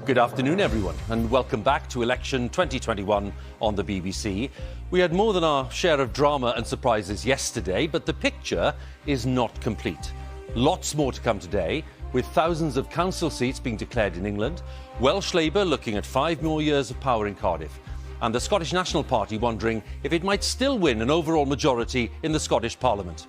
Good afternoon, everyone, and welcome back to Election 2021 on the BBC. We had more than our share of drama and surprises yesterday, but the picture is not complete. Lots more to come today, with thousands of council seats being declared in England, Welsh Labour looking at 5 more years of power in Cardiff, and the Scottish National Party wondering if it might still win an overall majority in the Scottish Parliament.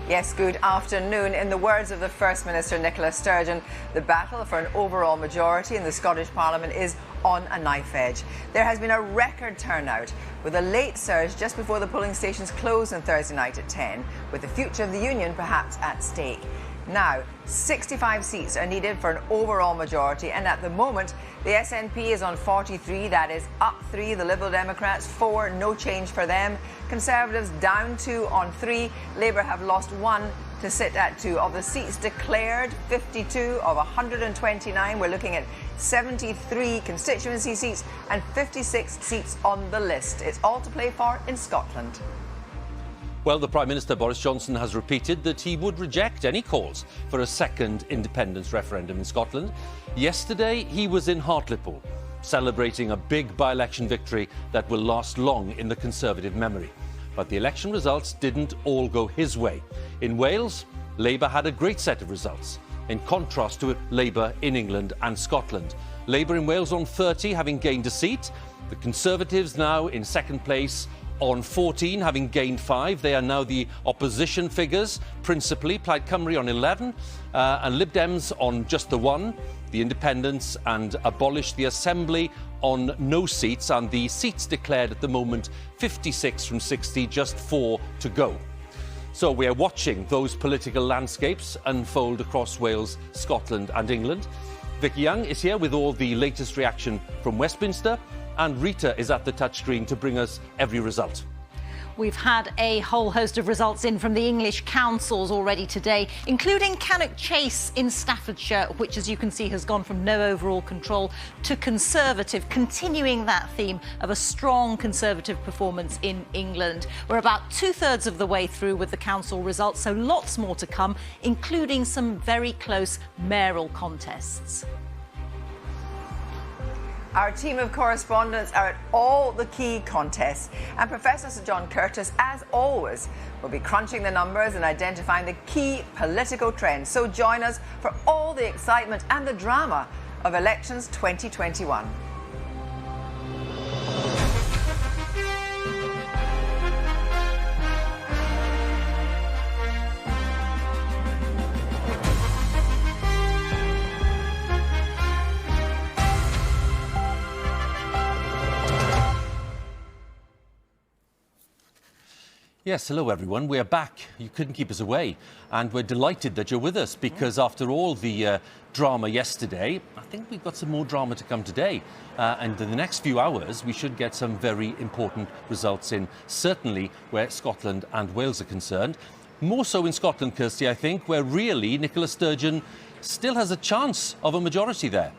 Yes, good afternoon. In the words of the First Minister, Nicola Sturgeon, the battle for an overall majority in the Scottish Parliament is on a knife edge. There has been a record turnout, with a late surge just before the polling stations closed on Thursday night at 10, with the future of the Union perhaps at stake. Now, 65 seats are needed for an overall majority, and at the moment, the SNP is on 43, that is up 3, the Liberal Democrats 4, no change for them. Conservatives down 2 on 3, Labour have lost 1 to sit at 2. Of the seats declared, 52 of 129, we're looking at 73 constituency seats and 56 seats on the list. It's all to play for in Scotland. Well, the Prime Minister, Boris Johnson, has repeated that he would reject any calls for a second independence referendum in Scotland. Yesterday, he was in Hartlepool, celebrating a big by-election victory that will last long in the Conservative memory. But the election results didn't all go his way. In Wales, Labour had a great set of results, in contrast to Labour in England and Scotland. Labour in Wales on 30, having gained a seat. The Conservatives now in second place on 14, having gained 5. They are now the opposition figures, principally. Plaid Cymru on 11, and Lib Dems on just the 1. The Independents and Abolish the Assembly on no seats, and the seats declared at the moment 56 from 60, just 4 to go. So we are watching those political landscapes unfold across Wales, Scotland and England. Vicky Young is here with all the latest reaction from Westminster, and Reeta is at the touchscreen to bring us every result. We've had a whole host of results in from the English councils already today, including Cannock Chase in Staffordshire, which, as you can see, has gone from no overall control to Conservative, continuing that theme of a strong Conservative performance in England. We're about 2/3 of the way through with the council results, so lots more to come, including some very close mayoral contests. Our team of correspondents are at all the key contests, and Professor Sir John Curtis, as always, will be crunching the numbers and identifying the key political trends. So join us for all the excitement and the drama of elections 2021. Yes, hello everyone. We're back. You couldn't keep us away. And we're delighted that you're with us because after all the drama yesterday, I think we've got some more drama to come today. And in the next few hours, we should get some very important results in, certainly where Scotland and Wales are concerned. More so in Scotland, Kirsty, I think, where really Nicola Sturgeon still has a chance of a majority there.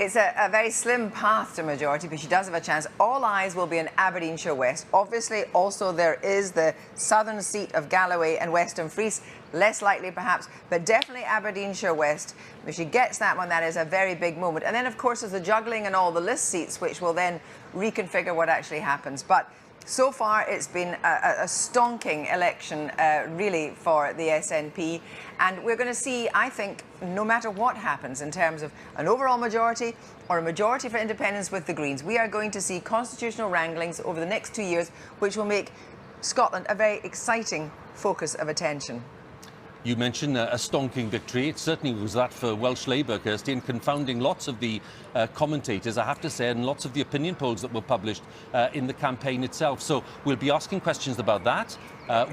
It's a very slim path to majority, but she does have a chance. All eyes will be in Aberdeenshire West. Obviously, also there is the southern seat of Galloway and Western Fries. Less likely, perhaps, but definitely Aberdeenshire West. If she gets that one, that is a very big moment. And then, of course, there's the juggling and all the list seats, which will then reconfigure what actually happens. But so far, it's been a stonking election, really, for the SNP. And we're going to see, I think, no matter what happens in terms of an overall majority or a majority for independence with the Greens, we are going to see constitutional wranglings over the next 2 years, which will make Scotland a very exciting focus of attention. You mentioned a stonking victory. It certainly was that for Welsh Labour, Kirsty, and confounding lots of the commentators, I have to say, and lots of the opinion polls that were published in the campaign itself. So we'll be asking questions about that.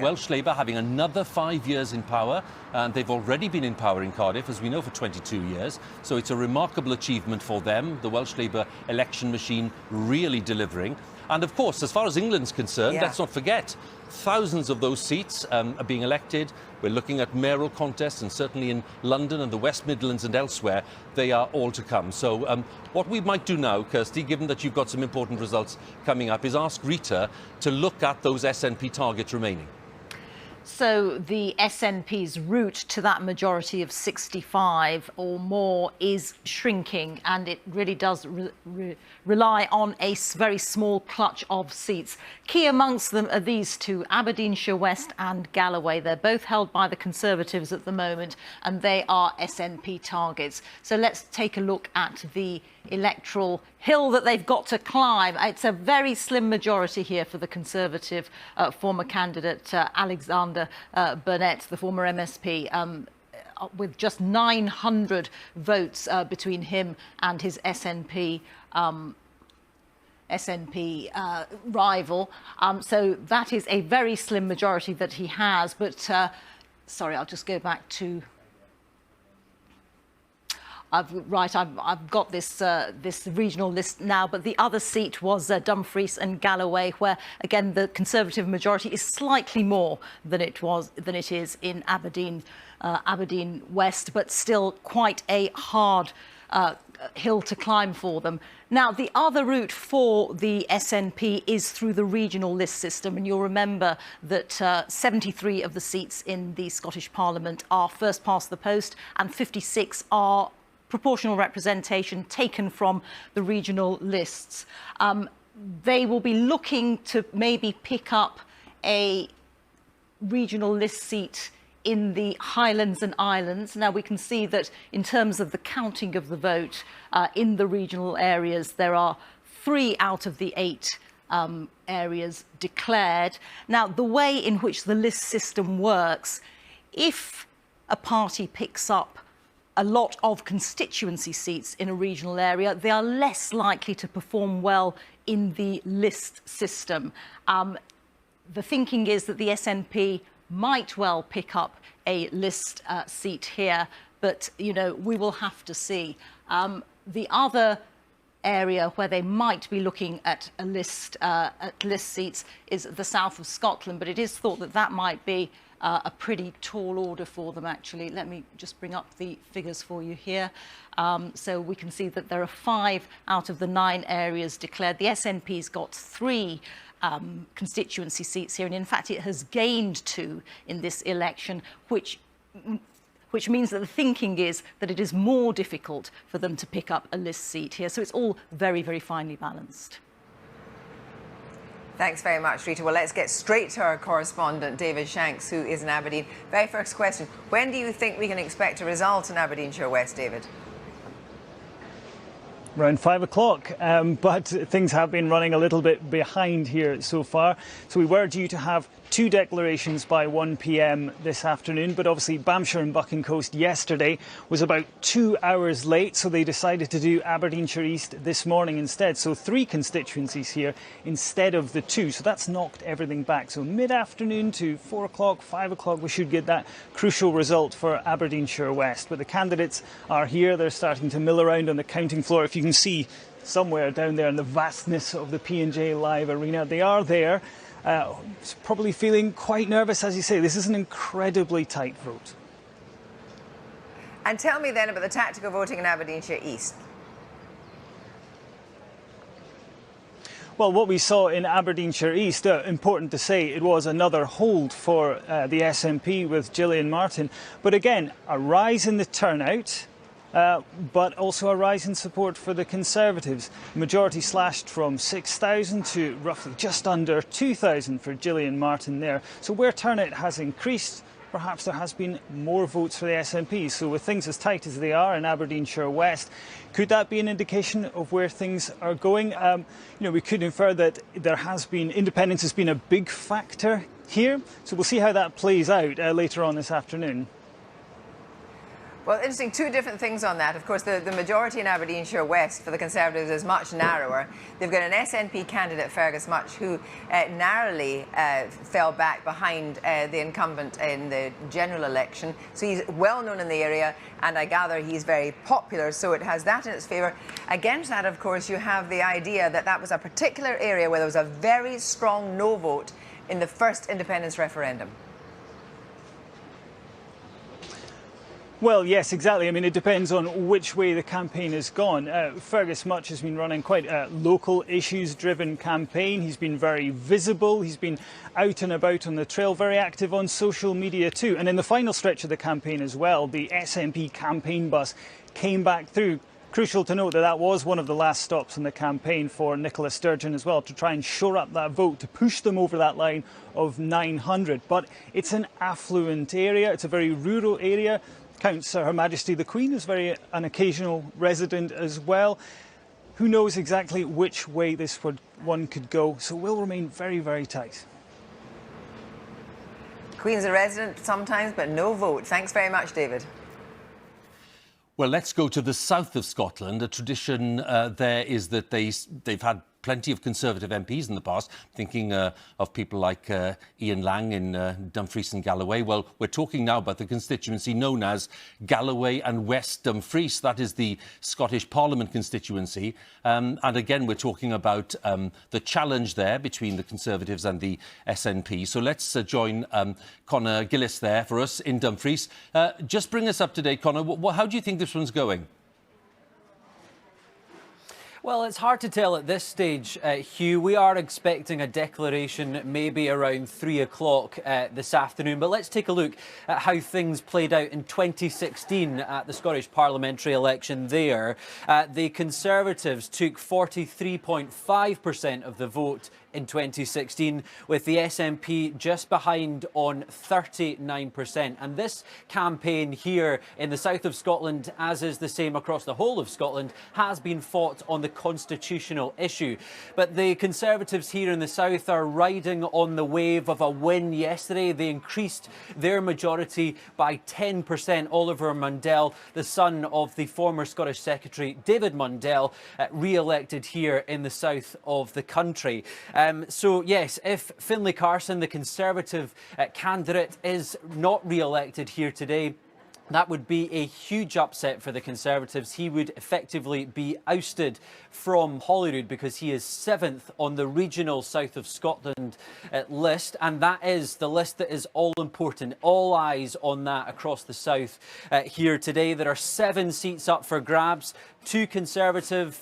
Welsh Labour having another 5 years in power, and they've already been in power in Cardiff, as we know, for 22 years. So it's a remarkable achievement for them, the Welsh Labour election machine really delivering. And of course, as far as England's concerned, let's not forget, thousands of those seats are being elected. We're looking at mayoral contests, and certainly in London and the West Midlands and elsewhere, they are all to come. So what we might do now, Kirsty, given that you've got some important results coming up, is ask Reeta to look at those SNP targets remaining. So the SNP's route to that majority of 65 or more is shrinking, and it really does rely on a very small clutch of seats. Key amongst them are these two, Aberdeenshire West and Galloway. They're both held by the Conservatives at the moment, and they are SNP targets. So let's take a look at the electoral hill that they've got to climb. It's a very slim majority here for the Conservative former candidate Alexander Burnett, the former MSP, with just 900 votes between him and his SNP rival. So that is a very slim majority that he has. But sorry, I'll just go back to. I've got this regional list now, but the other seat was Dumfries and Galloway, where again the Conservative majority is slightly more than it is in Aberdeen West, but still quite a hard hill to climb for them. Now, the other route for the SNP is through the regional list system, and you'll remember that 73 of the seats in the Scottish Parliament are first past the post, and 56 are proportional representation taken from the regional lists. They will be looking to maybe pick up a regional list seat in the Highlands and Islands. Now, we can see that in terms of the counting of the vote in the regional areas, there are 3 out of the 8 areas declared. Now, the way in which the list system works, if a party picks up a lot of constituency seats in a regional area, they are less likely to perform well in the list system. The thinking is that the SNP might well pick up a list seat here, but, you know, we will have to see. The other area where they might be looking at a list seats is the south of Scotland, but it is thought that that might be a pretty tall order for them, actually. Let me just bring up the figures for you here. So we can see that there are 5 out of the 9 areas declared. The SNP's got 3 constituency seats here, and in fact it has gained 2 in this election, which means that the thinking is that it is more difficult for them to pick up a list seat here. So it's all very, very finely balanced. Thanks very much, Reeta. Well, let's get straight to our correspondent, David Shanks, who is in Aberdeen. Very first question. When do you think we can expect a result in Aberdeenshire West, David? Around 5 o'clock, but things have been running a little bit behind here so far. So we were due to have 2 declarations by 1 p.m. this afternoon, but obviously Bamshire and Bucking Coast yesterday was about 2 hours late, so they decided to do Aberdeenshire East this morning instead. So 3 constituencies here instead of the 2. So that's knocked everything back. So mid-afternoon to 4 o'clock, 5 o'clock, we should get that crucial result for Aberdeenshire West. But the candidates are here. They're starting to mill around on the counting floor. If you can see somewhere down there in the vastness of the P&J Live Arena, they are there. Probably feeling quite nervous, as you say. This is an incredibly tight vote. And tell me then about the tactical voting in Aberdeenshire East. Well, what we saw in Aberdeenshire East, important to say, it was another hold for the SNP with Gillian Martin. But again, a rise in the turnout. But also a rise in support for the Conservatives. Majority slashed from 6,000 to roughly just under 2,000 for Gillian Martin there. So where turnout has increased, perhaps there has been more votes for the SNP. So with things as tight as they are in Aberdeenshire West, could that be an indication of where things are going? We could infer that independence has been a big factor here. So we'll see how that plays out later on this afternoon. Well, interesting, 2 different things on that. Of course, the majority in Aberdeenshire West for the Conservatives is much narrower. They've got an SNP candidate, Fergus Much, who narrowly fell back behind the incumbent in the general election. So he's well known in the area, and I gather he's very popular, so it has that in its favour. Against that, of course, you have the idea that that was a particular area where there was a very strong no vote in the first independence referendum. Well, yes, exactly. I mean, it depends on which way the campaign has gone. Fergus Much has been running quite a local issues-driven campaign. He's been very visible. He's been out and about on the trail, very active on social media too. And in the final stretch of the campaign as well, the SNP campaign bus came back through. Crucial to note that that was one of the last stops in the campaign for Nicola Sturgeon as well, to try and shore up that vote, to push them over that line of 900. But it's an affluent area. It's a very rural area. Counts Her Majesty the Queen is an occasional resident as well. Who knows exactly which way this one could go, so will remain very, very tight. Queen's a resident sometimes, but no vote. Thanks very much, David. Well, let's go to the south of Scotland. A tradition there is that they've had plenty of Conservative MPs in the past, thinking of people like Ian Lang in Dumfries and Galloway. Well, we're talking now about the constituency known as Galloway and West Dumfries. That is the Scottish Parliament constituency. And again, we're talking about the challenge there between the Conservatives and the SNP. So let's join Conor Gillis there for us in Dumfries. Just bring us up to date, Conor. How do you think this one's going? Well, it's hard to tell at this stage, Huw. We are expecting a declaration maybe around 3 o'clock this afternoon. But let's take a look at how things played out in 2016 at the Scottish parliamentary election there. The Conservatives took 43.5% of the vote in 2016, with the SNP just behind on 39%. And this campaign here in the south of Scotland, as is the same across the whole of Scotland, has been fought on the constitutional issue. But the Conservatives here in the south are riding on the wave of a win yesterday. They increased their majority by 10%. Oliver Mundell, the son of the former Scottish Secretary David Mundell, re-elected here in the south of the country. So, yes, if Finlay Carson, the Conservative candidate, is not re-elected here today, that would be a huge upset for the Conservatives. He would effectively be ousted from Holyrood because he is 7th on the regional South of Scotland list. And that is the list that is all important. All eyes on that across the south here today. There are 7 seats up for grabs. 2 Conservative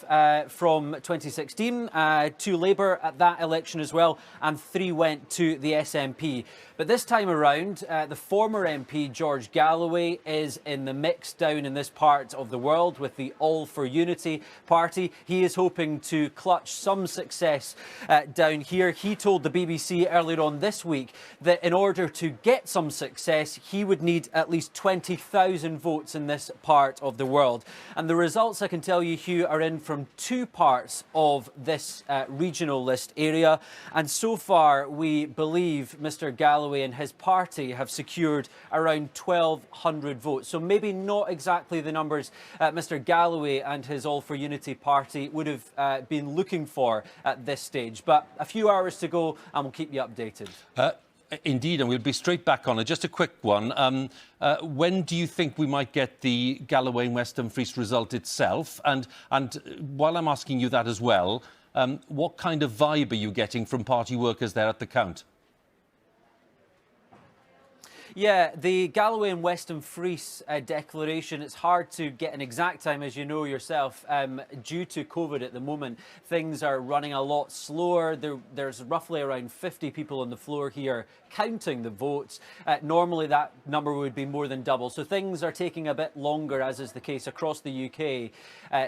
from 2016, 2 Labour at that election as well, and 3 went to the SNP. But this time around, the former MP, George Galloway, is in the mix down in this part of the world with the All for Unity party. He is hoping to clutch some success down here. He told the BBC earlier on this week that in order to get some success, he would need at least 20,000 votes in this part of the world. And the results, I can tell you, Huw, are in from 2 parts of this regional list area. And so far, we believe Mr. Galloway and his party have secured around 1,200 votes. So maybe not exactly the numbers Mr. Galloway and his All for Unity party would have been looking for at this stage. But a few hours to go and we'll keep you updated. Indeed, and we'll be straight back on it. Just a quick one. When do you think we might get the Galloway and West Dumfries result itself? And while I'm asking you that as well, what kind of vibe are you getting from party workers there at the count? Yeah, the Galloway and West Dumfries declaration, it's hard to get an exact time, as you know yourself, due to COVID at the moment. Things are running a lot slower. There's roughly around 50 people on the floor here counting the votes. Normally that number would be more than double. So things are taking a bit longer, as is the case across the UK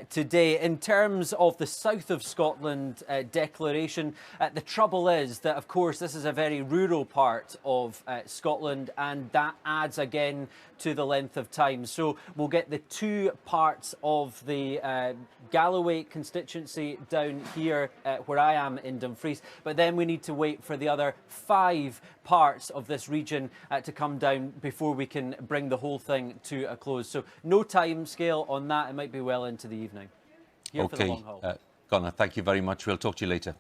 today. In terms of the south of Scotland declaration, the trouble is that, of course, this is a very rural part of Scotland, and that adds again to the length of time. So we'll get the 2 parts of the Galloway constituency down here where I am in Dumfries, but then we need to wait for the other 5 parts of this region to come down before we can bring the whole thing to a close. So no time scale on that. It might be well into the evening. Here for the long haul. Conor, thank you very much. We'll talk to you later.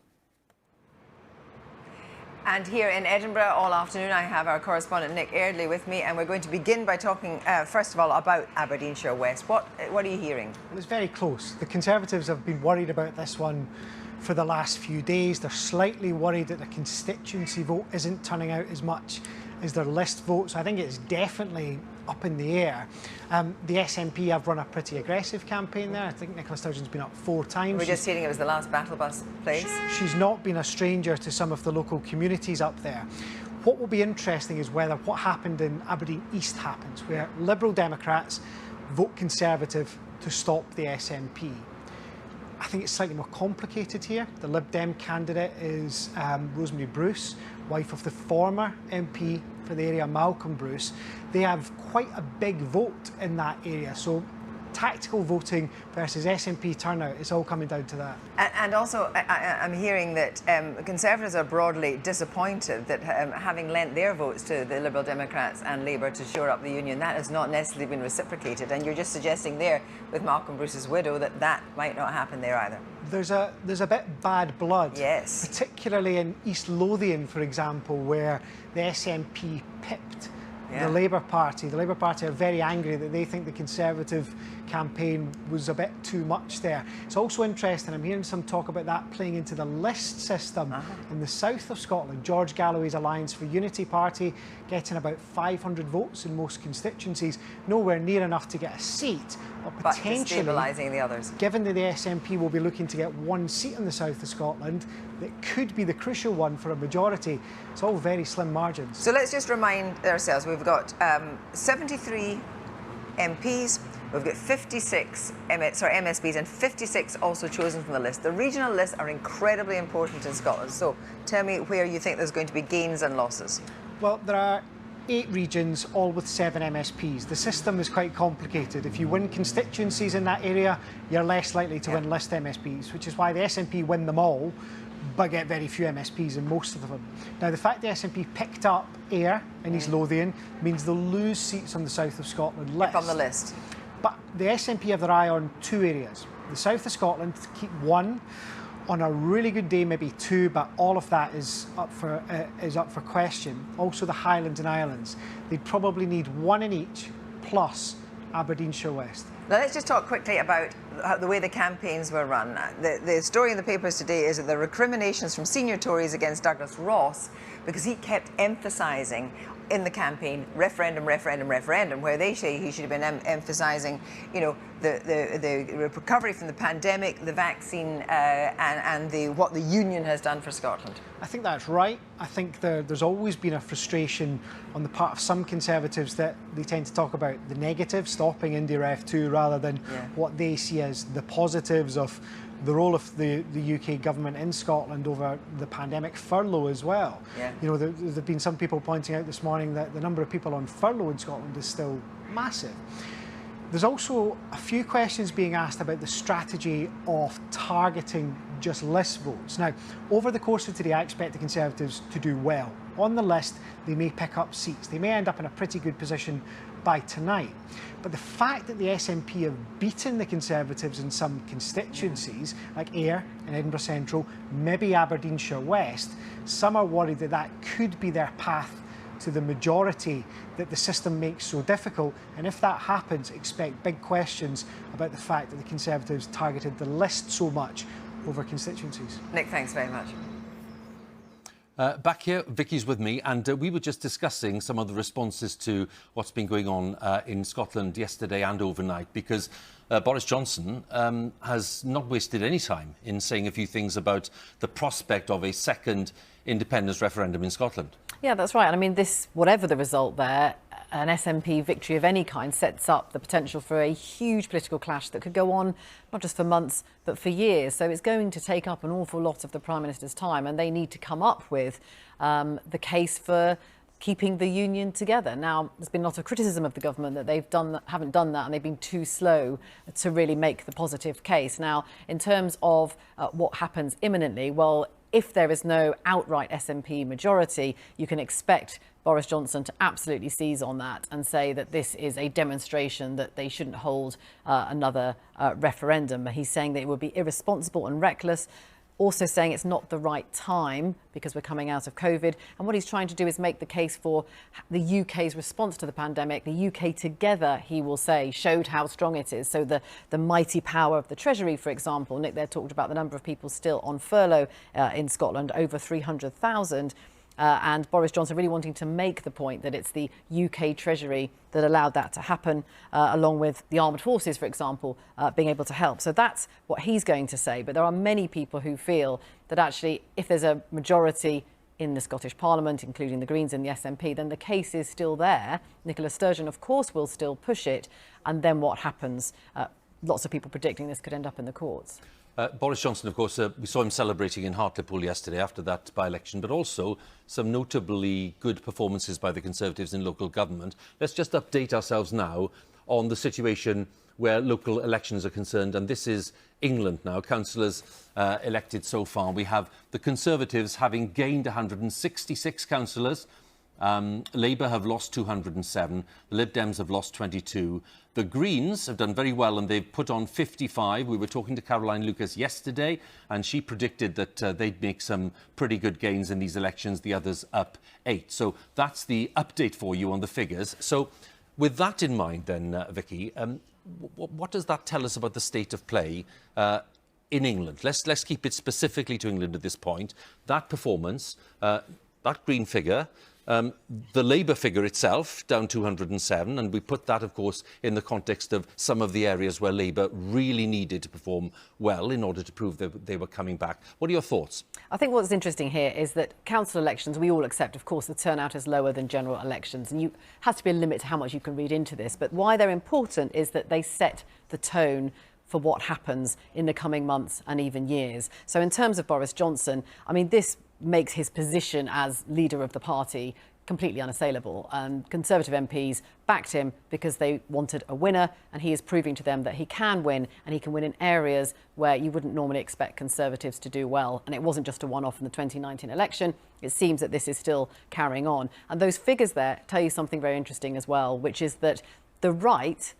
And here in Edinburgh all afternoon, I have our correspondent Nick Eardley with me, and we're going to begin by talking, first of all, about Aberdeenshire West. What are you hearing? Well, it's very close. The Conservatives have been worried about this one for the last few days. They're slightly worried that the constituency vote isn't turning out as much as their list vote. So I think it's definitely up in the air. The SNP have run a pretty aggressive campaign there. I think Nicola Sturgeon's been up 4 times. We're just hearing it was the last battle bus place. She's not been a stranger to some of the local communities up there. What will be interesting is whether what happened in Aberdeen East happens, where Liberal Democrats vote Conservative to stop the SNP. I think it's slightly more complicated here. The Lib Dem candidate is Rosemary Bruce, wife of the former MP for the area, Malcolm Bruce. They have quite a big vote in that area. So tactical voting versus SNP turnout, it's all coming down to that. And also, I'm hearing that Conservatives are broadly disappointed that having lent their votes to the Liberal Democrats and Labour to shore up the union, that has not necessarily been reciprocated. And you're just suggesting there, with Malcolm Bruce's widow, that that might not happen there either. There's a bit bad blood, yes, particularly in East Lothian, for example, where the SNP pipped the Labour Party. The Labour Party are very angry that they think the Conservative campaign was a bit too much there. It's also interesting, I'm hearing some talk about that playing into the list system in the south of Scotland. George Galloway's Alliance for Unity Party getting about 500 votes in most constituencies, nowhere near enough to get a seat, but potentially destabilising the others. Given that the SNP will be looking to get 1 seat in the south of Scotland, that could be the crucial one for a majority. It's all very slim margins. So let's just remind ourselves, we've got 73 MPs, we've got 56 MSPs and 56 also chosen from the list. The regional lists are incredibly important in Scotland, so tell me where you think there's going to be gains and losses. Well, there are 8 regions, all with 7 MSPs. The system is quite complicated. If you win constituencies in that area, you're less likely to win list MSPs, which is why the SNP win them all, but get very few MSPs in most of them. Now, the fact the SNP picked up Ayr in East Lothian means they'll lose seats on the south of Scotland list. On the list. But the SNP have their eye on 2 areas. The south of Scotland to keep 1, on a really good day maybe 2, but all of that is up for question. Also the Highlands and Islands. They'd probably need 1 in each, plus Aberdeenshire West. Now let's just talk quickly about the way the campaigns were run. The story in the papers today is that there were recriminations from senior Tories against Douglas Ross because he kept emphasising in the campaign referendum, where they say he should have been emphasising, you know, the recovery from the pandemic, the vaccine, and what the union has done for Scotland. I think that's right. I think there's always been a frustration on the part of some Conservatives that they tend to talk about the negatives, stopping IndyRef 2, rather than what they see as the positives of the role of the UK government in Scotland over the pandemic, furlough as well. You know, there've been some people pointing out this morning that the number of people on furlough in Scotland is still massive. There's also a few questions being asked about the strategy of targeting just list votes. Now, over the course of today, I expect the Conservatives to do well. On the list, they may pick up seats. They may end up in a pretty good position by tonight. But the fact that the SNP have beaten the Conservatives in some constituencies, like Ayr and Edinburgh Central, maybe Aberdeenshire West, some are worried that that could be their path to the majority that the system makes so difficult. And if that happens, expect big questions about the fact that the Conservatives targeted the list so much over constituencies. Nick, thanks very much. Back here, Vicky's with me, and we were just discussing some of the responses to what's been going on in Scotland yesterday and overnight, because Boris Johnson has not wasted any time in saying a few things about the prospect of a second independence referendum in Scotland. Yeah, that's right. And I mean, this, whatever the result there, an SNP victory of any kind sets up the potential for a huge political clash that could go on not just for months but for years. So it's going to take up an awful lot of the Prime Minister's time, and they need to come up with the case for keeping the union together. Now, there's been a lot of criticism of the government that haven't done that, and they've been too slow to really make the positive case. Now, in terms of what happens imminently, well, if there is no outright SNP majority, you can expect Boris Johnson to absolutely seize on that and say that this is a demonstration that they shouldn't hold another referendum. He's saying that it would be irresponsible and reckless, also saying it's not the right time because we're coming out of COVID. And what he's trying to do is make the case for the UK's response to the pandemic. The UK together, he will say, showed how strong it is. So the mighty power of the Treasury, for example. Nick there talked about the number of people still on furlough in Scotland, over 300,000. and Boris Johnson really wanting to make the point that it's the UK Treasury that allowed that to happen, along with the armed forces, for example, being able to help. So that's what he's going to say. But there are many people who feel that actually, if there's a majority in the Scottish Parliament, including the Greens and the SNP, then the case is still there. Nicola Sturgeon, of course, will still push it. And then what happens? Lots of people predicting this could end up in the courts. Boris Johnson, of course, we saw him celebrating in Hartlepool yesterday after that by-election, but also some notably good performances by the Conservatives in local government. Let's just update ourselves now on the situation where local elections are concerned, and this is England now. Councillors elected so far. We have the Conservatives having gained 166 councillors. Labour have lost 207. The Lib Dems have lost 22. The Greens have done very well and they've put on 55. We were talking to Caroline Lucas yesterday and she predicted that they'd make some pretty good gains in these elections, the others up 8. So that's the update for you on the figures. So with that in mind then, Vicky, what does that tell us about the state of play in England? Let's keep it specifically to England at this point. That performance, that Green figure, the Labour figure itself, down 207, and we put that, of course, in the context of some of the areas where Labour really needed to perform well in order to prove that they were coming back. What are your thoughts? I think what's interesting here is that council elections, we all accept, of course, the turnout is lower than general elections, and you has to be a limit to how much you can read into this. But why they're important is that they set the tone for what happens in the coming months and even years. So in terms of Boris Johnson, I mean, this makes his position as leader of the party completely unassailable. Conservative MPs backed him because they wanted a winner, and he is proving to them that he can win, and he can win in areas where you wouldn't normally expect Conservatives to do well. And it wasn't just a one-off in the 2019 election. It seems that this is still carrying on. And those figures there tell you something very interesting as well, which is that the right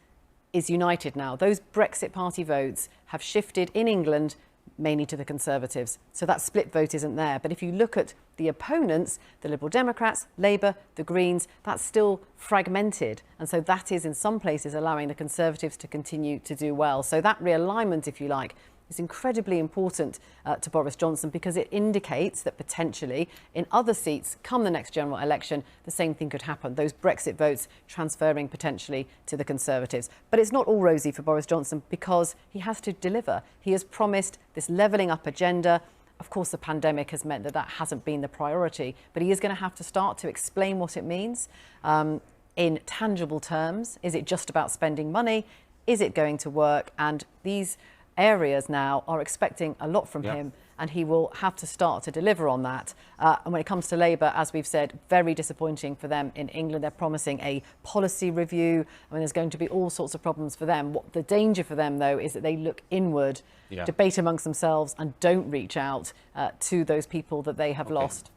is united now. Those Brexit Party votes have shifted in England mainly to the Conservatives. So that split vote isn't there. But if you look at the opponents, the Liberal Democrats, Labour, the Greens, that's still fragmented. And so that is in some places allowing the Conservatives to continue to do well. So that realignment, if you like, is incredibly important to Boris Johnson, because it indicates that potentially in other seats come the next general election, the same thing could happen. Those Brexit votes transferring potentially to the Conservatives. But it's not all rosy for Boris Johnson, because he has to deliver. He has promised this levelling up agenda. Of course, the pandemic has meant that that hasn't been the priority, but he is going to have to start to explain what it means in tangible terms. Is it just about spending money? Is it going to work? And these areas now are expecting a lot from him, and he will have to start to deliver on that. And when it comes to Labour, as we've said, very disappointing for them in England. They're promising a policy review. I mean, there's going to be all sorts of problems for them. What the danger for them, though, is that they look inward, debate amongst themselves, and don't reach out to those people that they have lost.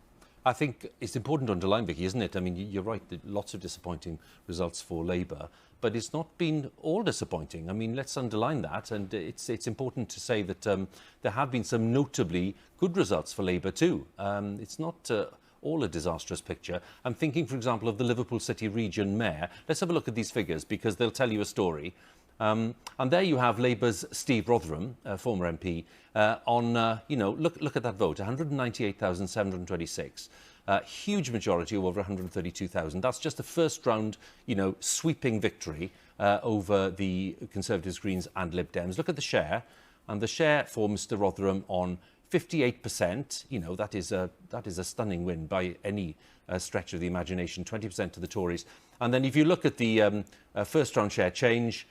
I think it's important to underline, Vicky, isn't it? I mean, you're right, lots of disappointing results for Labour, but it's not been all disappointing. I mean, let's underline that, and it's important to say that there have been some notably good results for Labour too. It's not all a disastrous picture. I'm thinking, for example, of the Liverpool City Region Mayor. Let's have a look at these figures, because they'll tell you a story. And there you have Labour's Steve Rotheram, former MP, look at that vote, 198,726. Huge majority of over 132,000. That's just a first round, sweeping victory over the Conservatives, Greens and Lib Dems. Look at the share, and the share for Mr Rotheram on 58%. That is a stunning win by any stretch of the imagination. 20% to the Tories. And then if you look at the first round share change,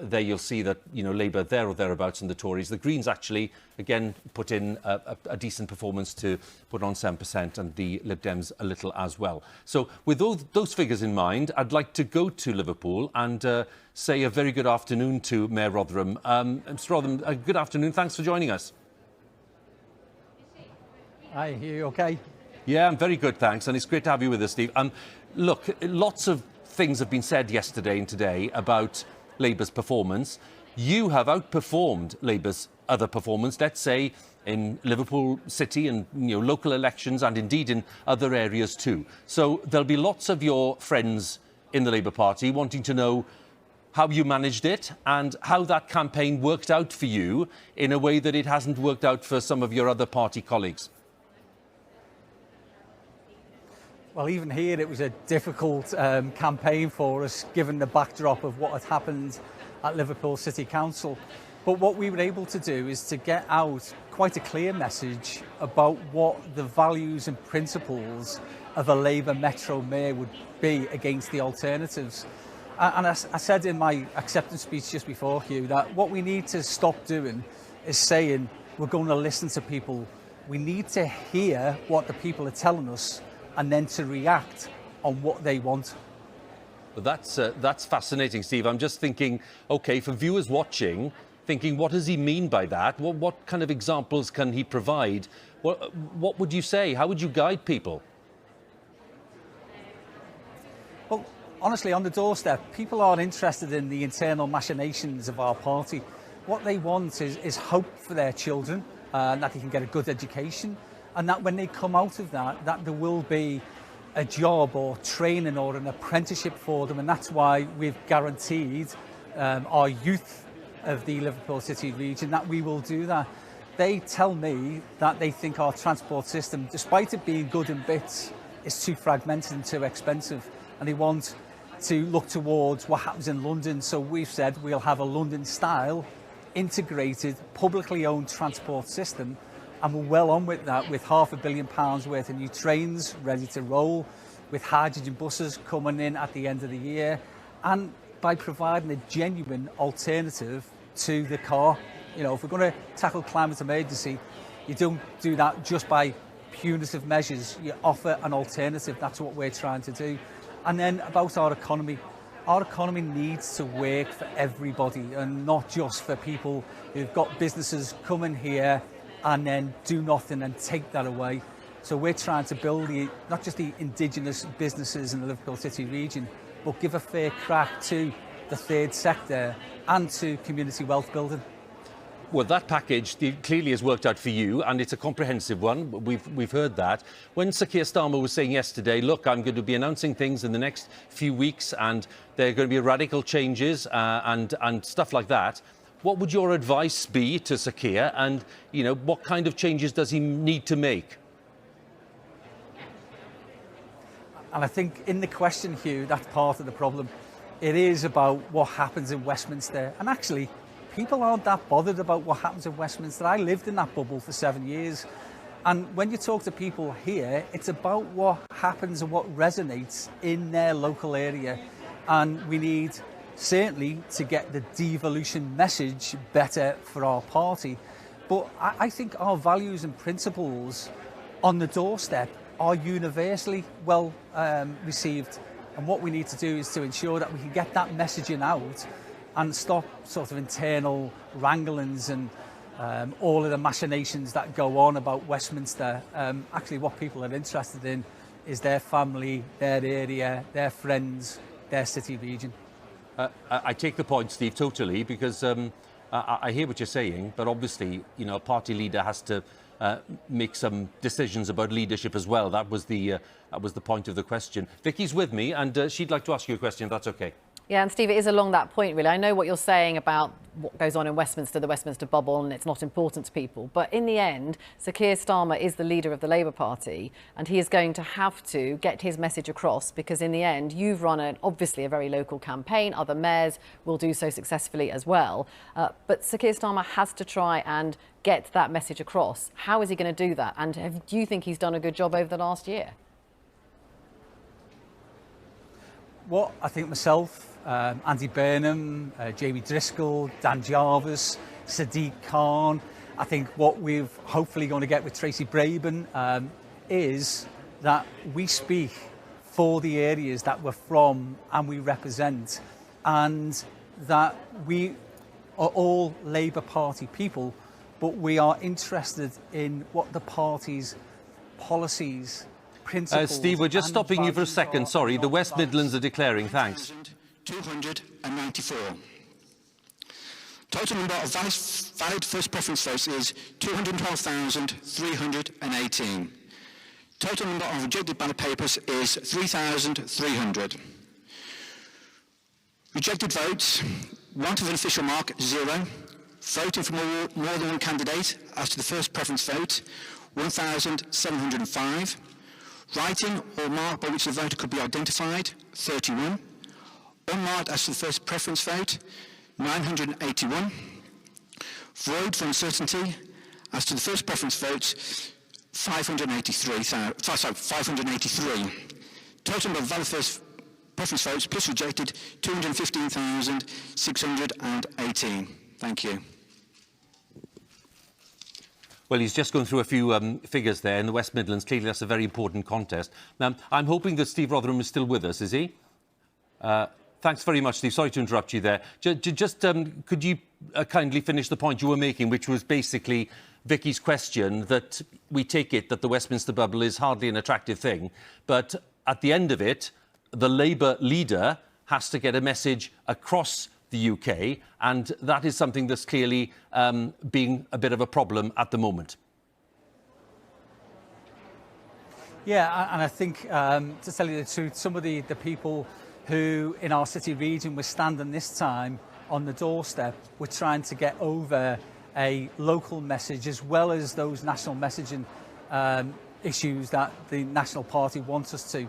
there you'll see that, Labour there or thereabouts, and the Tories. The Greens actually, again, put in a decent performance to put on 7%, and the Lib Dems a little as well. So with those figures in mind, I'd like to go to Liverpool and say a very good afternoon to Mayor Rotheram. Mr Rotheram, good afternoon. Thanks for joining us. Hi, are you OK? Yeah, I'm very good, thanks. And it's great to have you with us, Steve. Look, lots of things have been said yesterday and today about Labour's performance. You have outperformed Labour's other performance, let's say, in Liverpool City and local elections, and indeed in other areas too. So there'll be lots of your friends in the Labour Party wanting to know how you managed it and how that campaign worked out for you in a way that it hasn't worked out for some of your other party colleagues. Well, even here it was a difficult campaign for us, given the backdrop of what had happened at Liverpool City Council. But what we were able to do is to get out quite a clear message about what the values and principles of a Labour Metro Mayor would be against the alternatives. And I said in my acceptance speech just before, Huw, that what we need to stop doing is saying we're going to listen to people. We need to hear what the people are telling us and then to react on what they want. Well, that's fascinating, Steve. I'm just thinking, OK, for viewers watching, thinking, what does he mean by that? What kind of examples can he provide? What would you say? How would you guide people? Well, honestly, on the doorstep, people aren't interested in the internal machinations of our party. What they want is hope for their children, that they can get a good education, and that when they come out of that there will be a job or training or an apprenticeship for them. And that's why we've guaranteed our youth of the Liverpool City region that we will do that. They tell me that they think our transport system, despite it being good in bits, is too fragmented and too expensive, and they want to look towards what happens in London. So we've said we'll have a London-style, integrated, publicly owned transport system, and we're well on with that, with £500 million worth of new trains ready to roll, with hydrogen buses coming in at the end of the year, and by providing a genuine alternative to the car. You know, if we're going to tackle climate emergency, you don't do that just by punitive measures. You offer an alternative. That's what we're trying to do. And then about our economy needs to work for everybody and not just for people who've got businesses come in here and then do nothing and take that away. So we're trying to build not just the indigenous businesses in the Liverpool City region, but give a fair crack to the third sector and to community wealth building. Well, that package clearly has worked out for you, and it's a comprehensive one. We've heard that. When Sir Keir Starmer was saying yesterday, look, I'm going to be announcing things in the next few weeks, and there are going to be radical changes and stuff like that, what would your advice be to Sir Keir, and you know, what kind of changes does he need to make? And I think in the question, Huw, that's part of the problem. It is about what happens in Westminster, and actually people aren't that bothered about what happens in Westminster. I lived in that bubble for 7 years. And when you talk to people here, it's about what happens and what resonates in their local area. And we need certainly to get the devolution message better for our party. But I think our values and principles on the doorstep are universally well received. And what we need to do is to ensure that we can get that messaging out and stop sort of internal wranglings and all of the machinations that go on about Westminster. Actually, what people are interested in is their family, their area, their friends, their city region. I take the point, Steve, totally, because I hear what you're saying, but obviously, you know, a party leader has to make some decisions about leadership as well. That was the point of the question. Vicky's with me, and she'd like to ask you a question, if that's okay. Yeah, and Steve, it is along that point, really. I know what you're saying about what goes on in Westminster, the Westminster bubble, and it's not important to people. But in the end, Sir Keir Starmer is the leader of the Labour Party, and he is going to have to get his message across, because in the end, you've run obviously a very local campaign. Other mayors will do so successfully as well. But Sir Keir Starmer has to try and get that message across. How is he going to do that? And do you think he's done a good job over the last year? Well, I think myself, Andy Burnham, Jamie Driscoll, Dan Jarvis, Sadiq Khan. I think what we've hopefully going to get with Tracy Braben is that we speak for the areas that we're from and we represent, and that we are all Labour Party people, but we are interested in what the party's policies, principles... Steve, we're just stopping you for a second. Sorry, the West Midlands are declaring. Thanks. 294. Total number of valid first preference votes is 212,318. Total number of rejected ballot papers is 3,300. Rejected votes, want of an official mark, 0. Voting for more than one candidate as to the first preference vote, 1,705. Writing or mark by which the voter could be identified, 31. Unmarked as to the first preference vote, 981. Void for uncertainty as to the first preference votes, 583. Total number of valid first preference votes plus rejected, 215,618. Thank you. Well, he's just gone through a few figures there in the West Midlands. Clearly, that's a very important contest. Now, I'm hoping that Steve Rotheram is still with us, is he? Thanks very much, Steve. Sorry to interrupt you there. Just could you kindly finish the point you were making, which was basically Vicky's question that we take it that the Westminster bubble is hardly an attractive thing, but at the end of it, the Labour leader has to get a message across the UK, and that is something that's clearly being a bit of a problem at the moment. Yeah, and I think, to tell you the truth, some of the people who in our city region were standing this time on the doorstep were trying to get over a local message as well as those national messaging issues that the National Party wants us to.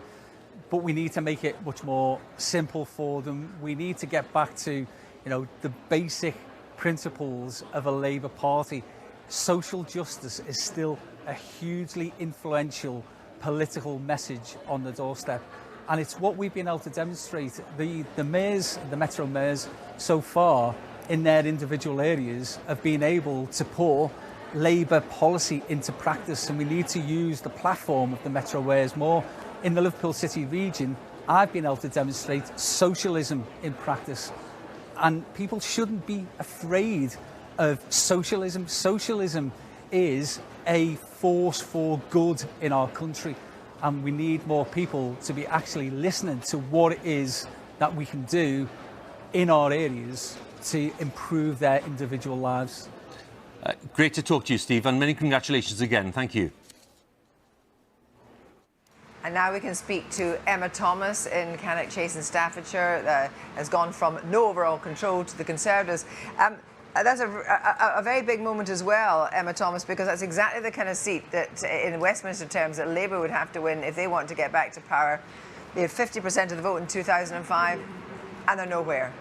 But we need to make it much more simple for them. We need to get back to, the basic principles of a Labour Party. Social justice is still a hugely influential political message on the doorstep. And it's what we've been able to demonstrate. The mayors, the Metro mayors, so far in their individual areas have been able to put Labour policy into practice, and we need to use the platform of the Metro mayors more. In the Liverpool City region, I've been able to demonstrate socialism in practice, and people shouldn't be afraid of socialism. Socialism is a force for good in our country, and we need more people to be actually listening to what it is that we can do in our areas to improve their individual lives. Great to talk to you, Steve, and many congratulations again. Thank you. And now we can speak to Emma Thomas in Cannock Chase in Staffordshire. Has gone from no overall control to the Conservatives. That's a very big moment as well, Emma Thomas, because that's exactly the kind of seat that, in Westminster terms, that Labour would have to win if they want to get back to power. They had 50% of the vote in 2005, and they're nowhere.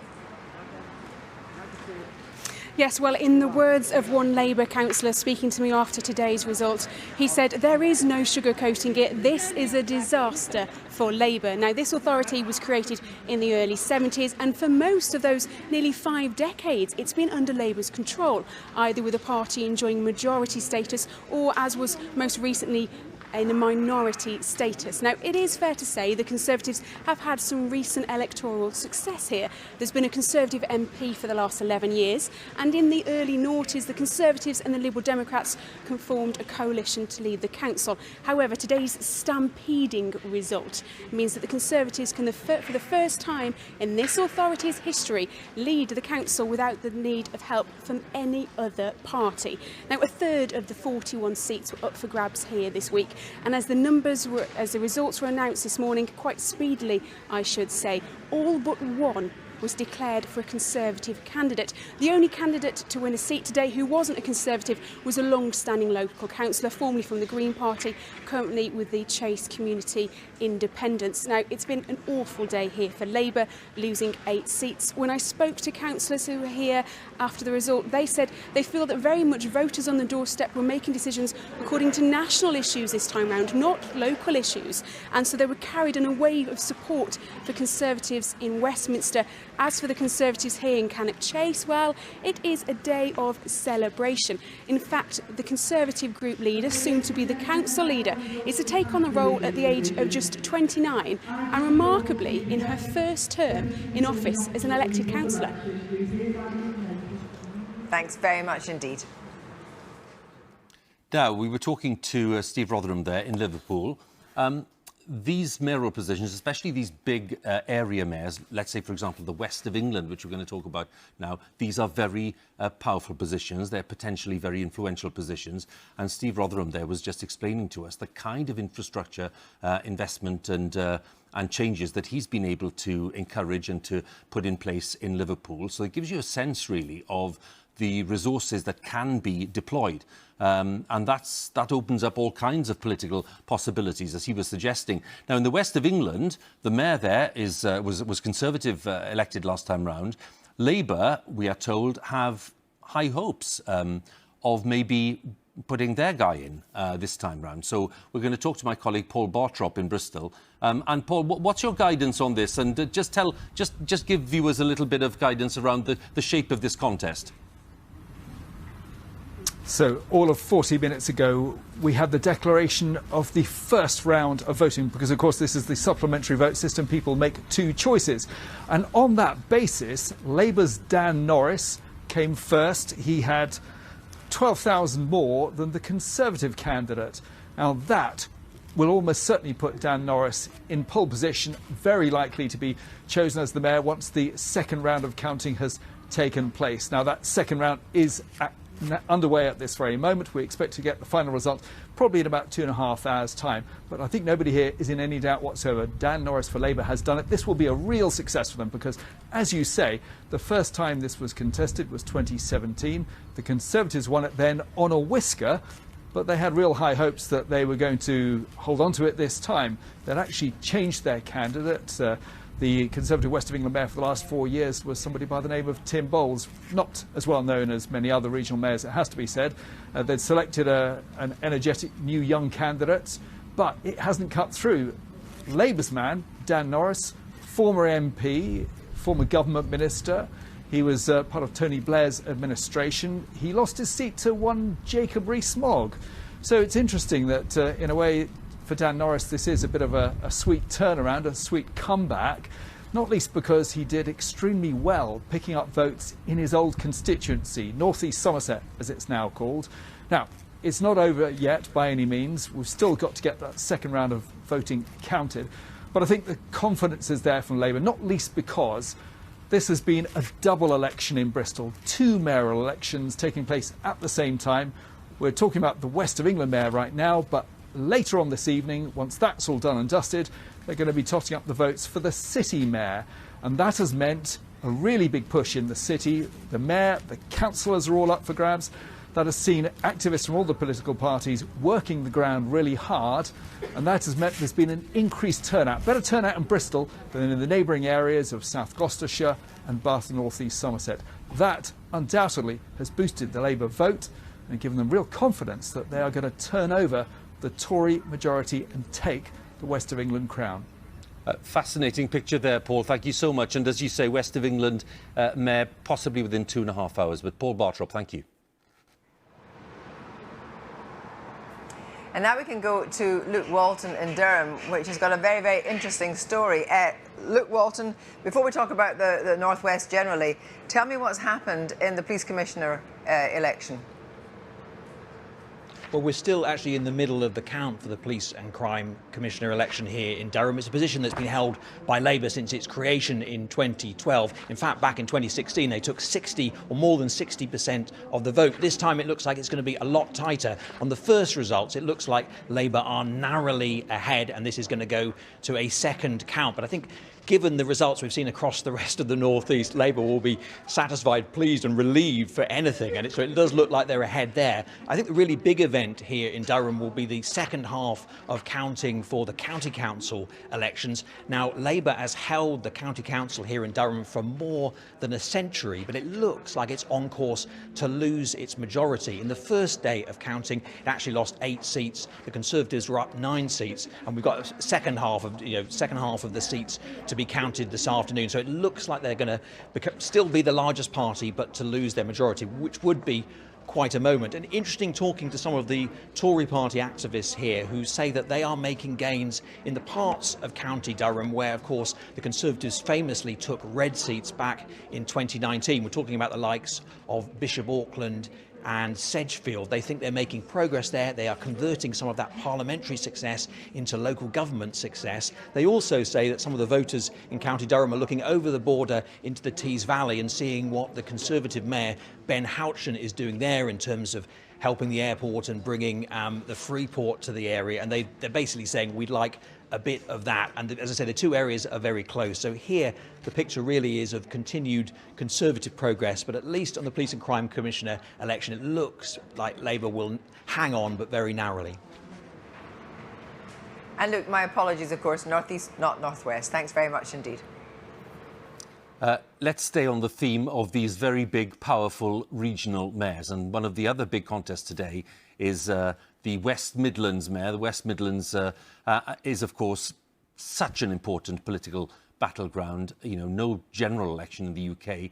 Yes, well, in the words of one Labour councillor speaking to me after today's result, he said, "There is no sugarcoating it. This is a disaster for Labour." Now, this authority was created in the early 70s, and for most of those nearly 5 decades, it's been under Labour's control, either with the party enjoying majority status or, as was most recently, in a minority status. Now, it is fair to say the Conservatives have had some recent electoral success here. There's been a Conservative MP for the last 11 years, and in the early noughties, the Conservatives and the Liberal Democrats formed a coalition to lead the council. However, today's stampeding result means that the Conservatives can, for the first time in this authority's history, lead the council without the need of help from any other party. Now, a third of the 41 seats were up for grabs here this week. And as the results were announced this morning, quite speedily, I should say, all but one was declared for a Conservative candidate. The only candidate to win a seat today who wasn't a Conservative was a long-standing local councillor, formerly from the Green Party, currently with the Chase Community Independents. Now, it's been an awful day here for Labour, losing 8 seats. When I spoke to councillors who were here after the result, they said they feel that very much voters on the doorstep were making decisions according to national issues this time round, not local issues. And so they were carried in a wave of support for Conservatives in Westminster. As for the Conservatives here in Cannock Chase, well, it is a day of celebration. In fact, the Conservative group leader, soon to be the council leader, is to take on the role at the age of just 29 and remarkably in her first term in office as an elected councillor. Thanks very much indeed. Now, we were talking to Steve Rotheram there in Liverpool. These mayoral positions, especially these big area mayors, let's say, for example, the west of England, which we're going to talk about now, these are very powerful positions. They're potentially very influential positions. And Steve Rotheram there was just explaining to us the kind of infrastructure investment and and changes that he's been able to encourage and to put in place in Liverpool. So it gives you a sense, really, of the resources that can be deployed. And that opens up all kinds of political possibilities, as he was suggesting. Now, in the west of England, the mayor there was Conservative elected last time round. Labour, we are told, have high hopes of maybe putting their guy in this time round. So we're going to talk to my colleague Paul Bartrop in Bristol. And Paul, what's your guidance on this? And just give viewers a little bit of guidance around the shape of this contest. So all of 40 minutes ago, we had the declaration of the first round of voting, because, of course, this is the supplementary vote system. People make two choices. And on that basis, Labour's Dan Norris came first. He had 12,000 more than the Conservative candidate. Now, that will almost certainly put Dan Norris in pole position, very likely to be chosen as the mayor once the second round of counting has taken place. Now, that second round is underway at this very moment. We expect to get the final result probably in about 2.5 hours' time. But I think nobody here is in any doubt whatsoever. Dan Norris for Labour has done it. This will be a real success for them because, as you say, the first time this was contested was 2017. The Conservatives won it then on a whisker, but they had real high hopes that they were going to hold on to it this time. They'd actually changed their candidate. The Conservative West of England mayor for the last 4 years was somebody by the name of Tim Bowles, not as well known as many other regional mayors, it has to be said. They'd selected an energetic new young candidate, but it hasn't cut through. Labour's man, Dan Norris, former MP, former government minister. He was part of Tony Blair's administration. He lost his seat to one Jacob Rees-Mogg. So it's interesting that, in a way, for Dan Norris, this is a bit of a sweet turnaround, a sweet comeback, not least because he did extremely well picking up votes in his old constituency, North East Somerset, as it's now called. Now, it's not over yet by any means. We've still got to get that second round of voting counted. But I think the confidence is there from Labour, not least because this has been a double election in Bristol, 2 mayoral elections taking place at the same time. We're talking about the West of England mayor right now, but later on this evening, once that's all done and dusted, they're going to be totting up the votes for the city mayor. And that has meant a really big push in the city. The mayor, the councillors are all up for grabs. That has seen activists from all the political parties working the ground really hard. And that has meant there's been an increased turnout. Better turnout in Bristol than in the neighbouring areas of South Gloucestershire and Bath and North East Somerset. That undoubtedly has boosted the Labour vote and given them real confidence that they are going to turn over the Tory majority and take the West of England crown. Fascinating picture there, Paul. Thank you so much. And as you say, West of England mayor possibly within 2.5 hours. But Paul Bartrop, thank you. And now we can go to Luke Walton in Durham, which has got a very, very interesting story. Luke Walton, before we talk about the North West generally, tell me what's happened in the police commissioner election. Well, we're still actually in the middle of the count for the Police and Crime Commissioner election here in Durham. It's a position that's been held by Labour since its creation in 2012. In fact, back in 2016, they took 60 or more than 60% of the vote. This time, it looks like it's going to be a lot tighter. On the first results, it looks like Labour are narrowly ahead, and this is going to go to a second count. But I think, given the results we've seen across the rest of the North East, Labour will be satisfied, pleased and relieved for anything. And so it does look like they're ahead there. I think the really big event here in Durham will be the second half of counting for the county council elections. Now, Labour has held the county council here in Durham for more than a century, but it looks like it's on course to lose its majority. In the first day of counting, it actually lost 8 seats. The Conservatives were up 9 seats, and we've got a second half of the seats to be counted this afternoon. So it looks like they're going to still be the largest party, but to lose their majority, which would be quite a moment. And interesting talking to some of the Tory party activists here who say that they are making gains in the parts of County Durham where, of course, the Conservatives famously took red seats back in 2019. We're talking about the likes of Bishop Auckland and Sedgefield. They think they're making progress there. They are converting some of that parliamentary success into local government success. They also say that some of the voters in County Durham are looking over the border into the Tees Valley and seeing what the Conservative Mayor Ben Houchen is doing there in terms of helping the airport and bringing the free port to the area. And they're basically saying we'd like a bit of that. And as I said, the two areas are very close. So here, the picture really is of continued Conservative progress, but at least on the Police and Crime Commissioner election, it looks like Labour will hang on, but very narrowly. And look, my apologies, of course, northeast, not northwest. Thanks very much indeed. Let's stay on the theme of these very big, powerful regional mayors. And one of the other big contests today is the West Midlands mayor. The West Midlands is, of course, such an important political battleground. You know, no general election in the UK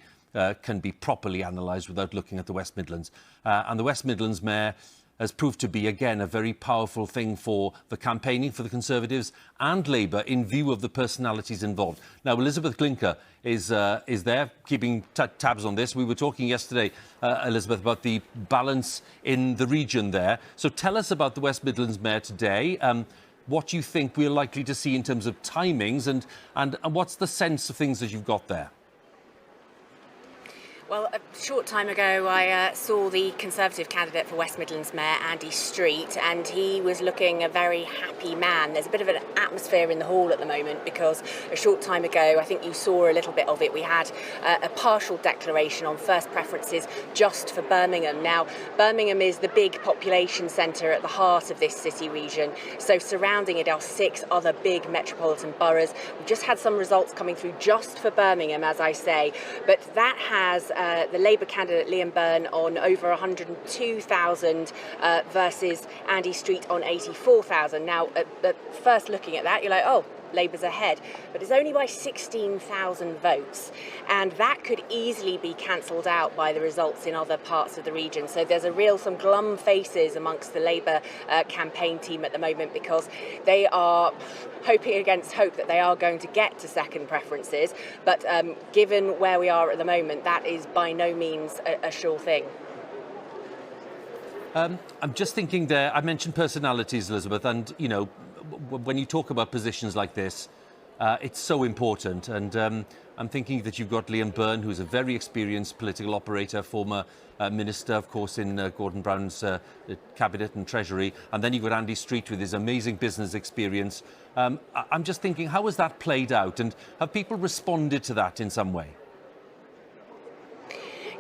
can be properly analysed without looking at the West Midlands. And the West Midlands mayor has proved to be, again, a very powerful thing for the campaigning for the Conservatives and Labour in view of the personalities involved. Now, Elizabeth Glinker is there, keeping tabs on this. We were talking yesterday, Elizabeth, about the balance in the region there. So tell us about the West Midlands mayor today. What you think we're likely to see in terms of timings and what's the sense of things that you've got there? Well, a short time ago, I saw the Conservative candidate for West Midlands Mayor, Andy Street, and he was looking a very happy man. There's a bit of an atmosphere in the hall at the moment because a short time ago, I think you saw a little bit of it, we had a partial declaration on first preferences just for Birmingham. Now, Birmingham is the big population centre at the heart of this city region, so surrounding it are 6 other big metropolitan boroughs. We've just had some results coming through just for Birmingham, as I say, but that has the Labour candidate Liam Byrne on over 102,000 versus Andy Street on 84,000. Now, at first looking at that, you're like, oh, Labour's ahead, but it's only by 16,000 votes, and that could easily be cancelled out by the results in other parts of the region. So there's some glum faces amongst the Labour campaign team at the moment because they are hoping against hope that they are going to get to second preferences, but given where we are at the moment, that is by no means a sure thing. I'm just thinking there, I mentioned personalities, Elizabeth, and, you know, when you talk about positions like this, it's so important. And I'm thinking that you've got Liam Byrne, who's a very experienced political operator, former minister, of course, in Gordon Brown's cabinet and treasury. And then you've got Andy Street with his amazing business experience. I'm just thinking, how has that played out? And have people responded to that in some way?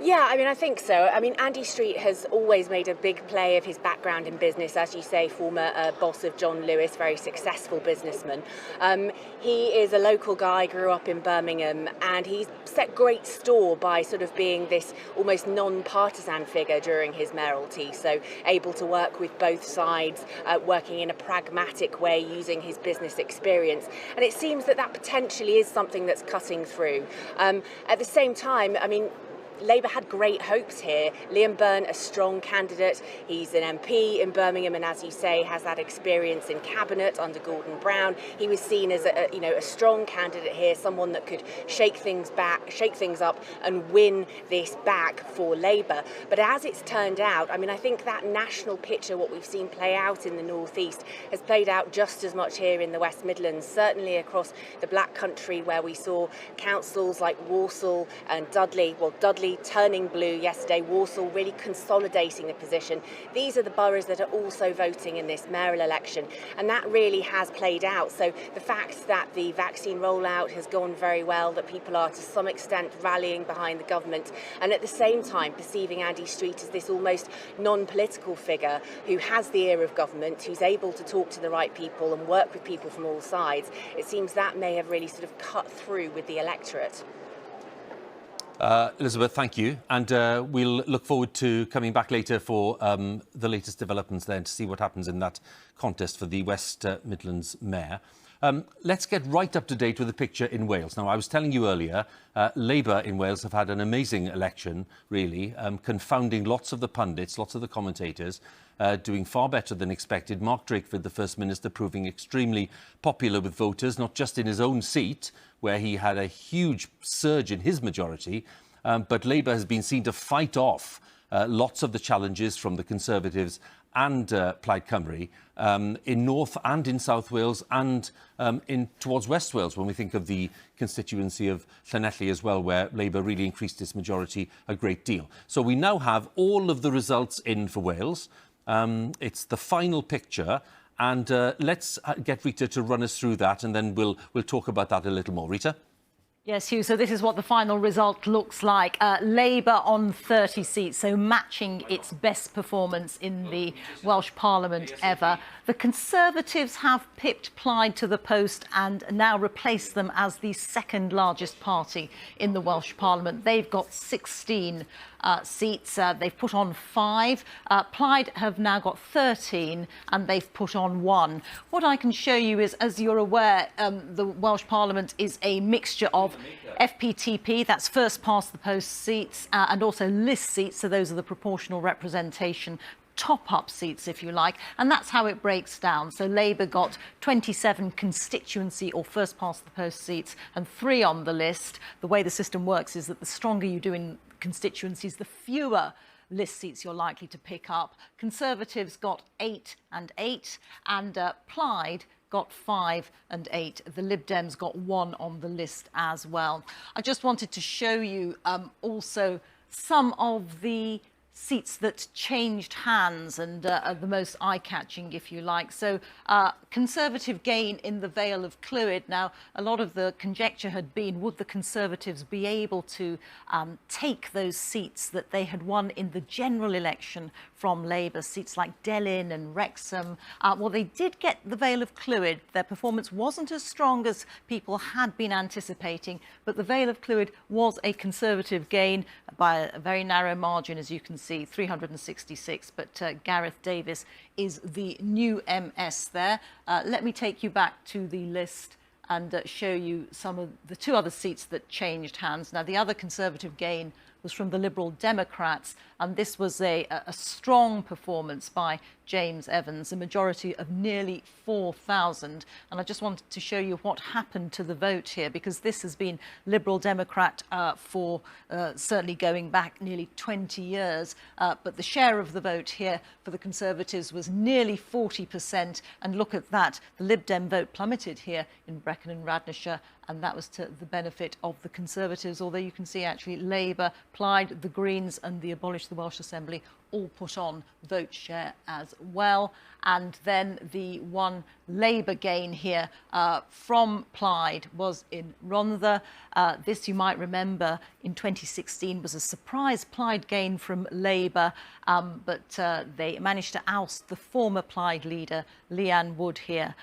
Yeah, I mean, I think so. I mean, Andy Street has always made a big play of his background in business, as you say, former boss of John Lewis, very successful businessman. He is a local guy, grew up in Birmingham, and he's set great store by sort of being this almost non-partisan figure during his mayoralty, so able to work with both sides, working in a pragmatic way, using his business experience. And it seems that that potentially is something that's cutting through. At the same time, I mean, Labour had great hopes here. Liam Byrne, a strong candidate. He's an MP in Birmingham, and as you say, has that experience in cabinet under Gordon Brown. He was seen as a strong candidate here, someone that could shake things up, and win this back for Labour. But as it's turned out, I mean, I think that national picture, what we've seen play out in the North East, has played out just as much here in the West Midlands. Certainly across the Black Country, where we saw councils like Walsall and Dudley. Well, Dudley turning blue yesterday, Walsall really consolidating the position. These are the boroughs that are also voting in this mayoral election, and that really has played out. So the fact that the vaccine rollout has gone very well, that people are to some extent rallying behind the government, and at the same time perceiving Andy Street as this almost non-political figure who has the ear of government, who's able to talk to the right people and work with people from all sides, it seems that may have really sort of cut through with the electorate. Elizabeth, thank you. And we'll look forward to coming back later for the latest developments then to see what happens in that contest for the West Midlands mayor. Let's get right up to date with the picture in Wales. Now, I was telling you earlier, Labour in Wales have had an amazing election, really, confounding lots of the pundits, lots of the commentators, doing far better than expected. Mark Drakeford, the First Minister, proving extremely popular with voters, not just in his own seat, where he had a huge surge in his majority, but Labour has been seen to fight off lots of the challenges from the Conservatives and Plaid Cymru in North and in South Wales and in towards West Wales, when we think of the constituency of Llanelli as well, where Labour really increased its majority a great deal. So we now have all of the results in for Wales. It's the final picture, and let's get Reeta to run us through that, and then we'll talk about that a little more. Reeta? Yes, Huw, so this is what the final result looks like. Labour on 30 seats, so matching its best performance in the Welsh Parliament ever. The Conservatives have pipped Plaid to the post and now replaced them as the second largest party in the Welsh Parliament. They've got 16 seats. They've put on 5. Plaid have now got 13 and they've put on 1. What I can show you is, as you're aware, the Welsh Parliament is a mixture of FPTP, that's first past the post seats, and also list seats, so those are the proportional representation top-up seats, if you like, and that's how it breaks down. So Labour got 27 constituency or first past the post seats and 3 on the list. The way the system works is that the stronger you do in constituencies, the fewer list seats you're likely to pick up. Conservatives got 8 and 8, and Plaid got 5 and 8. The Lib Dems got 1 on the list as well. I just wanted to show you also some of the seats that changed hands and are the most eye-catching, if you like. So Conservative gain in the Vale of Clwyd. Now, a lot of the conjecture had been, would the Conservatives be able to take those seats that they had won in the general election from Labour, seats like Delyn and Wrexham? Well, they did get the Vale of Clwyd. Their performance wasn't as strong as people had been anticipating, but the Vale of Clwyd was a Conservative gain by a very narrow margin, as you can see, 366. But Gareth Davis is the new MS there. Let me take you back to the list and show you some of the 2 other seats that changed hands. Now, the other Conservative gain was from the Liberal Democrats, and this was a strong performance by James Evans, a majority of nearly 4,000. And I just wanted to show you what happened to the vote here, because this has been Liberal Democrat for certainly going back nearly 20 years. But the share of the vote here for the Conservatives was nearly 40%. And look at that, the Lib Dem vote plummeted here in Brecon and Radnorshire, and that was to the benefit of the Conservatives, although you can see actually Labour, Plaid, the Greens and the Abolish the Welsh Assembly all put on vote share as well. And then the one Labour gain here from Plaid was in Rhondda. This, you might remember, in 2016 was a surprise Plaid gain from Labour, but they managed to oust the former Plaid leader, Leanne Wood here.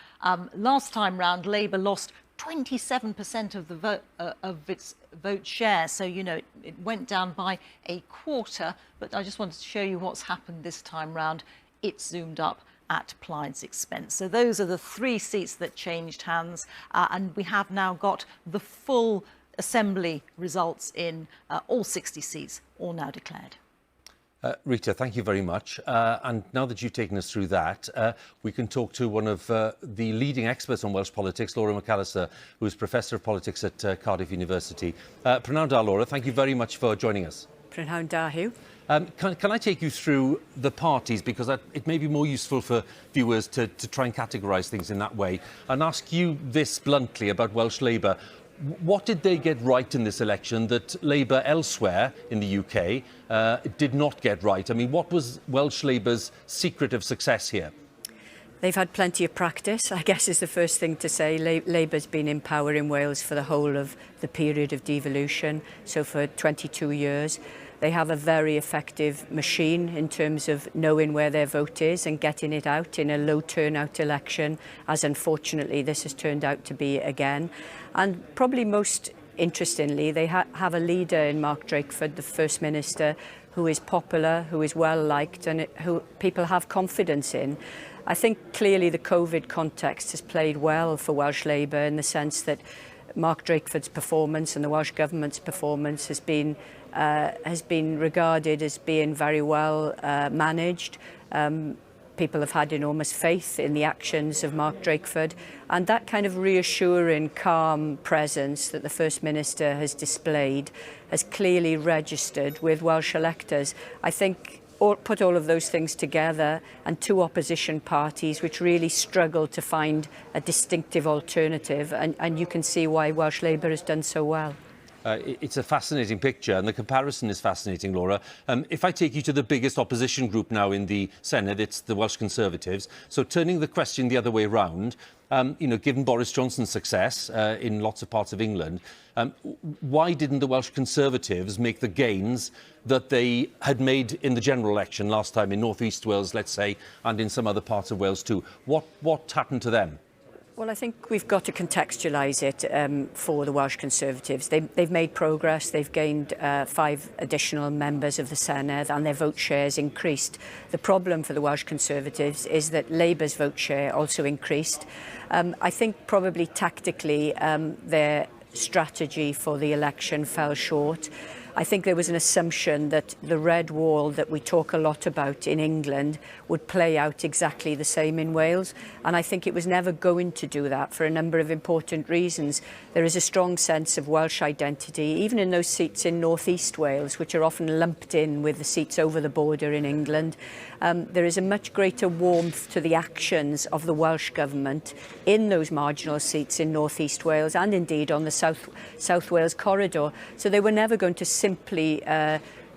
Last time round, Labour lost 27% of the vote of its vote share, so you know it went down by a quarter. But I just wanted to show you what's happened this time round. It zoomed up at Plaid's expense. So those are the 3 seats that changed hands, and we have now got the full Assembly results in all 60 seats, all now declared. Reeta, thank you very much. And now that you've taken us through that, we can talk to one of the leading experts on Welsh politics, Laura McAllister, who is Professor of Politics at Cardiff University. Prynawn da, Laura, thank you very much for joining us. Prynawn da, Huw. Can I take you through the parties, because it may be more useful for viewers to try and categorise things in that way, and ask you this bluntly about Welsh Labour. What did they get right in this election that Labour elsewhere in the UK did not get right? I mean, what was Welsh Labour's secret of success here? They've had plenty of practice, I guess, is the first thing to say. Labour's been in power in Wales for the whole of the period of devolution, so for 22 years. They have a very effective machine in terms of knowing where their vote is and getting it out in a low turnout election, as unfortunately this has turned out to be again. And probably most interestingly, they have a leader in Mark Drakeford, the First Minister, who is popular, who is well liked and who people have confidence in. I think clearly the COVID context has played well for Welsh Labour in the sense that Mark Drakeford's performance and the Welsh Government's performance has been regarded as being very well managed. people have had enormous faith in the actions of Mark Drakeford, and that kind of reassuring, calm presence that the First Minister has displayed has clearly registered with Welsh electors. I think put all of those things together, and two opposition parties which really struggle to find a distinctive alternative, and you can see why Welsh Labour has done so well. It's a fascinating picture, and the comparison is fascinating, Laura. If I take you to the biggest opposition group now in the Senedd, it's the Welsh Conservatives. So turning the question the other way round, you know, given Boris Johnson's success in lots of parts of England, why didn't the Welsh Conservatives make the gains that they had made in the general election last time in North East Wales, let's say, and in some other parts of Wales too? What happened to them? Well, I think we've got to contextualise it for the Welsh Conservatives. They've made progress. They've gained 5 additional members of the Senedd, and their vote shares increased. The problem for the Welsh Conservatives is that Labour's vote share also increased. I think probably tactically their strategy for the election fell short. I think there was an assumption that the red wall that we talk a lot about in England would play out exactly the same in Wales, and I think it was never going to do that for a number of important reasons. There is a strong sense of Welsh identity, even in those seats in North East Wales, which are often lumped in with the seats over the border in England. There is a much greater warmth to the actions of the Welsh Government in those marginal seats in North East Wales, and indeed on the South Wales corridor. So they were never going to simply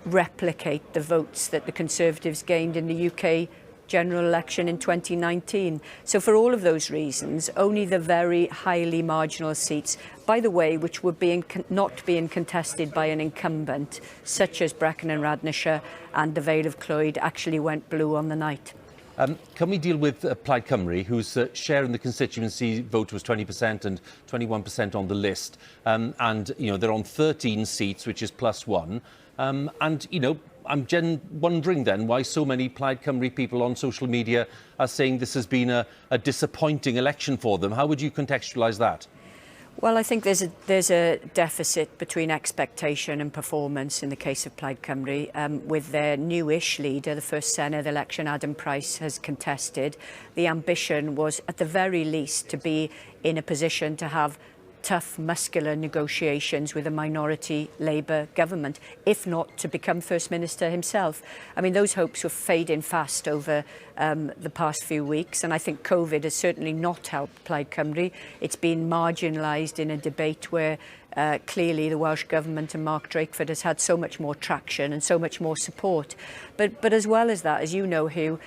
replicate the votes that the Conservatives gained in the UK general election in 2019. So for all of those reasons, only the very highly marginal seats, by the way, which were not being contested by an incumbent, such as Brecon and Radnorshire and the Vale of Clwyd, actually went blue on the night. Can we deal with Plaid Cymru, whose share in the constituency vote was 20% and 21% on the list, and you know they're on 13 seats, which is +1, and you know I'm wondering then why so many Plaid Cymru people on social media are saying this has been a disappointing election for them. How would you contextualise that? Well, I think there's a deficit between expectation and performance in the case of Plaid Cymru. With their newish leader, the first Senedd election Adam Price has contested, the ambition was at the very least to be in a position to have tough, muscular negotiations with a minority Labour government, if not to become First Minister himself. I mean, those hopes were fading fast over the past few weeks, and I think COVID has certainly not helped Plaid Cymru. It's been marginalised in a debate where clearly the Welsh Government and Mark Drakeford has had so much more traction and so much more support. But as well as that, as you know, Huw,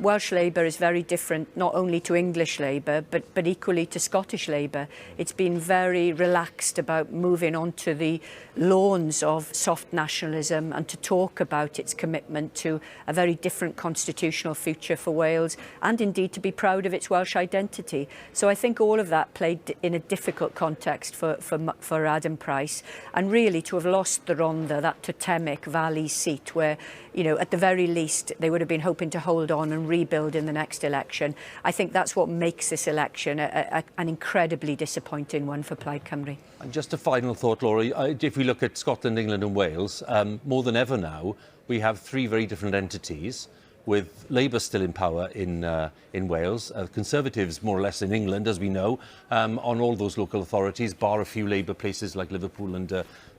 Welsh Labour is very different not only to English Labour but equally to Scottish Labour. It's been very relaxed about moving on to the lawns of soft nationalism and to talk about its commitment to a very different constitutional future for Wales, and indeed to be proud of its Welsh identity. So I think all of that played in a difficult context for Adam Price, and really to have lost the Rhondda, that totemic Valley seat where, you know, at the very least they would have been hoping to hold on and rebuild in the next election. I think that's what makes this election an incredibly disappointing one for Plaid Cymru. And just a final thought, Laura, if we look at Scotland, England and Wales, more than ever now, we have 3 very different entities, with Labour still in power in Wales, Conservatives more or less in England, as we know, on all those local authorities, bar a few Labour places like Liverpool and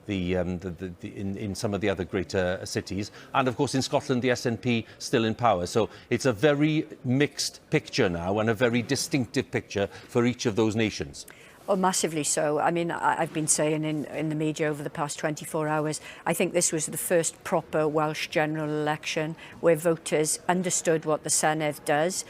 in some of the other greater cities. And of course in Scotland, the SNP still in power. So it's a very mixed picture now, and a very distinctive picture for each of those nations. Oh, massively so. I mean, I've been saying in the media over the past 24 hours, I think this was the first proper Welsh general election where voters understood what the Senedd does,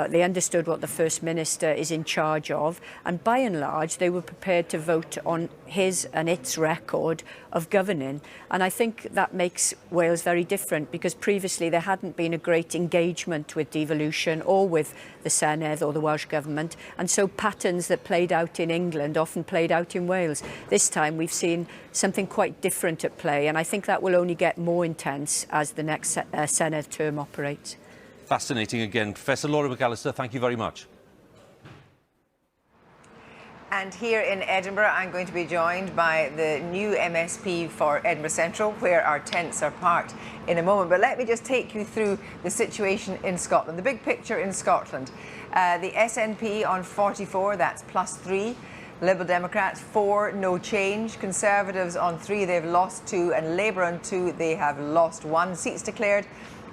they understood what the First Minister is in charge of, and by and large they were prepared to vote on his and its record of governing. And I think that makes Wales very different, because previously there hadn't been a great engagement with devolution or with the Senedd or the Welsh Government, and so patterns that played out in England often played out in Wales. This time we've seen something quite different at play, and I think that will only get more intense as the next Senedd term operates. Fascinating again. Professor Laura McAllister, thank you very much. And here in Edinburgh, I'm going to be joined by the new MSP for Edinburgh Central, where our tents are parked in a moment. But let me just take you through the situation in Scotland. The big picture in Scotland. The SNP on 44, that's +3. Liberal Democrats 4, no change. Conservatives on 3, they've lost 2. And Labour on 2, they have lost 1. Seats declared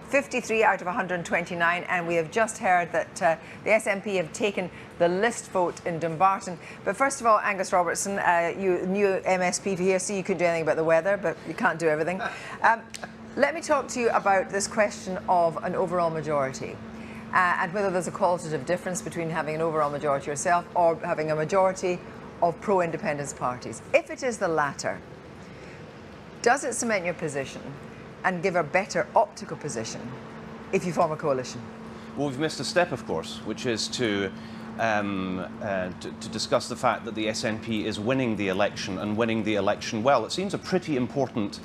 53 out of 129, and we have just heard that the SNP have taken the list vote in Dumbarton. But first of all, Angus Robertson, you new MSP here, so you could do anything about the weather, but you can't do everything. Let me talk to you about this question of an overall majority and whether there's a qualitative difference between having an overall majority yourself or having a majority of pro-independence parties. If it is the latter, does it cement your position and give a better optical position if you form a coalition? Well, we've missed a step, of course, which is to discuss the fact that the SNP is winning the election and winning the election well. It seems a pretty important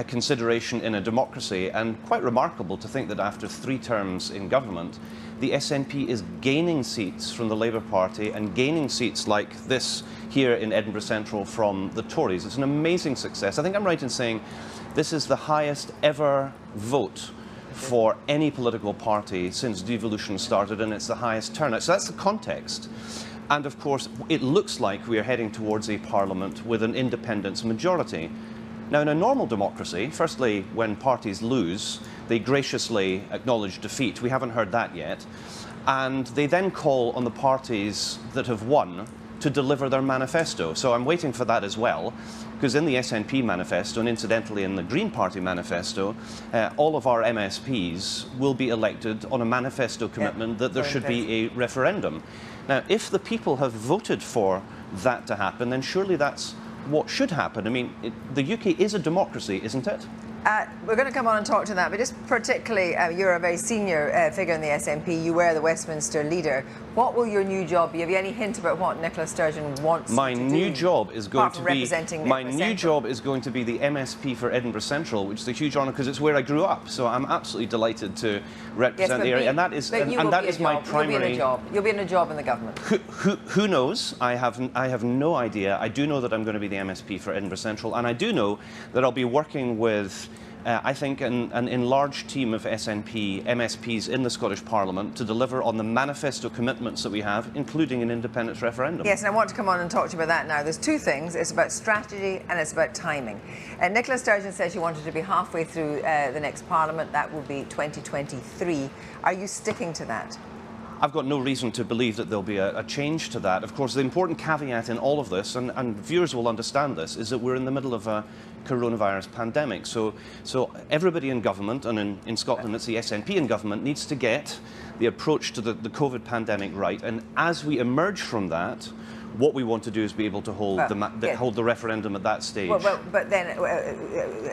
consideration in a democracy, and quite remarkable to think that after 3 terms in government, the SNP is gaining seats from the Labour Party and gaining seats like this here in Edinburgh Central from the Tories. It's an amazing success. I think I'm right in saying this is the highest ever vote for any political party since devolution started, and it's the highest turnout. So that's the context. And of course, it looks like we are heading towards a parliament with an independence majority. Now, in a normal democracy, firstly, when parties lose, they graciously acknowledge defeat. We haven't heard that yet. And they then call on the parties that have won to deliver their manifesto. So I'm waiting for that as well, because in the SNP manifesto, and incidentally in the Green Party manifesto, all of our MSPs will be elected on a manifesto commitment that there should be a referendum. Now, if the people have voted for that to happen, then surely that's what should happen. I mean, the UK is a democracy, isn't it? We're going to come on and talk to that, but just particularly, you're a very senior figure in the SNP. You were the Westminster leader. What will your new job be? Have you any hint about what Nicola Sturgeon wants My to do? new job is going to be my new job is going to be the MSP for Edinburgh Central, which is a huge honour because it's where I grew up. So I'm absolutely delighted to represent the area, and that is my primary. You'll be in a job in the government. Who knows? I have no idea. I do know that I'm going to be the MSP for Edinburgh Central, and I do know that I'll be working with I think an enlarged team of SNP MSPs in the Scottish Parliament to deliver on the manifesto commitments that we have, including an independence referendum. Yes, and I want to come on and talk to you about that now. There's 2 things. It's about strategy and it's about timing. Nicola Sturgeon says she wanted to be halfway through the next Parliament. That will be 2023. Are you sticking to that? I've got no reason to believe that there'll be a change to that. Of course, the important caveat in all of this, and viewers will understand this, is that we're in the middle of a coronavirus pandemic. So everybody in government, and in Scotland it's the SNP in government, needs to get the approach to the COVID pandemic right. And as we emerge from that, what we want to do is be able to hold hold the referendum at that stage. Well, but then,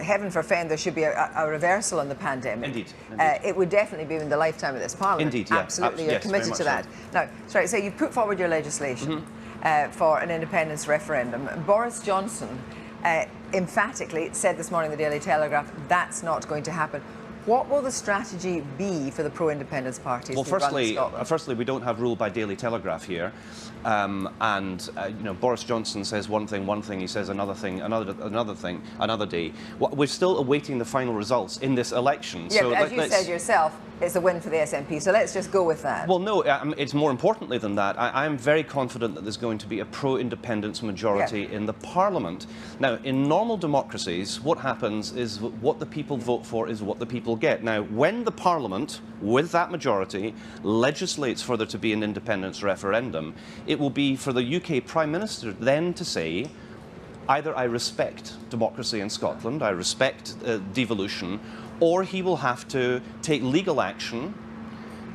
heaven forfend, there should be a reversal on the pandemic. Indeed. It would definitely be in the lifetime of this Parliament. Indeed, yeah. Absolutely, you're committed to that. Now, sorry, so you've put forward your legislation for an independence referendum. Boris Johnson emphatically said this morning in the Daily Telegraph that's not going to happen. What will the strategy be for the pro-independence parties? Well, firstly, we don't have rule by Daily Telegraph here, you know, Boris Johnson says one thing, he says another thing, another day. We're still awaiting the final results in this election. Yeah, so but as you said yourself, it's a win for the SNP, so let's just go with that. Well, no, it's more importantly than that. I am very confident that there's going to be a pro-independence majority in the Parliament. Now, in normal democracies, what happens is what the people vote for is what the people get. Now, when the Parliament, with that majority, legislates for there to be an independence referendum, it will be for the UK Prime Minister then to say, either I respect democracy in Scotland, I respect devolution, or he will have to take legal action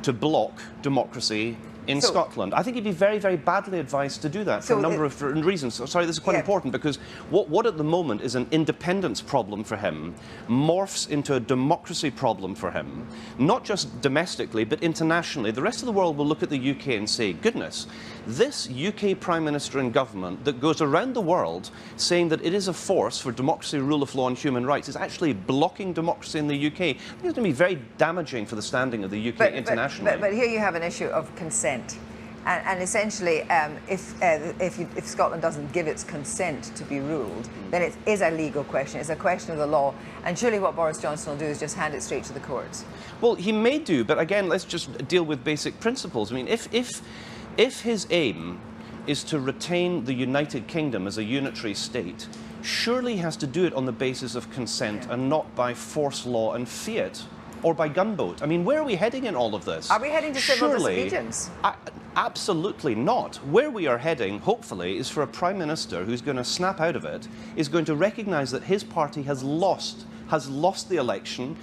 to block democracy in Scotland. I think he'd be very, very badly advised to do that for a number of reasons. Sorry, this is quite important, because what at the moment is an independence problem for him morphs into a democracy problem for him, not just domestically, but internationally. The rest of the world will look at the UK and say, goodness, this UK Prime Minister and government that goes around the world saying that it is a force for democracy, rule of law and human rights is actually blocking democracy in the UK. I think it's going to be very damaging for the standing of the UK internationally. But here you have an issue of consent. And essentially, if Scotland doesn't give its consent to be ruled, then it is a legal question. It's a question of the law. And surely what Boris Johnson will do is just hand it straight to the courts. Well, he may do, but again, let's just deal with basic principles. I mean, if his aim is to retain the United Kingdom as a unitary state, surely he has to do it on the basis of consent and not by force law and fiat. Or by gunboat. I mean, where are we heading in all of this? Are we heading to civil disobedience? Absolutely not. Where we are heading, hopefully, is for a Prime Minister who's going to snap out of it, is going to recognise that his party has lost the election,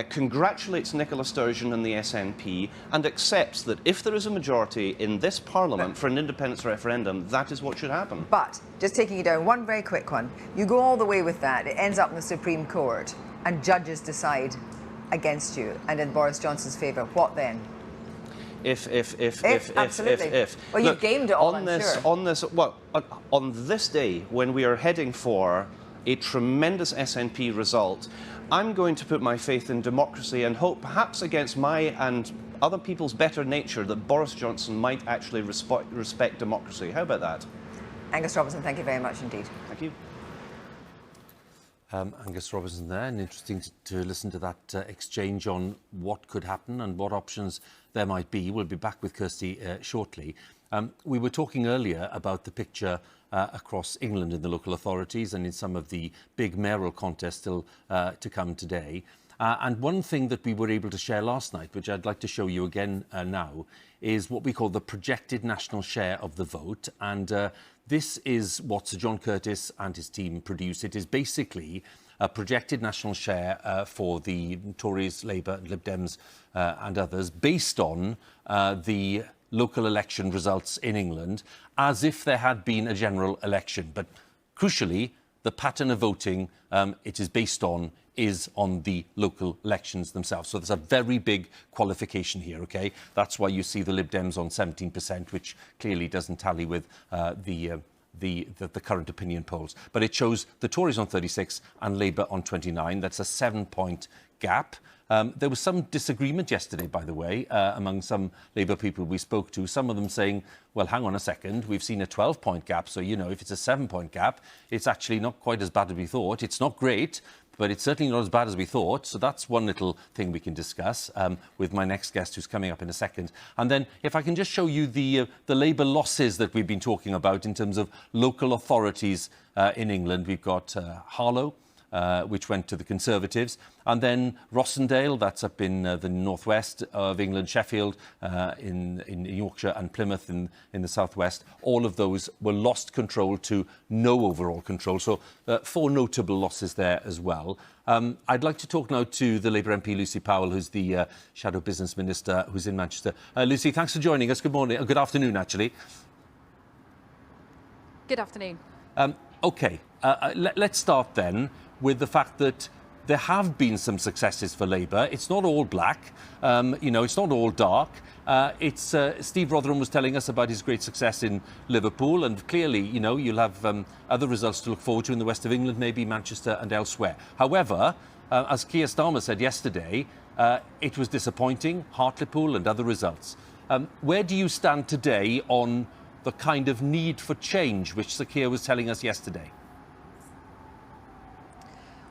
congratulates Nicola Sturgeon and the SNP, and accepts that if there is a majority in this Parliament for an independence referendum, that is what should happen. But, just taking you down, one very quick one. You go all the way with that, it ends up in the Supreme Court, and judges decide against you and in Boris Johnson's favour. What then? If. Well, you've gamed it all, I'm sure. On this day, when we are heading for a tremendous SNP result, I'm going to put my faith in democracy and hope, perhaps against my and other people's better nature, that Boris Johnson might actually respect democracy. How about that? Angus Robertson, thank you very much indeed. Thank you. Angus Robertson there, and interesting to listen to that exchange on what could happen and what options there might be. We'll be back with Kirsty shortly. We were talking earlier about the picture across England in the local authorities and in some of the big mayoral contests still to come today. And one thing that we were able to share last night, which I'd like to show you again now, is what we call the projected national share of the vote. And this is what Sir John Curtis and his team produce. It is basically a projected national share for the Tories, Labour, Lib Dems and others, based on the local election results in England, as if there had been a general election. But crucially, the pattern of voting it is based on is on the local elections themselves. So there's a very big qualification here, OK? That's why you see the Lib Dems on 17%, which clearly doesn't tally with the current opinion polls. But it shows the Tories on 36 and Labour on 29. That's a 7-point gap. There was some disagreement yesterday, by the way, among some Labour people we spoke to, some of them saying, well, hang on a second, we've seen a 12-point gap, so, you know, if it's a 7-point gap, it's actually not quite as bad as we thought. It's not great, but it's certainly not as bad as we thought. So that's one little thing we can discuss with my next guest, who's coming up in a second. And then if I can just show you the Labour losses that we've been talking about in terms of local authorities in England. We've got Harlow, which went to the Conservatives, and then Rossendale, that's up in the northwest of England, Sheffield in Yorkshire, and Plymouth in the southwest. All of those were lost control to no overall control, so 4 notable losses there as well. I'd like to talk now to the Labour MP Lucy Powell, who's the Shadow Business Minister, who's in Manchester. Lucy, thanks for joining us. Good morning, good afternoon, actually. Good afternoon. OK, let's start then with the fact that there have been some successes for Labour. It's not all black, you know, it's not all dark. Steve Rotheram was telling us about his great success in Liverpool, and clearly, you know, you'll have other results to look forward to in the west of England, maybe Manchester and elsewhere. However, as Keir Starmer said yesterday, it was disappointing, Hartlepool and other results. Where do you stand today on the kind of need for change which Sir Keir was telling us yesterday?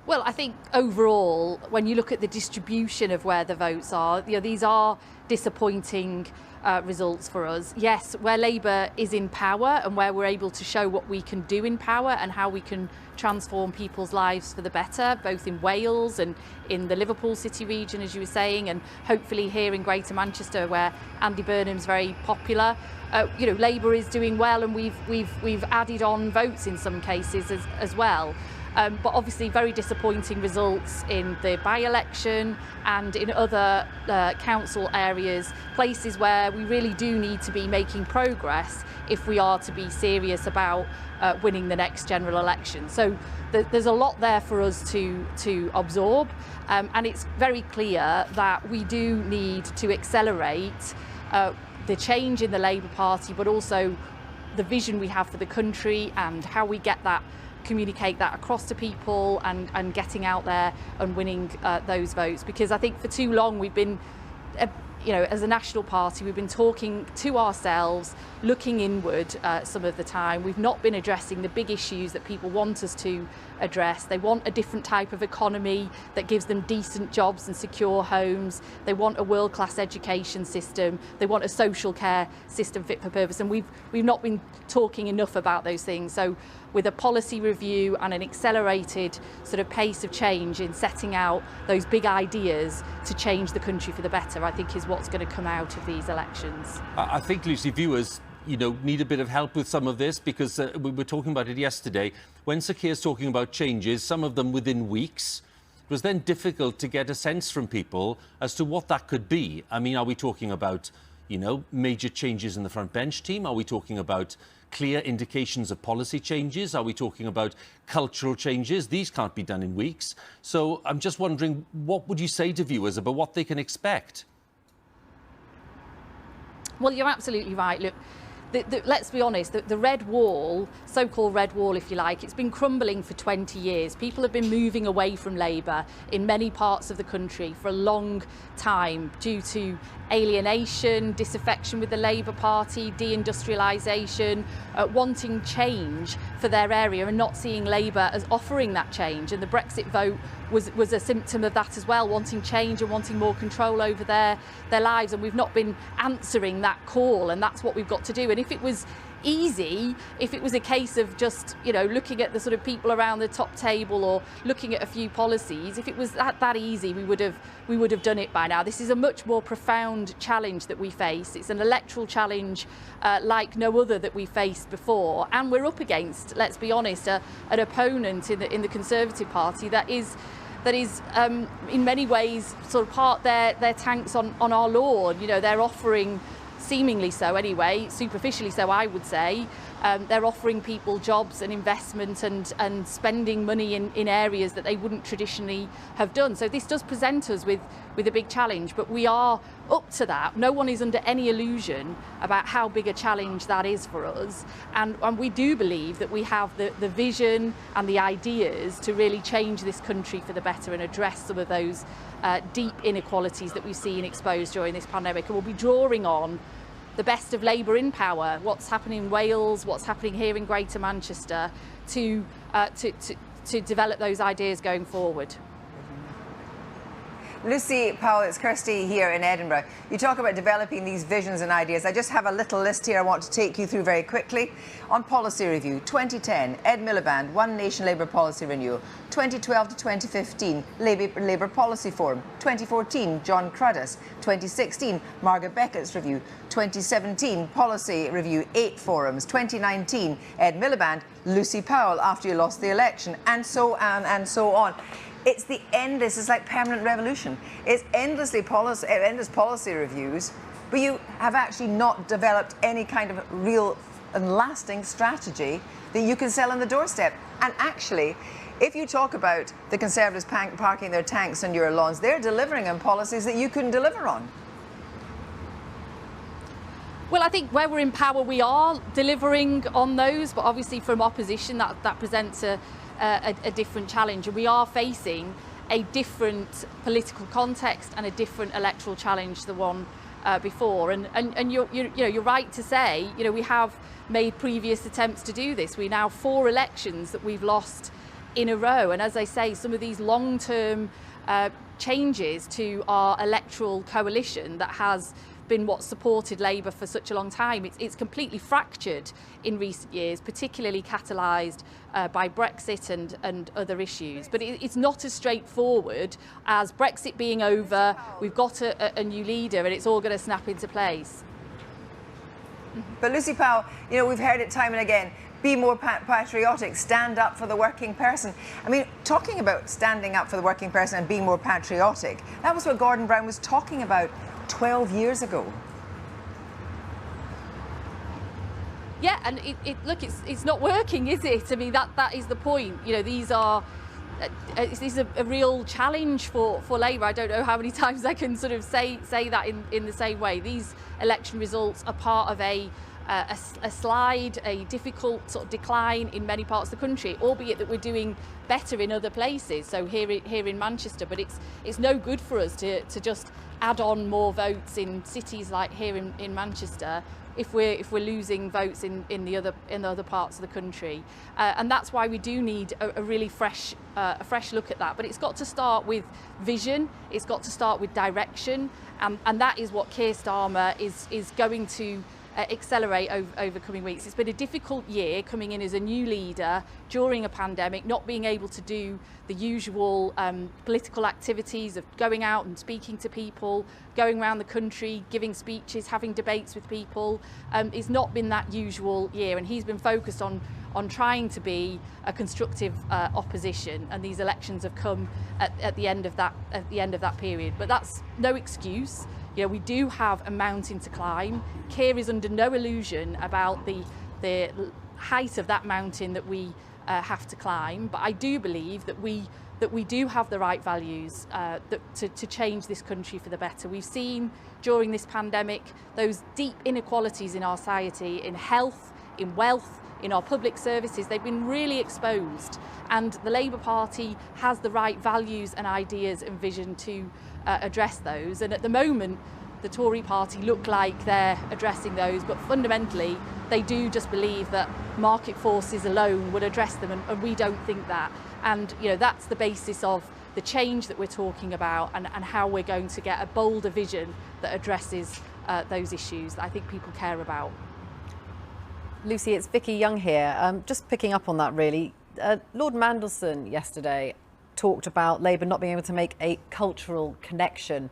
Well, I think overall, when you look at the distribution of where the votes are, you know, these are disappointing results for us. Yes, where Labour is in power and where we're able to show what we can do in power and how we can transform people's lives for the better, both in Wales and in the Liverpool city region, as you were saying, and hopefully here in Greater Manchester, where Andy Burnham's very popular. You know, Labour is doing well, and we've added on votes in some cases as well. But obviously very disappointing results in the by-election and in other council areas, places where we really do need to be making progress if we are to be serious about winning the next general election. So there's a lot there for us to absorb, and it's very clear that we do need to accelerate the change in the Labour Party, but also the vision we have for the country and how we communicate that across to people and getting out there and winning those votes. Because I think for too long we've been you know, as a national party, we've been talking to ourselves, looking inward some of the time. We've not been addressing the big issues that people want us to address. They want a different type of economy that gives them decent jobs and secure homes. They want a world-class education system. They want a social care system fit for purpose. And we've not been talking enough about those things. So with a policy review and an accelerated sort of pace of change in setting out those big ideas to change the country for the better, I think is what's going to come out of these elections. I think, Lucy, viewers, you know, need a bit of help with some of this, because we were talking about it yesterday. When Sir Keir's talking about changes, some of them within weeks, it was then difficult to get a sense from people as to what that could be. I mean, are we talking about, you know, major changes in the front bench team? Are we talking about clear indications of policy changes? Are we talking about cultural changes? These can't be done in weeks. So I'm just wondering, what would you say to viewers about what they can expect? Well, you're absolutely right. Look, let's be honest, the red wall, so-called red wall if you like, it's been crumbling for 20 years. People have been moving away from Labour in many parts of the country for a long time due to alienation, disaffection with the Labour Party, deindustrialisation, wanting change for their area and not seeing Labour as offering that change. And the Brexit vote was a symptom of that as well, wanting change and wanting more control over their lives. And we've not been answering that call, and that's what we've got to do. And if it was easy, if it was a case of just, you know, looking at the sort of people around the top table or looking at a few policies, if it was that easy, we would have done it by now. This is a much more profound challenge that we face. It's an electoral challenge like no other that we faced before, and we're up against, let's be honest, an opponent in the Conservative Party that is in many ways sort of part their tanks on our lawn. You know, they're offering, seemingly so anyway, superficially so I would say, they're offering people jobs and investment and spending money in areas that they wouldn't traditionally have done. So this does present us with a big challenge, but we are up to that. No one is under any illusion about how big a challenge that is for us, and we do believe that we have the vision and the ideas to really change this country for the better and address some of those deep inequalities that we've seen exposed during this pandemic. And we'll be drawing on the best of Labour in power, what's happening in Wales, what's happening here in Greater Manchester, to develop those ideas going forward. Lucy, Powell, it's Kirsty here in Edinburgh. You talk about developing these visions and ideas. I just have a little list here I want to take you through very quickly. On policy review, 2010, Ed Miliband, One Nation Labour Policy Renewal. 2012 to 2015, Labour Policy Forum. 2014, John Cruddas. 2016, Margaret Beckett's review. 2017, Policy Review, 8 forums. 2019, Ed Miliband, Lucy Powell after you lost the election, and so on and so on. It's the endless, it's like permanent revolution. It's endless policy reviews, but you have actually not developed any kind of real and lasting strategy that you can sell on the doorstep. And actually, if you talk about the Conservatives parking their tanks on your lawns, they're delivering on policies that you couldn't deliver on. Well, I think where we're in power, we are delivering on those, but obviously from opposition, that presents a different challenge, and we are facing a different political context and a different electoral challenge to the one before. And you're right to say, you know, we have made previous attempts to do this. We now 4 elections that we've lost in a row, and as I say, some of these long-term changes to our electoral coalition that has been what supported Labour for such a long time. It's completely fractured in recent years, particularly catalysed by Brexit and other issues. But it's not as straightforward as Brexit being over, we've got a new leader and it's all going to snap into place. But Lucy Powell, you know, we've heard it time and again, be more patriotic, stand up for the working person. I mean, talking about standing up for the working person and being more patriotic, that was what Gordon Brown was talking about 12 years ago. Yeah, and look, it's not working, is it? I mean, that is the point. You know, these are a real challenge for Labour. I don't know how many times I can sort of say that in the same way. These election results are part of a slide, a difficult sort of decline in many parts of the country, albeit that we're doing better in other places. So here in Manchester, but it's no good for us to just add on more votes in cities like here in Manchester if we're losing votes in the other parts of the country, and that's why we do need a really fresh look at that. But it's got to start with vision. It's got to start with direction, and that is what Keir Starmer is going to accelerate over coming weeks. It's been a difficult year coming in as a new leader during a pandemic, not being able to do the usual political activities of going out and speaking to people, going around the country, giving speeches, having debates with people. It's not been that usual year, and he's been focused on trying to be a constructive opposition, and these elections have come at the end of that period. But that's no excuse. You know, we do have a mountain to climb. Keir is under no illusion about the height of that mountain that we have to climb. But I do believe that we do have the right values to change this country for the better. We've seen during this pandemic those deep inequalities in our society, in health, in wealth, in our public services. They've been really exposed, and the Labour Party has the right values and ideas and vision to address those. And at the moment, the Tory party look like they're addressing those, but fundamentally they do just believe that market forces alone will address them, and we don't think that. And you know, that's the basis of the change that we're talking about, and how we're going to get a bolder vision that addresses those issues that I think people care about. Lucy, it's Vicky Young here. Just picking up on that, really. Lord Mandelson yesterday talked about Labour not being able to make a cultural connection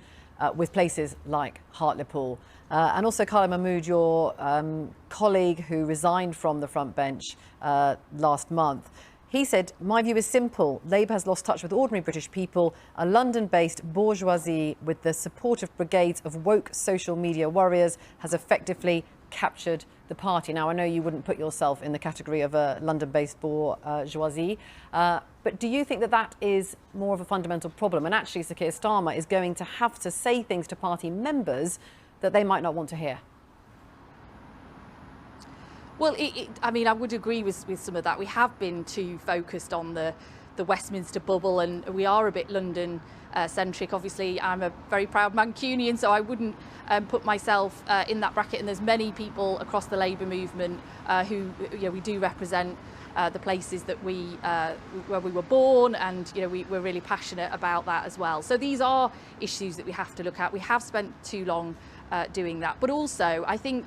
with places like Hartlepool. And also Carla Mahmood, your colleague who resigned from the front bench last month. He said, "My view is simple. Labour has lost touch with ordinary British people. A London-based bourgeoisie with the support of brigades of woke social media warriors has effectively captured the party." Now, I know you wouldn't put yourself in the category of a London-based bourgeoisie, but do you think that that is more of a fundamental problem? And actually, Sir Keir Starmer is going to have to say things to party members that they might not want to hear. Well, I mean, I would agree with some of that. We have been too focused on the Westminster bubble, and we are a bit London centric. Obviously, I'm a very proud Mancunian, so I wouldn't put myself in that bracket. And there's many people across the Labour movement who, you know, we do represent the places that where we were born, and you know, we're really passionate about that as well. So these are issues that we have to look at. We have spent too long doing that, but also I think,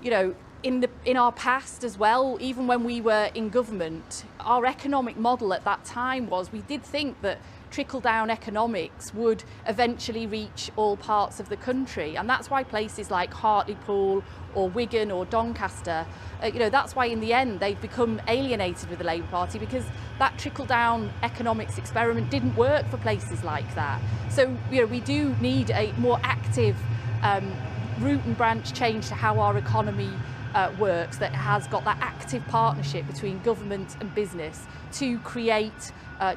you know, in our past as well, even when we were in government, our economic model at that time was, we did think that trickle-down economics would eventually reach all parts of the country, and that's why places like Hartlepool or Wigan or Doncaster, you know, that's why in the end they've become alienated with the Labour Party, because that trickle-down economics experiment didn't work for places like that. So, you know, we do need a more active root and branch change to how our economy works, that has got that active partnership between government and business to create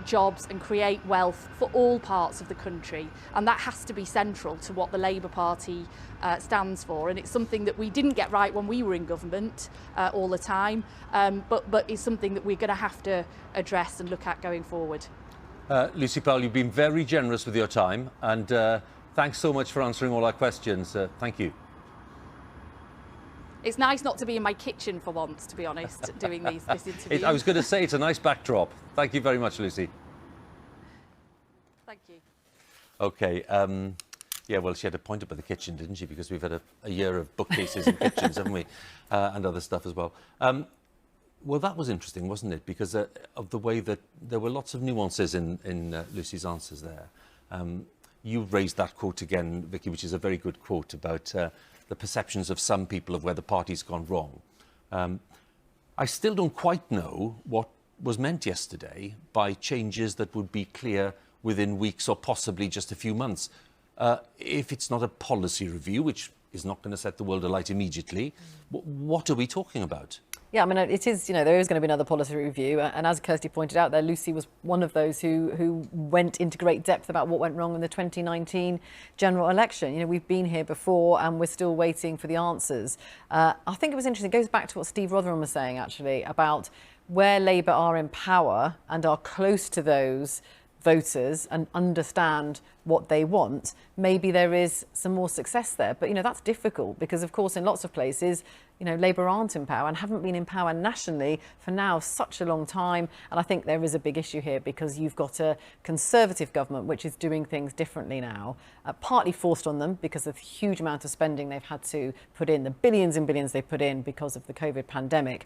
jobs and create wealth for all parts of the country, and that has to be central to what the Labour Party stands for. And it's something that we didn't get right when we were in government all the time, but it's something that we're going to have to address and look at going forward. Lucy Powell, you've been very generous with your time, and thanks so much for answering all our questions. Thank you. It's nice not to be in my kitchen for once, to be honest, doing this interview. I was going to say, it's a nice backdrop. Thank you very much, Lucy. Thank you. OK. Yeah, well, she had a point about the kitchen, didn't she? Because we've had a year of bookcases and kitchens, haven't we? And other stuff as well. Well, that was interesting, wasn't it? Because of the way that there were lots of nuances in Lucy's answers there. You raised that quote again, Vicky, which is a very good quote about the perceptions of some people of where the party's gone wrong. I still don't quite know what was meant yesterday by changes that would be clear within weeks or possibly just a few months. If it's not a policy review, which is not going to set the world alight immediately, what are we talking about? Yeah, I mean, it is, you know, there is going to be another policy review. And as Kirsty pointed out there, Lucy was one of those who went into great depth about what went wrong in the 2019 general election. You know, we've been here before and we're still waiting for the answers. I think it was interesting. It goes back to what Steve Rotheram was saying, actually, about where Labour are in power and are close to those voters and understand what they want, maybe there is some more success there. But, that's difficult because, of course, in lots of places, Labour aren't in power and haven't been in power nationally for now such a long time. And I think there is a big issue here because you've got a Conservative government which is doing things differently now, partly forced on them because of the huge amount of spending they've had to put in, the billions and billions they put in because of the COVID pandemic.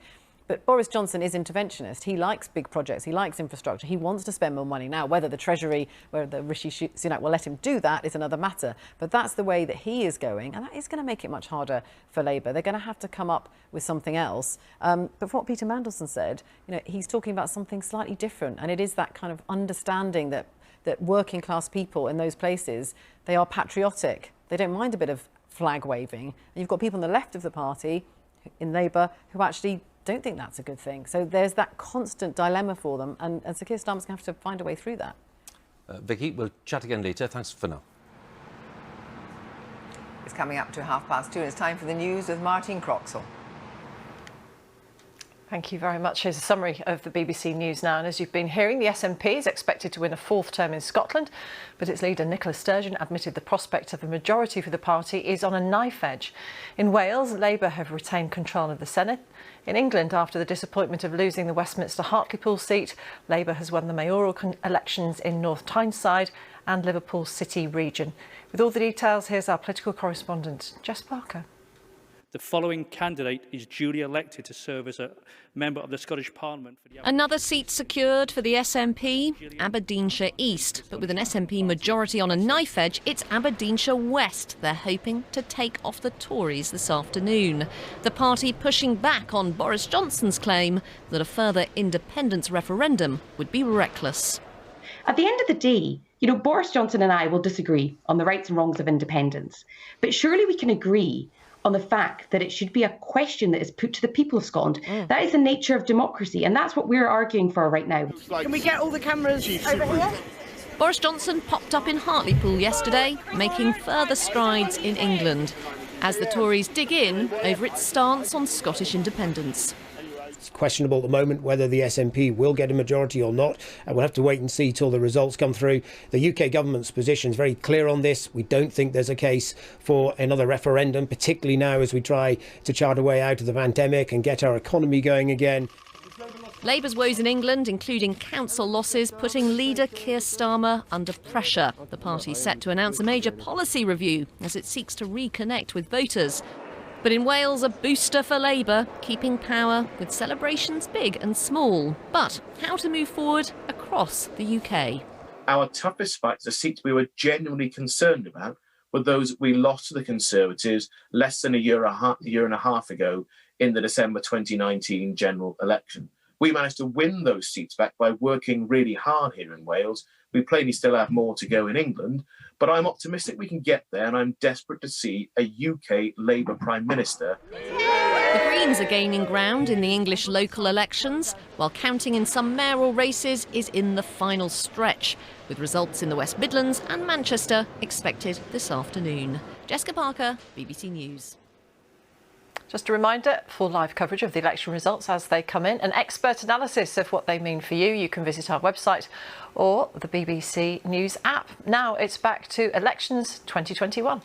But Boris Johnson is interventionist. He likes big projects. He likes infrastructure. He wants to spend more money. Now, whether the Treasury, whether Rishi Sunak will let him do that is another matter. But that's the way that he is going. And that is going to make it much harder for Labour. They're going to have to come up with something else. But from what Peter Mandelson said, he's talking about something slightly different. And it is that kind of understanding that working class people in those places, they are patriotic. They don't mind a bit of flag waving. And you've got people on the left of the party in Labour who actually don't think that's a good thing. So there's that constant dilemma for them, and Sir Keir Starmer's going to have to find a way through that. Vicky, we'll chat again later. Thanks for now. It's coming up to 2:30, and it's time for the news with Martin Croxall. Thank you very much. Here's a summary of the BBC News now. And as you've been hearing, the SNP is expected to win a fourth term in Scotland, but its leader Nicola Sturgeon admitted the prospect of a majority for the party is on a knife edge. In Wales, Labour have retained control of the Senate. In England, after the disappointment of losing the Westminster Hartlepool seat, Labour has won the mayoral elections in North Tyneside and Liverpool City region. With all the details, here's our political correspondent, Jess Parker. The following candidate is duly elected to serve as a member of the Scottish Parliament. Another seat secured for the SNP, Aberdeenshire East. But with an SNP majority on a knife edge, it's Aberdeenshire West they're hoping to take off the Tories this afternoon. The party pushing back on Boris Johnson's claim that a further independence referendum would be reckless. At the end of the day, Boris Johnson and I will disagree on the rights and wrongs of independence. But surely we can agree on the fact that it should be a question that is put to the people of Scotland. That is the nature of democracy, and that's what we're arguing for right now. Can we get all the cameras over here? Boris Johnson popped up in Hartlepool yesterday, making further strides in England, as the Tories dig in over its stance on Scottish independence. It's questionable at the moment whether the SNP will get a majority or not. We'll have to wait and see till the results come through. The UK government's position is very clear on this. We don't think there's a case for another referendum, particularly now as we try to chart a way out of the pandemic and get our economy going again. Labour's woes in England, including council losses, putting leader Keir Starmer under pressure. The party's set to announce a major policy review as it seeks to reconnect with voters. But in Wales, a booster for Labour, keeping power with celebrations big and small. But how to move forward across the UK? Our toughest fights, the seats we were genuinely concerned about, were those we lost to the Conservatives less than a year and a half ago in the December 2019 general election. We managed to win those seats back by working really hard here in Wales. We plainly still have more to go in England, but I'm optimistic we can get there, and I'm desperate to see a UK Labour Prime Minister. The Greens are gaining ground in the English local elections, while counting in some mayoral races is in the final stretch, with results in the West Midlands and Manchester expected this afternoon. Jessica Parker, BBC News. Just a reminder, for live coverage of the election results as they come in, an expert analysis of what they mean for you, you can visit our website or the BBC News app. Now it's back to elections 2021.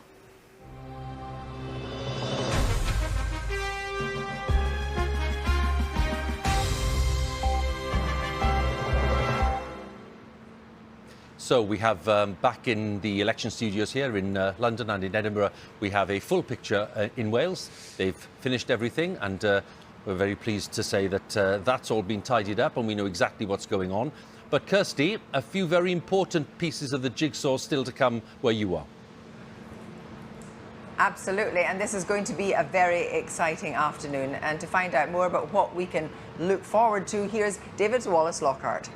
So we have back in the election studios here in London and in Edinburgh, we have a full picture in Wales. They've finished everything, and we're very pleased to say that that's all been tidied up and we know exactly what's going on. But Kirsty, a few very important pieces of the jigsaw still to come where you are. Absolutely, and this is going to be a very exciting afternoon. And to find out more about what we can look forward to, here's David Wallace-Lockhart.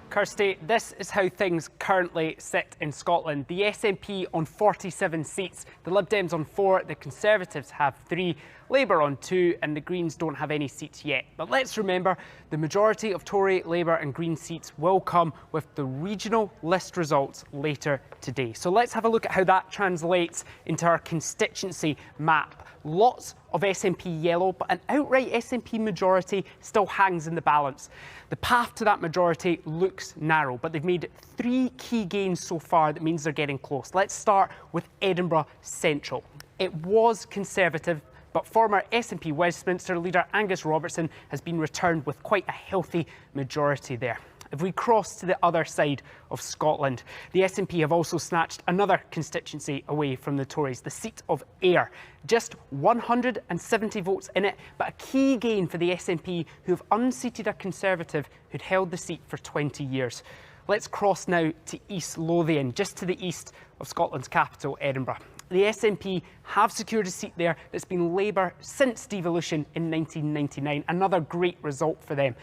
Kirsty, this is how things currently sit in Scotland. The SNP on 47 seats, the Lib Dems on 4, the Conservatives have 3, Labour on 2, and the Greens don't have any seats yet. But let's remember, the majority of Tory, Labour and Green seats will come with the regional list results later today. So let's have a look at how that translates into our constituency map. Lots of SNP yellow, but an outright SNP majority still hangs in the balance. The path to that majority looks narrow, but they've made 3 key gains so far that means they're getting close. Let's start with Edinburgh Central. It was Conservative, but former SNP Westminster leader Angus Robertson has been returned with quite a healthy majority there. If we cross to the other side of Scotland, the SNP have also snatched another constituency away from the Tories, the seat of Ayr. Just 170 votes in it, but a key gain for the SNP, who have unseated a Conservative who'd held the seat for 20 years. Let's cross now to East Lothian, just to the east of Scotland's capital, Edinburgh. The SNP have secured a seat there that's been Labour since devolution in 1999, another great result for them.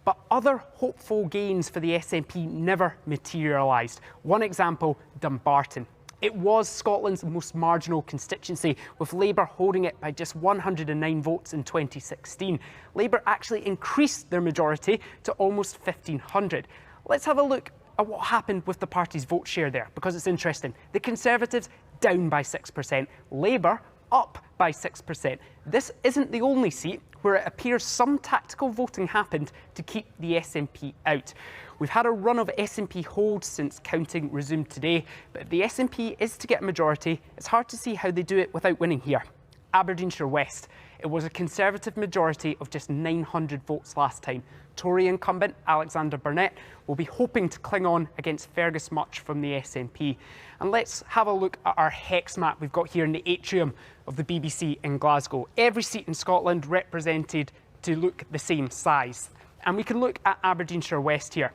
But other hopeful gains for the SNP never materialised. One example, Dumbarton. It was Scotland's most marginal constituency, with Labour holding it by just 109 votes in 2016. Labour actually increased their majority to almost 1,500. Let's have a look at what happened with the party's vote share there, because it's interesting. The Conservatives down by 6%, Labour up by 6%. This isn't the only seat where it appears some tactical voting happened to keep the SNP out. We've had a run of SNP holds since counting resumed today, but if the SNP is to get a majority, it's hard to see how they do it without winning here. Aberdeenshire West. It was a Conservative majority of just 900 votes last time. Tory incumbent Alexander Burnett will be hoping to cling on against Fergus Much from the SNP. And let's have a look at our hex map we've got here in the atrium of the BBC in Glasgow. Every seat in Scotland represented to look the same size. And we can look at Aberdeenshire West here.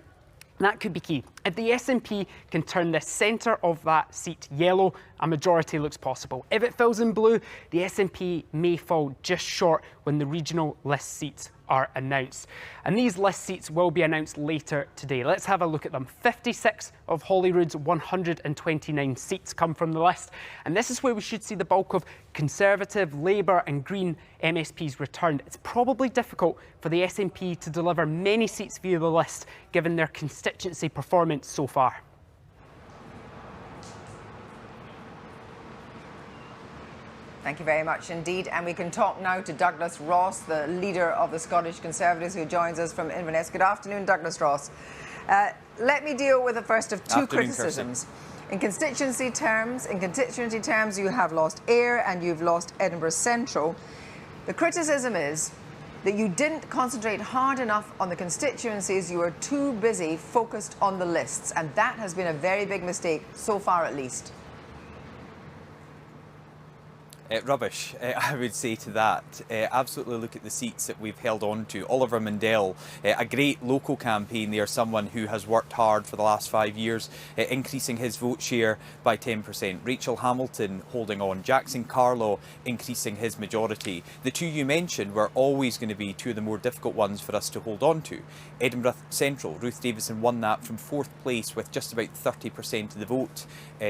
That could be key. If the SNP can turn the centre of that seat yellow, a majority looks possible. If it fills in blue, the SNP may fall just short when the regional list seats are announced. And these list seats will be announced later today. Let's have a look at them. 56 of Holyrood's 129 seats come from the list. And this is where we should see the bulk of Conservative, Labour and Green MSPs returned. It's probably difficult for the SNP to deliver many seats via the list, given their constituency performance so far. Thank you very much indeed. And we can talk now to Douglas Ross, the leader of the Scottish Conservatives, who joins us from Inverness. Good afternoon, Douglas Ross. Let me deal with the first of two criticisms. In constituency terms, you have lost Ayr and you've lost Edinburgh Central. The criticism is that you didn't concentrate hard enough on the constituencies. You were too busy focused on the lists, and that has been a very big mistake so far, at least. Rubbish, I would say to that. Absolutely look at the seats that we've held on to. Oliver Mundell, a great local campaign there, someone who has worked hard for the last 5 years, increasing his vote share by 10%. Rachel Hamilton holding on. Jackson Carlaw increasing his majority. The two you mentioned were always going to be two of the more difficult ones for us to hold on to. Edinburgh Central, Ruth Davison won that from 4th place with just about 30% of the vote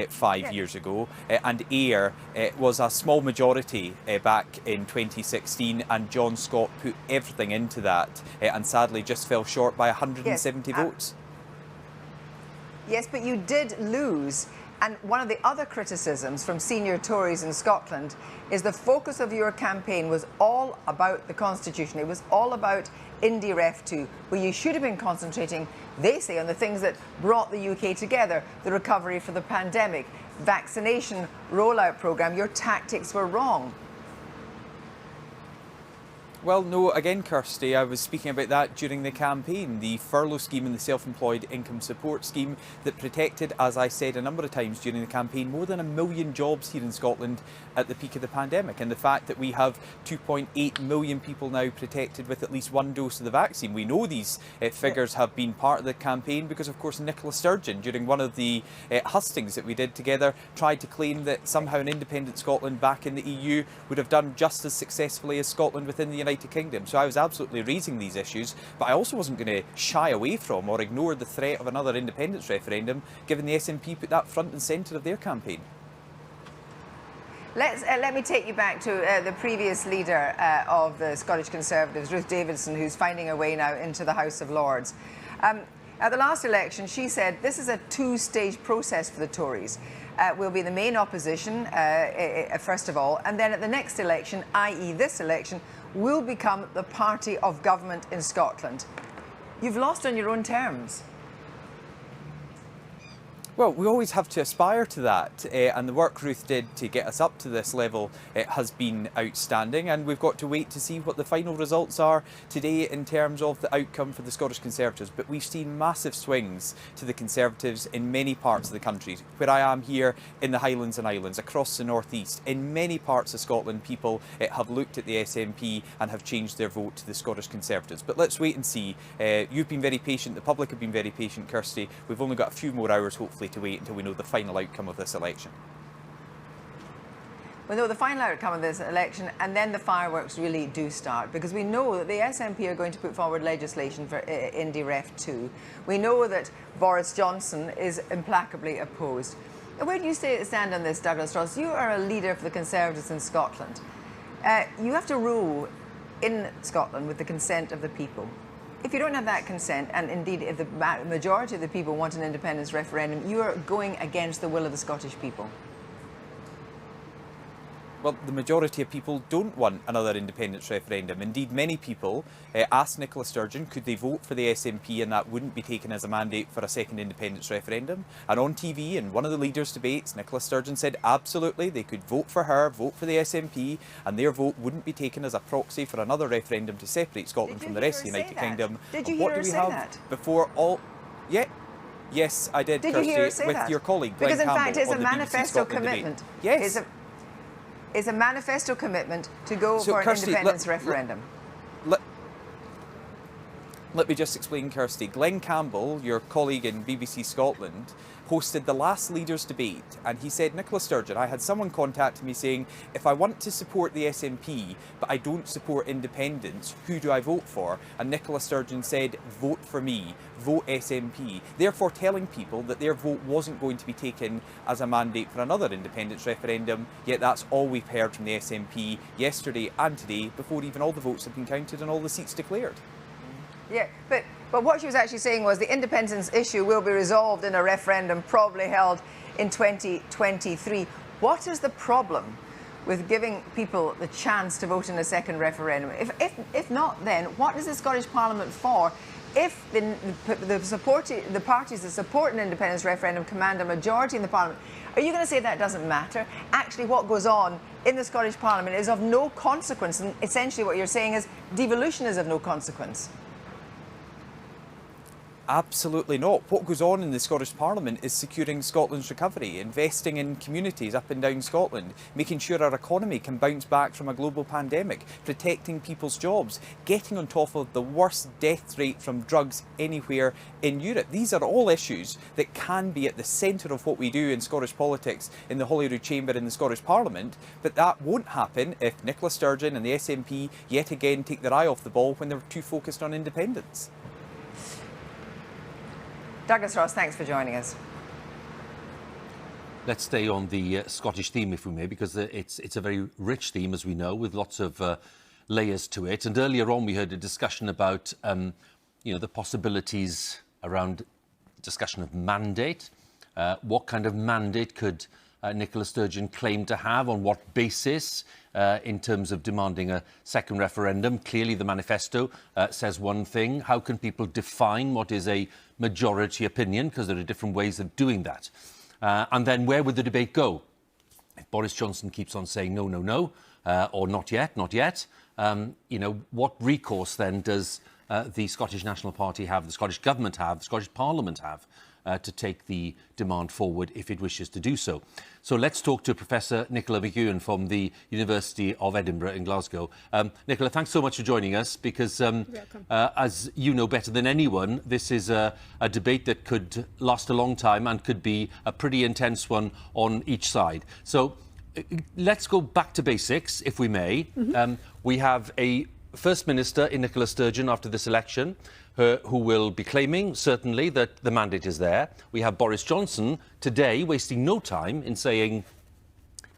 5 years ago. And Ayr was a small majority back in 2016, and John Scott put everything into that and sadly just fell short by 170 votes. Yes, but you did lose. And one of the other criticisms from senior Tories in Scotland is the focus of your campaign was all about the Constitution. It was all about Indy Ref 2, where you should have been concentrating, they say, on the things that brought the UK together, the recovery for the pandemic, vaccination rollout programme. Your tactics were wrong. Well, no, again, Kirsty, I was speaking about that during the campaign. The furlough scheme and the self-employed income support scheme that protected, as I said a number of times during the campaign, more than 1 million jobs here in Scotland at the peak of the pandemic. And the fact that we have 2.8 million people now protected with at least one dose of the vaccine. We know these figures have been part of the campaign because, of course, Nicola Sturgeon, during one of the hustings that we did together, tried to claim that somehow an independent Scotland back in the EU would have done just as successfully as Scotland within the United Kingdom. So I was absolutely raising these issues, but I also wasn't going to shy away from or ignore the threat of another independence referendum, given the SNP put that front and centre of their campaign. Let me take you back to the previous leader of the Scottish Conservatives, Ruth Davidson, who's finding her way now into the House of Lords. At the last election, she said this is a two-stage process for the Tories. We'll be the main opposition, first of all, and then at the next election, i.e. this election, we'll become the party of government in Scotland. You've lost on your own terms. Well, we always have to aspire to that, and the work Ruth did to get us up to this level has been outstanding, and we've got to wait to see what the final results are today in terms of the outcome for the Scottish Conservatives. But we've seen massive swings to the Conservatives in many parts of the country. Where I am here in the Highlands and Islands, across the North East, in many parts of Scotland, people have looked at the SNP and have changed their vote to the Scottish Conservatives. But let's wait and see. You've been very patient, the public have been very patient, Kirsty. We've only got a few more hours, hopefully, to wait until we know the final outcome of this election. We know the final outcome of this election, and then the fireworks really do start, because we know that the SNP are going to put forward legislation for Indy Ref 2. We know that Boris Johnson is implacably opposed. Where do you stand on this, Douglas Ross? You are a leader for the Conservatives in Scotland. You have to rule in Scotland with the consent of the people. If you don't have that consent, and indeed if the majority of the people want an independence referendum, you are going against the will of the Scottish people. Well, the majority of people don't want another independence referendum. Indeed, many people asked Nicola Sturgeon could they vote for the SNP and that wouldn't be taken as a mandate for a second independence referendum. And on TV, in one of the leaders' debates, Nicola Sturgeon said absolutely they could vote for her, vote for the SNP, and their vote wouldn't be taken as a proxy for another referendum to separate Scotland from the rest of the United Kingdom. Did you hear her say that? Before all... Yeah. Yes, I did, Did Kirsty, you hear her say with that? your colleague, Glenn Because in Campbell, fact it's a on the BBC manifesto Scotland commitment. debate. Yes. It's a manifesto commitment to go So, for an Kirsty, independence referendum. Let me just explain, Kirsty. Glenn Campbell, your colleague in BBC Scotland, hosted the last leaders' debate, and he said, Nicola Sturgeon, I had someone contact me saying, if I want to support the SNP, but I don't support independence, who do I vote for? And Nicola Sturgeon said, vote for me, vote SNP, therefore telling people that their vote wasn't going to be taken as a mandate for another independence referendum, yet that's all we've heard from the SNP yesterday and today, before even all the votes have been counted and all the seats declared. Yeah, but what she was actually saying was the independence issue will be resolved in a referendum probably held in 2023. What is the problem with giving people the chance to vote in a second referendum? If not, then what is the Scottish Parliament for? If the parties that support an independence referendum command a majority in the Parliament, are you going to say that doesn't matter? Actually, what goes on in the Scottish Parliament is of no consequence, and essentially what you're saying is devolution is of no consequence. Absolutely not. What goes on in the Scottish Parliament is securing Scotland's recovery, investing in communities up and down Scotland, making sure our economy can bounce back from a global pandemic, protecting people's jobs, getting on top of the worst death rate from drugs anywhere in Europe. These are all issues that can be at the centre of what we do in Scottish politics in the Holyrood Chamber in the Scottish Parliament, but that won't happen if Nicola Sturgeon and the SNP yet again take their eye off the ball when they're too focused on independence. Douglas Ross, thanks for joining us. Let's stay on the Scottish theme, if we may, because it's a very rich theme, as we know, with lots of layers to it. And earlier on, we heard a discussion about, the possibilities around discussion of mandate. What kind of mandate could Nicola Sturgeon claim to have? On what basis? In terms of demanding a second referendum. Clearly the manifesto says one thing. How can people define what is a majority opinion? Because there are different ways of doing that. And then where would the debate go? If Boris Johnson keeps on saying no, no, no, or not yet, what recourse then does the Scottish National Party have, the Scottish Government have, the Scottish Parliament have to take the demand forward if it wishes to do so? So let's talk to Professor Nicola McEwen from the University of Edinburgh in Glasgow. Nicola, thanks so much for joining us, because as you know better than anyone, this is a debate that could last a long time and could be a pretty intense one on each side. So let's go back to basics, if we may. We have a First Minister in Nicola Sturgeon after this election, who will be claiming, certainly, that the mandate is there. We have Boris Johnson today wasting no time in saying,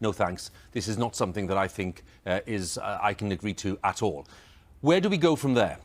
no thanks, this is not something that I think I can agree to at all. Where do we go from there?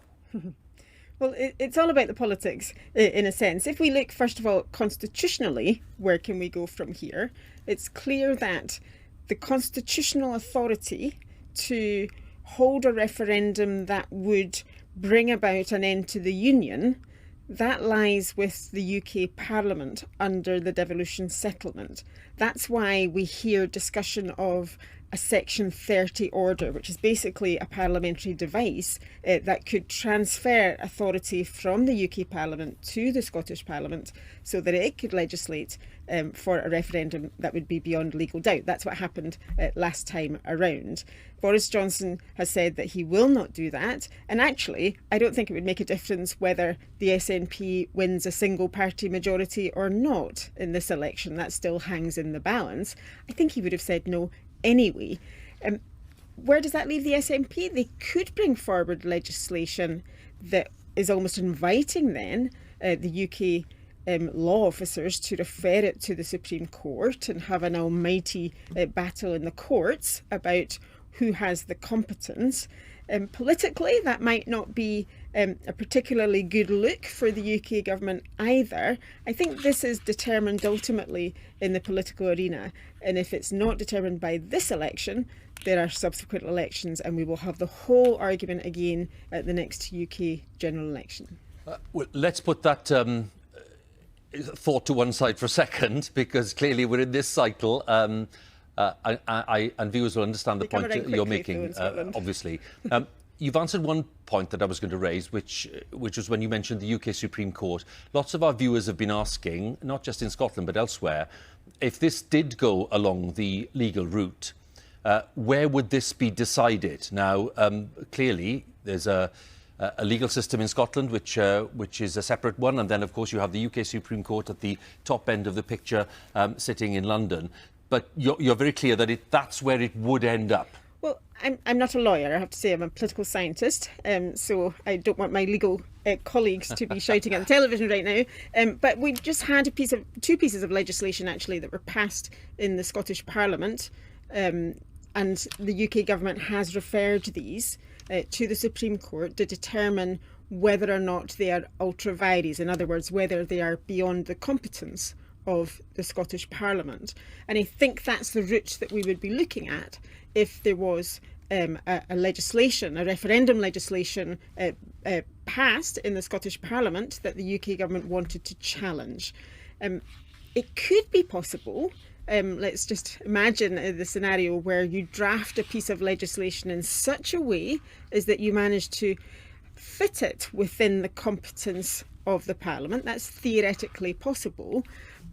Well, it's all about the politics, in a sense. If we look, first of all, constitutionally, where can we go from here? It's clear that the constitutional authority to hold a referendum that would bring about an end to the Union, that lies with the UK Parliament under the devolution settlement. That's why we hear discussion of a Section 30 order, which is basically a parliamentary device that could transfer authority from the UK Parliament to the Scottish Parliament so that it could legislate for a referendum that would be beyond legal doubt. That's what happened last time around. Boris Johnson has said that he will not do that. And actually, I don't think it would make a difference whether the SNP wins a single party majority or not in this election. That still hangs in the balance. I think he would have said no anyway. Where does that leave the SNP? They could bring forward legislation that is almost inviting then the UK law officers to refer it to the Supreme Court and have an almighty battle in the courts about who has the competence. Politically, that might not be a particularly good look for the UK government either. I think this is determined ultimately in the political arena, and if it's not determined by this election, there are subsequent elections, and we will have the whole argument again at the next UK general election. Well, let's put that thought to one side for a second, because clearly we're in this cycle. And viewers will understand the point you're making, obviously. You've answered one point that I was going to raise, which was when you mentioned the UK Supreme Court. Lots of our viewers have been asking, not just in Scotland but elsewhere, if this did go along the legal route, where would this be decided? Now, clearly, there's a legal system in Scotland which is a separate one, and then, of course, you have the UK Supreme Court at the top end of the picture, sitting in London. But you're very clear that that's where it would end up. Well, I'm not a lawyer, I have to say. I'm a political scientist, so I don't want my legal colleagues to be shouting at the television right now. But we just had two pieces of legislation, actually, that were passed in the Scottish Parliament, and the UK government has referred these to the Supreme Court to determine whether or not they are ultra vires, in other words, whether they are beyond the competence of the Scottish Parliament. And I think that's the route that we would be looking at if there was a referendum legislation passed in the Scottish Parliament that the UK government wanted to challenge. It could be possible, let's just imagine the scenario where you draft a piece of legislation in such a way as that you manage to fit it within the competence of the Parliament. That's theoretically possible,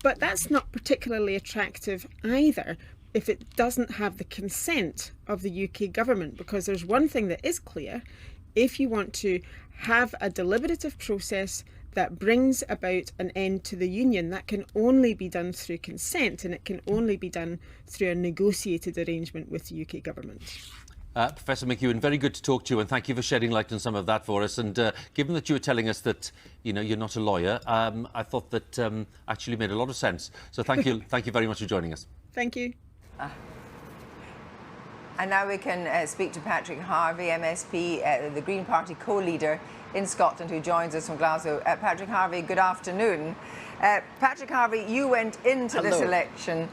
but that's not particularly attractive either if it doesn't have the consent of the UK government, because there's one thing that is clear: if you want to have a deliberative process that brings about an end to the Union, that can only be done through consent, and it can only be done through a negotiated arrangement with the UK government. Professor McEwen, very good to talk to you, and thank you for shedding light on some of that for us. And given that you were telling us that you're not a lawyer, I thought that actually made a lot of sense. So thank you, thank you very much for joining us. Thank you. And now we can speak to Patrick Harvie, MSP, the Green Party co-leader in Scotland, who joins us from Glasgow. Patrick Harvie, good afternoon. Patrick Harvie, you went into this election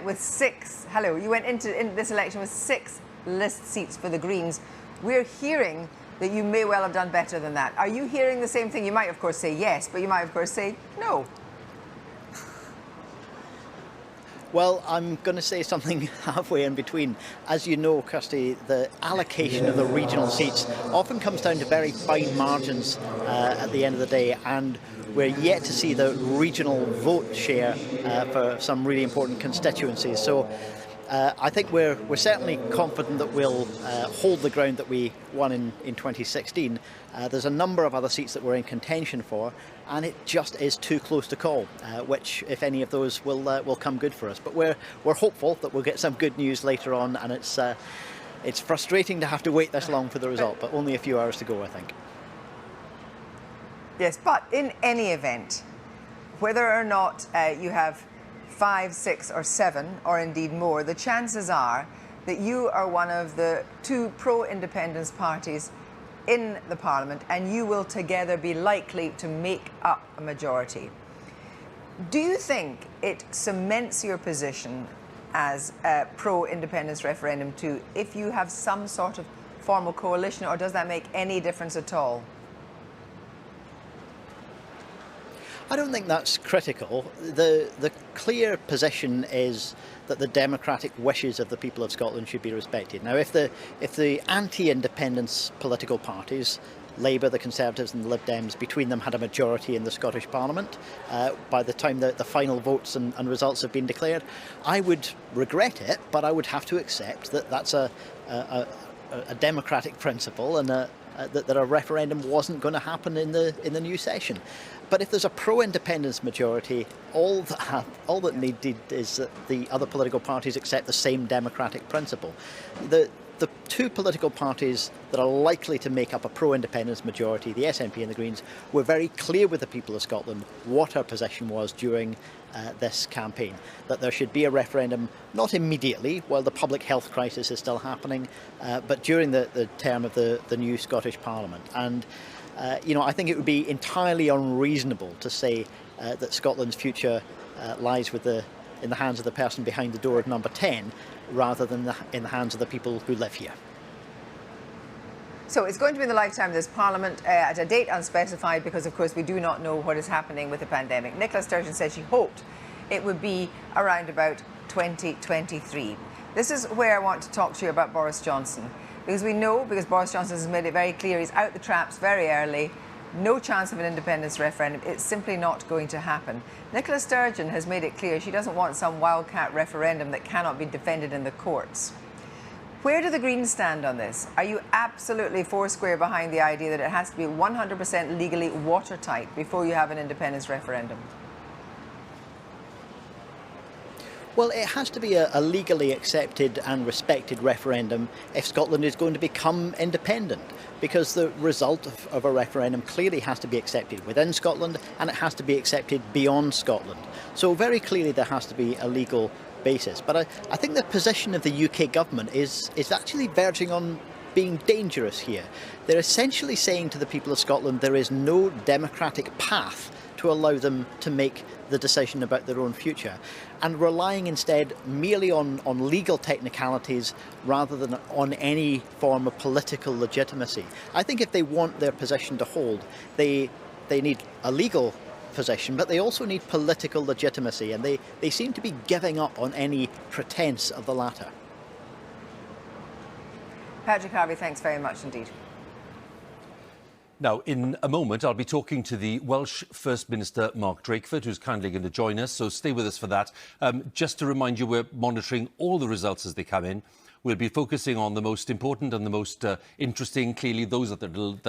with six. You went into this election with 6 list seats for the Greens. We're hearing that you may well have done better than that. Are you hearing the same thing? You might, of course, say yes, but you might, of course, say no. Well, I'm going to say something halfway in between. As you know, Kirsty, the allocation of the regional seats often comes down to very fine margins at the end of the day, and we're yet to see the regional vote share for some really important constituencies. So I think we're certainly confident that we'll hold the ground that we won in 2016. There's a number of other seats that we're in contention for, and it just is too close to call, which, if any of those, will come good for us. But we're hopeful that we'll get some good news later on, and it's frustrating to have to wait this long for the result, but only a few hours to go, I think. Yes, but in any event, whether or not you have 5, 6 or 7, or indeed more, the chances are that you are one of the 2 pro-independence parties in the Parliament, and you will together be likely to make up a majority. Do you think it cements your position as a pro-independence referendum too, if you have some sort of formal coalition, or does that make any difference at all? I don't think that's critical. The clear position is that the democratic wishes of the people of Scotland should be respected. Now, if the anti-independence political parties, Labour, the Conservatives and the Lib Dems, between them had a majority in the Scottish Parliament by the time the final votes and results have been declared, I would regret it, but I would have to accept that that's a democratic principle, and that a referendum wasn't going to happen in the new session. But if there's a pro-independence majority, all that needed is that the other political parties accept the same democratic principle. The two political parties that are likely to make up a pro-independence majority, the SNP and the Greens, were very clear with the people of Scotland what our position was during this campaign, that there should be a referendum not immediately while the public health crisis is still happening, but during the term of the new Scottish Parliament. And I think it would be entirely unreasonable to say that Scotland's future lies in the hands of the person behind the door of number 10, rather than in the hands of the people who live here. So it's going to be in the lifetime of this Parliament at a date unspecified, because of course we do not know what is happening with the pandemic. Nicola Sturgeon said she hoped it would be around about 2023. This is where I want to talk to you about Boris Johnson, because Boris Johnson has made it very clear he's out the traps very early. No chance of an independence referendum. It's simply not going to happen. Nicola Sturgeon has made it clear she doesn't want some wildcat referendum that cannot be defended in the courts. Where do the Greens stand on this? Are you absolutely foursquare behind the idea that it has to be 100% legally watertight before you have an independence referendum? Well, it has to be a legally accepted and respected referendum if Scotland is going to become independent, because the result of a referendum clearly has to be accepted within Scotland, and it has to be accepted beyond Scotland. So very clearly there has to be a legal basis. But I think the position of the UK government is actually verging on being dangerous here. They're essentially saying to the people of Scotland there is no democratic path to allow them to make the decision about their own future, and relying instead merely on legal technicalities rather than on any form of political legitimacy. I think if they want their position to hold, they need a legal position, but they also need political legitimacy, and they seem to be giving up on any pretense of the latter. Patrick Harvie, thanks very much indeed. Now, in a moment, I'll be talking to the Welsh First Minister, Mark Drakeford, who's kindly going to join us, so stay with us for that. Just to remind you, we're monitoring all the results as they come in. We'll be focusing on the most important and the most interesting, clearly those that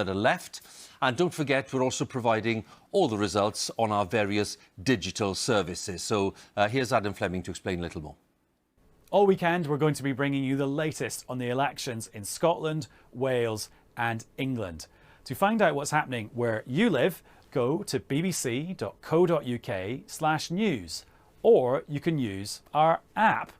are left. And don't forget, we're also providing all the results on our various digital services. So here's Adam Fleming to explain a little more. All weekend, we're going to be bringing you the latest on the elections in Scotland, Wales and England. To find out what's happening where you live, go to bbc.co.uk/news, or you can use our app.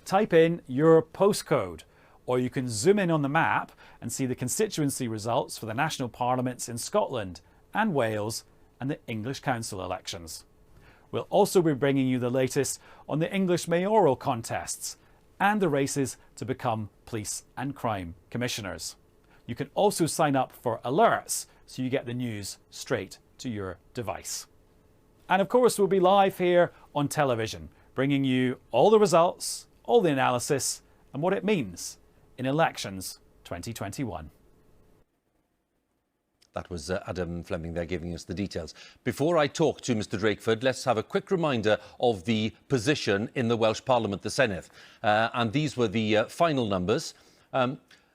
Type in your postcode, or you can zoom in on the map and see the constituency results for the national parliaments in Scotland and Wales and the English council elections. We'll also be bringing you the latest on the English mayoral contests and the races to become police and crime commissioners. You can also sign up for alerts so you get the news straight to your device. And of course, we'll be live here on television, bringing you all the results, all the analysis and what it means in elections 2021. That was Adam Fleming there giving us the details. Before I talk to Mr Drakeford, let's have a quick reminder of the position in the Welsh Parliament, the Senedd. And these were the final numbers.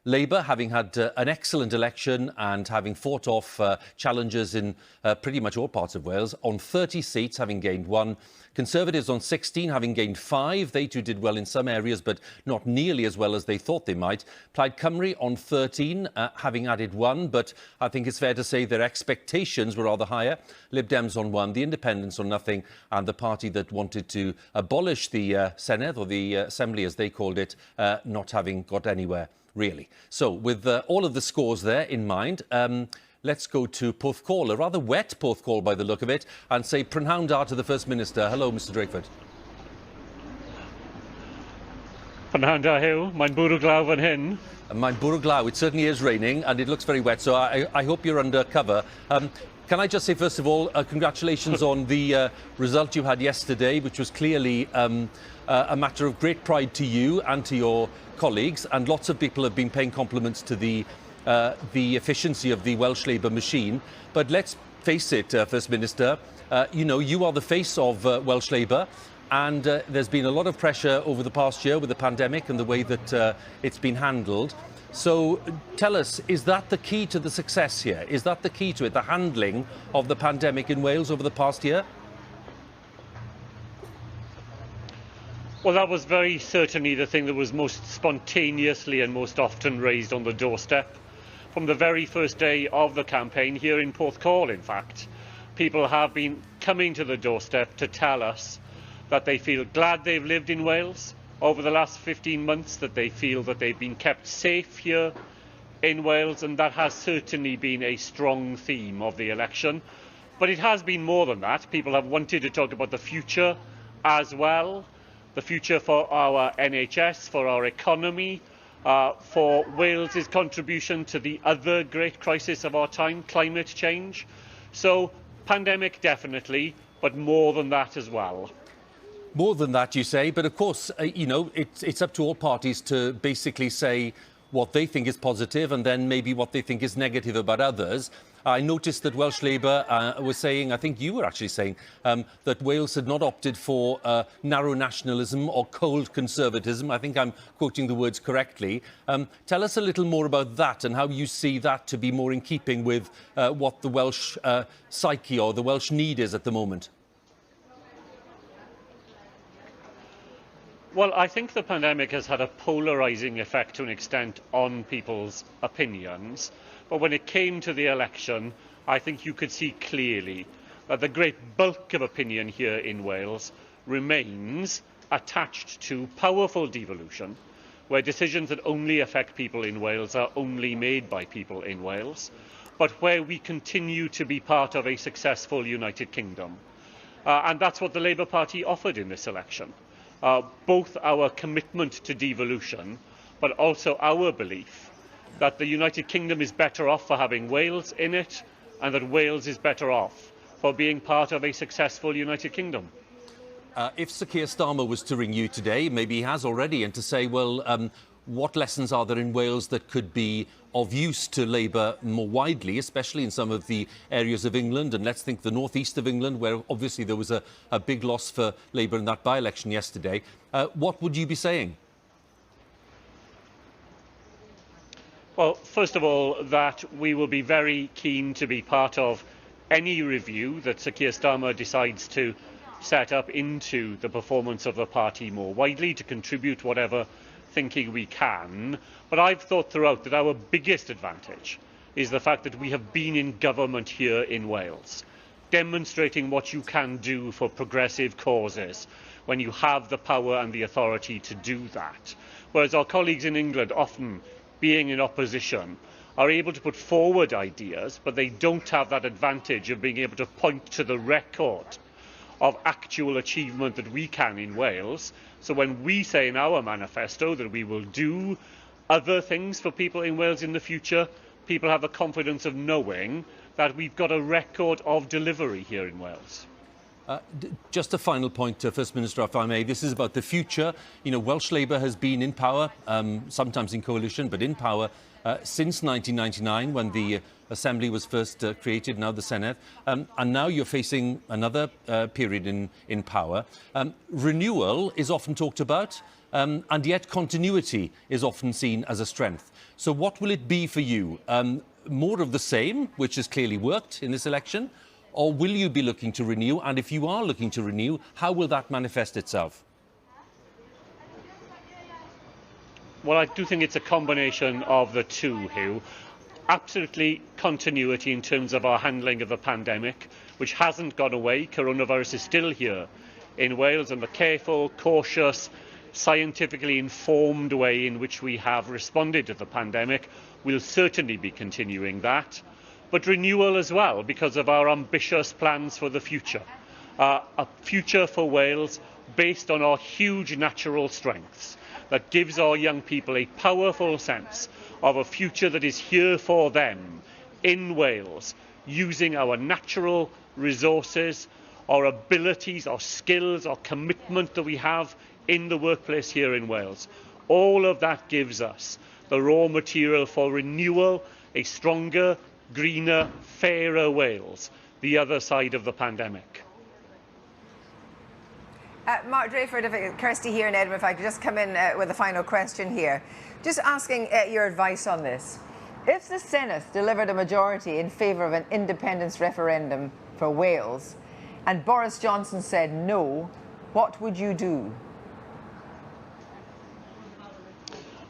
Labour, having had an excellent election and having fought off challenges in pretty much all parts of Wales, on 30 seats, having gained 1. Conservatives on 16, having gained 5. They too did well in some areas, but not nearly as well as they thought they might. Plaid Cymru on 13, having added 1, but I think it's fair to say their expectations were rather higher. Lib Dems on 1, the Independents on nothing, and the party that wanted to abolish the Senedd, or the Assembly as they called it, not having got anywhere really. So with all of the scores there in mind, let's go to Porthcawl, a rather wet Porthcawl by the look of it, and say prynhawn da to the First Minister. Hello, Mr Drakeford. Prynhawn da, Huw. Mae'n bwrw glaw fan hyn. Mae'n bwrw glaw. It certainly is raining and it looks very wet, so I hope you're under cover. Can I just say, first of all, congratulations on the result you had yesterday, which was clearly a matter of great pride to you and to your colleagues, and lots of people have been paying compliments to the efficiency of the Welsh Labour machine. But let's face it, First Minister, you know, you are the face of Welsh Labour, and there's been a lot of pressure over the past year with the pandemic and the way that it's been handled. So tell us, is that the key to the success here? Is that the key to it, the handling of the pandemic in Wales over the past year? Well, that was very certainly the thing that was most spontaneously and most often raised on the doorstep. From the very first day of the campaign, here in Porthcawl, in fact, people have been coming to the doorstep to tell us that they feel glad they've lived in Wales over the last 15 months, that they feel that they've been kept safe here in Wales, and that has certainly been a strong theme of the election. But it has been more than that. People have wanted to talk about the future as well. The future for our NHS, for our economy, for Wales's contribution to the other great crisis of our time, climate change. So, pandemic definitely, but more than that as well. More than that, you say, but of course, you know, it's up to all parties to basically say what they think is positive and then maybe what they think is negative about others. I noticed that Welsh Labour was saying, I think you were actually saying, that Wales had not opted for narrow nationalism or cold conservatism. I think I'm quoting the words correctly. Tell us a little more about that and how you see that to be more in keeping with what the Welsh psyche or the Welsh need is at the moment. Well, I think the pandemic has had a polarising effect to an extent on people's opinions. But when it came to the election, I think you could see clearly that the great bulk of opinion here in Wales remains attached to powerful devolution, where decisions that only affect people in Wales are only made by people in Wales, but where we continue to be part of a successful United Kingdom. And that's what the Labour Party offered in this election. Both our commitment to devolution, but also our belief that the United Kingdom is better off for having Wales in it, and that Wales is better off for being part of a successful United Kingdom. If Sir Keir Starmer was to ring you today, maybe he has already, and to say, well, what lessons are there in Wales that could be of use to Labour more widely, especially in some of the areas of England, and let's think the northeast of England, where obviously there was a big loss for Labour in that by-election yesterday. What would you be saying? Well, first of all, that we will be very keen to be part of any review that Sir Keir Starmer decides to set up into the performance of the party more widely, to contribute whatever thinking we can. But I've thought throughout that our biggest advantage is the fact that we have been in government here in Wales, demonstrating what you can do for progressive causes when you have the power and the authority to do that. Whereas our colleagues in England, often being in opposition, are able to put forward ideas, but they don't have that advantage of being able to point to the record of actual achievement that we can in Wales. So when we say in our manifesto that we will do other things for people in Wales in the future, people have the confidence of knowing that we've got a record of delivery here in Wales. Just a final point, First Minister, if I may. This is about the future. You know, Welsh Labour has been in power, sometimes in coalition, but in power since 1999, when the Assembly was first created, now the Senedd. And now you're facing another period in power. Renewal is often talked about, and yet continuity is often seen as a strength. So what will it be for you? More of the same, which has clearly worked in this election? Or will you be looking to renew? And if you are looking to renew, how will that manifest itself? Well, I do think it's a combination of the two, Huw. Absolutely continuity in terms of our handling of the pandemic, which hasn't gone away. Coronavirus is still here in Wales, and the careful, cautious, scientifically informed way in which we have responded to the pandemic. We'll certainly be continuing that, but renewal as well, because of our ambitious plans for the future. A future for Wales based on our huge natural strengths, that gives our young people a powerful sense of a future that is here for them in Wales, using our natural resources, our abilities, our skills, our commitment that we have in the workplace here in Wales. All of that gives us the raw material for renewal, a stronger, greener, fairer Wales, the other side of the pandemic. Mark Drakeford, Kirsty here in Edinburgh, if I could just come in with a final question here. Just asking your advice on this. If the Senate delivered a majority in favour of an independence referendum for Wales and Boris Johnson said no, what would you do?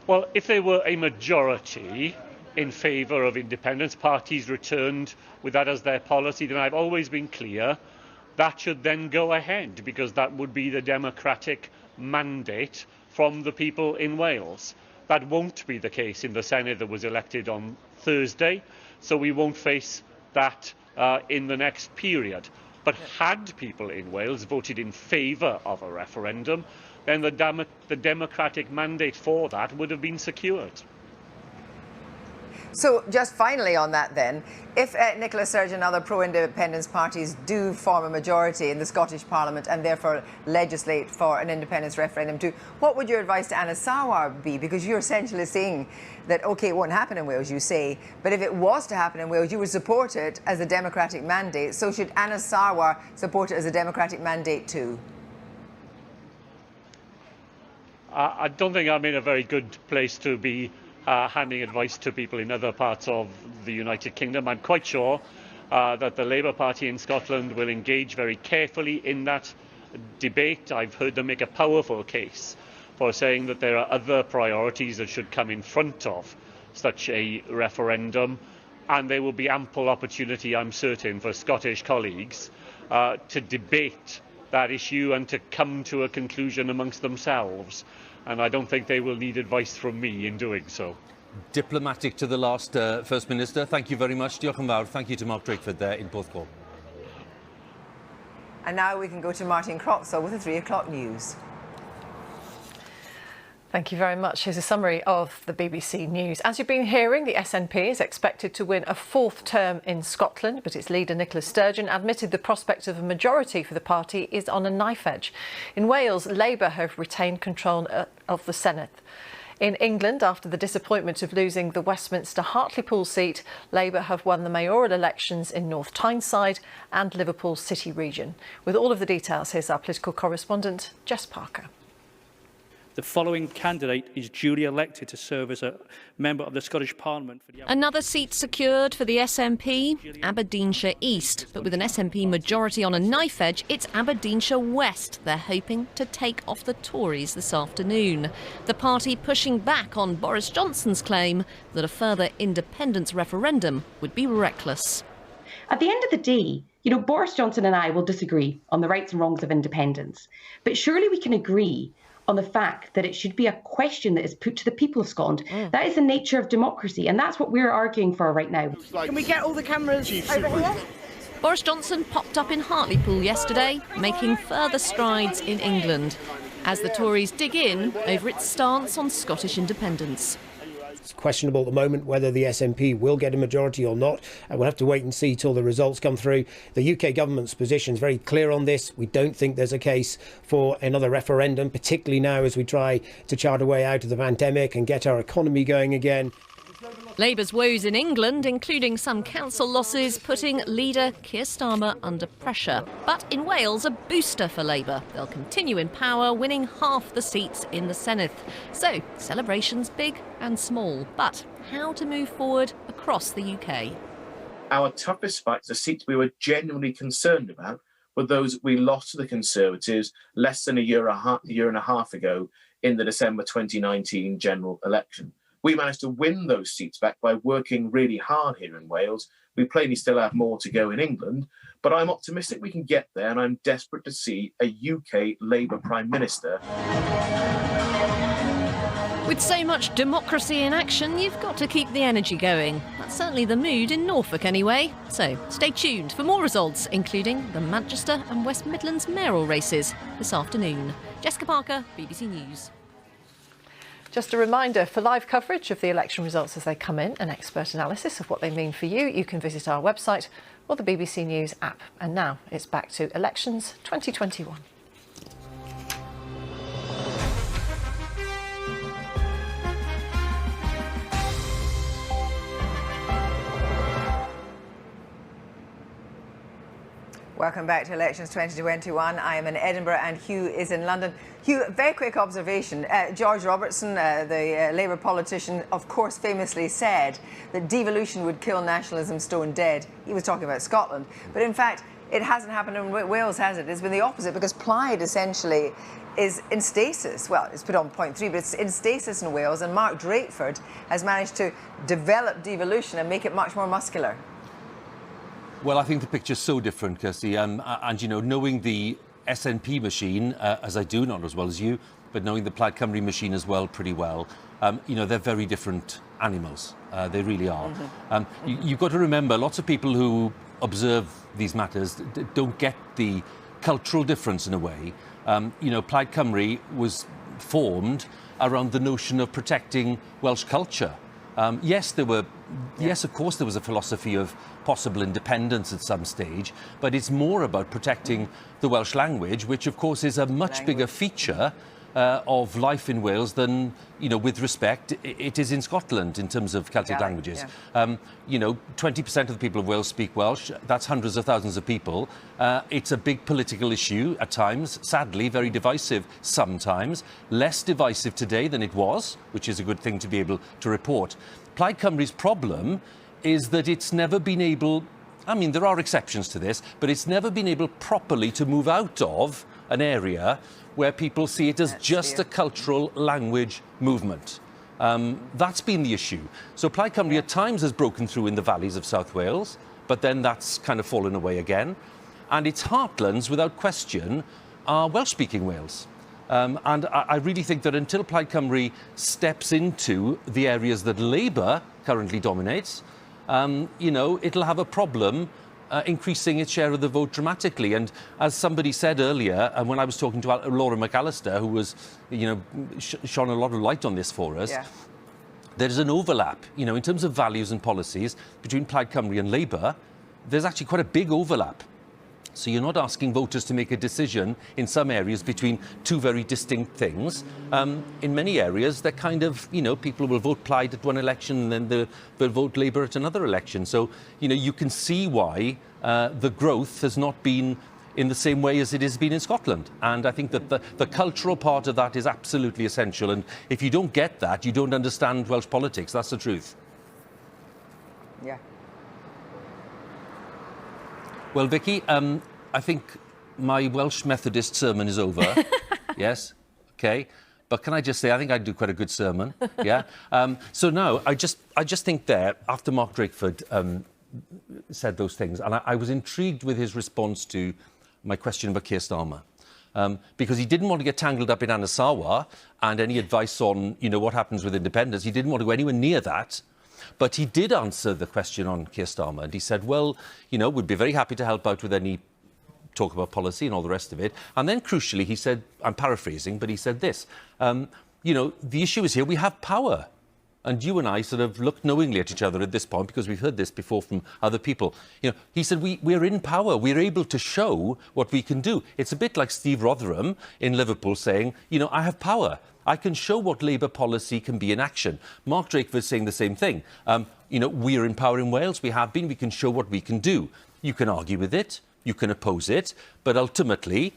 Well, if there were a majority in favour of independence, parties returned with that as their policy, then I've always been clear that should then go ahead, because that would be the democratic mandate from the people in Wales. That won't be the case in the Senate that was elected on Thursday, so we won't face that in the next period. But had people in Wales voted in favour of a referendum, then the democratic mandate for that would have been secured. So just finally on that then, if Nicola Sturgeon and other pro-independence parties do form a majority in the Scottish Parliament and therefore legislate for an independence referendum too, what would your advice to Anna Sawar be? Because you're essentially saying that, OK, it won't happen in Wales, you say, but if it was to happen in Wales, you would support it as a democratic mandate. So should Anna Sawar support it as a democratic mandate too? I don't think I'm in a very good place to be handing advice to people in other parts of the United Kingdom. I'm quite sure that the Labour Party in Scotland will engage very carefully in that debate. I've heard them make a powerful case for saying that there are other priorities that should come in front of such a referendum, and there will be ample opportunity, I'm certain, for Scottish colleagues to debate that issue and to come to a conclusion amongst themselves. And I don't think they will need advice from me in doing so. Diplomatic to the last, First Minister. Thank you very much. Diolch yn fawr. Thank you to Mark Drakeford there in Porthcawl. And now we can go to Martin Croxall with the 3 o'clock news. Thank you very much. Here's a summary of the BBC News. As you've been hearing, the SNP is expected to win a 4th term in Scotland, but its leader, Nicola Sturgeon, admitted the prospect of a majority for the party is on a knife edge. In Wales, Labour have retained control of the Senate. In England, after the disappointment of losing the Westminster Hartlepool seat, Labour have won the mayoral elections in North Tyneside and Liverpool City region. With all of the details, here's our political correspondent, Jess Parker. The following candidate is duly elected to serve as a member of the Scottish Parliament. Another seat secured for the SNP, Aberdeenshire East. But with an SNP majority on a knife edge, it's Aberdeenshire West they're hoping to take off the Tories this afternoon. The party pushing back on Boris Johnson's claim that a further independence referendum would be reckless. At the end of the day, Boris Johnson and I will disagree on the rights and wrongs of independence. But surely we can agree on the fact that it should be a question that is put to the people of Scotland. That is the nature of democracy, and that's what we're arguing for right now. Can we get all the cameras over here? Boris Johnson popped up in Hartlepool yesterday, making further strides in England as the Tories dig in over its stance on Scottish independence. It's questionable at the moment whether the SNP will get a majority or not. We'll have to wait and see till the results come through. The UK government's position is very clear on this. We don't think there's a case for another referendum, particularly now as we try to chart a way out of the pandemic and get our economy going again. Labour's woes in England, including some council losses, putting leader Keir Starmer under pressure. But in Wales, a booster for Labour. They'll continue in power, winning half the seats in the Senedd. So, celebrations big and small. But how to move forward across the UK? Our toughest fights, the seats we were genuinely concerned about, were those we lost to the Conservatives less than a year and a half ago in the December 2019 general election. We managed to win those seats back by working really hard here in Wales. We plainly still have more to go in England, but I'm optimistic we can get there, and I'm desperate to see a UK Labour Prime Minister. With so much democracy in action, you've got to keep the energy going. That's certainly the mood in Norfolk anyway. So stay tuned for more results, including the Manchester and West Midlands mayoral races this afternoon. Jessica Parker, BBC News. Just a reminder, for live coverage of the election results as they come in, an expert analysis of what they mean for you, you can visit our website or the BBC News app. And now it's back to elections 2021. Welcome back to Elections 2021. I am in Edinburgh and Huw is in London. Huw, very quick observation. George Robertson, the Labour politician, of course famously said that devolution would kill nationalism stone dead. He was talking about Scotland. But in fact, it hasn't happened in Wales, has it? It's been the opposite, because Plaid essentially is in stasis. Well, it's put on 0.3, but it's in stasis in Wales, and Mark Drakeford has managed to develop devolution and make it much more muscular. Well, I think the picture's so different, Kirsty, and you know, knowing the SNP machine, as I do, not as well as you, but knowing the Plaid Cymru machine as well pretty well, you know, they're very different animals. They really are. You've got to remember, lots of people who observe these matters don't get the cultural difference in a way. You know, Plaid Cymru was formed around the notion of protecting Welsh culture. Yes, of course, there was a philosophy of possible independence at some stage, but it's more about protecting the Welsh language, which, of course, is a much bigger feature of life in Wales than, you know, with respect, it is in Scotland in terms of Celtic languages. You know, 20% of the people of Wales speak Welsh. That's hundreds of thousands of people. It's a big political issue at times, sadly, very divisive sometimes. Less divisive today than it was, which is a good thing to be able to report. Plaid Cymru's problem is that it's never been able, I mean, there are exceptions to this, but it's never been able properly to move out of an area where people see it as just a cultural language movement. That's been the issue. So Plaid Cymru at times has broken through in the valleys of South Wales, but then that's kind of fallen away again. And its heartlands, without question, are Welsh-speaking Wales. And I really think that until Plaid Cymru steps into the areas that Labour currently dominates, you know, it'll have a problem increasing its share of the vote dramatically. And as somebody said earlier, and when I was talking to Laura McAllister, who was, you know, shone a lot of light on this for us, there's an overlap, you know, in terms of values and policies between Plaid Cymru and Labour. There's actually quite a big overlap. So you're not asking voters to make a decision in some areas between two very distinct things. In many areas, they're kind of, you know, people will vote Plaid at one election and then they'll vote Labour at another election. So, you know, you can see why the growth has not been in the same way as it has been in Scotland. And I think that the cultural part of that is absolutely essential. And if you don't get that, you don't understand Welsh politics. That's the truth. Yeah. Well, Vicky, I think my Welsh Methodist sermon is over. Yes? OK. But can I just say, I think I do quite a good sermon. Yeah? So now, I just think there, after Mark Drakeford said those things, and I was intrigued with his response to my question about Keir Starmer. Because he didn't want to get tangled up in Anasawa and any advice on, you know, what happens with independence. He didn't want to go anywhere near that. But he did answer the question on Keir Starmer, and he said, well, you know, we'd be very happy to help out with any talk about policy and all the rest of it. And then, crucially, he said, I'm paraphrasing, but he said this, you know, the issue is here, we have power. And you and I sort of looked knowingly at each other at this point, because we've heard this before from other people. You know, he said, we're in power. We're able to show what we can do. It's a bit like Steve Rotheram in Liverpool saying, you know, I have power. I can show what Labour policy can be in action. Mark Drakeford saying the same thing. You know, we're in power in Wales. We have been. We can show what we can do. You can argue with it. You can oppose it. But ultimately,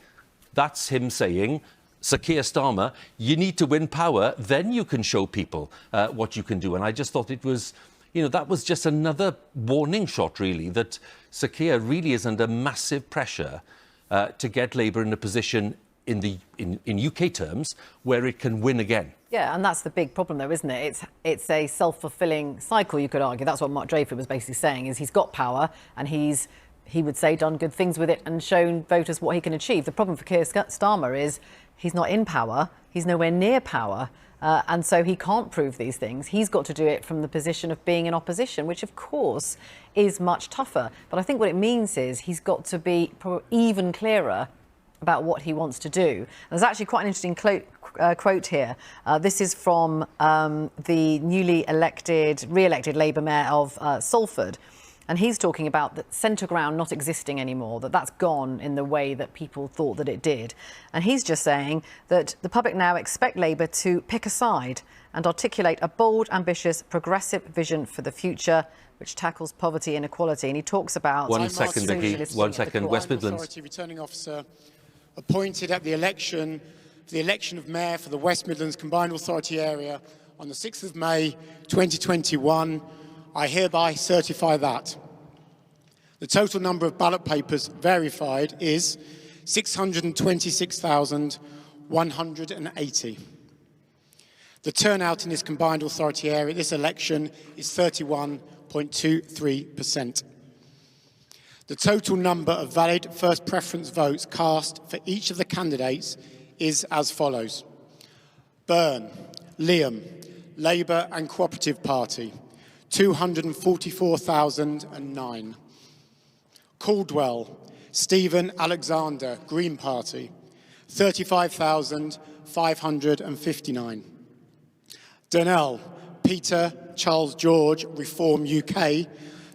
that's him saying, Sir Keir Starmer, you need to win power. Then you can show people what you can do. And I just thought it was, you know, that was just another warning shot, really, that Sir Keir really is under massive pressure to get Labour in a position in UK terms where it can win again. Yeah, and that's the big problem, though, isn't it? It's a self-fulfilling cycle, you could argue. That's what Mark Drakeford was basically saying, is he's got power and he would say, done good things with it and shown voters what he can achieve. The problem for Keir Starmer is he's not in power, he's nowhere near power, and so he can't prove these things. He's got to do it from the position of being in opposition, which, of course, is much tougher. But I think what it means is he's got to be even clearer about what he wants to do. There's actually quite an interesting quote here. This is from the newly re-elected Labour Mayor of Salford. And he's talking about the centre ground not existing anymore, that's gone in the way that people thought that it did. And he's just saying that the public now expect Labour to pick a side and articulate a bold, ambitious, progressive vision for the future, which tackles poverty and inequality. And he talks about... One second, Vicky. 1 second. West Midlands. Returning officer appointed at the election of mayor for the West Midlands Combined Authority area on the 6th of May 2021. I hereby certify that the total number of ballot papers verified is 626,180. The turnout in this combined authority area, this election, is 31.23%. The total number of valid first preference votes cast for each of the candidates is as follows. Byrne, Liam, Labour and Cooperative Party, 244,009. Caldwell, Stephen Alexander, Green Party, 35,559. Donnell, Peter Charles George, Reform UK,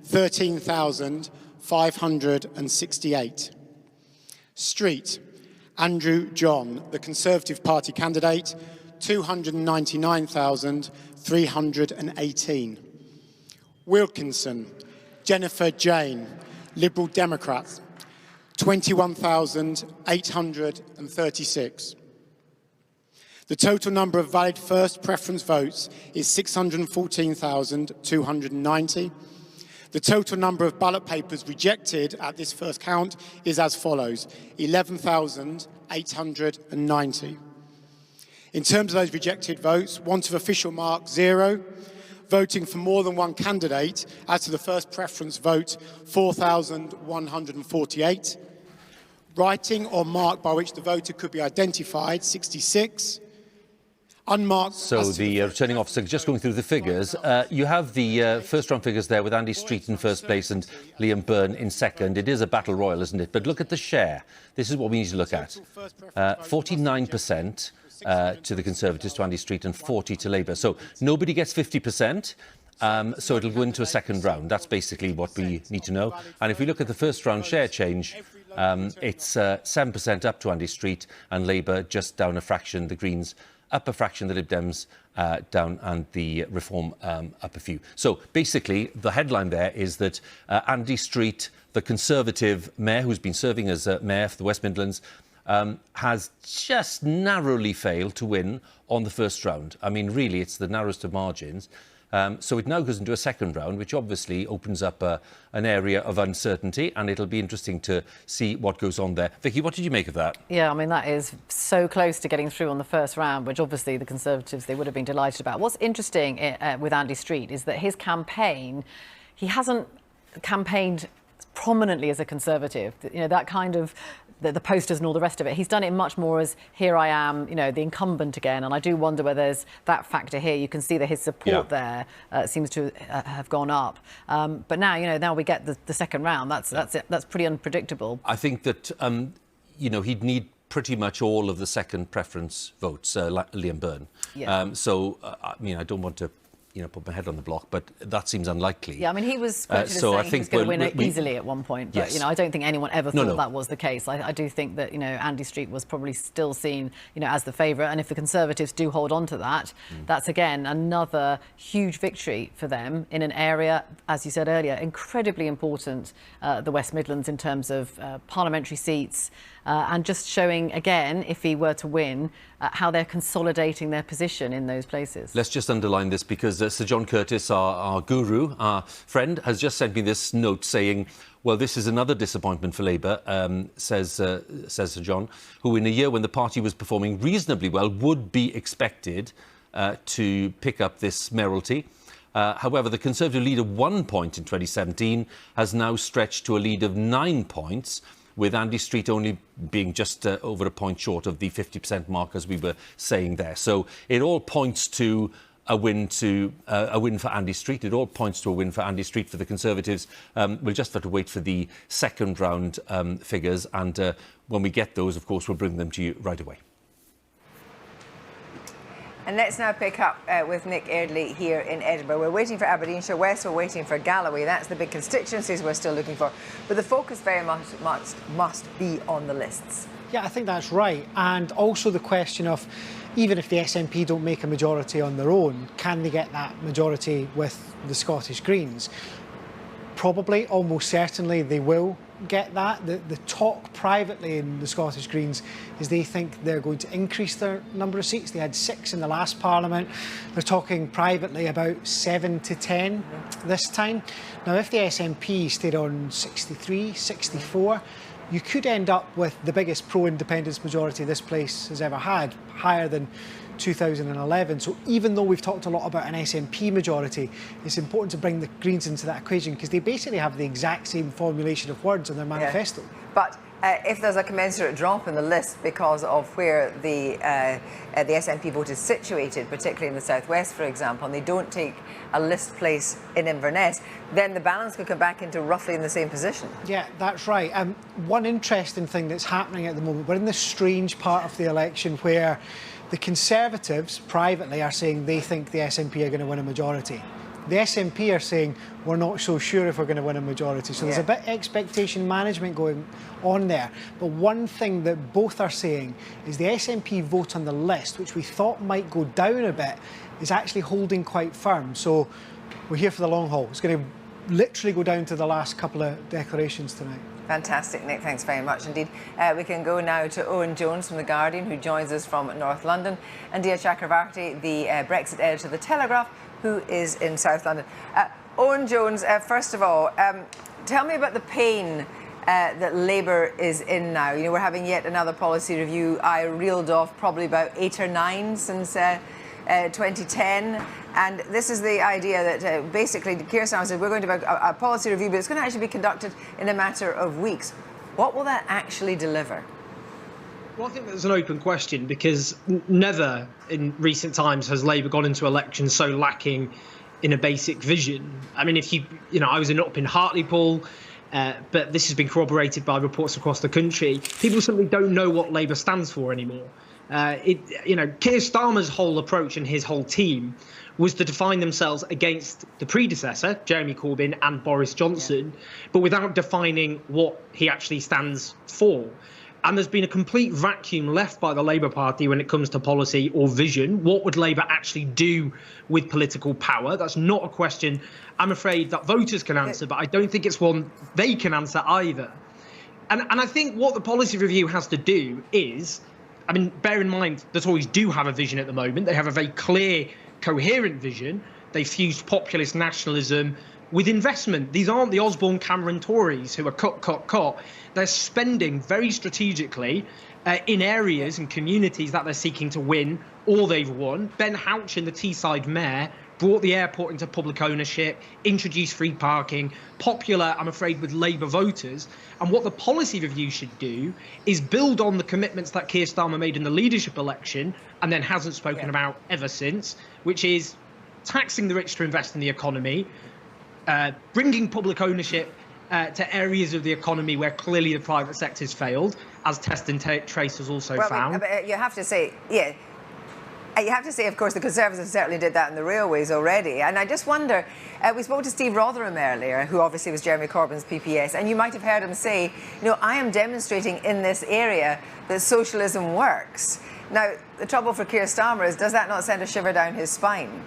13,568. Street, Andrew John, the Conservative Party candidate, 299,318. Wilkinson, Jennifer Jane, Liberal Democrat, 21,836. The total number of valid first preference votes is 614,290. The total number of ballot papers rejected at this first count is as follows, 11,890. In terms of those rejected votes, want of official mark, 0. Voting for more than one candidate, as to the first preference vote, 4,148. Writing or mark by which the voter could be identified, 66. Unmarked. So the returning officer, just going through the figures, you have the first round figures there with Andy Street in first place and Liam Byrne in second. It is a battle royal, isn't it? But look at the share. This is what we need to look at. 49% to the Conservatives, to Andy Street, and 40% to Labour. So nobody gets 50%. So it'll go into a second round. That's basically what we need to know. And if we look at the first round share change, it's 7% up to Andy Street and Labour just down a fraction. The Greens up a fraction, the Lib Dems down, and the Reform up a few. So basically, the headline there is that Andy Street, the Conservative mayor who's been serving as mayor for the West Midlands, has just narrowly failed to win on the first round. I mean, really, it's the narrowest of margins. So it now goes into a second round, which obviously opens up an area of uncertainty, and it'll be interesting to see what goes on there. Vicky, what did you make of that? Yeah, I mean, that is so close to getting through on the first round, which obviously the Conservatives, they would have been delighted about. What's interesting with Andy Street is that his campaign, he hasn't campaigned prominently as a Conservative. You know, that kind of... The posters and all the rest of it. He's done it much more as, here I am, you know, the incumbent again. And I do wonder whether there's that factor here. You can see that his support there seems to have gone up. But now, you know, now we get the second round. That's pretty unpredictable. I think that, you know, he'd need pretty much all of the second preference votes, Liam Byrne. Yeah. I mean, I don't want to, you know, put my head on the block, but that seems unlikely. Yeah, I mean, he was quoted as saying he was going to win it easily at one point, but, you know, I don't think anyone ever thought that was the case. I do think that, you know, Andy Street was probably still seen, you know, as the favourite, and if the Conservatives do hold on to that, that's, again, another huge victory for them in an area, as you said earlier, incredibly important, the West Midlands, in terms of parliamentary seats, and just showing, again, if he were to win, how they're consolidating their position in those places. Let's just underline this, because Sir John Curtis, our guru, our friend, has just sent me this note saying, well, this is another disappointment for Labour, says Sir John, who in a year when the party was performing reasonably well would be expected to pick up this mayoralty. However, the Conservative lead of 1 point in 2017 has now stretched to a lead of 9 points, with Andy Street only being just over a point short of the 50% mark, as we were saying there. So it all points to a win for Andy Street. It all points to a win for Andy Street for the Conservatives. We'll just have to wait for the second round figures, and when we get those, of course, we'll bring them to you right away. And let's now pick up with Nick Eardley here in Edinburgh. We're waiting for Aberdeenshire West, we're waiting for Galloway. That's the big constituencies we're still looking for. But the focus very much must be on the lists. Yeah, I think that's right. And also the question of, even if the SNP don't make a majority on their own, can they get that majority with the Scottish Greens? Probably, almost certainly they will get that. The talk privately in the Scottish Greens is they think they're going to increase their number of seats. They had 6 in the last Parliament. They're talking privately about 7 to 10 this time. Now, if the SNP stayed on 63, 64, you could end up with the biggest pro-independence majority this place has ever had, higher than 2011. So even though we've talked a lot about an SNP majority, it's important to bring the Greens into that equation, because they basically have the exact same formulation of words in their manifesto. Yeah. But if there's a commensurate drop in the list because of where the SNP vote is situated, particularly in the southwest, for example, and they don't take a list place in Inverness, then the balance could come back into roughly in the same position. Yeah, that's right. One interesting thing that's happening at the moment, we're in this strange part of the election where the Conservatives privately are saying they think the SNP are going to win a majority. The SNP are saying we're not so sure if we're going to win a majority. So there's a bit of expectation management going on there. But one thing that both are saying is the SNP vote on the list, which we thought might go down a bit, is actually holding quite firm. So we're here for the long haul. It's going to literally go down to the last couple of declarations tonight. Fantastic, Nick. Thanks very much indeed. We can go now to Owen Jones from The Guardian, who joins us from North London, and Reeta Chakrabarti, the Brexit editor of The Telegraph, who is in South London. Owen Jones, first of all, tell me about the pain that Labour is in now. You know, we're having yet another policy review. I reeled off probably about 8 or 9 since 2010. And this is the idea that basically Keir Starmer said we're going to have a policy review, but it's going to actually be conducted in a matter of weeks. What will that actually deliver? Well, I think that's an open question, because never in recent times has Labour gone into elections so lacking in a basic vision. I mean, I was up in Hartlepool, but this has been corroborated by reports across the country. People simply don't know what Labour stands for anymore. Keir Starmer's whole approach and his whole team was to define themselves against the predecessor, Jeremy Corbyn and Boris Johnson, but without defining what he actually stands for. And there's been a complete vacuum left by the Labour Party when it comes to policy or vision. What would Labour actually do with political power? That's not a question, I'm afraid, that voters can answer, but I don't think it's one they can answer either. And I think what the policy review has to do is, I mean, bear in mind the Tories do have a vision at the moment. They have a very clear, coherent vision. They fused populist nationalism with investment. These aren't the Osborne-Cameron Tories who are cut. They're spending very strategically in areas and communities that they're seeking to win or they've won. Ben Houchin, the Teesside mayor, brought the airport into public ownership, introduced free parking, popular, I'm afraid, with Labour voters. And what the policy review should do is build on the commitments that Keir Starmer made in the leadership election and then hasn't spoken about ever since, which is taxing the rich to invest in the economy, bringing public ownership to areas of the economy where clearly the private sector's failed, as Test and Trace has also found. You have to say, of course, the Conservatives certainly did that in the railways already. And I just wonder, we spoke to Steve Rotheram earlier, who obviously was Jeremy Corbyn's PPS, and you might have heard him say, I am demonstrating in this area that socialism works. Now, the trouble for Keir Starmer is, does that not send a shiver down his spine?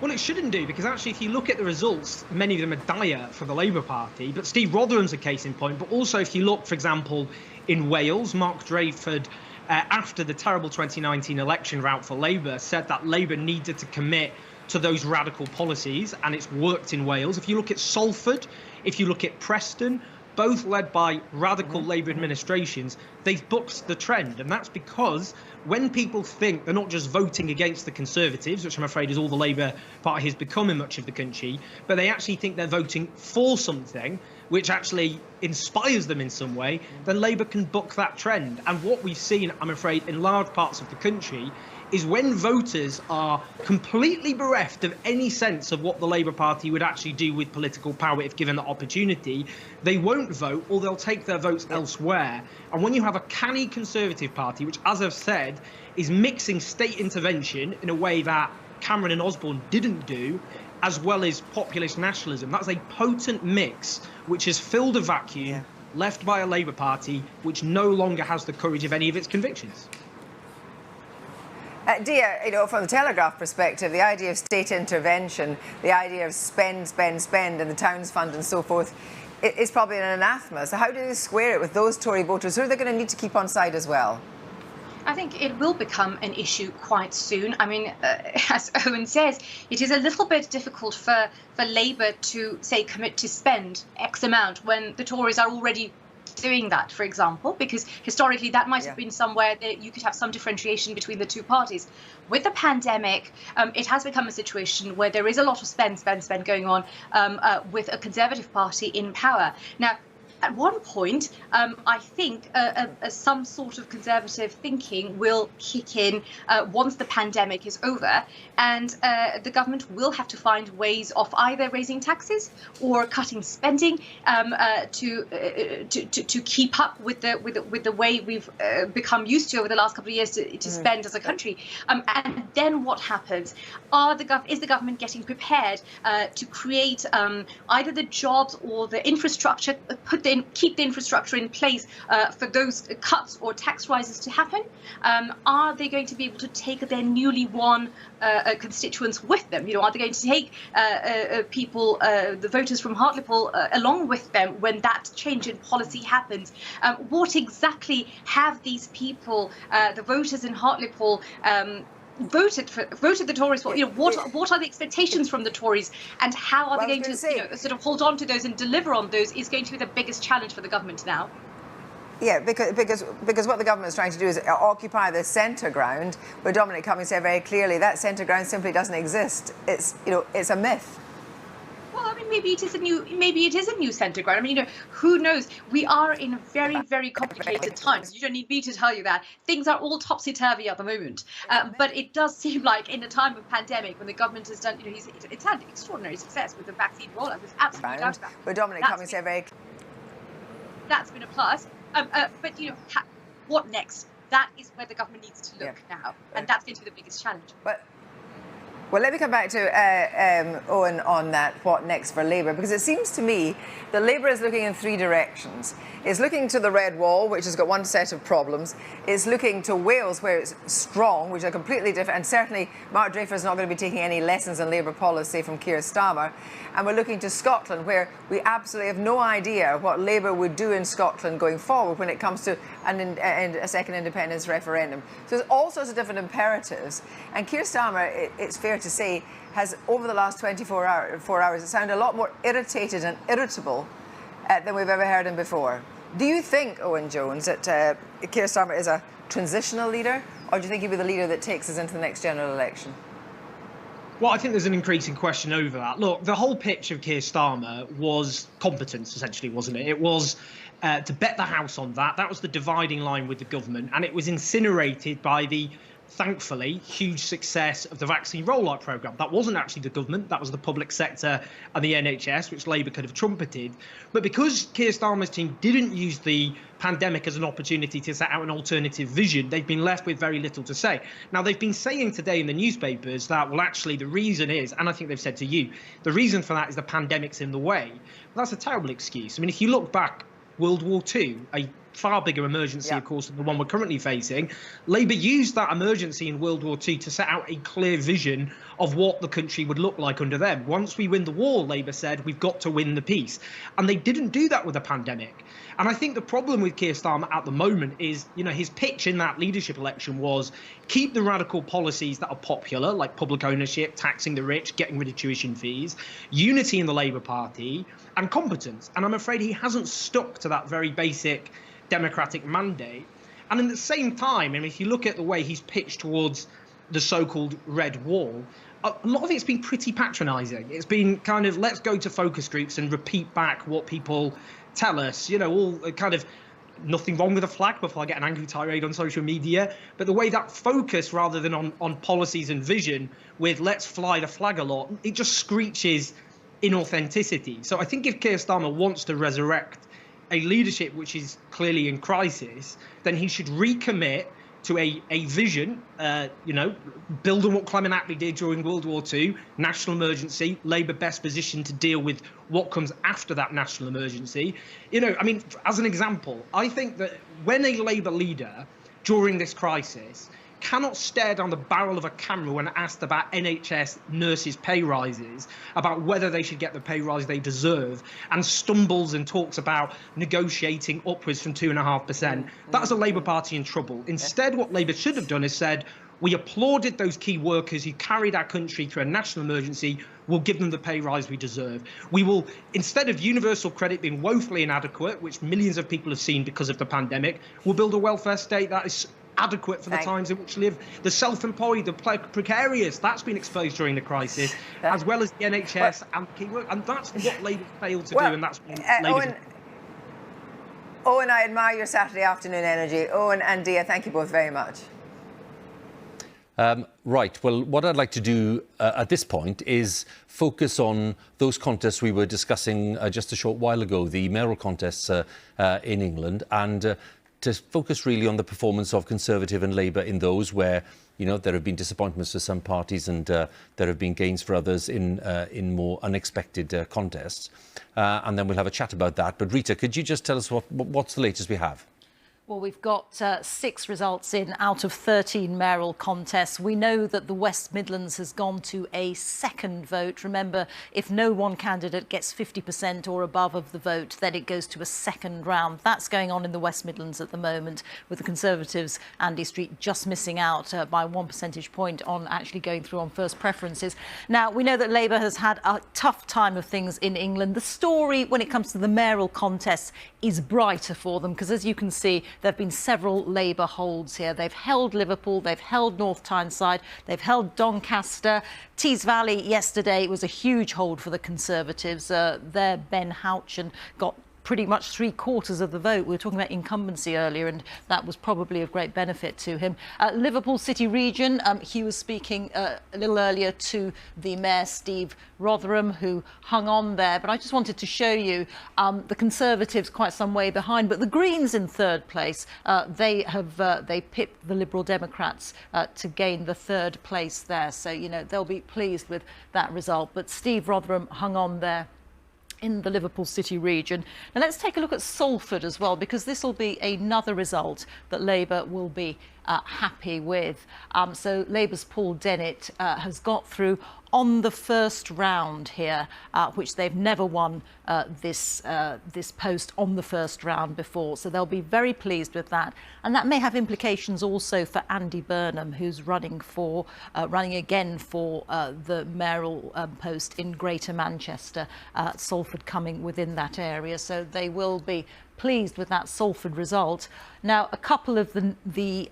Well, it shouldn't do, because actually, if you look at the results, many of them are dire for the Labour Party. But Steve Rotheram's a case in point. But also, if you look, for example, in Wales, Mark Drakeford, after the terrible 2019 election rout for Labour, said that Labour needed to commit to those radical policies, and it's worked in Wales. If you look at Salford, if you look at Preston, both led by radical Labour administrations, they've bucked the trend. And that's because when people think they're not just voting against the Conservatives, which I'm afraid is all the Labour Party has become in much of the country, but they actually think they're voting for something which actually inspires them in some way, then Labour can buck that trend. And what we've seen, I'm afraid, in large parts of the country is when voters are completely bereft of any sense of what the Labour Party would actually do with political power if given the opportunity, they won't vote or they'll take their votes elsewhere. And when you have a canny Conservative Party, which, as I've said, is mixing state intervention in a way that Cameron and Osborne didn't do, as well as populist nationalism, that's a potent mix which has filled a vacuum left by a Labour Party which no longer has the courage of any of its convictions. Dia, from the Telegraph perspective, the idea of state intervention, the idea of spend in the Towns Fund and so forth, is probably an anathema. So how do they square it with those Tory voters who are they going to need to keep on side as well? I think it will become an issue quite soon. I mean, as Owen says, it is a little bit difficult for Labour to, say, commit to spend X amount when the Tories are already doing that, for example, because historically that might have been somewhere that you could have some differentiation between the two parties. With the pandemic, it has become a situation where there is a lot of spend going on with a Conservative Party in power. Now, at one point, I think some sort of conservative thinking will kick in once the pandemic is over, and the government will have to find ways of either raising taxes or cutting spending to keep up with the way we've become used to over the last couple of years to spend as a country. And then what happens? Is the government getting prepared to create either the jobs or the infrastructure, keep the infrastructure in place for those cuts or tax rises to happen? Are they going to be able to take their newly won constituents with them? Are they going to take people, the voters from Hartlepool, along with them when that change in policy happens? What exactly have these people, the voters in Hartlepool, voted the Tories for? What are the expectations from the Tories, and how are they going to sort of hold on to those and deliver on those is going to be the biggest challenge for the government now. Yeah, because what the government is trying to do is occupy the centre ground, but Dominic Cummings said very clearly that centre ground simply doesn't exist. It's a myth. Well, I mean, maybe it is a new centre ground. I mean, who knows? We are in very, very complicated times. You don't need me to tell you that. Things are all topsy-turvy at the moment. But it does seem like in a time of pandemic, when the government has done, it's had extraordinary success with the vaccine rollout. There's absolutely no doubt about it. But Dominic Cummings said very that's been a plus. But, what next? That is where the government needs to look now. And that's going to be the biggest challenge. Well, let me come back to Owen on that, what next for Labour, because it seems to me that Labour is looking in three directions. It's looking to the Red Wall, which has got one set of problems. It's looking to Wales, where it's strong, which are completely different. And certainly Mark Drakeford is not going to be taking any lessons in Labour policy from Keir Starmer. And we're looking to Scotland, where we absolutely have no idea what Labour would do in Scotland going forward when it comes to a second independence referendum. So there's all sorts of different imperatives. And Keir Starmer, it's fair to say, has, over the last 24 hours, it sounded a lot more irritated and irritable than we've ever heard him before. Do you think, Owen Jones, that Keir Starmer is a transitional leader, or do you think he'll be the leader that takes us into the next general election? Well, I think there's an increasing question over that. Look, the whole pitch of Keir Starmer was competence, essentially, wasn't it? It was to bet the house on that. That was the dividing line with the government, and it was incinerated by the, thankfully, huge success of the vaccine rollout programme. That wasn't actually the government, that was the public sector and the NHS, which Labour could have trumpeted. But because Keir Starmer's team didn't use the pandemic as an opportunity to set out an alternative vision, they've been left with very little to say. Now, they've been saying today in the newspapers that, well, actually, the reason is, and I think they've said to you, the reason for that is the pandemic's in the way. Well, that's a terrible excuse. I mean, if you look back, World War II, a far bigger emergency, of course, than the one we're currently facing. Labour used that emergency in World War II to set out a clear vision of what the country would look like under them. Once we win the war, Labour said, we've got to win the peace. And they didn't do that with a pandemic. And I think the problem with Keir Starmer at the moment is, his pitch in that leadership election was keep the radical policies that are popular, like public ownership, taxing the rich, getting rid of tuition fees, unity in the Labour Party, and competence. And I'm afraid he hasn't stuck to that very basic democratic mandate. And in the same time, if you look at the way he's pitched towards the so-called red wall, a lot of it's been pretty patronising. It's been kind of, let's go to focus groups and repeat back what people tell us, all kind of nothing wrong with a flag before I get an angry tirade on social media. But the way that focus, rather than on policies and vision with let's fly the flag a lot, it just screeches inauthenticity. So I think if Keir Starmer wants to resurrect a leadership which is clearly in crisis, then he should recommit to a vision, build on what Clement Attlee did during World War II, national emergency, Labour best positioned to deal with what comes after that national emergency. As an example, I think that when a Labour leader during this crisis cannot stare down the barrel of a camera when asked about NHS nurses' pay rises, about whether they should get the pay rise they deserve, and stumbles and talks about negotiating upwards from 2.5%, that is a Labour Party in trouble. Instead, what Labour should have done is said, we applauded those key workers who carried our country through a national emergency. We'll give them the pay rise we deserve. We will, instead of universal credit being woefully inadequate, which millions of people have seen because of the pandemic, we'll build a welfare state that is adequate for the times in which we live. The self-employed, the precarious, that's been exposed during the crisis, as well as the NHS and key work. And that's what Labour failed to do, and that's what Owen, I admire your Saturday afternoon energy. Owen and Dia, thank you both very much. Right. Well, what I'd like to do at this point is focus on those contests we were discussing just a short while ago, the mayoral contests in England, and to focus really on the performance of Conservative and Labour in those where, there have been disappointments for some parties and there have been gains for others in more unexpected contests. And then we'll have a chat about that. But Reeta, could you just tell us what's the latest we have? Well, we've got 6 results in out of 13 mayoral contests. We know that the West Midlands has gone to a second vote. Remember, if no one candidate gets 50% or above of the vote, then it goes to a second round. That's going on in the West Midlands at the moment, with the Conservatives, Andy Street, just missing out by 1 percentage point on actually going through on first preferences. Now, we know that Labour has had a tough time of things in England. The story when it comes to the mayoral contests is brighter for them, because as you can see, there have been several Labour holds here. They've held Liverpool, they've held North Tyneside, they've held Doncaster. Tees Valley yesterday was a huge hold for the Conservatives. There, Ben Houchin got pretty much 3/4 of the vote. We were talking about incumbency earlier, and that was probably of great benefit to him. Liverpool City Region, he was speaking a little earlier to the Mayor, Steve Rotheram, who hung on there. But I just wanted to show you the Conservatives quite some way behind, but the Greens in third place. They pipped the Liberal Democrats to gain the third place there. So, they'll be pleased with that result. But Steve Rotheram hung on there in the Liverpool City region. Now let's take a look at Salford as well, because this will be another result that Labour will be happy with. So Labour's Paul Dennett has got through on the first round here, which they've never won this post on the first round before. So they'll be very pleased with that. And that may have implications also for Andy Burnham, who's running again for the mayoral post in Greater Manchester, Salford coming within that area. So they will be pleased with that Salford result. Now, a couple of the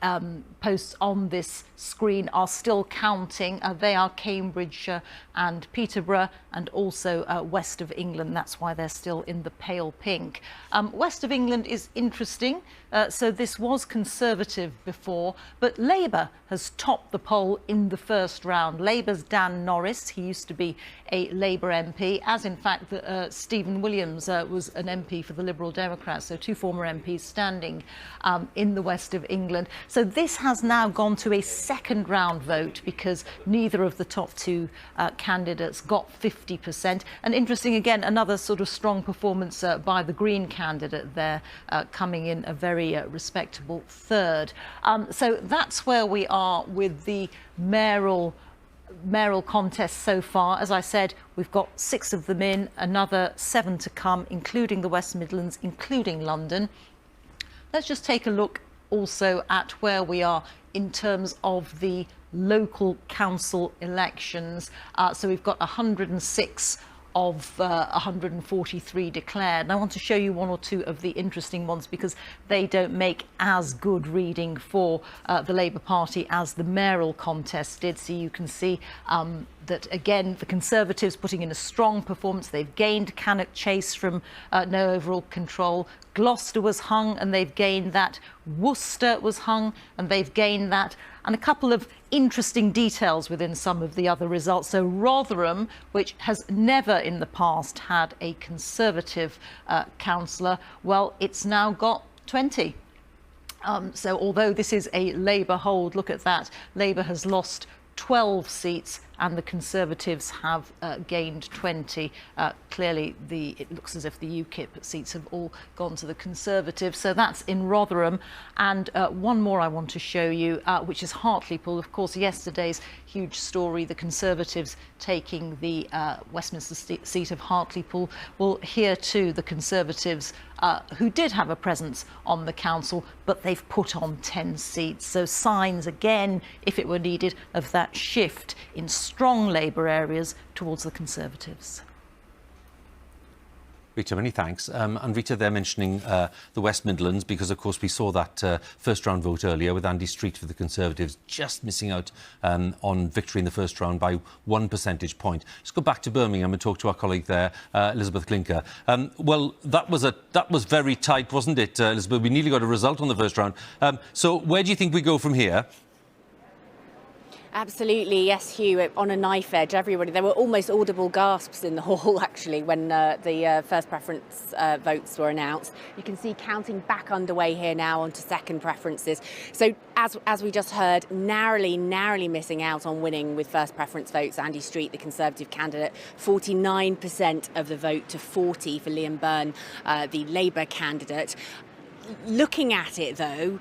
posts on this screen are still counting. They are Cambridgeshire and Peterborough, and also West of England. That's why they're still in the pale pink. West of England is interesting. So this was Conservative before, but Labour has topped the poll in the first round. Labour's Dan Norris, he used to be a Labour MP, as in fact Stephen Williams was an MP for the Liberal Democrats, so 2 former MPs standing in the West of England. So this has now gone to a second round vote, because neither of the top 2 candidates got 50 50%. And interesting, again, another sort of strong performance by the Green candidate there, coming in a very respectable third. So that's where we are with the mayoral contest so far. As I said, we've got 6 of them in, another 7 to come, including the West Midlands, including London. Let's just take a look also at where we are in terms of the local council elections. So we've got 106 of 143 declared. And I want to show you one or two of the interesting ones because they don't make as good reading for the Labour Party as the mayoral contest did. So you can see that, again, the Conservatives putting in a strong performance. They've gained Cannock Chase from no overall control. Gloucester was hung and they've gained that. Worcester was hung and they've gained that. And a couple of interesting details within some of the other results. So Rotheram, which has never in the past had a Conservative councillor, well, it's now got 20. So although this is a Labour hold, look at that, Labour has lost 12 seats and the Conservatives have gained 20. Clearly, it looks as if the UKIP seats have all gone to the Conservatives. So that's in Rotheram. And one more I want to show you, which is Hartlepool. Of course, yesterday's huge story, the Conservatives taking the Westminster seat of Hartlepool. Well, here too, the Conservatives, who did have a presence on the council, but they've put on 10 seats. So signs, again, if it were needed, of that shift in strong Labour areas towards the Conservatives. Reeta, many thanks. And Reeta, they're mentioning the West Midlands because, of course, we saw that first round vote earlier with Andy Street for the Conservatives just missing out on victory in the first round by 1 percentage point. Let's go back to Birmingham and talk to our colleague there, Elizabeth Clinker. Well, that was very tight, wasn't it, Elizabeth? We nearly got a result on the first round. So where do you think we go from here? Absolutely, yes, Huw, on a knife edge, everybody. There were almost audible gasps in the hall, actually, when the first preference votes were announced. You can see counting back underway here now onto second preferences. So, as we just heard, narrowly missing out on winning with first preference votes. Andy Street, the Conservative candidate, 49% of the vote to 40 for Liam Byrne, the Labour candidate. Looking at it, though,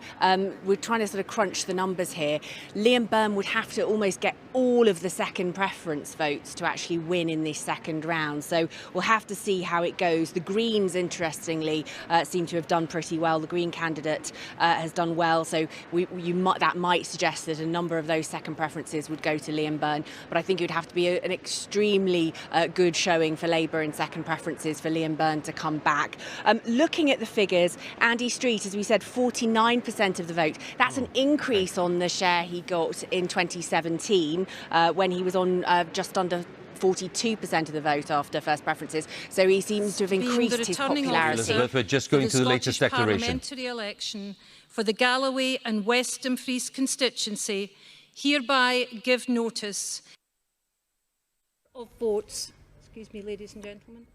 we're trying to sort of crunch the numbers here. Liam Byrne would have to almost get all of the second preference votes to actually win in this second round. So we'll have to see how it goes. The Greens, interestingly, seem to have done pretty well. The Green candidate has done well. So that might suggest that a number of those second preferences would go to Liam Byrne. But I think it would have to be an extremely good showing for Labour in second preferences for Liam Byrne to come back. Looking at the figures, Andy Street, as we said, 49% of the vote. That's an increase on the share he got in 2017 when he was on just under 42% of the vote after first preferences. So he seems to have increased his popularity. Elizabeth, we're just going to the latest declaration. Parliamentary election for the Galloway and West Dumfries constituency, hereby give notice of votes, excuse me, ladies and gentlemen,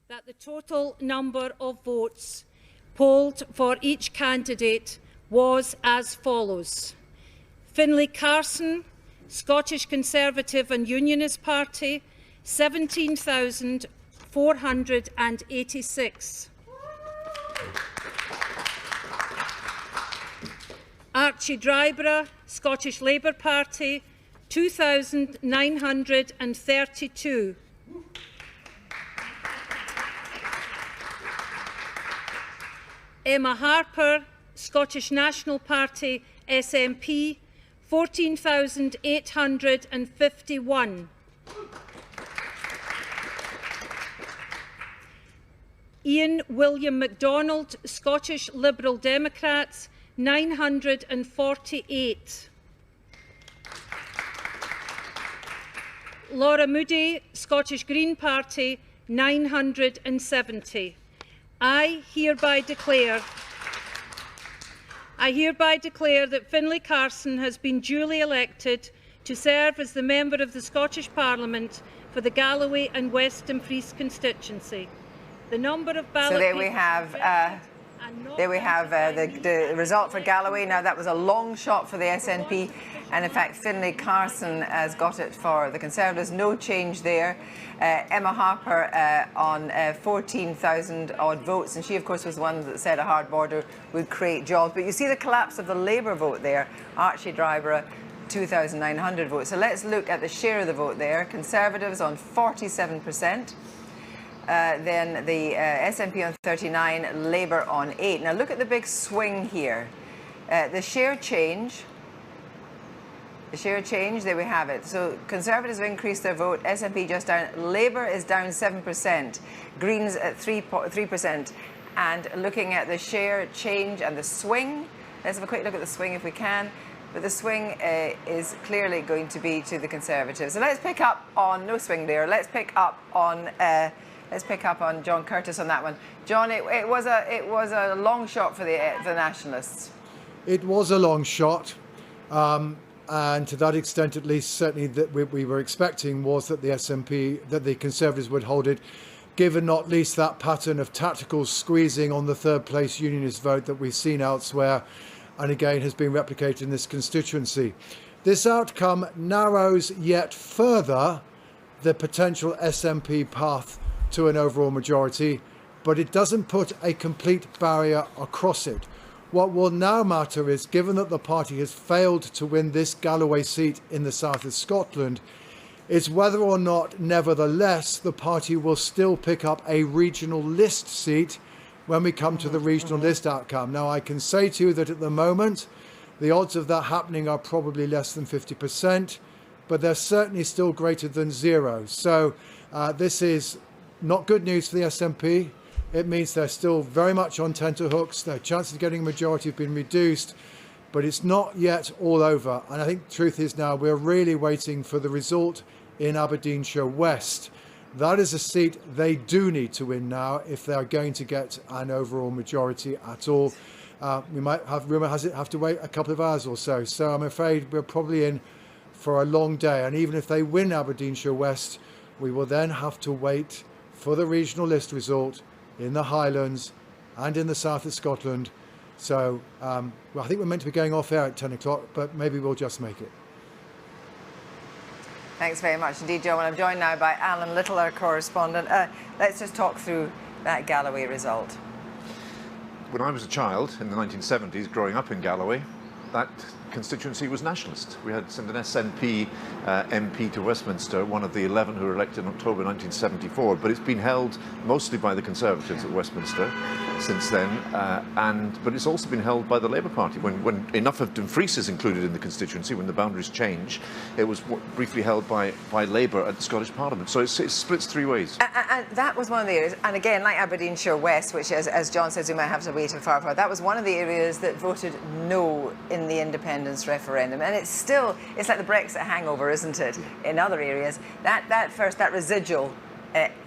that the total number of votes polled for each candidate was as follows. Finlay Carson, Scottish Conservative and Unionist Party, 17,486. Archie Dryborough, Scottish Labour Party, 2,932. Emma Harper, Scottish National Party, SNP, 14,851. Ian William MacDonald, Scottish Liberal Democrats, 948. Laura Moody, Scottish Green Party, 970. I hereby declare that Finlay Carson has been duly elected to serve as the member of the Scottish Parliament for the Galloway and West Dumfries constituency. The number of ballot. So there we have the result for Galloway. Now that was a long shot for the SNP And in fact, Finlay Carson has got it for the Conservatives. No change there. Emma Harper on 14,000 odd votes. And she, of course, was the one that said a hard border would create jobs. But you see the collapse of the Labour vote there. Archie Driver, 2,900 votes. So let's look at the share of the vote there. Conservatives on 47%. Then the SNP on 39, Labour on 8. Now look at the big swing here. The share change, there we have it. So Conservatives have increased their vote, SNP just down, Labour is down 7%, Greens at 3%. And looking at the share change and the swing, let's have a quick look at the swing if we can. But the swing is clearly going to be to the Conservatives. So let's pick up on, no swing there, let's pick up on John Curtis on that one. John, it was a long shot for the Nationalists. It was a long shot, and to that extent, at least, certainly that we were expecting was that the SNP, that the Conservatives would hold it, given not least that pattern of tactical squeezing on the third place Unionist vote that we've seen elsewhere, and again has been replicated in this constituency. This outcome narrows yet further the potential SNP path to an overall majority, but it doesn't put a complete barrier across it. What will now matter is, given that the party has failed to win this Galloway seat in the south of Scotland, is whether or not, nevertheless, the party will still pick up a regional list seat when we come to the regional list outcome. Now, I can say to you that at the moment, the odds of that happening are probably less than 50%, but they're certainly still greater than zero. So this is not good news for the SNP. It means they're still very much on tenterhooks. Their chances of getting a majority have been reduced, but it's not yet all over. And I think the truth is now we're really waiting for the result in Aberdeenshire West. That is a seat they do need to win now if they're going to get an overall majority at all. We might have, rumour has it, have to wait a couple of hours or so. So I'm afraid we're probably in for a long day. And even if they win Aberdeenshire West, we will then have to wait for the regional list result in the Highlands and in the south of Scotland. So well, I think we're meant to be going off air at 10 o'clock, but maybe we'll just make it. Thanks very much indeed, John. I'm joined now by Alan Little, our correspondent. Let's just talk through that Galloway result. When I was a child in the 1970s, growing up in Galloway, that constituency was nationalist. We had sent an SNP MP to Westminster, one of the 11 who were elected in October 1974, but it's been held mostly by the Conservatives at Westminster since then, but it's also been held by the Labour Party. When enough of Dumfries is included in the constituency, when the boundaries change, it was briefly held by Labour at the Scottish Parliament. So it splits three ways. And that was one of the areas, and again, like Aberdeenshire West, which as John says, we might have to wait far for, that was one of the areas that voted no in the independence referendum. And it's like the Brexit hangover, isn't it, in other areas? That residual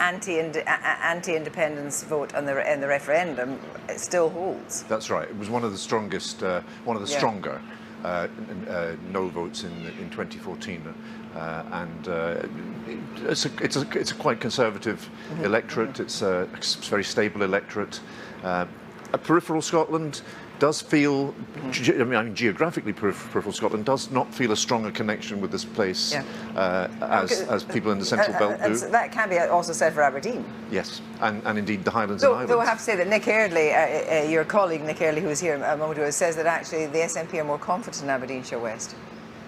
anti-independence vote in the referendum, it still holds. That's right. It was one of the strongest, stronger no votes in 2014, and it's a quite conservative electorate. It's a very stable electorate. Peripheral Scotland does feel, geographically peripheral Scotland does not feel a stronger connection with this place as people in the Central Belt do. That can be also said for Aberdeen. Yes, and indeed the Highlands and Islands. Though I have to say that Nick Eardley, your colleague Nick Eardley, who was here a moment ago, says that actually the SNP are more confident in Aberdeenshire West.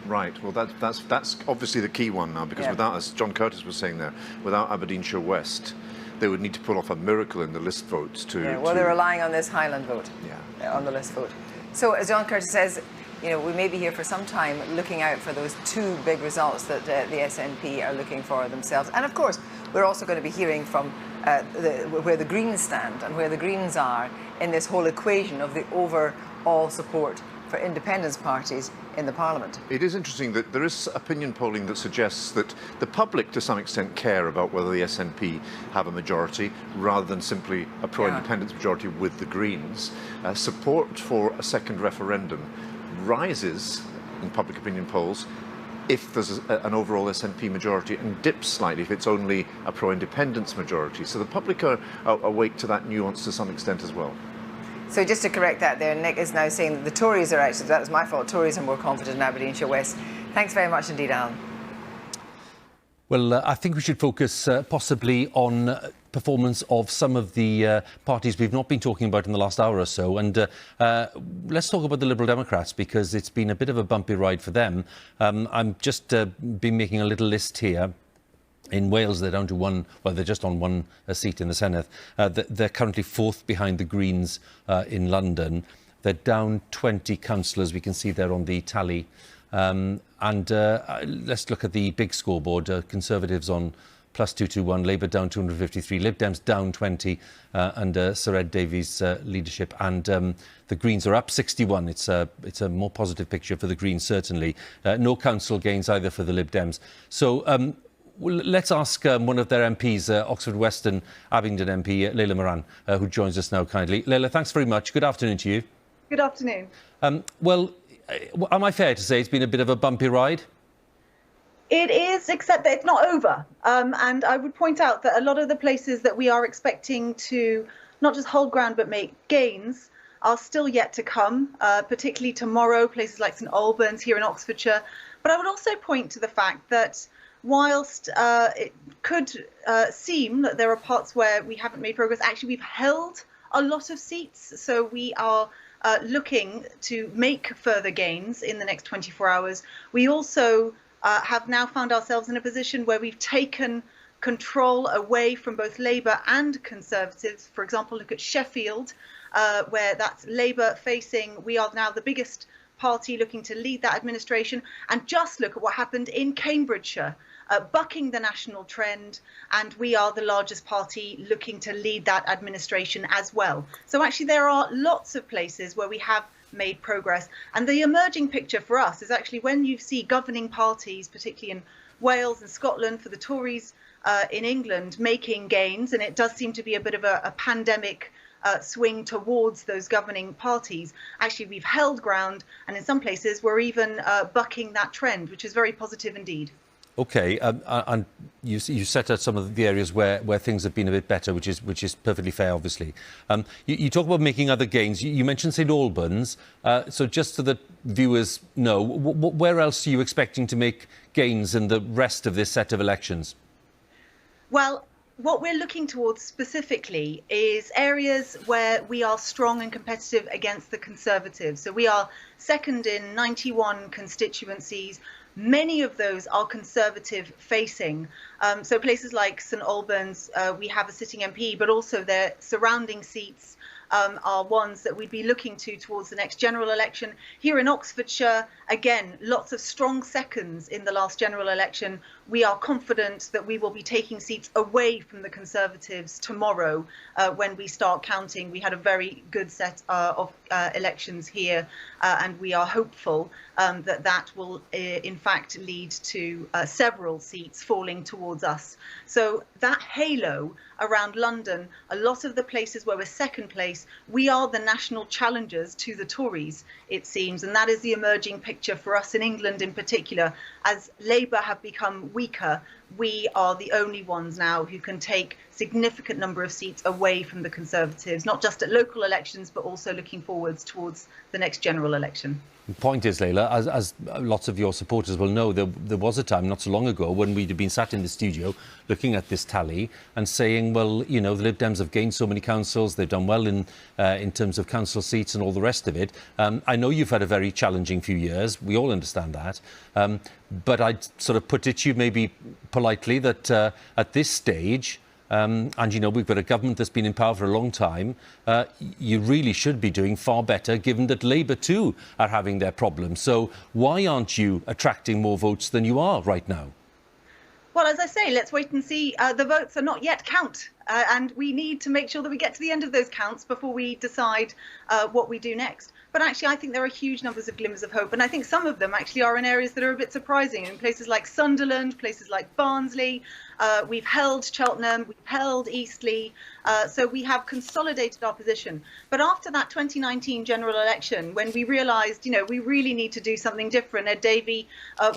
Right, well that's obviously the key one now, because without, as John Curtis was saying there, without Aberdeenshire West, they would need to pull off a miracle in the list votes to... Yeah, well, they're relying on this Highland vote, on the list vote. So, as John Curtis says, we may be here for some time looking out for those two big results that the SNP are looking for themselves. And, of course, we're also going to be hearing from where the Greens stand and where the Greens are in this whole equation of the overall support for independence parties in the Parliament. It is interesting that there is opinion polling that suggests that the public to some extent care about whether the SNP have a majority rather than simply a pro-independence majority with the Greens. Support for a second referendum rises in public opinion polls if there's an overall SNP majority, and dips slightly if it's only a pro-independence majority. So the public are awake to that nuance to some extent as well. So just to correct that there, Nick is now saying that the Tories are actually, that was my fault, Tories are more confident in Aberdeenshire West. Thanks very much indeed, Alan. Well, I think we should focus possibly on performance of some of the parties we've not been talking about in the last hour or so. And let's talk about the Liberal Democrats, because it's been a bit of a bumpy ride for them. I'm just been making a little list here. In Wales, they're down to one, well, they're just on one seat in the Senedd. They're currently fourth behind the Greens in London. They're down 20 councillors, we can see there on the tally. Let's look at the big scoreboard. Conservatives on plus 221, Labour down 253, Lib Dems down 20 under Sir Ed Davies' leadership, and the Greens are up 61. It's a more positive picture for the Greens, certainly. No council gains either for the Lib Dems. So well, let's ask one of their MPs, Oxford Western Abingdon MP, Layla Moran, who joins us now kindly. Layla, thanks very much. Good afternoon to you. Good afternoon. Well, am I fair to say it's been a bit of a bumpy ride? It is, except that it's not over. And I would point out that a lot of the places that we are expecting to not just hold ground but make gains are still yet to come, particularly tomorrow, places like St Albans here in Oxfordshire. But I would also point to the fact that whilst it could seem that there are parts where we haven't made progress, actually we've held a lot of seats. So we are looking to make further gains in the next 24 hours. We also have now found ourselves in a position where we've taken control away from both Labour and Conservatives. For example, look at Sheffield, where that's Labour facing. We are now the biggest party looking to lead that administration. And just look at what happened in Cambridgeshire, bucking the national trend, and we are the largest party looking to lead that administration as well. So actually there are lots of places where we have made progress, and the emerging picture for us is actually when you see governing parties, particularly in Wales and Scotland, for the Tories in England, making gains, and it does seem to be a bit of a pandemic swing towards those governing parties. Actually, we've held ground, and in some places we're even bucking that trend, which is very positive indeed. OK, and you set out some of the areas where things have been a bit better, which is perfectly fair, obviously. You talk about making other gains. You mentioned St Albans. So just so that viewers know, where else are you expecting to make gains in the rest of this set of elections? Well, what we're looking towards specifically is areas where we are strong and competitive against the Conservatives. So we are second in 91 constituencies. Many of those are Conservative facing. So places like St Albans, we have a sitting MP, but also their surrounding seats are ones that we'd be looking to towards the next general election. Here in Oxfordshire, again, lots of strong seconds in the last general election. We are confident that we will be taking seats away from the Conservatives tomorrow when we start counting. We had a very good set of elections here, and we are hopeful that that will in fact lead to several seats falling towards us. So that halo around London, a lot of the places where we're second place, we are the national challengers to the Tories, it seems, and that is the emerging picture for us in England in particular. As Labour have become weaker, we are the only ones now who can take significant number of seats away from the Conservatives, not just at local elections, but also looking forwards towards the next general election. The point is, Layla, as lots of your supporters will know, there was a time not so long ago when we'd have been sat in the studio looking at this tally and saying, well, you know, the Lib Dems have gained so many councils, they've done well in terms of council seats and all the rest of it. I know you've had a very challenging few years, we all understand that, but I'd sort of put it to you maybe politely that at this stage, and, you know, we've got a government that's been in power for a long time. You really should be doing far better, given that Labour, too, are having their problems. So why aren't you attracting more votes than you are right now? Well, as I say, let's wait and see. The votes are not yet count, and we need to make sure that we get to the end of those counts before we decide what we do next. But actually, I think there are huge numbers of glimmers of hope. And I think some of them actually are in areas that are a bit surprising, in places like Sunderland, places like Barnsley. We've held Cheltenham, we've held Eastleigh. So we have consolidated our position. But after that 2019 general election, when we realised, we really need to do something different, Ed Davey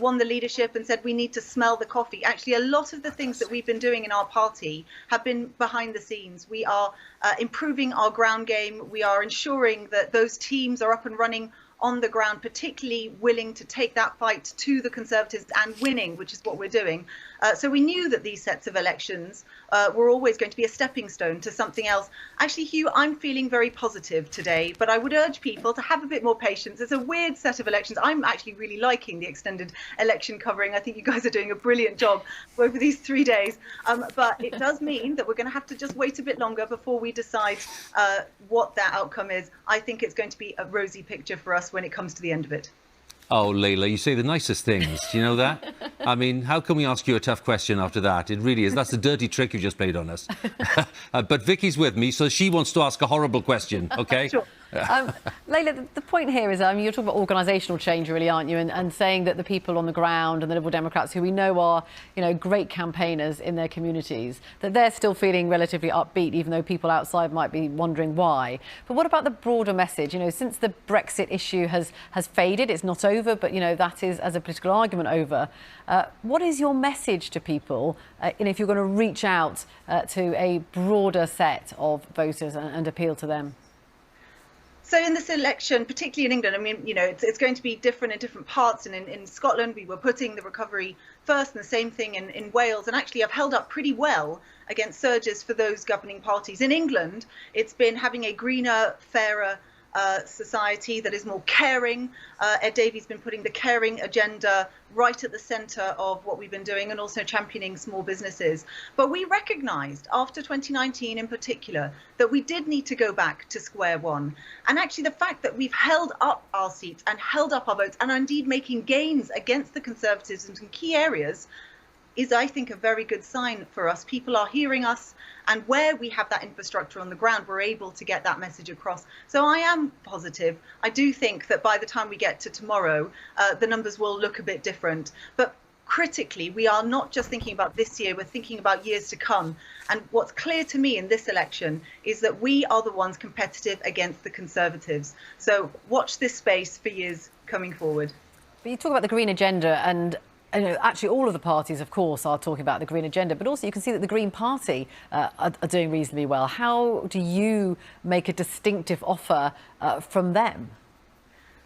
won the leadership and said we need to smell the coffee. Actually, a lot of the things that we've been doing in our party have been behind the scenes. We are improving our ground game. We are ensuring that those teams are up and running on the ground, particularly willing to take that fight to the Conservatives and winning, which is what we're doing. So we knew that these sets of elections were always going to be a stepping stone to something else. Actually, Huw, I'm feeling very positive today, but I would urge people to have a bit more patience. It's a weird set of elections. I'm actually really liking the extended election covering. I think you guys are doing a brilliant job over these 3 days. But it does mean that we're going to have to just wait a bit longer before we decide what that outcome is. I think it's going to be a rosy picture for us when it comes to the end of it. Oh, Layla, you say the nicest things. Do you know that? I mean, how can we ask you a tough question after that? It really is. That's a dirty trick you just played on us. But Vicky's with me, so she wants to ask a horrible question, OK? Sure. Layla, the point here is, you're talking about organisational change, really, aren't you? And saying that the people on the ground and the Liberal Democrats, who we know are, great campaigners in their communities, that they're still feeling relatively upbeat, even though people outside might be wondering why. But what about the broader message? Since the Brexit issue has faded, it's not over, but, that is, as a political argument, over. What is your message to people, if you're going to reach out to a broader set of voters and appeal to them? So in this election, particularly in England, it's going to be different in different parts. And in Scotland, we were putting the recovery first, and the same thing in Wales. And actually, I've held up pretty well against surges for those governing parties. In England, it's been having a greener, fairer society that is more caring. Ed Davey's been putting the caring agenda right at the centre of what we've been doing, and also championing small businesses. But we recognised after 2019 in particular that we did need to go back to square one. And actually the fact that we've held up our seats and held up our votes and are indeed making gains against the Conservatives in some key areas is, I think, a very good sign for us. People are hearing us, and where we have that infrastructure on the ground, we're able to get that message across. So I am positive. I do think that by the time we get to tomorrow, the numbers will look a bit different. But critically, we are not just thinking about this year, we're thinking about years to come. And what's clear to me in this election is that we are the ones competitive against the Conservatives. So watch this space for years coming forward. But you talk about the green agenda, and actually all of the parties, of course, are talking about the green agenda, but also you can see that the Green Party are doing reasonably well. How do you make a distinctive offer from them?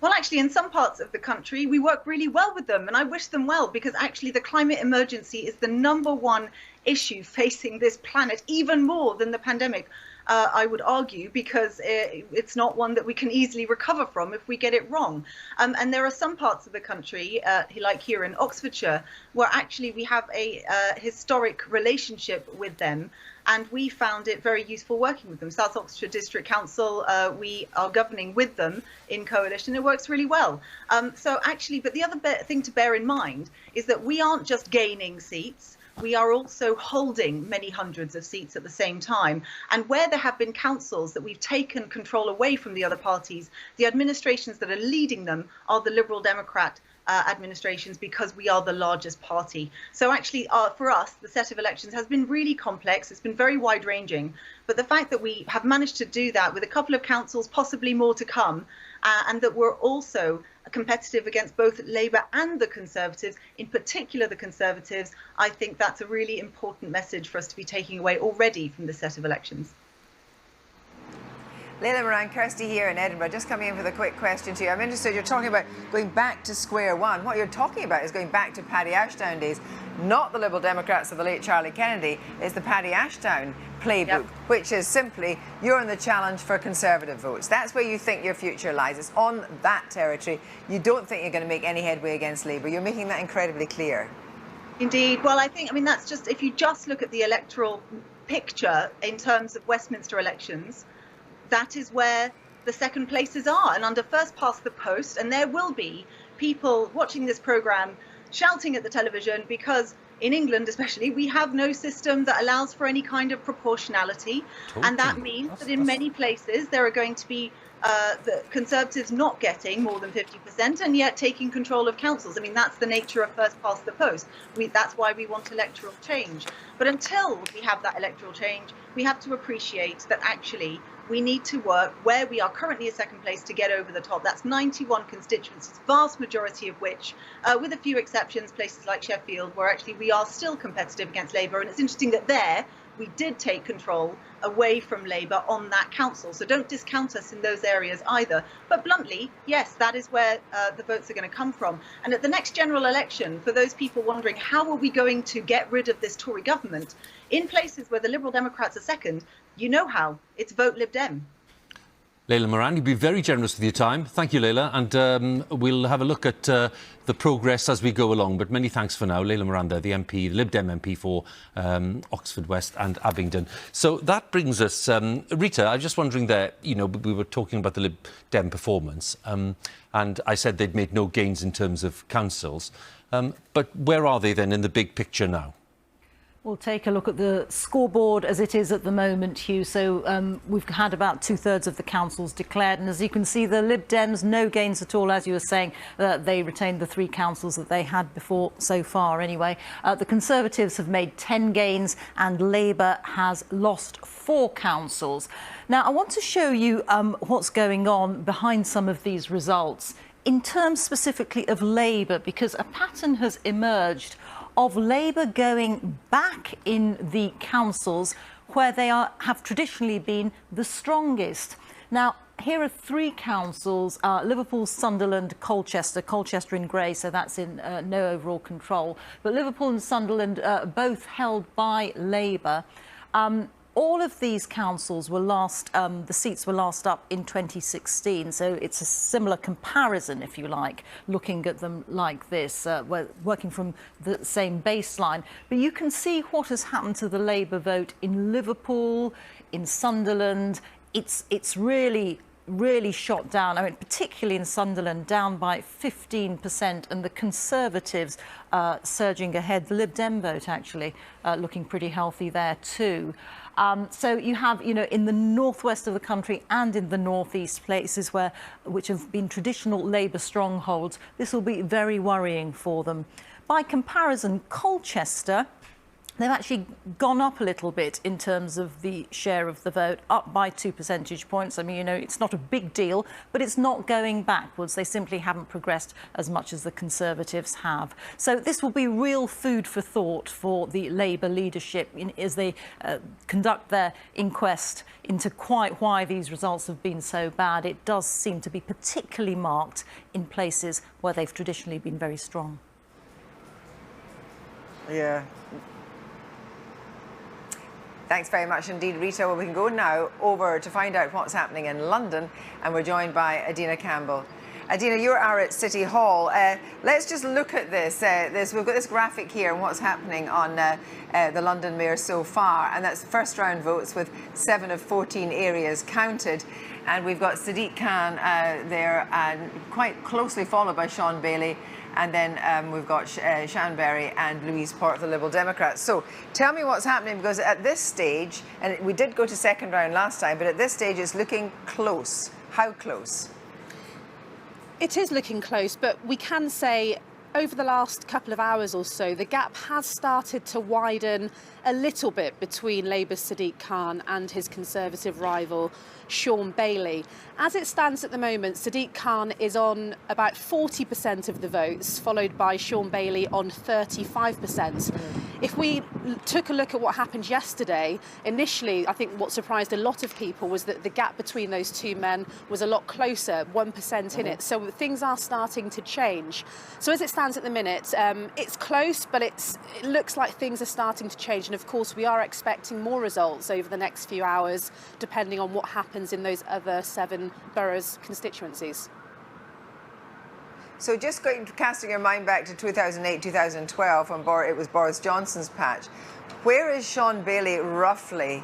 Well, actually, in some parts of the country, we work really well with them, and I wish them well, because actually the climate emergency is the #1 issue facing this planet, even more than the pandemic. I would argue, because it's not one that we can easily recover from if we get it wrong. And there are some parts of the country, like here in Oxfordshire, where actually we have a historic relationship with them, and we found it very useful working with them. South Oxfordshire District Council, we are governing with them in coalition. It works really well. So actually, but the other thing to bear in mind is that we aren't just gaining seats. We are also holding many hundreds of seats at the same time. And where there have been councils that we've taken control away from the other parties, the administrations that are leading them are the Liberal Democrat administrations, because we are the largest party. So actually, for us, the set of elections has been really complex. It's been very wide-ranging. But the fact that we have managed to do that with a couple of councils, possibly more to come, and that we're also competitive against both Labour and the Conservatives, in particular the Conservatives, I think that's a really important message for us to be taking away already from this set of elections. Layla, Moran, Kirsty here in Edinburgh. Just coming in with a quick question to you. I'm interested, you're talking about going back to square one. What you're talking about is going back to Paddy Ashdown days, not the Liberal Democrats of the late Charlie Kennedy. It's the Paddy Ashdown playbook, which is simply you're in the challenge for Conservative votes. That's where you think your future lies. It's on that territory. You don't think you're going to make any headway against Labour. You're making that incredibly clear. Indeed. Well, I mean, that's just, if you just look at the electoral picture in terms of Westminster elections, that is where the second places are, and under first past the post. And there will be people watching this programme shouting at the television because in England especially, we have no system that allows for any kind of proportionality. And that means that in many places there are going to be the Conservatives not getting more than 50% and yet taking control of councils. I mean, that's the nature of first past the post. That's why we want electoral change. But until we have that electoral change, we have to appreciate that actually we need to work where we are currently in second place to get over the top. That's 91 constituencies, vast majority of which, with a few exceptions, places like Sheffield, where actually we are still competitive against Labour. And it's interesting that there we did take control away from Labour on that council. So don't discount us in those areas either. But bluntly, yes, that is where the votes are going to come from. And at the next general election, for those people wondering how are we going to get rid of this Tory government, in places where the Liberal Democrats are second, you know how. It's vote Lib Dem. Layla Moran, you've been very generous with your time. Thank you, Layla, and we'll have a look at the progress as we go along. But many thanks for now. Layla Moran there, the MP, the Lib Dem MP for Oxford West and Abingdon. So that brings us... Reeta, I was just wondering there, you know, we were talking about the Lib Dem performance, and I said they'd made no gains in terms of councils. But where are they then in the big picture now? We'll take a look at the scoreboard as it is at the moment, Huw. So we've had about 2/3 of the councils declared. And as you can see, the Lib Dems, no gains at all, as you were saying. They retained the 3 councils that they had before so far anyway. The Conservatives have made 10 gains and Labour has lost 4 councils. Now, I want to show you what's going on behind some of these results in terms specifically of Labour, because a pattern has emerged of Labour going back in the councils where they have traditionally been the strongest. Now, here are 3 councils, Liverpool, Sunderland, Colchester in grey, so that's in no overall control. But Liverpool and Sunderland both held by Labour. All of these councils were the seats were last up in 2016, so it's a similar comparison, if you like, looking at them like this, working from the same baseline. But you can see what has happened to the Labour vote in Liverpool, in Sunderland. It's really shot down. I mean, particularly in Sunderland, down by 15%, and the Conservatives surging ahead. The Lib Dem vote actually looking pretty healthy there too. So you have, you know, in the northwest of the country and in the northeast, places which have been traditional Labour strongholds, this will be very worrying for them. By comparison, Colchester, they've actually gone up a little bit in terms of the share of the vote, up by 2 percentage points. I mean, you know, it's not a big deal, but it's not going backwards. They simply haven't progressed as much as the Conservatives have. So this will be real food for thought for the Labour leadership as they conduct their inquest into quite why these results have been so bad. It does seem to be particularly marked in places where they've traditionally been very strong. Yeah. Thanks very much indeed, Reeta. Well, we can go now over to find out what's happening in London, and we're joined by Adina Campbell. Adina, you are at City Hall. Let's just look at this. We've got this graphic here and what's happening on the London Mayor so far, and that's first round votes with 7 of 14 areas counted. And we've got Sadiq Khan there, and quite closely followed by Sean Bailey. And then we've got Sian Berry and Louise Port, the Liberal Democrats. So tell me what's happening, because at this stage, and we did go to second round last time, but at this stage it's looking close. How close? It is looking close, but we can say over the last couple of hours or so, the gap has started to widen a little bit between Labour's Sadiq Khan and his Conservative rival, Sean Bailey. As it stands at the moment, Sadiq Khan is on about 40% of the votes, followed by Sean Bailey on 35%. If we took a look at what happened yesterday, initially, I think what surprised a lot of people was that the gap between those two men was a lot closer, 1% in it. So things are starting to change. So as it stands at the minute, it's close, but it looks like things are starting to change. And of course, we are expecting more results over the next few hours, depending on what happens in those other 7 boroughs' constituencies. So just casting your mind back to 2008, 2012, when it was Boris Johnson's patch, where is Sean Bailey roughly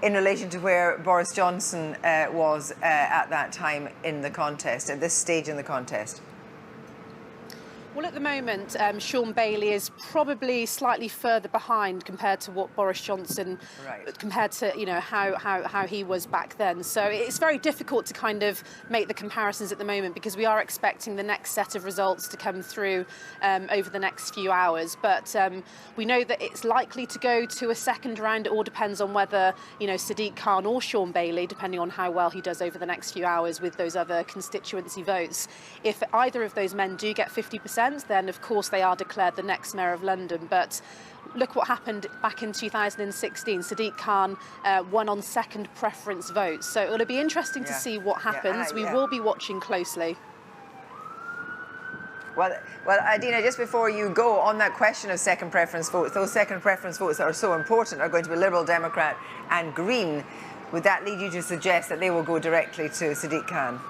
in relation to where Boris Johnson was at that time in the contest, at this stage in the contest? Well, at the moment, Sean Bailey is probably slightly further behind compared to what Boris Johnson, compared to how he was back then. So it's very difficult to kind of make the comparisons at the moment because we are expecting the next set of results to come through over the next few hours. But we know that it's likely to go to a second round. It all depends on whether Sadiq Khan or Sean Bailey, depending on how well he does over the next few hours with those other constituency votes. If either of those men do get 50%, then of course they are declared the next Mayor of London. But look what happened back in 2016. Sadiq Khan won on second preference votes. So it'll be interesting to see what happens. We will be watching closely. Well, Adina, just before you go, on that question of second preference votes, those second preference votes that are so important are going to be Liberal, Democrat and Green. Would that lead you to suggest that they will go directly to Sadiq Khan?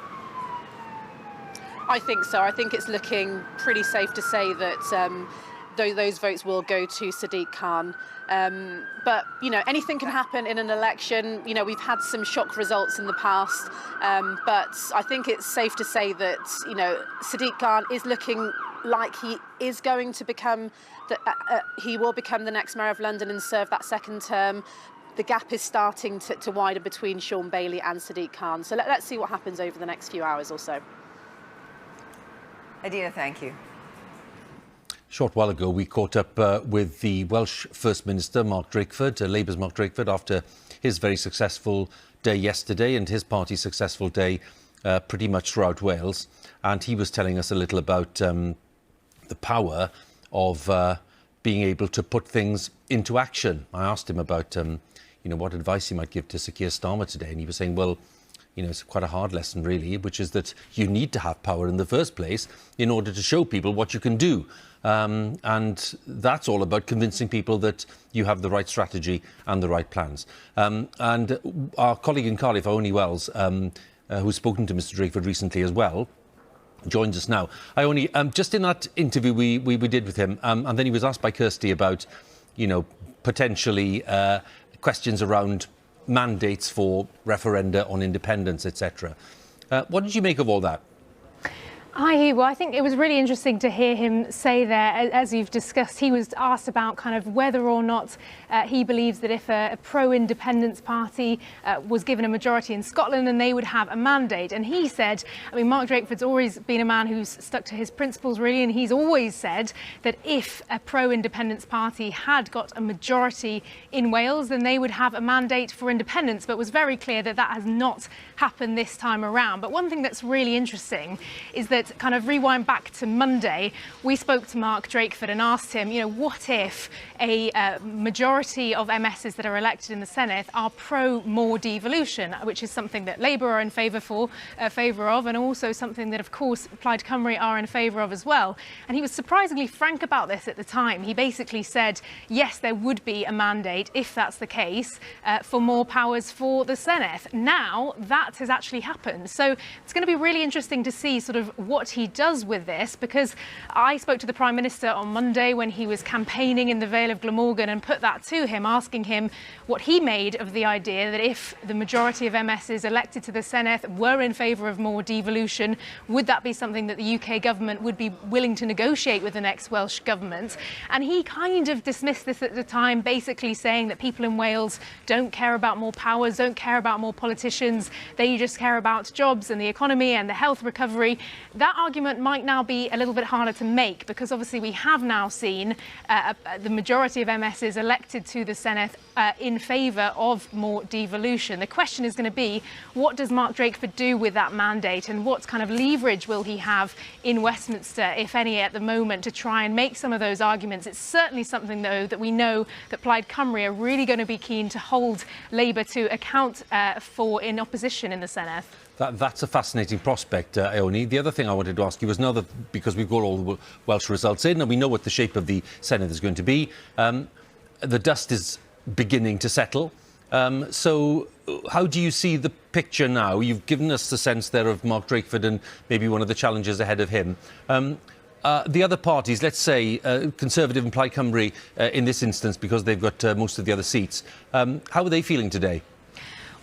I think so. I think it's looking pretty safe to say that those votes will go to Sadiq Khan. But, anything can happen in an election. We've had some shock results in the past. But I think it's safe to say that, Sadiq Khan is looking like he is going to become, he will become the next Mayor of London and serve that second term. The gap is starting to widen between Sean Bailey and Sadiq Khan. So let's see what happens over the next few hours or so. Adina, thank you. A short while ago, we caught up with the Welsh First Minister, Mark Drakeford, Labour's Mark Drakeford, after his very successful day yesterday and his party's successful day pretty much throughout Wales. And he was telling us a little about the power of being able to put things into action. I asked him about, what advice he might give to Sir Keir Starmer today. And he was saying, well, it's quite a hard lesson, really, which is that you need to have power in the first place in order to show people what you can do. And that's all about convincing people that you have the right strategy and the right plans. And our colleague in Cardiff, Ione Wells, who's spoken to Mr Drakeford recently as well, joins us now. Ione, just in that interview we did with him, and then he was asked by Kirsty about, potentially questions around mandates for referenda on independence, etc. What did you make of all that? Well, I think it was really interesting to hear him say there, as you've discussed, he was asked about kind of whether or not he believes that if a pro-independence party was given a majority in Scotland, then they would have a mandate. And he said, Mark Drakeford's always been a man who's stuck to his principles, really, and he's always said that if a pro-independence party had got a majority in Wales, then they would have a mandate for independence, but was very clear that that has not happened this time around. But one thing that's really interesting is that kind of rewind back to Monday, we spoke to Mark Drakeford and asked him, what if a majority of MSs that are elected in the Senedd are pro more devolution, which is something that Labour are in favour of, and also something that, of course, Plaid Cymru are in favour of as well. And he was surprisingly frank about this at the time. He basically said, yes, there would be a mandate, if that's the case, for more powers for the Senedd. Now, that has actually happened. So it's going to be really interesting to see sort of what he does with this, because I spoke to the Prime Minister on Monday when he was campaigning in the Vale of Glamorgan and put that to him, asking him what he made of the idea that if the majority of MSs elected to the Senedd were in favour of more devolution, would that be something that the UK government would be willing to negotiate with the next Welsh government? And he kind of dismissed this at the time, basically saying that people in Wales don't care about more powers, don't care about more politicians, they just care about jobs and the economy and the health recovery. That argument might now be a little bit harder to make, because obviously we have now seen the majority of MSs elected to the Senedd in favour of more devolution. The question is going to be, what does Mark Drakeford do with that mandate, and what kind of leverage will he have in Westminster, if any, at the moment, to try and make some of those arguments? It's certainly something, though, that we know that Plaid Cymru are really going to be keen to hold Labour to account for in opposition in the Senedd. That's a fascinating prospect, Ione. The other thing I wanted to ask you was, now that, because we've got all the Welsh results in and we know what the shape of the Senedd is going to be, the dust is beginning to settle. So how do you see the picture now? You've given us the sense there of Mark Drakeford and maybe one of the challenges ahead of him. The other parties, let's say Conservative and Plaid Cymru in this instance, because they've got most of the other seats, how are they feeling today?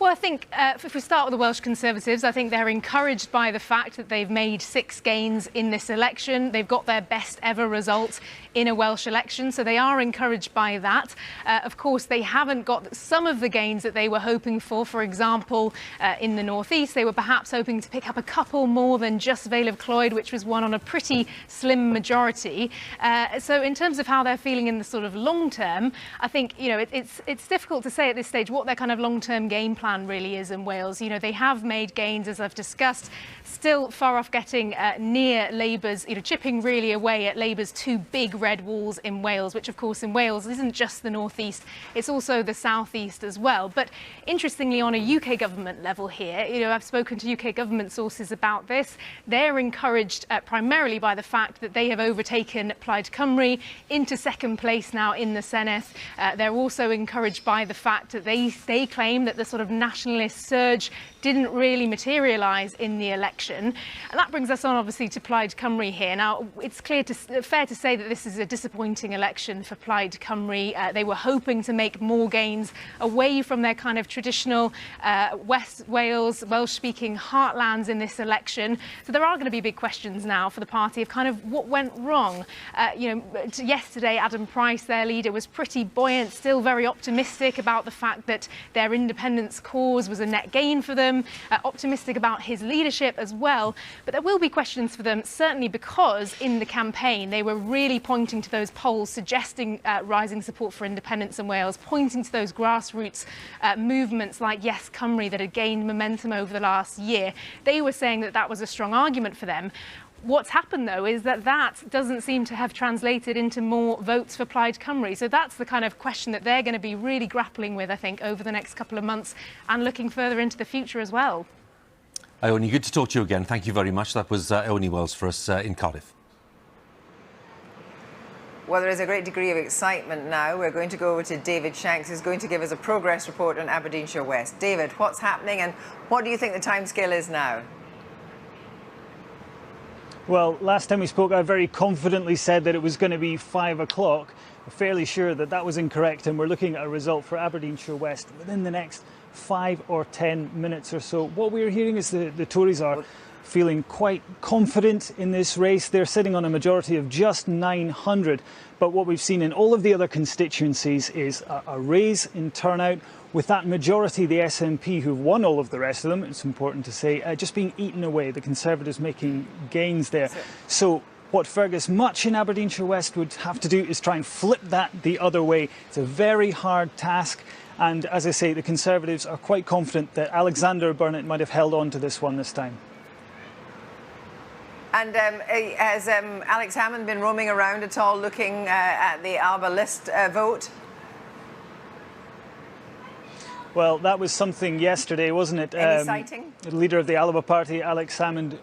Well, I think if we start with the Welsh Conservatives, I think they're encouraged by the fact that they've made 6 gains in this election. They've got their best ever result in a Welsh election, so they are encouraged by that. Of course, they haven't got some of the gains that they were hoping for. For example, in the North East, they were perhaps hoping to pick up a couple more than just Vale of Clwyd, which was won on a pretty slim majority. So in terms of how they're feeling in the sort of long term, I think, you know, it's difficult to say at this stage what their kind of long-term game plan really is in Wales. You know, they have made gains, as I've discussed, still far off getting near Labour's, you know, chipping really away at Labour's 2 big red walls in Wales, which of course in Wales isn't just the North East, it's also the South East as well. But interestingly, on a UK government level here, you know, I've spoken to UK government sources about this. They're encouraged primarily by the fact that they have overtaken Plaid Cymru into 2nd place now in the Senedd. They're also encouraged by the fact that they claim that the sort of nationalist surge didn't really materialise in the election. And that brings us on obviously to Plaid Cymru here. Now, it's fair to say that this is a disappointing election for Plaid Cymru. They were hoping to make more gains away from their kind of traditional West Wales, Welsh-speaking heartlands in this election. So there are going to be big questions now for the party of kind of what went wrong. You know, yesterday, Adam Price, their leader, was pretty buoyant, still very optimistic about the fact that their independence cause was a net gain for them, optimistic about his leadership as well. But there will be questions for them, certainly because in the campaign they were really pointing to those polls suggesting rising support for independence in Wales, pointing to those grassroots movements like Yes Cymru that had gained momentum over the last year. They were saying that that was a strong argument for them. What's happened, though, is that doesn't seem to have translated into more votes for Plaid Cymru. So that's the kind of question that they're going to be really grappling with, I think, over the next couple of months and looking further into the future as well. Ione, good to talk to you again. Thank you very much. That was Ione Wells for us in Cardiff. Well, there is a great degree of excitement now. We're going to go over to David Shanks, who's going to give us a progress report on Aberdeenshire West. David, what's happening and what do you think the timescale is now? Well, last time we spoke, I very confidently said that it was going to be 5 o'clock. We're fairly sure that that was incorrect, and we're looking at a result for Aberdeenshire West within the next 5 or 10 minutes or so. What we're hearing is the Tories are feeling quite confident in this race. They're sitting on a majority of just 900. But what we've seen in all of the other constituencies is a raise in turnout, with that majority, the SNP, who've won all of the rest of them, it's important to say, just being eaten away, the Conservatives making gains there. So what Fergus Much in Aberdeenshire West would have to do is try and flip that the other way. It's a very hard task. And as I say, the Conservatives are quite confident that Alexander Burnett might have held on to this one this time. And has Alex Hammond been roaming around at all looking at the Alba list vote? Well, that was something yesterday, wasn't it? Any sighting? The leader of the Alba party, Alex Hammond,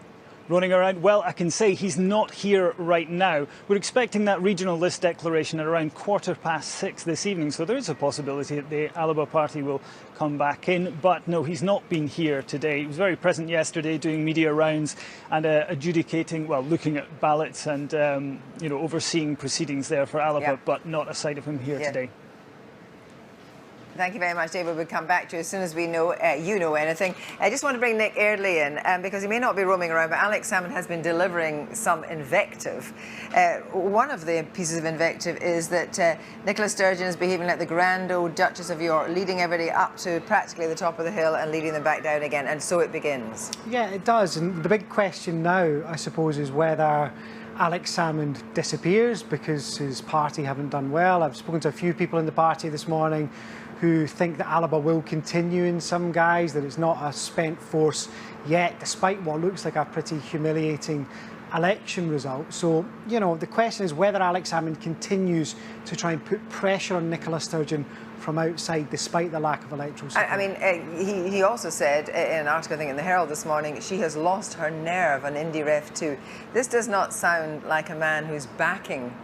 running around. Well, I can say he's not here right now. We're expecting that regional list declaration at around 6:15 this evening, so there is a possibility that the Alba party will come back in. But no, he's not been here today. He was very present yesterday, doing media rounds and adjudicating, well, looking at ballots and you know, overseeing proceedings there for Alba, but not a sight of him here today. Thank you very much, David. We'll come back to you as soon as we know you know anything. I just want to bring Nick Eardley in because he may not be roaming around, but Alex Salmond has been delivering some invective. One of the pieces of invective is that Nicola Sturgeon is behaving like the grand old Duchess of York, leading everybody up to practically the top of the hill and leading them back down again, and so it begins. Yeah, it does. And the big question now, I suppose, is whether Alex Salmond disappears because his party haven't done well. I've spoken to a few people in the party this morning who think that Alba will continue in some guise, that it's not a spent force yet, despite what looks like a pretty humiliating election result. So, you know, the question is whether Alex Salmond continues to try and put pressure on Nicola Sturgeon from outside, despite the lack of electoral support. I mean, he also said in an article, I think in the Herald this morning, she has lost her nerve on Indy Ref 2. This does not sound like a man who's backing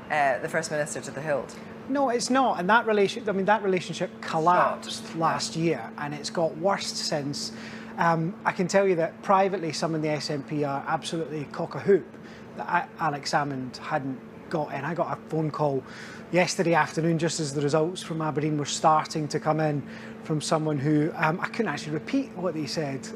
the First Minister to the hilt. No, it's not, and that relationship collapsed last year, and it's got worse since. I can tell you that privately, some in the SNP are absolutely cock-a-hoop that Alex Salmond hadn't got in. I got a phone call yesterday afternoon, just as the results from Aberdeen were starting to come in from someone who, I couldn't actually repeat what he said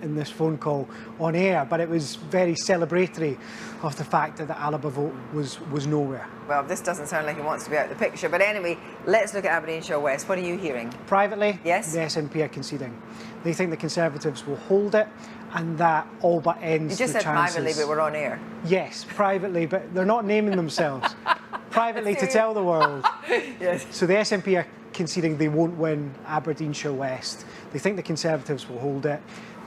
in this phone call on air, but it was very celebratory of the fact that the Alaba vote was nowhere. Well, this doesn't sound like he wants to be out of the picture, but anyway, let's look at Aberdeenshire West. What are you hearing? Privately, yes, the SNP are conceding. They think the Conservatives will hold it, and that all but ends You just the said chances. privately, but we're on air. Yes, privately, but they're not naming themselves. Privately to tell the world. Yes. So the SNP are conceding they won't win Aberdeenshire West. They think the Conservatives will hold it.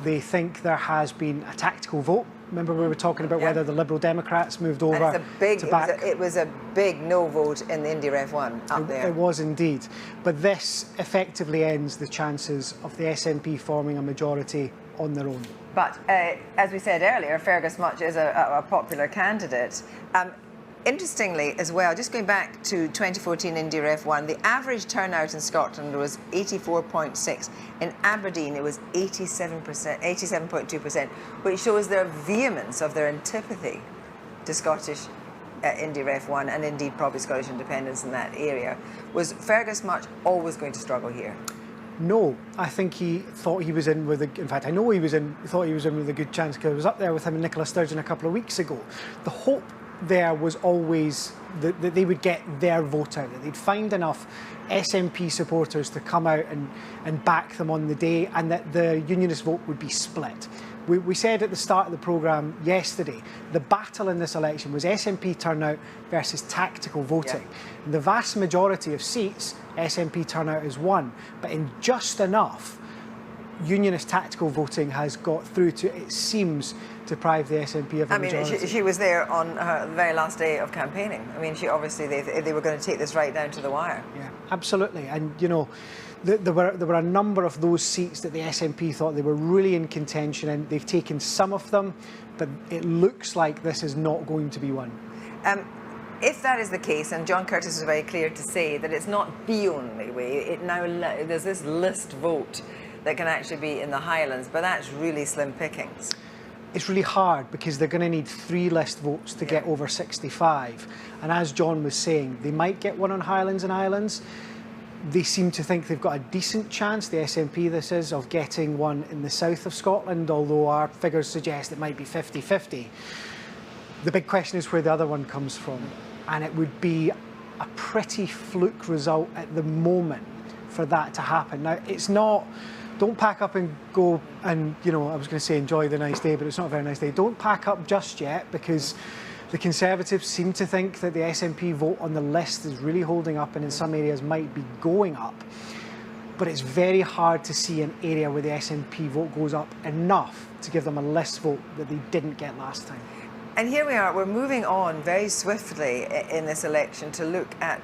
They think there has been a tactical vote. Remember we were talking about whether the Liberal Democrats moved over And it's a big, to back... it was a big no vote in the Indy Ref 1 up there. It was indeed. But this effectively ends the chances of the SNP forming a majority on their own. But as we said earlier, Fergus Much is a popular candidate. Interestingly as well, just going back to 2014 Indy Ref 1, the average turnout in Scotland was 84.6. In Aberdeen it was 87.2%, which shows their vehemence of their antipathy to Scottish Indy Ref 1 and indeed probably Scottish independence in that area. Was Fergus Much always going to struggle here? No, I think he thought he was in with in fact, I know he thought he was in with a good chance, because I was up there with him and Nicola Sturgeon a couple of weeks ago. The hope there was always that they would get their vote out, that they'd find enough SNP supporters to come out and back them on the day, and that the Unionist vote would be split. We said at the start of the programme yesterday, the battle in this election was SNP turnout versus tactical voting. Yeah. In the vast majority of seats, SNP turnout is won, but in just enough, Unionist tactical voting has got through to, it seems, deprive the SNP of a majority. I mean, she was there on her very last day of campaigning. I mean, she obviously, they were going to take this right down to the wire. Yeah, absolutely. And, you know, there were a number of those seats that the SNP thought they were really in contention, and they've taken some of them, but it looks like this is not going to be one. If that is the case, and John Curtis was very clear to say that it's not the only way, there's this list vote that can actually be in the Highlands, but that's really slim pickings. It's really hard because they're going to need 3 list votes to get over 65. And as John was saying, they might get one on Highlands and Islands. They seem to think they've got a decent chance, the SNP this is, of getting one in the south of Scotland, although our figures suggest it might be 50-50. The big question is where the other one comes from. And it would be a pretty fluke result at the moment for that to happen. Now, it's not... Don't pack up and go and, you know, I was going to say enjoy the nice day, but it's not a very nice day. Don't pack up just yet, because the Conservatives seem to think that the SNP vote on the list is really holding up, and in some areas might be going up. But it's very hard to see an area where the SNP vote goes up enough to give them a list vote that they didn't get last time. And here we are, we're moving on very swiftly in this election to look at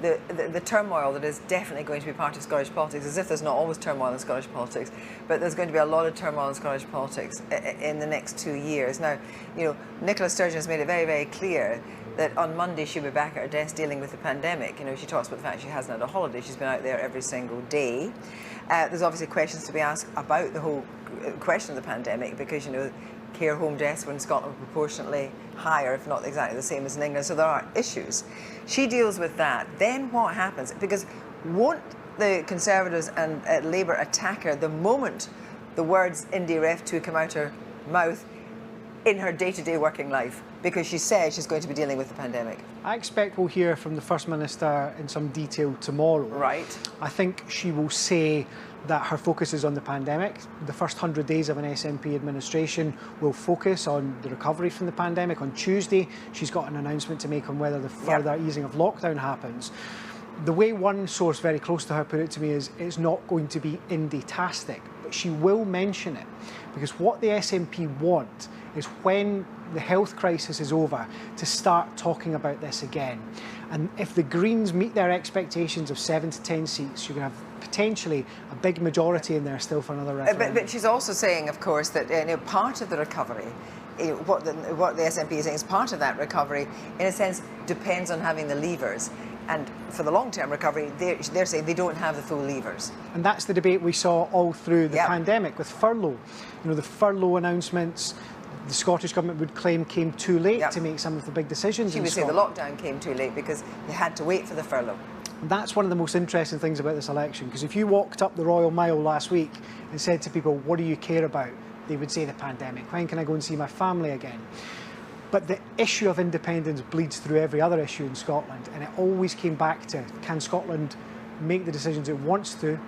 the turmoil that is definitely going to be part of Scottish politics, as if there's not always turmoil in Scottish politics, but there's going to be a lot of turmoil in Scottish politics in the next 2 years. Now, you know, Nicola Sturgeon has made it very, very clear that on Monday she'll be back at her desk dealing with the pandemic. You know, she talks about the fact she hasn't had a holiday, she's been out there every single day. There's obviously questions to be asked about the whole question of the pandemic, because, you know, care home deaths were in Scotland proportionately higher, if not exactly the same as in England, so there are issues. She deals with that. Then what happens? Because won't the Conservatives and Labour attack her the moment the words Indy Ref 2 come out her mouth in her day-to-day working life? Because she says she's going to be dealing with the pandemic. I expect we'll hear from the First Minister in some detail tomorrow. Right. I think she will say that her focus is on the pandemic. The first 100 days of an SNP administration will focus on the recovery from the pandemic. On Tuesday, she's got an announcement to make on whether the further easing of lockdown happens. The way one source very close to her put it to me is it's not going to be Indy-tastic, but she will mention it, because what the SNP want is, when the health crisis is over, to start talking about this again. And if the Greens meet their expectations of 7 to 10 seats, you're going to have potentially a big majority in there still for another referendum. But she's also saying, of course, that you know, part of the recovery, what the SNP is saying is part of that recovery, in a sense, depends on having the levers. And for the long-term recovery, they're saying they don't have the full levers. And that's the debate we saw all through the pandemic with furlough. You know, the furlough announcements, the Scottish Government would claim came too late to make some of the big decisions. She would say the lockdown came too late because they had to wait for the furlough. That's one of the most interesting things about this election, because if you walked up the Royal Mile last week and said to people, what do you care about? They would say the pandemic. When can I go and see my family again? But the issue of independence bleeds through every other issue in Scotland, and it always came back to, can Scotland make the decisions it wants to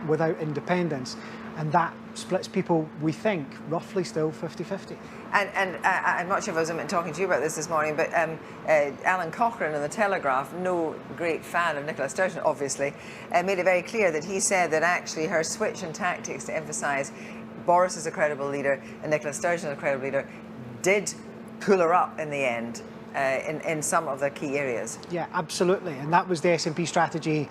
without independence? And that splits people, we think, roughly still 50-50. And I'm not sure if I was talking to you about this morning, but Alan Cochrane in The Telegraph, no great fan of Nicola Sturgeon, obviously, made it very clear that he said that actually her switch in tactics to emphasise Boris is a credible leader and Nicola Sturgeon is a credible leader did pull her up in the end. In some of the key areas. Yeah, absolutely. And that was the SNP strategy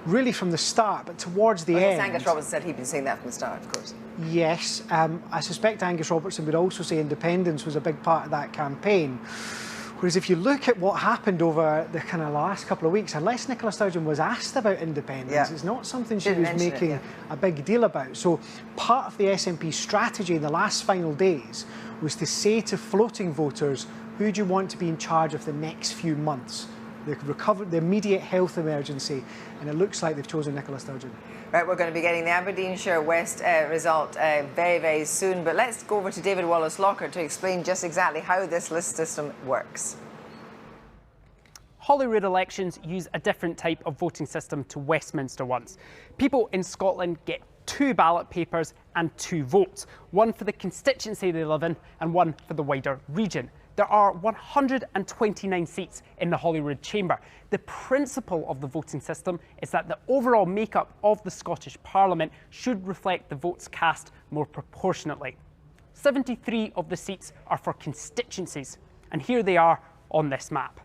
really from the start, but towards the end. Angus Robertson said he'd been saying that from the start, of course. Yes, I suspect Angus Robertson would also say independence was a big part of that campaign. Whereas if you look at what happened over the kind of last couple of weeks, unless Nicola Sturgeon was asked about independence, it's not something she was making a big deal about. So part of the SNP strategy in the last final days was to say to floating voters, who do you want to be in charge of the next few months? The immediate health emergency, and it looks like they've chosen Nicola Sturgeon. Right, we're going to be getting the Aberdeenshire West result very, very soon, but let's go over to David Wallace-Lockard to explain just exactly how this list system works. Holyrood elections use a different type of voting system to Westminster ones. People in Scotland get 2 ballot papers and 2 votes, one for the constituency they live in and one for the wider region. There are 129 seats in the Holyrood Chamber. The principle of the voting system is that the overall makeup of the Scottish Parliament should reflect the votes cast more proportionately. 73 of the seats are for constituencies, and here they are on this map.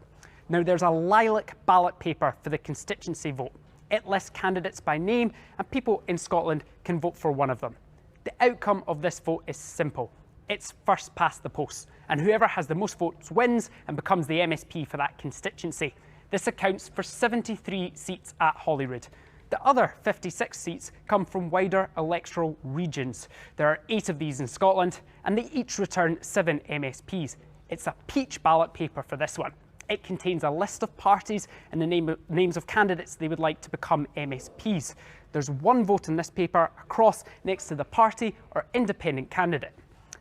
Now, there's a lilac ballot paper for the constituency vote. It lists candidates by name, and people in Scotland can vote for one of them. The outcome of this vote is simple. It's first past the post, and whoever has the most votes wins and becomes the MSP for that constituency. This accounts for 73 seats at Holyrood. The other 56 seats come from wider electoral regions. There are 8 of these in Scotland, and they each return 7 MSPs. It's a peach ballot paper for this one. It contains a list of parties and the names of candidates they would like to become MSPs. There's 1 vote in this paper, a cross next to the party or independent candidate.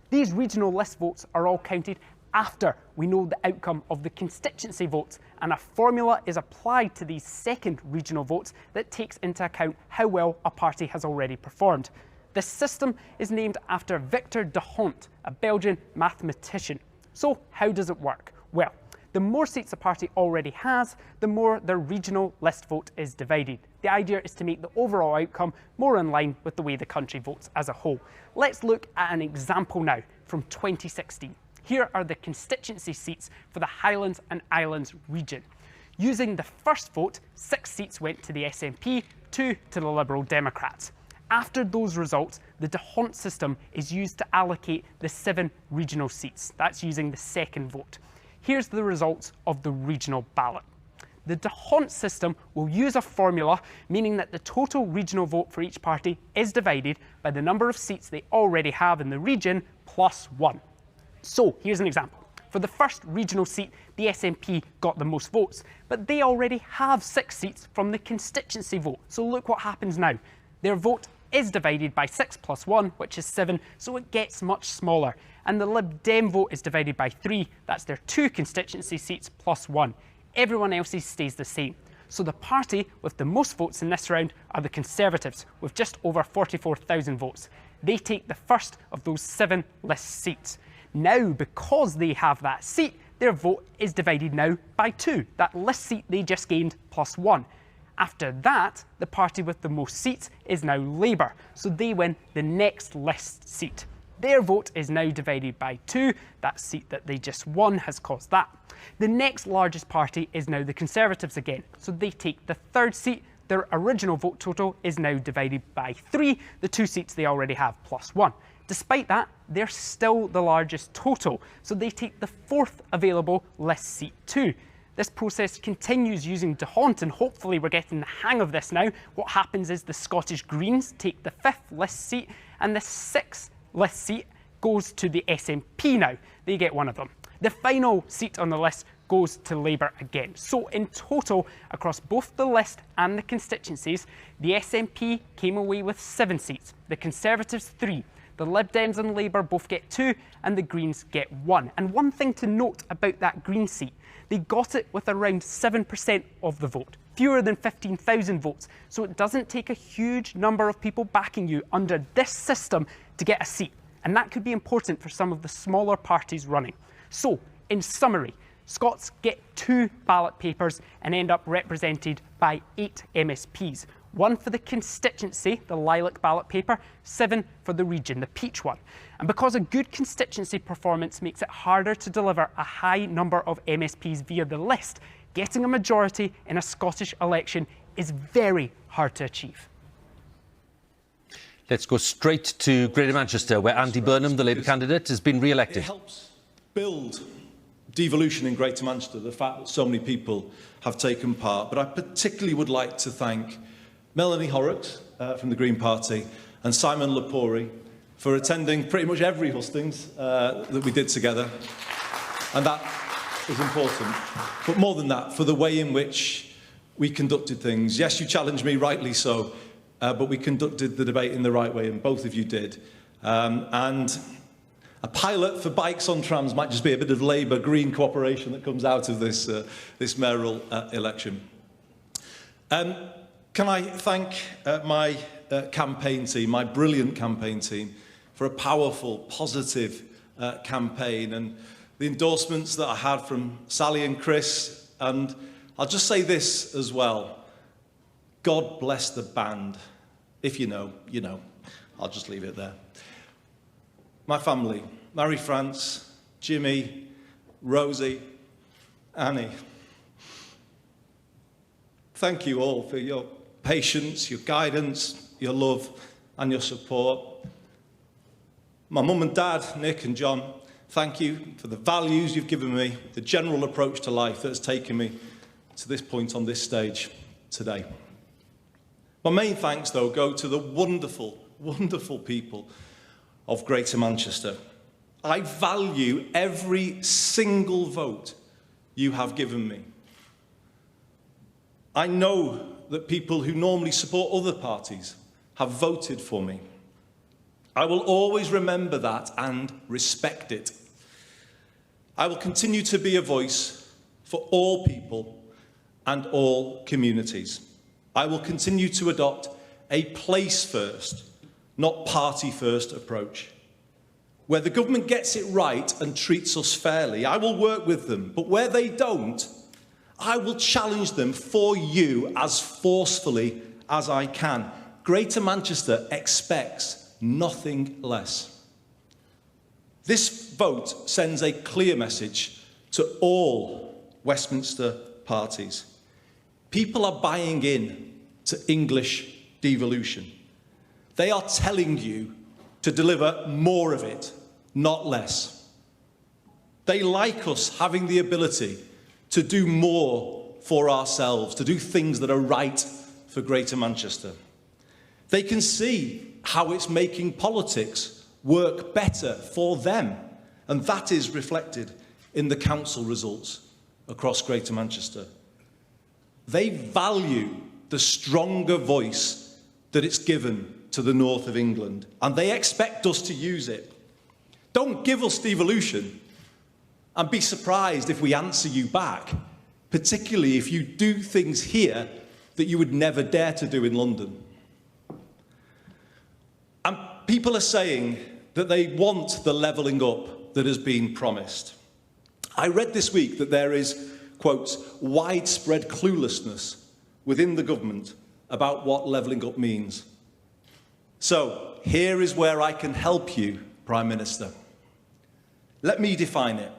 These regional list votes are all counted after we know the outcome of the constituency votes, and a formula is applied to these second regional votes that takes into account how well a party has already performed. This system is named after Victor de Hondt, a Belgian mathematician. So how does it work? Well, the more seats a party already has, the more their regional list vote is divided. The idea is to make the overall outcome more in line with the way the country votes as a whole. Let's look at an example now from 2016. Here are the constituency seats for the Highlands and Islands region. Using the first vote, 6 seats went to the SNP, 2 to the Liberal Democrats. After those results, the de Hondt system is used to allocate the 7 regional seats. That's using the second vote. Here's the results of the regional ballot. The de Hondt system will use a formula, meaning that the total regional vote for each party is divided by the number of seats they already have in the region plus 1. So here's an example. For the first regional seat, the SNP got the most votes, but they already have 6 seats from the constituency vote. So look what happens now. Their vote is divided by 6 plus 1, which is 7, so it gets much smaller. And the Lib Dem vote is divided by 3, that's their 2 constituency seats plus 1. Everyone else's stays the same. So the party with the most votes in this round are the Conservatives, with just over 44,000 votes. They take the first of those 7 list seats. Now, because they have that seat, their vote is divided now by 2, that list seat they just gained plus 1. After that, the party with the most seats is now Labour, so they win the next list seat. Their vote is now divided by 2, that seat that they just won has caused that. The next largest party is now the Conservatives again, so they take the third seat. Their original vote total is now divided by 3, the 2 seats they already have plus 1. Despite that, they're still the largest total, so they take the 4th available list seat too. This process continues using de Hondt, and hopefully we're getting the hang of this now. What happens is the Scottish Greens take the 5th list seat, and the 6th list seat goes to the SNP now. They get one of them. The final seat on the list goes to Labour again. So in total, across both the list and the constituencies, the SNP came away with 7 seats, the Conservatives 3, the Lib Dems and Labour both get 2, and the Greens get 1. And one thing to note about that Green seat, they got it with around 7% of the vote, fewer than 15,000 votes. So it doesn't take a huge number of people backing you under this system to get a seat. And that could be important for some of the smaller parties running. So, in summary, Scots get 2 ballot papers and end up represented by 8 MSPs. 1 for the constituency, the lilac ballot paper, 7 for the region, the peach one. And because a good constituency performance makes it harder to deliver a high number of MSPs via the list, getting a majority in a Scottish election is very hard to achieve. Let's go straight to Greater Manchester, where Andy Burnham, the Labour candidate, has been re-elected. It helps build devolution in Greater Manchester, the fact that so many people have taken part. But I particularly would like to thank Melanie Horrocks from the Green Party and Simon Lepori for attending pretty much every hustings that we did together. And that was important. But more than that, for the way in which we conducted things. Yes, you challenged me, rightly so, but we conducted the debate in the right way, and both of you did. And a pilot for bikes on trams might just be a bit of Labour-Green cooperation that comes out of this, this mayoral election. Can I thank my campaign team, my brilliant campaign team, for a powerful, positive campaign, and the endorsements that I had from Sally and Chris. And I'll just say this as well. God bless the band. If you know, you know. I'll just leave it there. My family, Mary France, Jimmy, Rosie, Annie. Thank you all for your patience, your guidance, your love and your support. My mum and dad, Nick and John, thank you for the values you've given me, the general approach to life that has taken me to this point on this stage today. My main thanks, though, go to the wonderful, wonderful people of Greater Manchester. I value every single vote you have given me. I know that people who normally support other parties have voted for me. I will always remember that and respect it. I will continue to be a voice for all people and all communities. I will continue to adopt a place-first, not party-first approach. Where the government gets it right and treats us fairly, I will work with them. But where they don't, I will challenge them for you as forcefully as I can. Greater Manchester expects nothing less. This vote sends a clear message to all Westminster parties. People are buying in to English devolution. They are telling you to deliver more of it, not less. They like us having the ability to do more for ourselves, to do things that are right for Greater Manchester. They can see how it's making politics work better for them, and that is reflected in the council results across Greater Manchester. They value the stronger voice that it's given to the north of England, and they expect us to use it. Don't give us devolution and be surprised if we answer you back, particularly if you do things here that you would never dare to do in London. And people are saying that they want the levelling up that has been promised. I read this week that there is, quote, widespread cluelessness within the government about what levelling up means. So, here is where I can help you, Prime Minister. Let me define it.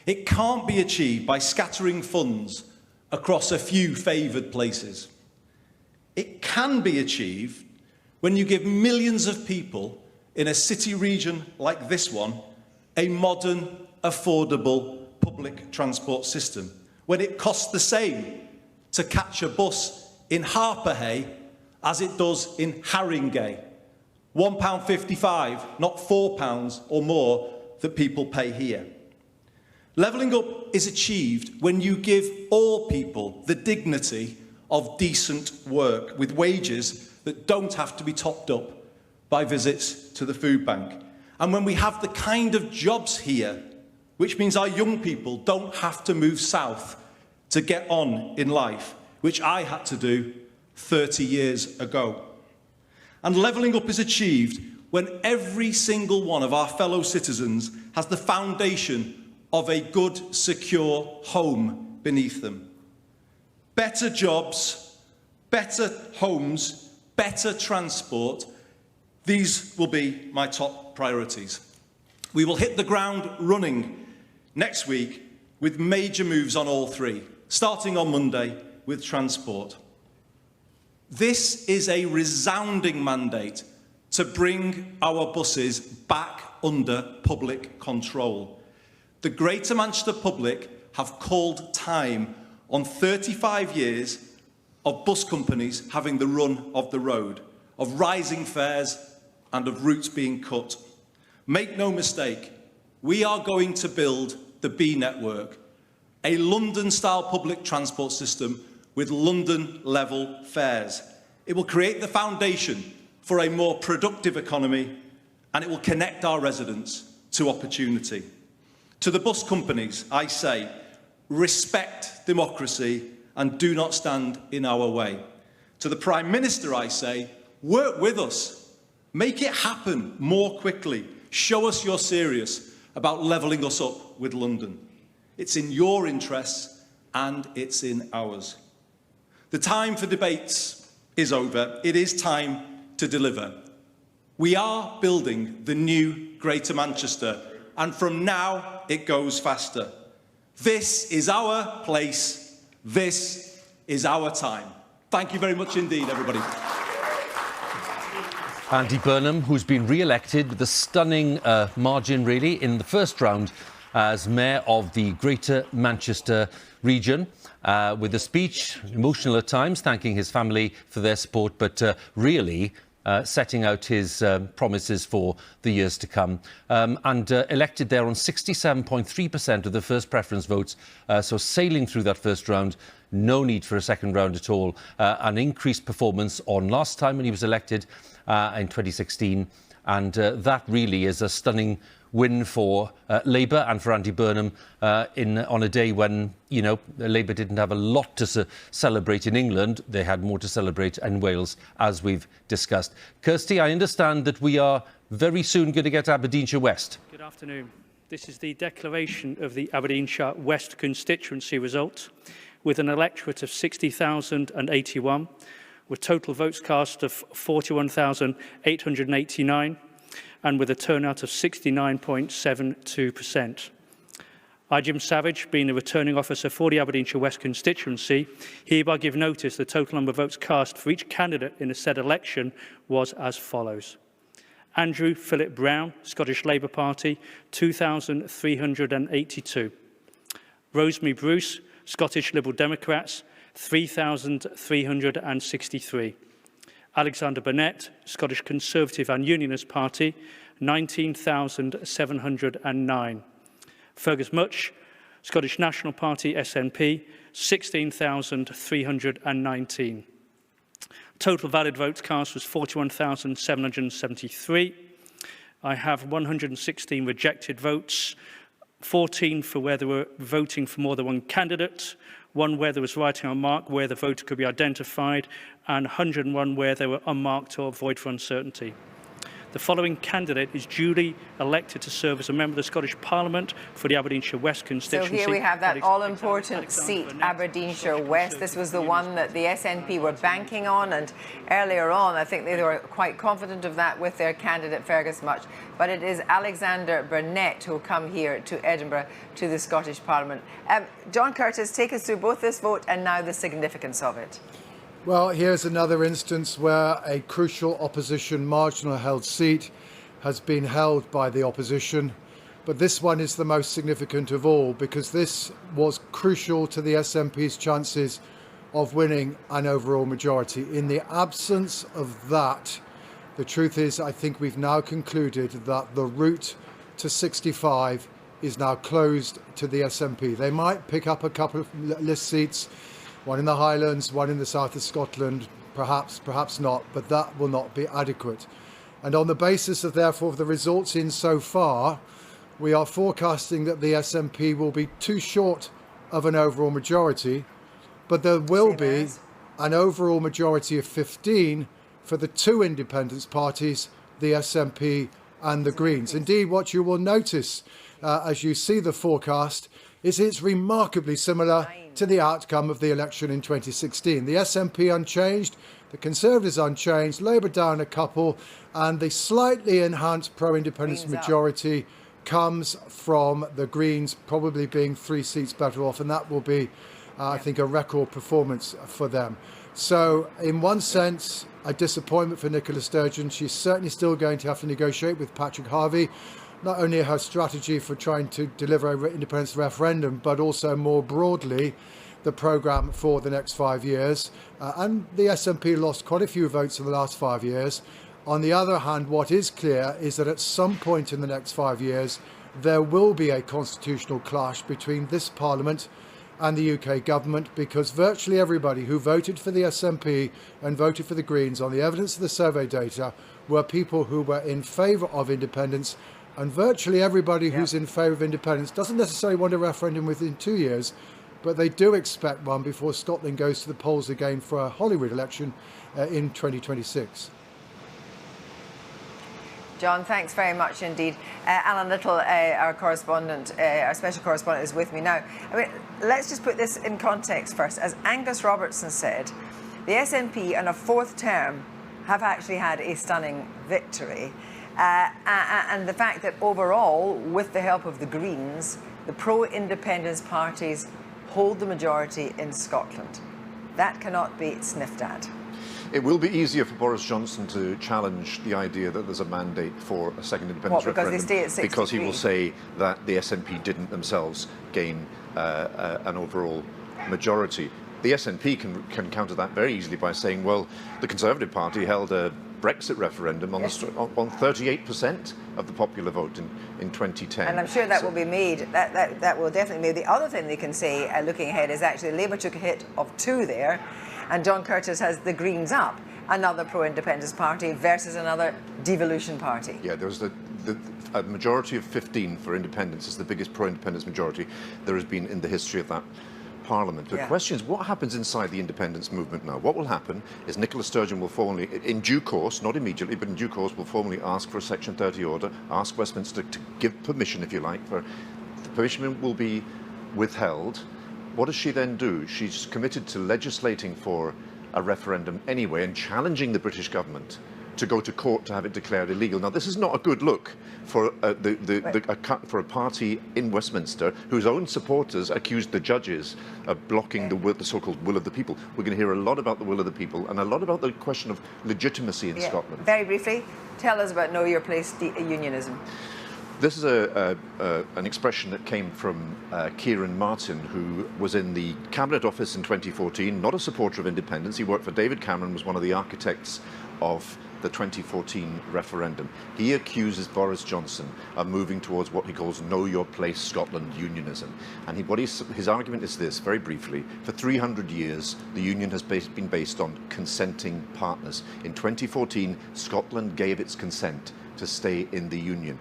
It can't be achieved by scattering funds across a few favoured places. It can be achieved when you give millions of people in a city region like this one a modern, affordable public transport system, when it costs the same to catch a bus in Harperhay as it does in Haringey, £1.55, not £4 or more that people pay here. Levelling up is achieved when you give all people the dignity of decent work with wages that don't have to be topped up by visits to the food bank. And when we have the kind of jobs here, which means our young people don't have to move south to get on in life, which I had to do 30 years ago. And levelling up is achieved when every single one of our fellow citizens has the foundation of a good, secure home beneath them. Better jobs, better homes, better transport. These will be my top priorities. We will hit the ground running next week with major moves on all three, starting on Monday with transport. This is a resounding mandate to bring our buses back under public control. The Greater Manchester public have called time on 35 years of bus companies having the run of the road, of rising fares and of routes being cut. Make no mistake, we are going to build the B network, a London-style public transport system with London-level fares. It will create the foundation for a more productive economy, and it will connect our residents to opportunity. To the bus companies, I say, respect democracy and do not stand in our way. To the Prime Minister, I say, work with us. Make it happen more quickly. Show us you're serious about levelling us up with London. It's in your interests and it's in ours. The time for debates is over. It is time to deliver. We are building the new Greater Manchester, and from now it goes faster. This is our place. This is our time. Thank you very much indeed, everybody. Andy Burnham, who's been re-elected with a stunning margin, really, in the first round as Mayor of the Greater Manchester region, with a speech, emotional at times, thanking his family for their support, but really setting out his promises for the years to come. And elected there on 67.3% of the first preference votes, so sailing through that first round. No need for a second round at all. An increased performance on last time when he was elected in 2016. And that really is a stunning win for Labour and for Andy Burnham on a day when, you know, Labour didn't have a lot to celebrate in England. They had more to celebrate in Wales, as we've discussed. Kirsty, I understand that we are very soon going to get Aberdeenshire West. Good afternoon. This is the declaration of the Aberdeenshire West constituency result, with an electorate of 60,081, with total votes cast of 41,889, and with a turnout of 69.72%. I, Jim Savage, being the returning officer for the Aberdeenshire West constituency, hereby give notice the total number of votes cast for each candidate in the said election was as follows. Andrew Philip Brown, Scottish Labour Party, 2,382. Rosemary Bruce, Scottish Liberal Democrats, 3,363. Alexander Burnett, Scottish Conservative and Unionist Party, 19,709. Fergus Much, Scottish National Party SNP, 16,319. Total valid votes cast was 41,773. I have 116 rejected votes, 14 for where they were voting for more than one candidate, 1 where there was writing on mark where the voter could be identified, and 101 where they were unmarked or void for uncertainty. The following candidate is duly elected to serve as a member of the Scottish Parliament for the Aberdeenshire West constituency. So here we have that all-important seat, Aberdeenshire West. This was the one that the SNP were banking on, and earlier on I think they were quite confident of that with their candidate Fergus Much. But it is Alexander Burnett who will come here to Edinburgh to the Scottish Parliament. John Curtis, take us through both this vote and now the significance of it. Well, here's another instance where a crucial opposition marginal held seat has been held by the opposition. But this one is the most significant of all because this was crucial to the SNP's chances of winning an overall majority. In the absence of that, The truth is, I think we've now concluded that the route to 65 is now closed to the SNP. They might pick up a couple of list seats, one in the Highlands, one in the south of Scotland, perhaps not, but that will not be adequate. And on the basis of, therefore, the results in so far, we are forecasting that the SNP will be too short of an overall majority, but there will be an overall majority of 15 for the two independence parties, the SNP and the Greens. Indeed, what you will notice as you see the forecast is it's remarkably similar to the outcome of the election in 2016. The SNP unchanged, the Conservatives unchanged, Labour down a couple, and the slightly enhanced pro-independence majority comes from the Greens, probably being 3 seats better off, and that will be, I think, a record performance for them. So, in one sense, a disappointment for Nicola Sturgeon. She's certainly still going to have to negotiate with Patrick Harvie, not only her strategy for trying to deliver an independence referendum, but also more broadly the programme for the next 5 years. And the SNP lost quite a few votes in the last 5 years. On the other hand, what is clear is that at some point in the next 5 years, there will be a constitutional clash between this Parliament and the UK government, because virtually everybody who voted for the SNP and voted for the Greens on the evidence of the survey data were people who were in favour of independence, and virtually everybody who's in favour of independence doesn't necessarily want a referendum within 2 years, but they do expect one before Scotland goes to the polls again for a Holyrood election in 2026. John, thanks very much indeed. Alan Little, our correspondent, our special correspondent, is with me now. I mean, let's just put this in context first. As Angus Robertson said, the SNP in a 4th term have actually had a stunning victory. And the fact that overall, with the help of the Greens, the pro-independence parties hold the majority in Scotland. That cannot be sniffed at. It will be easier for Boris Johnson to challenge the idea that there's a mandate for a second independence referendum, they stay at 63? Because he will say that the SNP didn't themselves gain an overall majority. The SNP can counter that very easily by saying, well, the Conservative Party held a Brexit referendum on 38% of the popular vote in 2010. And I'm sure that will be made, that will definitely be made. The other thing they can say, looking ahead, is actually Labour took a hit of 2 there, and John Curtis has the Greens up, another pro-independence party versus another devolution party. Yeah, there's a majority of 15 for independence is the biggest pro-independence majority there has been in the history of that Parliament. The question is, what happens inside the independence movement now? What will happen is Nicola Sturgeon will formally, in due course, not immediately, but in due course, will formally ask for a Section 30 order, ask Westminster to give permission, if you like, for the permission will be withheld. What does she then do? She's committed to legislating for a referendum anyway and challenging the British government to go to court to have it declared illegal. Now, this is not a good look for for a party in Westminster whose own supporters accused the judges of blocking the so-called will of the people. We're going to hear a lot about the will of the people and a lot about the question of legitimacy in Scotland. Very briefly, tell us about Know Your Place unionism. This is an expression that came from Kieran Martin, who was in the Cabinet Office in 2014, not a supporter of independence. He worked for David Cameron, was one of the architects of the 2014 referendum. He accuses Boris Johnson of moving towards what he calls Know Your Place Scotland unionism. And his argument is this, very briefly. For 300 years, the union has been based on consenting partners. In 2014, Scotland gave its consent to stay in the union.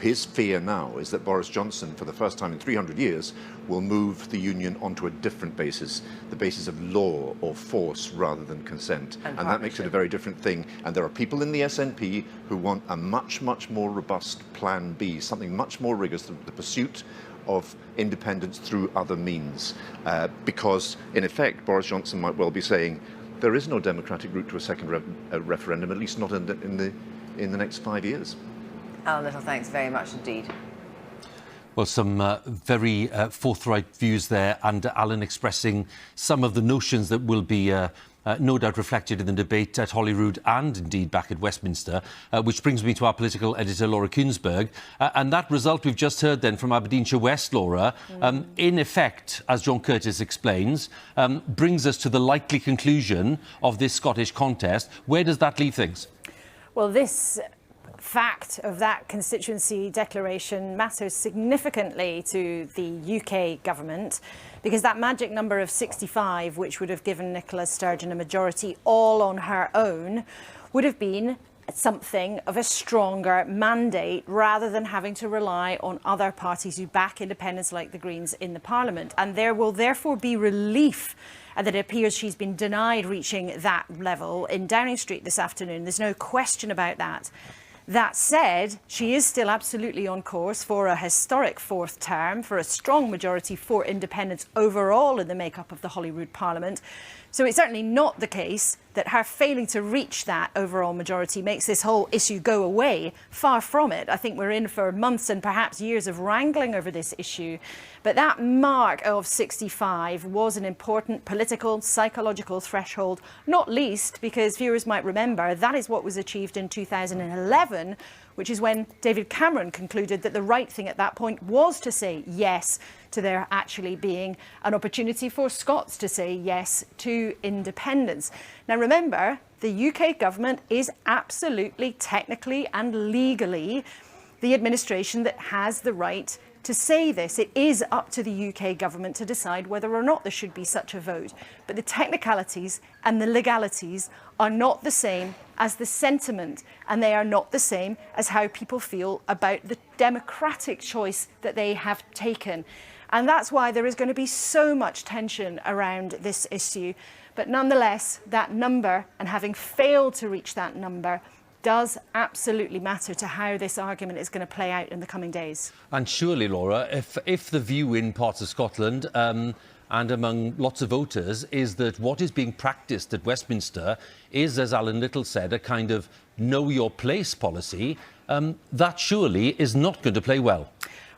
His fear now is that Boris Johnson, for the first time in 300 years, will move the union onto a different basis, the basis of law or force rather than consent. And that makes it a very different thing. And there are people in the SNP who want a much, much more robust plan B, something much more rigorous, the pursuit of independence through other means. Because, in effect, Boris Johnson might well be saying, there is no democratic route to a second referendum, at least not in the next 5 years. Alan Little, thanks very much indeed. Well, some very forthright views there, and Alan expressing some of the notions that will be no doubt reflected in the debate at Holyrood and indeed back at Westminster, which brings me to our political editor, Laura Kuenssberg. And that result we've just heard then from Aberdeenshire West, Laura, in effect, as John Curtis explains, brings us to the likely conclusion of this Scottish contest. Where does that leave things? Well, this fact of that constituency declaration matters significantly to the UK government, because that magic number of 65, which would have given Nicola Sturgeon a majority all on her own, would have been something of a stronger mandate rather than having to rely on other parties who back independence like the Greens in the Parliament. And there will therefore be relief that it appears she's been denied reaching that level in Downing Street this afternoon. There's no question about that. That said, she is still absolutely on course for a historic fourth term, for a strong majority for independence overall in the makeup of the Holyrood Parliament. So it's certainly not the case that her failing to reach that overall majority makes this whole issue go away. Far from it. I think we're in for months and perhaps years of wrangling over this issue. But that mark of 65 was an important political, psychological threshold, not least because viewers might remember that is what was achieved in 2011, which is when David Cameron concluded that the right thing at that point was to say yes to there actually being an opportunity for Scots to say yes to independence. Now remember, the UK government is absolutely, technically and legally the administration that has the right to say this. It is up to the UK government to decide whether or not there should be such a vote. But the technicalities and the legalities are not the same as the sentiment, and they are not the same as how people feel about the democratic choice that they have taken. And that's why there is going to be so much tension around this issue. But nonetheless, that number, and having failed to reach that number, does absolutely matter to how this argument is going to play out in the coming days. And surely, Laura, if the view in parts of Scotland and among lots of voters is that what is being practised at Westminster is, as Alan Little said, a kind of know your place policy, that surely is not going to play well.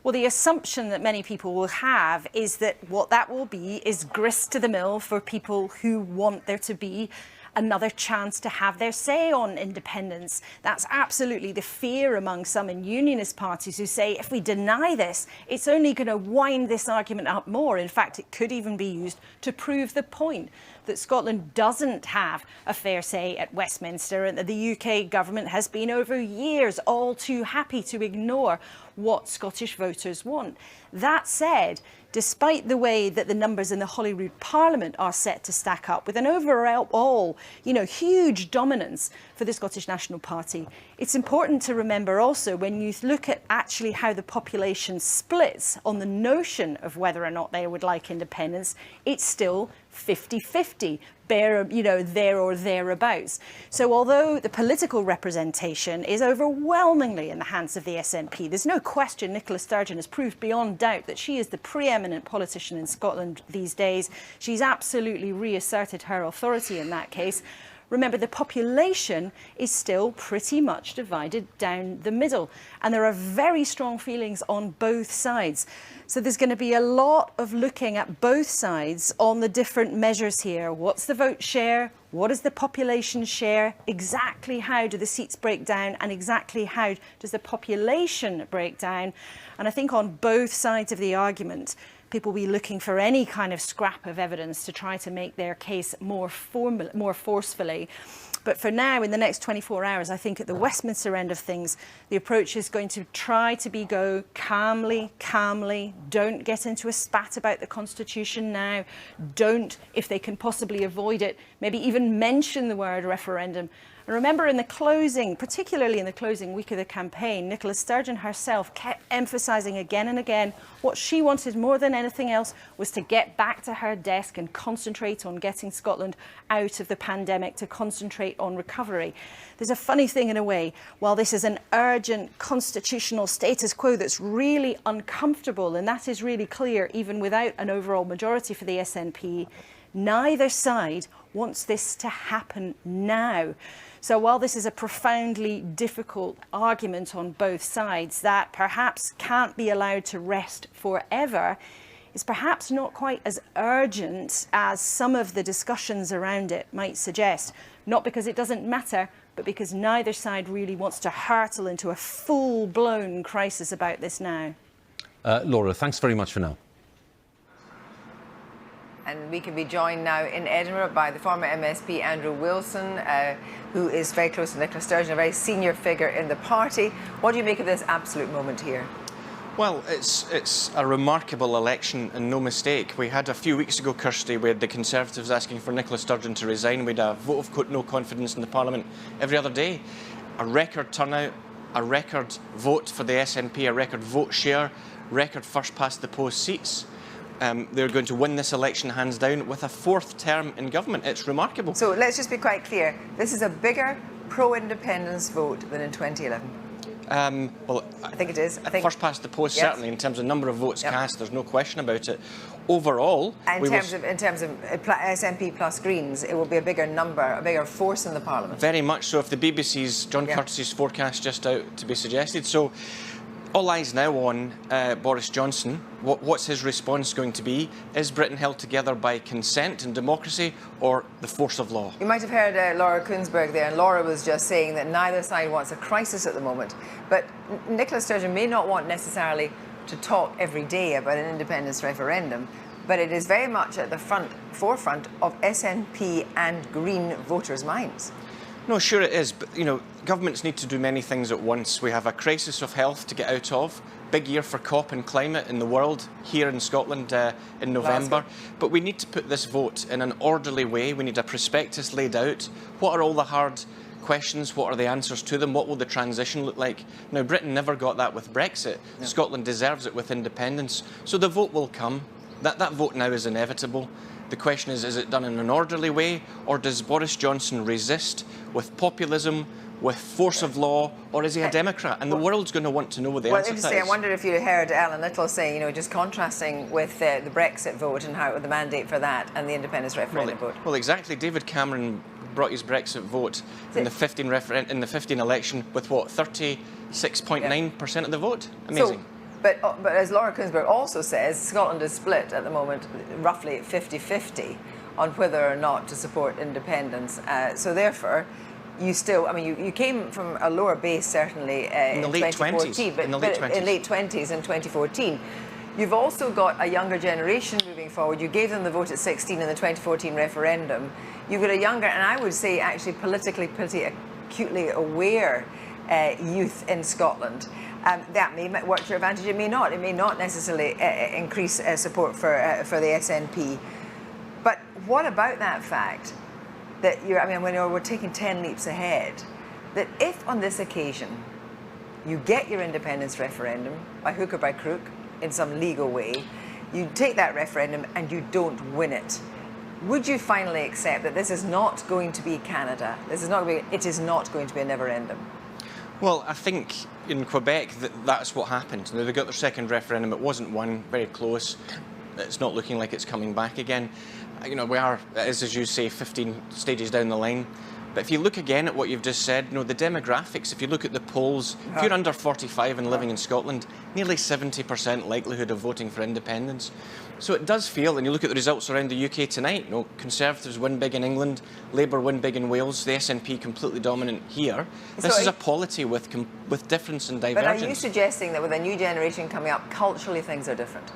Well, the assumption that many people will have is that what that will be is grist to the mill for people who want there to be another chance to have their say on independence. That's absolutely the fear among some in unionist parties who say if we deny this, it's only going to wind this argument up more. In fact, it could even be used to prove the point that Scotland doesn't have a fair say at Westminster and that the UK government has been over years all too happy to ignore what Scottish voters want. That said, despite the way that the numbers in the Holyrood Parliament are set to stack up with an overall, huge dominance for the Scottish National Party, it's important to remember also when you look at actually how the population splits on the notion of whether or not they would like independence, it's still 50-50. There or thereabouts. So although the political representation is overwhelmingly in the hands of the SNP, there's no question Nicola Sturgeon has proved beyond doubt that she is the preeminent politician in Scotland these days. She's absolutely reasserted her authority in that case. Remember, the population is still pretty much divided down the middle, and there are very strong feelings on both sides. So there's going to be a lot of looking at both sides on the different measures here. What's the vote share? What is the population share? Exactly how do the seats break down? And exactly how does the population break down? And I think on both sides of the argument, people will be looking for any kind of scrap of evidence to try to make their case more forcefully. But for now, in the next 24 hours, I think at the Westminster end of things, the approach is going to try to go calmly, don't get into a spat about the Constitution now, don't, if they can possibly avoid it, maybe even mention the word referendum. And remember, in the closing, particularly in the closing week of the campaign, Nicola Sturgeon herself kept emphasising again and again what she wanted more than anything else was to get back to her desk and concentrate on getting Scotland out of the pandemic, to concentrate on recovery. There's a funny thing in a way, while this is an urgent constitutional status quo that's really uncomfortable, and that is really clear even without an overall majority for the SNP, neither side wants this to happen now. So while this is a profoundly difficult argument on both sides that perhaps can't be allowed to rest forever, it's perhaps not quite as urgent as some of the discussions around it might suggest. Not because it doesn't matter, but because neither side really wants to hurtle into a full-blown crisis about this now. Laura, thanks very much for now. And we can be joined now in Edinburgh by the former MSP Andrew Wilson, who is very close to Nicola Sturgeon, a very senior figure in the party. What do you make of this absolute moment here? Well, it's a remarkable election and no mistake. We had a few weeks ago, Kirsty, we had the Conservatives asking for Nicola Sturgeon to resign. We had a vote of no confidence in the Parliament every other day. A record turnout, a record vote for the SNP, a record vote share, record first past the post seats. They're going to win this election hands down with a 4th term in government. It's remarkable. So let's just be quite clear. This is a bigger pro-independence vote than in 2011. Well, I think it is. I think first past the post, yes. Certainly, in terms of number of votes cast, there's no question about it. Overall, in terms of SNP plus Greens, it will be a bigger number, a bigger force in the Parliament. Very much so. If the BBC's John Curtis's forecast just out to be suggested, so. All eyes now on Boris Johnson. What's his response going to be? Is Britain held together by consent and democracy or the force of law? You might have heard Laura Kuenssberg there, and Laura was just saying that neither side wants a crisis at the moment. But Nicola Sturgeon may not want necessarily to talk every day about an independence referendum, but it is very much at the forefront of SNP and Green voters' minds. No, sure it is, but, you know, governments need to do many things at once. We have a crisis of health to get out of, big year for COP and climate in the world, here in Scotland in November. Glasgow. But we need to put this vote in an orderly way. We need a prospectus laid out. What are all the hard questions? What are the answers to them? What will the transition look like? Now, Britain never got that with Brexit. No. Scotland deserves it with independence. So the vote will come. That vote now is inevitable. The question is it done in an orderly way, or does Boris Johnson resist with populism, with force of law, or is he a Democrat? And the world's going to want to know what the answer to that is. I wondered if you heard Alan Little say, you know, just contrasting with the Brexit vote and how the mandate for that and the independence referendum vote. Well, exactly. David Cameron brought his Brexit vote in the 15 election with what, 36.9% of the vote? Amazing. But as Laura Kuenssberg also says, Scotland is split at the moment, roughly 50-50, on whether or not to support independence. So therefore, you still, I mean, you came from a lower base, certainly, in the late 2014, 20s. In the late 20s. In late 20s in 2014. You've also got a younger generation moving forward. You gave them the vote at 16 in the 2014 referendum. You've got a younger, and I would say actually politically pretty acutely aware youth in Scotland. That may work to your advantage, it may not. It may not necessarily increase support for the SNP. But what about that fact that we're taking 10 leaps ahead, that if on this occasion you get your independence referendum by hook or by crook in some legal way, you take that referendum and you don't win it, would you finally accept that this is not going to be Canada? It is not going to be a never-ending? Well, I think in Quebec that's what happened. They got their second referendum. It wasn't won, very close. It's not looking like it's coming back again. You know, we are, as you say, 15 stages down the line. But if you look again at what you've just said, you know, the demographics, if you look at the polls, if you're under 45 and living in Scotland, nearly 70% likelihood of voting for independence. So it does feel, and you look at the results around the UK tonight, you know, Conservatives win big in England, Labour win big in Wales, the SNP completely dominant here. This is a polity with difference and divergence. But are you suggesting that with a new generation coming up, culturally things are different?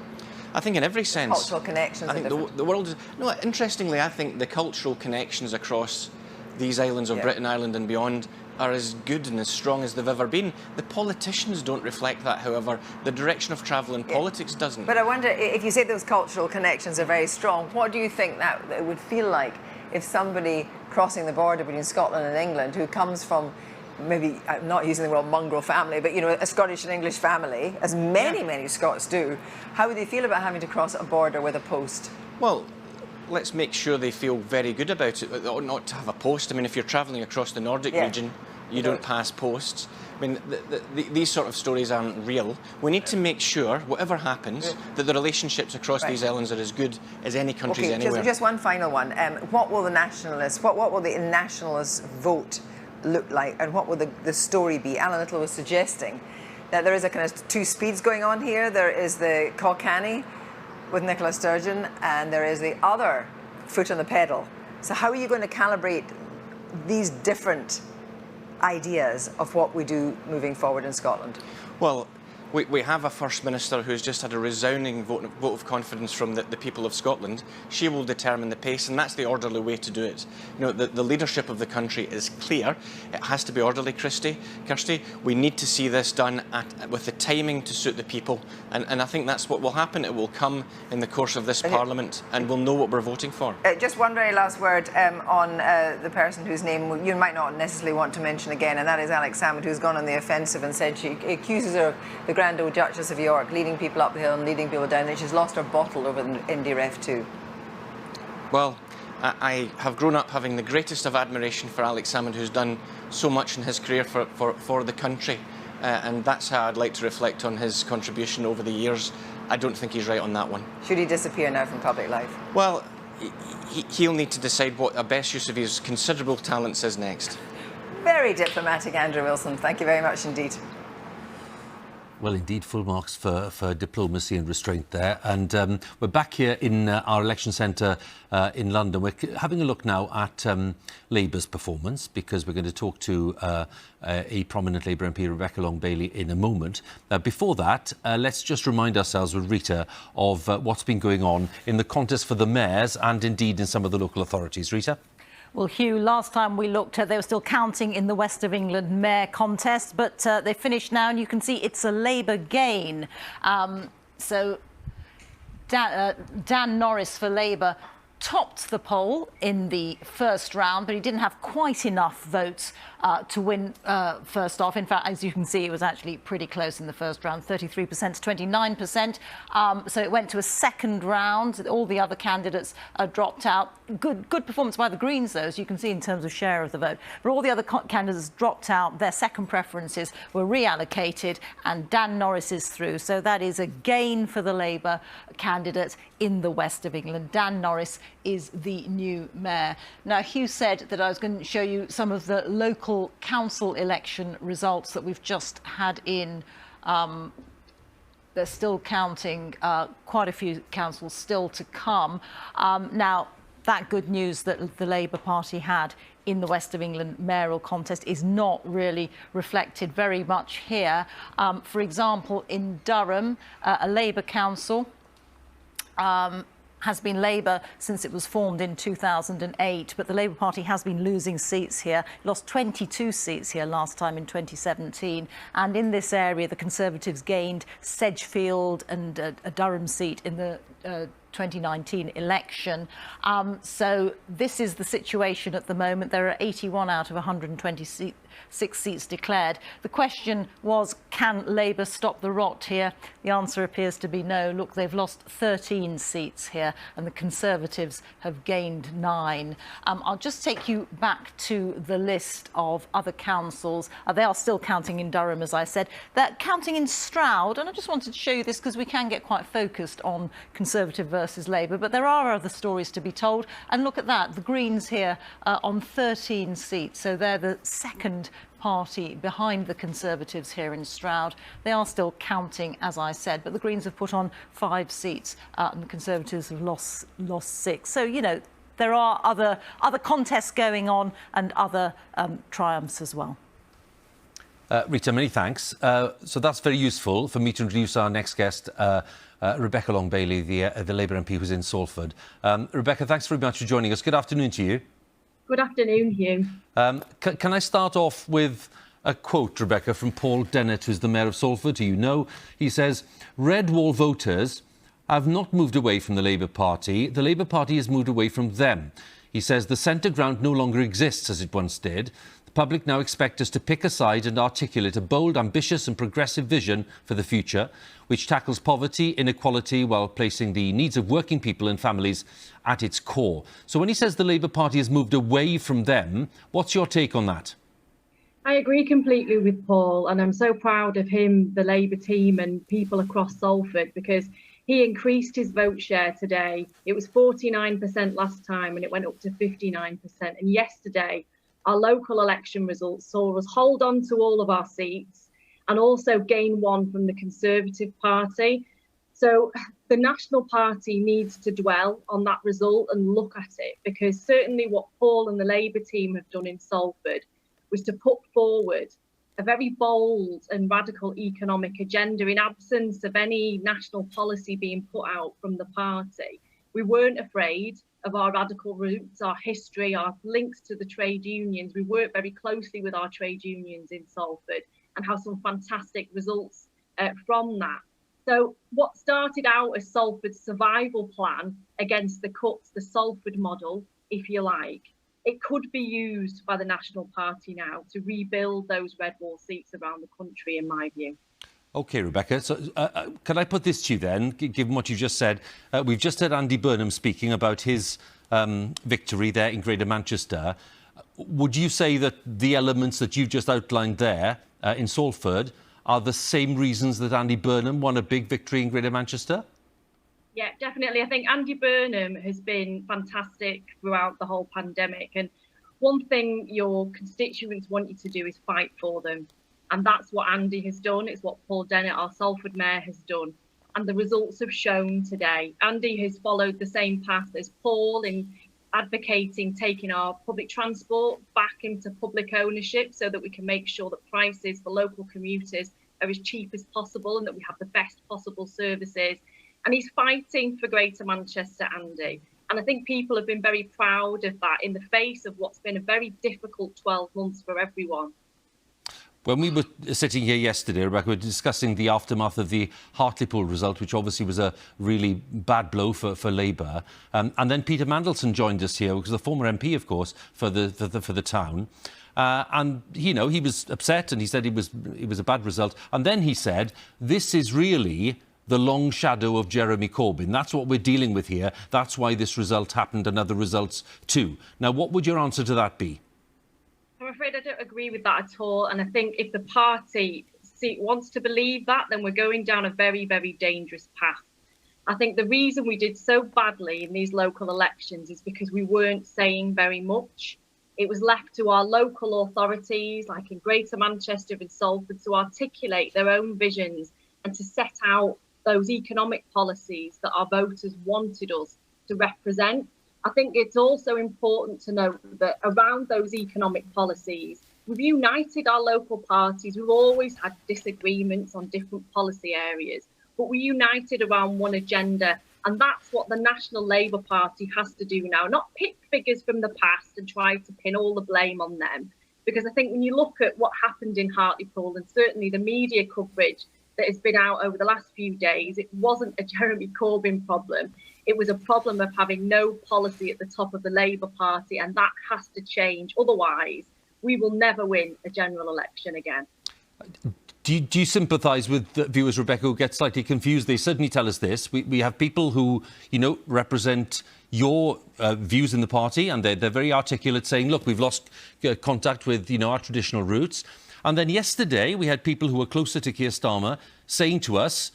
I think in every sense. Cultural connections I think are different. the world is... No, interestingly, I think the cultural connections across these islands of Britain, Ireland and beyond are as good and as strong as they've ever been. The politicians don't reflect that, however. The direction of travel in politics doesn't. But I wonder, if you say those cultural connections are very strong, what do you think that it would feel like if somebody crossing the border between Scotland and England who comes from, maybe, I'm not using the word mongrel family, but, you know, a Scottish and English family, as many Scots do, how would they feel about having to cross a border with a post? Well, let's make sure they feel very good about it. They ought not to have a post. I mean, if you're travelling across the Nordic region, you don't pass posts. I mean, these sort of stories aren't real. We need to make sure, whatever happens, that the relationships across these islands are as good as any countries anywhere. Just one final one. What will the nationalists, what will the nationalist vote look like, and what will the story be? Alan Little was suggesting that there is a kind of two speeds going on here. There is the Kilkenny with Nicola Sturgeon, and there is the other foot on the pedal. So how are you going to calibrate these different ideas of what we do moving forward in Scotland? Well, We have a First Minister who's just had a resounding vote of confidence from the people of Scotland. She will determine the pace, and that's the orderly way to do it. You know, the leadership of the country is clear. It has to be orderly, Kirsty. We need to see this done with the timing to suit the people, and I think that's what will happen. It will come in the course of this Parliament, and we'll know what we're voting for. Just one very last word on the person whose name you might not necessarily want to mention again, and that is Alex Salmond, who's gone on the offensive and said she accuses her of the Grand Old Duchess of York leading people up the hill and leading people down, and she's lost her bottle over the Indy Ref too. Well, I have grown up having the greatest of admiration for Alex Salmond, who's done so much in his career for the country, and that's how I'd like to reflect on his contribution over the years. I don't think he's right on that one. Should he disappear now from public life? Well, he'll need to decide what a best use of his considerable talents is next. Very diplomatic, Andrew Wilson. Thank you very much indeed. Well, indeed, full marks for diplomacy and restraint there. And we're back here in our election centre in London. We're having a look now at Labour's performance, because we're going to talk to a prominent Labour MP, Rebecca Long-Bailey, in a moment. Before that, let's just remind ourselves with Reeta of what's been going on in the contest for the mayors and indeed in some of the local authorities. Reeta? Well, Huw, last time we looked, they were still counting in the West of England mayor contest, but they finished now, and you can see it's a Labour gain. So Dan Norris for Labour topped the poll in the first round, but he didn't have quite enough votes to win first off. In fact, as you can see, it was actually pretty close in the first round, 33% to 29%. So it went to a second round. All the other candidates dropped out. Good performance by the Greens, though, as you can see in terms of share of the vote. But all the other candidates dropped out. Their second preferences were reallocated, and Dan Norris is through. So that is a gain for the Labour candidate in the West of England. Dan Norris is the new mayor. Now, Huw said that I was going to show you some of the local council election results that we've just had in. They're still counting, quite a few councils still to come. Now, that good news that the Labour Party had in the West of England mayoral contest is not really reflected very much here. For example, in Durham, a Labour council has been Labour since it was formed in 2008, but the Labour Party has been losing seats here. It lost 22 seats here last time in 2017, and in this area the Conservatives gained Sedgefield and a Durham seat in the 2019 election. So this is the situation at the moment. There are 81 out of 126 seats declared. The question was, can Labour stop the rot here? The answer appears to be no. Look, they've lost 13 seats here, and the Conservatives have gained 9. I'll just take you back to the list of other councils. They are still counting in Durham, as I said. They're counting in Stroud, and I just wanted to show you this because we can get quite focused on Conservative versus Labour, but there are other stories to be told. And look at that, the Greens here on 13 seats, so they're the second party behind the Conservatives here in Stroud. They are still counting, as I said, but the Greens have put on 5 seats and the Conservatives have lost 6. So, you know, there are other contests going on and other triumphs as well. Reeta, many thanks. So that's very useful for me to introduce our next guest, Rebecca Long-Bailey, the Labour MP who's in Salford. Rebecca, thanks very much for joining us. Good afternoon to you. Good afternoon, Huw. Can I start off with a quote, Rebecca, from Paul Dennett, who's the Mayor of Salford, who you know. He says, "Red Wall voters have not moved away from the Labour Party. The Labour Party has moved away from them." He says the centre ground no longer exists as it once did. The public now expect us to pick a side and articulate a bold, ambitious and progressive vision for the future, which tackles poverty, inequality, while placing the needs of working people and families at its core. So when he says the Labour Party has moved away from them, what's your take on that? I agree completely with Paul, and I'm so proud of him, the Labour team and people across Salford, because he increased his vote share today. It was 49% last time and it went up to 59%. And yesterday, our local election results saw us hold on to all of our seats and also gain 1 from the Conservative Party. So the National Party needs to dwell on that result and look at it, because certainly what Paul and the Labour team have done in Salford was to put forward a very bold and radical economic agenda in absence of any national policy being put out from the party. We weren't afraid of our radical roots, our history, our links to the trade unions. We worked very closely with our trade unions in Salford and have some fantastic results from that. So what started out as Salford's survival plan against the cuts, the Salford model, if you like, it could be used by the National Party now to rebuild those red wall seats around the country, in my view. OK, Rebecca, so can I put this to you then, given what you just said? We've just heard Andy Burnham speaking about his victory there in Greater Manchester. Would you say that the elements that you've just outlined there in Salford are the same reasons that Andy Burnham won a big victory in Greater Manchester? Yeah, definitely. I think Andy Burnham has been fantastic throughout the whole pandemic. And one thing your constituents want you to do is fight for them. And that's what Andy has done. It's what Paul Dennett, our Salford Mayor, has done. And the results have shown today. Andy has followed the same path as Paul in advocating taking our public transport back into public ownership so that we can make sure that prices for local commuters are as cheap as possible and that we have the best possible services. And he's fighting for Greater Manchester, Andy. And I think people have been very proud of that in the face of what's been a very difficult 12 months for everyone. When we were sitting here yesterday, Rebecca, we were discussing the aftermath of the Hartlepool result, which obviously was a really bad blow for Labour. And then Peter Mandelson joined us here, because the former MP, of course, for the town. And, you know, he was upset and he said it was a bad result. And then he said, this is really the long shadow of Jeremy Corbyn. That's what we're dealing with here. That's why this result happened and other results too. Now, what would your answer to that be? I'm afraid I don't agree with that at all. And I think if the party wants to believe that, then we're going down a very, very dangerous path. I think the reason we did so badly in these local elections is because we weren't saying very much. It was left to our local authorities, like in Greater Manchester and Salford, to articulate their own visions and to set out those economic policies that our voters wanted us to represent. I think it's also important to note that around those economic policies, we've united our local parties. We've always had disagreements on different policy areas, but we're united around one agenda. And that's what the National Labour Party has to do now, not pick figures from the past and try to pin all the blame on them. Because I think when you look at what happened in Hartlepool and certainly the media coverage that has been out over the last few days, it wasn't a Jeremy Corbyn problem. It was a problem of having no policy at the top of the Labour Party, and that has to change. Otherwise, we will never win a general election again. Do you sympathise with the viewers, Rebecca, who get slightly confused? They certainly tell us this. We have people who, you know, represent your views in the party, and they're very articulate, saying, look, we've lost contact with, you know, our traditional roots. And then yesterday, we had people who were closer to Keir Starmer saying to us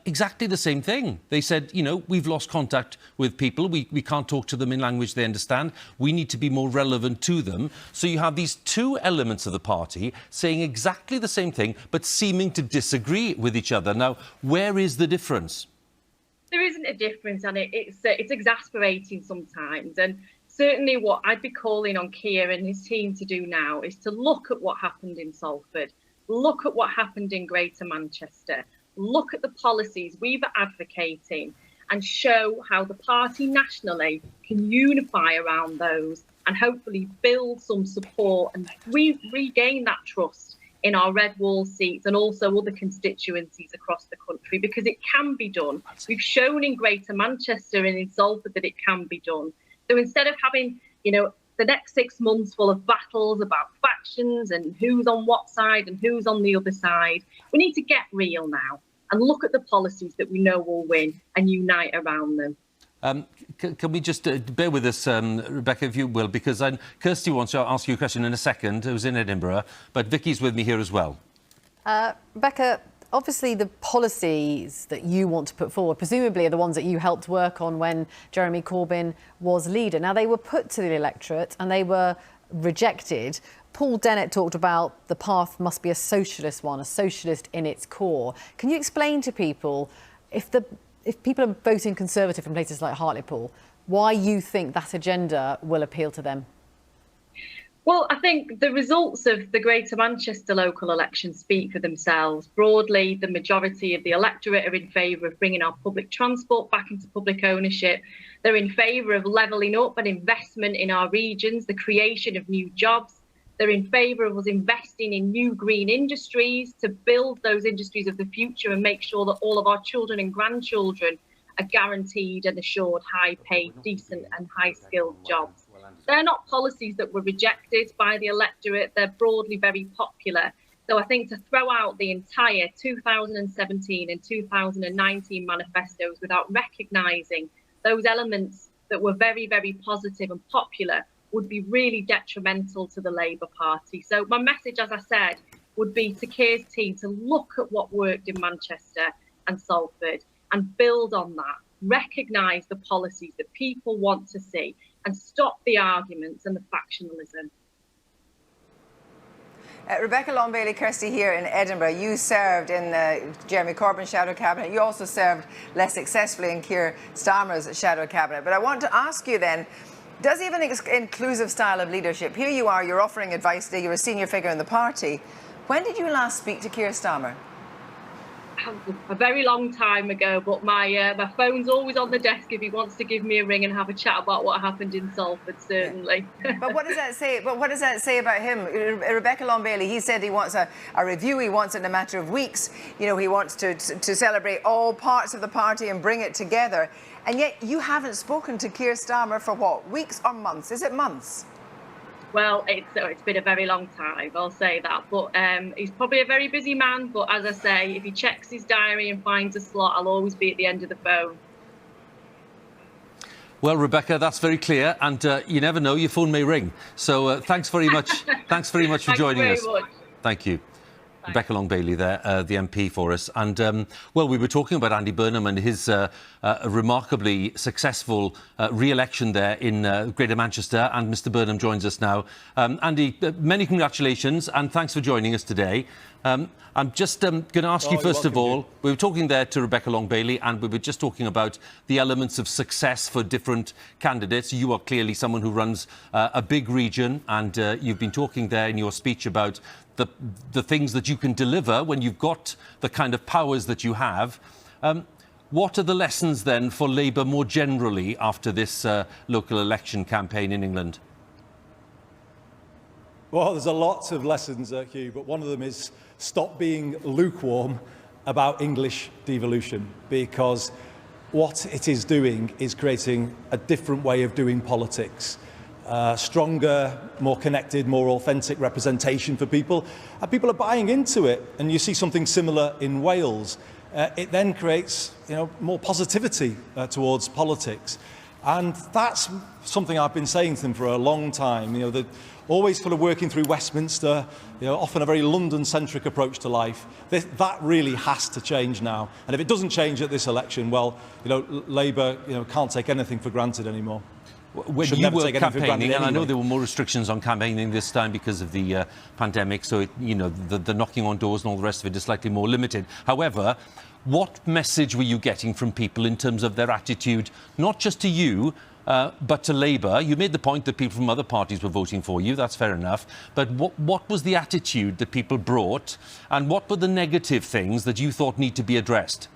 exactly the same thing. They said, you know, we've lost contact with people. We can't talk to them in language they understand. We need to be more relevant to them. So you have these two elements of the party saying exactly the same thing, but seeming to disagree with each other. Now, where is the difference? There isn't a difference, and it's exasperating sometimes. And certainly what I'd be calling on Keir and his team to do now is to look at what happened in Salford, look at what happened in Greater Manchester, look at the policies we were advocating and show how the party nationally can unify around those and hopefully build some support and regain that trust in our red wall seats and also other constituencies across the country, because it can be done. We've shown in Greater Manchester and in Salford that it can be done. So instead of having, you know, the next 6 months full of battles about factions and who's on what side and who's on the other side, we need to get real now and look at the policies that we know will win and unite around them. Can we just bear with us, Rebecca, if you will, because Kirsty wants to ask you a question in a second, who's in Edinburgh, but Vicky's with me here as well. Rebecca, obviously the policies that you want to put forward presumably are the ones that you helped work on when Jeremy Corbyn was leader. Now, they were put to the electorate and they were rejected. Paul Dennett talked about the path must be a socialist one, a socialist in its core. Can you explain to people, if people are voting Conservative in places like Hartlepool, why you think that agenda will appeal to them? Well, I think the results of the Greater Manchester local election speak for themselves. Broadly, the majority of the electorate are in favour of bringing our public transport back into public ownership. They're in favour of levelling up and investment in our regions, the creation of new jobs. They're in favour of us investing in new green industries to build those industries of the future and make sure that all of our children and grandchildren are guaranteed and assured high-paid, decent and high-skilled jobs. They're not policies that were rejected by the electorate. They're broadly very popular. So I think to throw out the entire 2017 and 2019 manifestos without recognising those elements that were very, very positive and popular would be really detrimental to the Labour Party. So my message, as I said, would be to Keir's team to look at what worked in Manchester and Salford and build on that, recognise the policies that people want to see and stop the arguments and the factionalism. Rebecca Long-Bailey, Kirsty here in Edinburgh. You served in Jeremy Corbyn's shadow cabinet. You also served less successfully in Keir Starmer's shadow cabinet. But I want to ask you then, does he have an inclusive style of leadership? Here you are, you're offering advice today, you're a senior figure in the party. When did you last speak to Keir Starmer? A very long time ago, but my phone's always on the desk if he wants to give me a ring and have a chat about what happened in Salford, certainly. But what does that say? But what does that say about him? Rebecca Long-Bailey, he said he wants a review, he wants it in a matter of weeks. You know, he wants to celebrate all parts of the party and bring it together. And yet you haven't spoken to Keir Starmer for what, weeks or months? Is it months? Well, it's been a very long time, I'll say that. But he's probably a very busy man. But as I say, if he checks his diary and finds a slot, I'll always be at the end of the phone. Well, Rebecca, that's very clear. And you never know, your phone may ring. So thanks very much. Thanks very much for joining us. Thank you. Rebecca Long-Bailey there, the MP for us. And, well, we were talking about Andy Burnham and his remarkably successful re-election there in Greater Manchester. And Mr Burnham joins us now. Andy, many congratulations and thanks for joining us today. I'm just going to ask you, first of all, we were talking there to Rebecca Long-Bailey and we were just talking about the elements of success for different candidates. You are clearly someone who runs a big region and you've been talking there in your speech about the things that you can deliver when you've got the kind of powers that you have. What are the lessons then for Labour more generally after this local election campaign in England? Well, there's a lot of lessons, Huw, but one of them is stop being lukewarm about English devolution, because what it is doing is creating a different way of doing politics. Stronger, more connected, more authentic representation for people, and people are buying into it. And you see something similar in Wales. It then creates, more positivity towards politics, and that's something I've been saying to them for a long time. They're always sort of working through Westminster, often a very London-centric approach to life. That really has to change now. And if it doesn't change at this election, well, Labour, can't take anything for granted anymore. When you were campaigning, and I know there were more restrictions on campaigning this time because of the pandemic, so the knocking on doors and all the rest of it is slightly more limited. However, what message were you getting from people in terms of their attitude, not just to you, but to Labour? You made the point that people from other parties were voting for you, that's fair enough, but what was the attitude that people brought, and what were the negative things that you thought need to be addressed?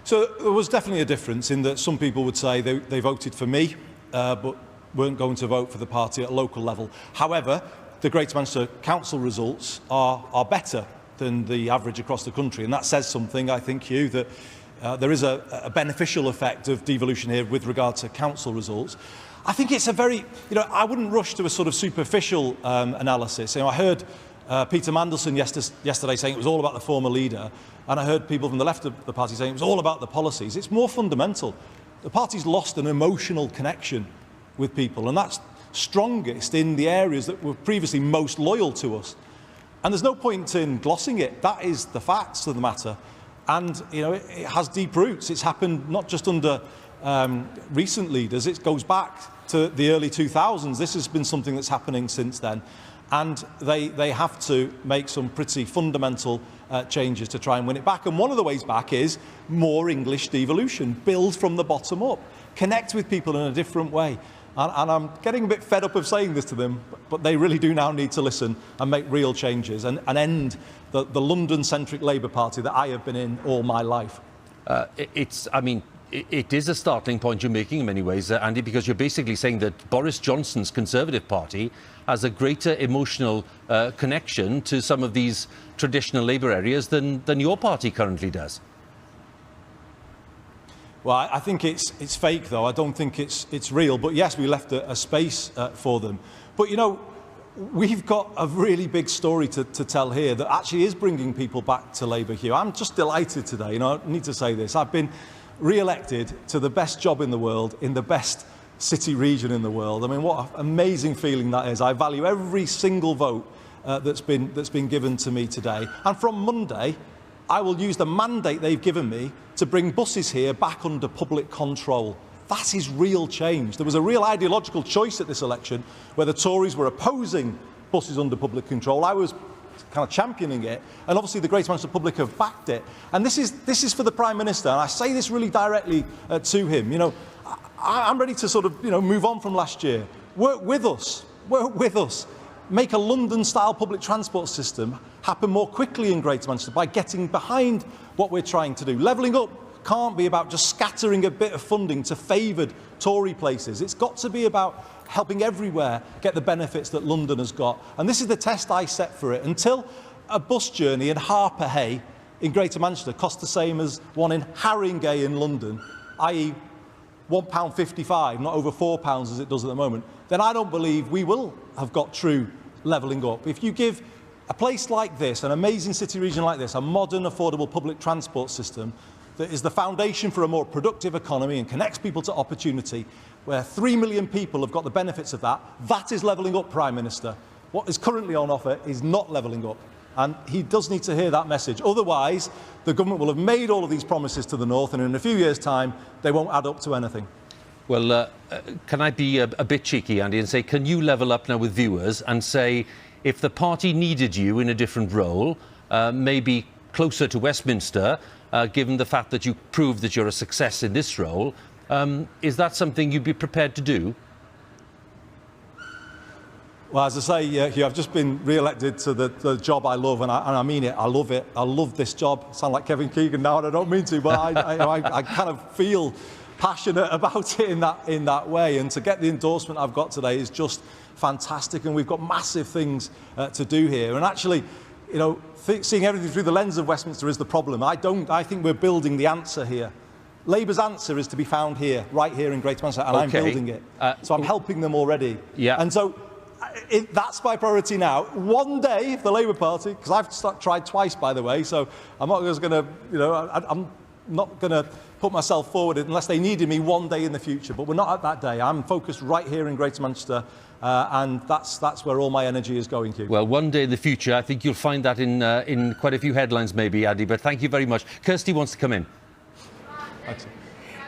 So there was definitely a difference in that some people would say they voted for me, but weren't going to vote for the party at a local level. However, the Greater Manchester Council results are better than the average across the country, and that says something, I think, Huw, that there is a beneficial effect of devolution here with regard to council results. I think it's a very, I wouldn't rush to a sort of superficial analysis. I heard Peter Mandelson yesterday saying it was all about the former leader, and I heard people from the left of the party saying it was all about the policies. It's more fundamental. The party's lost an emotional connection with people, and that's strongest in the areas that were previously most loyal to us. And there's no point in glossing it. That is the facts of the matter. And, it has deep roots. It's happened not just under recent leaders. It goes back to the early 2000s. This has been something that's happening since then. And they have to make some pretty fundamental changes to try and win it back. And one of the ways back is more English devolution. Build from the bottom up. Connect with people in a different way. And I'm getting a bit fed up of saying this to them, but they really do now need to listen and make real changes and end the London-centric Labour Party that I have been in all my life. It is a startling point you're making in many ways, Andy, because you're basically saying that Boris Johnson's Conservative Party has a greater emotional connection to some of these traditional Labour areas than your party currently does. Well, I think it's fake, though. I don't think it's real. But yes, we left a space for them. But, you know, we've got a really big story to tell here that actually is bringing people back to Labour, Huw. I'm just delighted today. You know, I need to say this. I've been re-elected to the best job in the world, in the best city region in the world. I mean, what an amazing feeling that is. I value every single vote that's been given to me today. And from Monday, I will use the mandate they've given me to bring buses here back under public control. That is real change. There was a real ideological choice at this election where the Tories were opposing buses under public control. I was kind of championing it, and obviously the Greater Manchester public have backed it. And this is for the Prime Minister, and I say this really directly to him. You know, I'm ready to sort of, you know, move on from last year. Work with us. Make a London-style public transport system happen more quickly in Greater Manchester by getting behind what we're trying to do. Levelling up can't be about just scattering a bit of funding to favoured Tory places. It's got to be about helping everywhere get the benefits that London has got. And this is the test I set for it. Until a bus journey in Harper in Greater Manchester costs the same as one in Haringey in London, i.e. £1.55, not over £4 as it does at the moment, then I don't believe we will have got true levelling up. If you give a place like this, an amazing city region like this, a modern, affordable public transport system that is the foundation for a more productive economy and connects people to opportunity, where 3 million people have got the benefits of that, that is levelling up, Prime Minister. What is currently on offer is not levelling up. And he does need to hear that message. Otherwise, the government will have made all of these promises to the North, and in a few years' time, they won't add up to anything. Well, can I be a bit cheeky, Andy, and say, can you level up now with viewers and say, if the party needed you in a different role, maybe closer to Westminster, given the fact that you proved that you're a success in this role, is that something you'd be prepared to do? Well, as I say, Huw, I've just been re-elected to the job I love, and I mean it. I love it. I love this job. I sound like Kevin Keegan now, and I don't mean to, but I kind of feel passionate about it in that way. And to get the endorsement I've got today is just fantastic, and we've got massive things to do here. And actually, you know, seeing everything through the lens of Westminster is the problem. I think we're building the answer here. Labour's answer is to be found here, right here in Greater Manchester, and I'm building it. So I'm helping them already. Yeah. And so that's my priority now. One day, if the Labour Party, because I've tried twice, by the way, so I'm not just going to, you know, I'm not going to put myself forward unless they needed me one day in the future. But we're not at that day. I'm focused right here in Greater Manchester, and that's where all my energy is going to. Well, one day in the future, I think you'll find that in quite a few headlines, maybe, Andy. But thank you very much. Kirsty wants to come in. Thanks.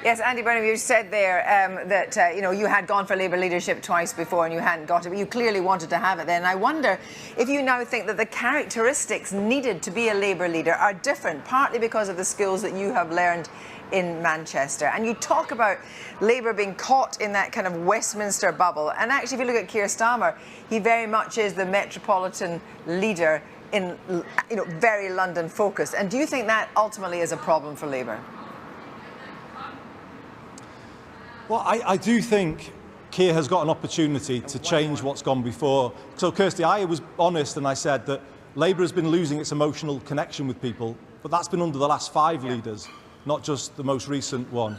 Yes, Andy Burnham, you said there that you know, you had gone for Labour leadership twice before and you hadn't got it, but you clearly wanted to have it then. I wonder if you now think that the characteristics needed to be a Labour leader are different, partly because of the skills that you have learned in Manchester. And you talk about Labour being caught in that kind of Westminster bubble. And actually, if you look at Keir Starmer, he very much is the metropolitan leader in, you know, very London focused. And do you think that ultimately is a problem for Labour? Well, I do think Keir has got an opportunity to change what's gone before. So, Kirsty, I was honest and I said that Labour has been losing its emotional connection with people, but that's been under the last 5 leaders, not just the most recent one.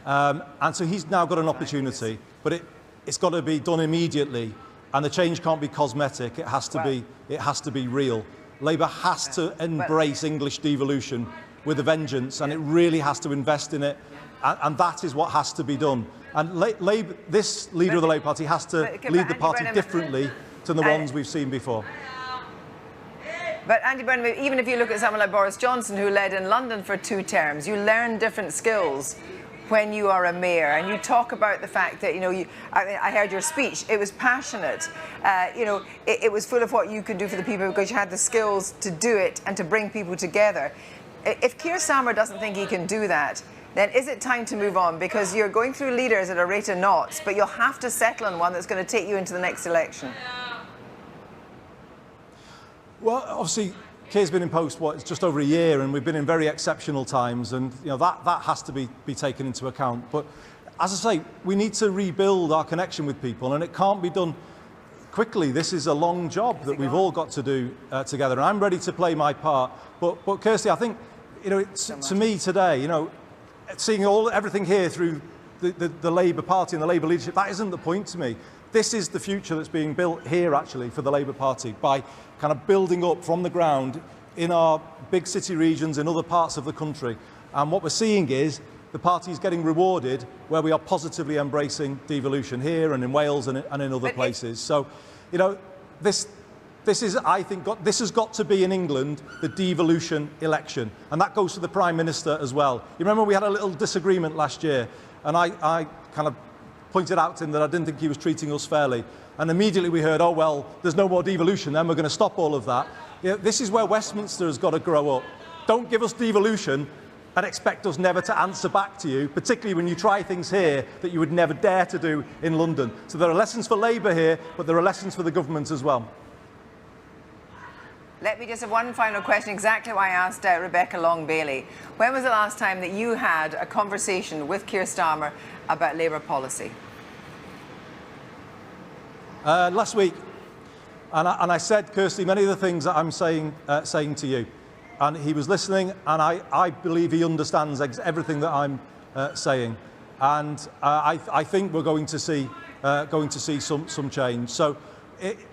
And so he's now got an opportunity, but it's got to be done immediately, and the change can't be cosmetic. It has to be real. Labour has to embrace English devolution with a vengeance, and it really has to invest in it. And that is what has to be done. And this leader of the Labour Party has to lead the party differently to the ones we've seen before. But Andy Burnham, even if you look at someone like Boris Johnson, who led in London for 2 terms, you learn different skills when you are a mayor. And you talk about the fact that, you know, I heard your speech, it was passionate. You know, it was full of what you could do for the people because you had the skills to do it and to bring people together. If Keir Starmer doesn't think he can do that, then is it time to move on? Because you're going through leaders at a rate of knots, but you'll have to settle on one that's going to take you into the next election. Well, obviously, Keir's been in post, it's just over a year, and we've been in very exceptional times, and that has to be taken into account. But as I say, we need to rebuild our connection with people, and it can't be done quickly. This is a long job that we've all got to do together, and I'm ready to play my part. But Kirsty, I think, to me today, seeing everything here through the Labour Party and the Labour leadership, that isn't the point to me. This is the future that's being built here, actually, for the Labour Party, by kind of building up from the ground in our big city regions, in other parts of the country. And what we're seeing is the party is getting rewarded where we are positively embracing devolution here and in Wales and in other places. So, this is, I think, this has got to be in England the devolution election, and that goes to the Prime Minister as well. You remember we had a little disagreement last year, and I kind of pointed out to him that I didn't think he was treating us fairly. And immediately we heard, oh, well, there's no more devolution, then we're going to stop all of that. This is where Westminster has got to grow up. Don't give us devolution and expect us never to answer back to you, particularly when you try things here that you would never dare to do in London. So there are lessons for Labour here, but there are lessons for the government as well. Let me just have one final question, exactly why I asked Rebecca Long-Bailey. When was the last time that you had a conversation with Keir Starmer about Labour policy? Last week, and I said, Kirsty, many of the things that I'm saying to you, and he was listening, and I believe he understands everything that I'm saying, and I think we're going to see some change. So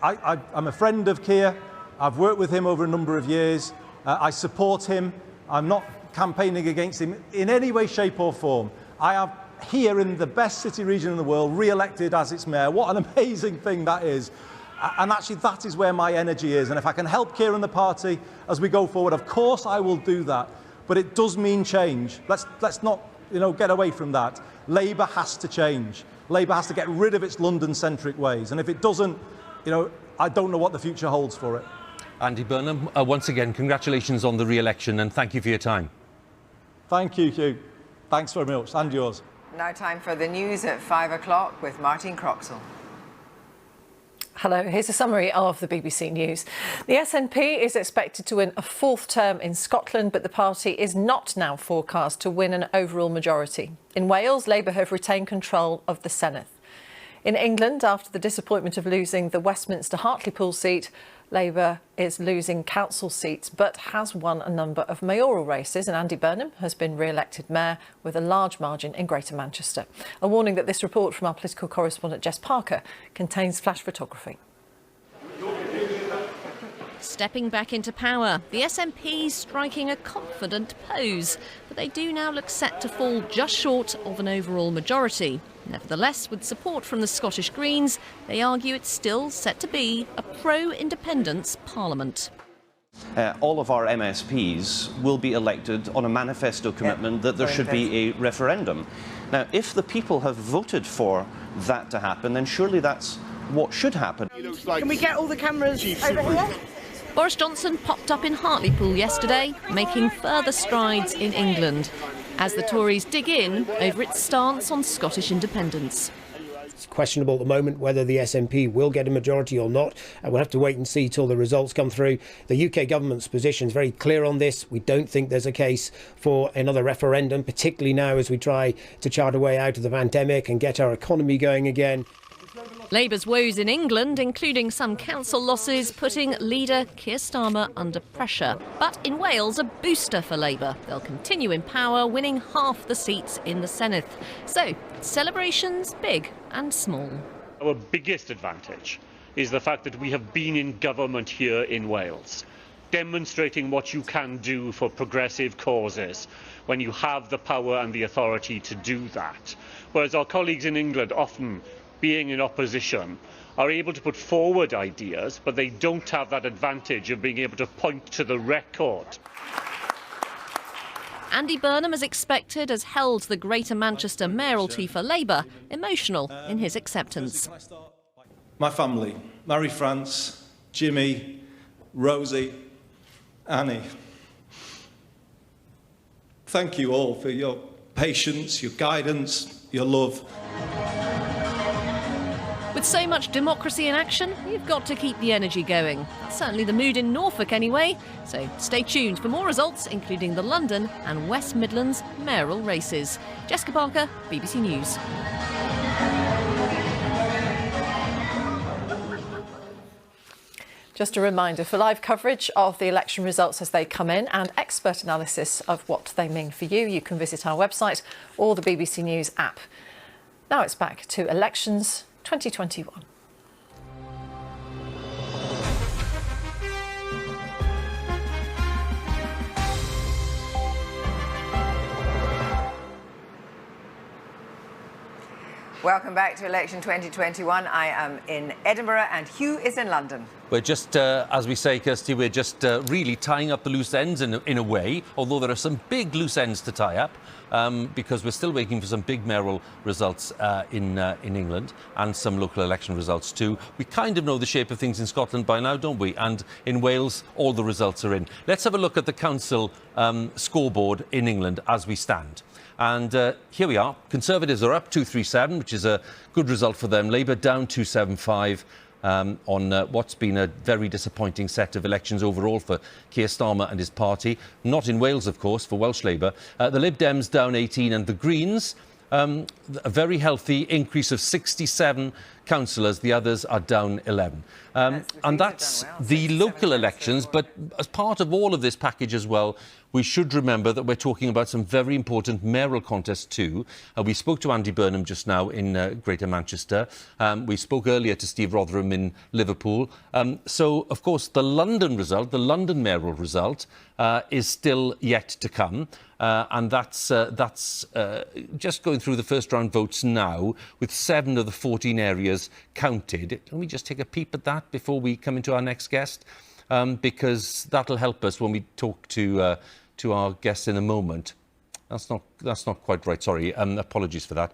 I'm a friend of Keir. I've worked with him over a number of years. I support him. I'm not campaigning against him in any way, shape or form. I have here in the best city region in the world, re-elected as its mayor. What an amazing thing that is. And actually, that is where my energy is. And if I can help Keir and the party as we go forward, of course I will do that. But it does mean change. Let's not get away from that. Labour has to change. Labour has to get rid of its London-centric ways. And if it doesn't, I don't know what the future holds for it. Andy Burnham, once again, congratulations on the re-election and thank you for your time. Thank you, Huw. Thanks very much, and yours. Now time for the news at 5 o'clock with Martin Croxall. Hello, here's a summary of the BBC News. The SNP is expected to win a fourth term in Scotland, but the party is not now forecast to win an overall majority. In Wales, Labour have retained control of the Senedd. In England, after the disappointment of losing the Westminster Hartlepool seat, Labour is losing council seats but has won a number of mayoral races, and Andy Burnham has been re-elected mayor with a large margin in Greater Manchester. A warning that this report from our political correspondent Jess Parker contains flash photography. Stepping back into power, the SNP striking a confident pose, but they do now look set to fall just short of an overall majority. Nevertheless, with support from the Scottish Greens, they argue it's still set to be a pro-independence parliament. All of our MSPs will be elected on a manifesto commitment that there should be a referendum. Now, if the people have voted for that to happen, then surely that's what should happen. Can we get all the cameras over here? Boris Johnson popped up in Hartlepool yesterday, making further strides in England, as the Tories dig in over its stance on Scottish independence. It's questionable at the moment whether the SNP will get a majority or not, and we'll have to wait and see till the results come through. The UK government's position is very clear on this. We don't think there's a case for another referendum, particularly now as we try to chart a way out of the pandemic and get our economy going again. Labour's woes in England, including some council losses, putting leader Keir Starmer under pressure. But in Wales, a booster for Labour. They'll continue in power, winning half the seats in the Senedd. So, celebrations big and small. Our biggest advantage is the fact that we have been in government here in Wales, demonstrating what you can do for progressive causes when you have the power and the authority to do that. Whereas our colleagues in England, often being in opposition, are able to put forward ideas, but they don't have that advantage of being able to point to the record. Andy Burnham, as expected, has held the Greater Manchester mayoralty for Labour emotional in his acceptance. My family, Marie-France, Jimmy, Rosie, Annie. Thank you all for your patience, your guidance, your love. With so much democracy in action, you've got to keep the energy going. That's certainly the mood in Norfolk anyway. So stay tuned for more results, including the London and West Midlands mayoral races. Jessica Parker, BBC News. Just a reminder, for live coverage of the election results as they come in and expert analysis of what they mean for you, you can visit our website or the BBC News app. Now it's back to elections 2021. Welcome back to Election 2021. I am in Edinburgh and Huw is in London. We're just, as we say, Kirsty, we're just really tying up the loose ends in a way, although there are some big loose ends to tie up, because we're still waiting for some big mayoral results in England and some local election results too. We kind of know the shape of things in Scotland by now, don't we? And in Wales, all the results are in. Let's have a look at the council scoreboard in England as we stand. And here we are. Conservatives are up 237, which is a good result for them. Labour down 275 on what's been a very disappointing set of elections overall for Keir Starmer and his party. Not in Wales, of course, for Welsh Labour. The Lib Dems down 18 and the Greens, a very healthy increase of 67 councillors. The others are down 11. And that's the local elections. But as part of all of this package as well, we should remember that we're talking about some very important mayoral contests too. We spoke to Andy Burnham just now in Greater Manchester. We spoke earlier to Steve Rotheram in Liverpool. So, of course, the London result, the London mayoral result, is still yet to come. And that's just going through the first round votes now, with 7 of the 14 areas counted. Let me just take a peep at that before we come into our next guest, because that'll help us when we talk to our guests in a moment. That's not quite right. Sorry, apologies for that.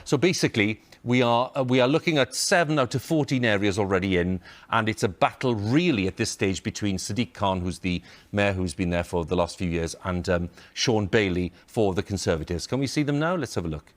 So basically, we are looking at 7 out of 14 areas already in, and it's a battle really at this stage between Sadiq Khan, who's the mayor who's been there for the last few years, and Sean Bailey for the Conservatives. Can we see them now? Let's have a look.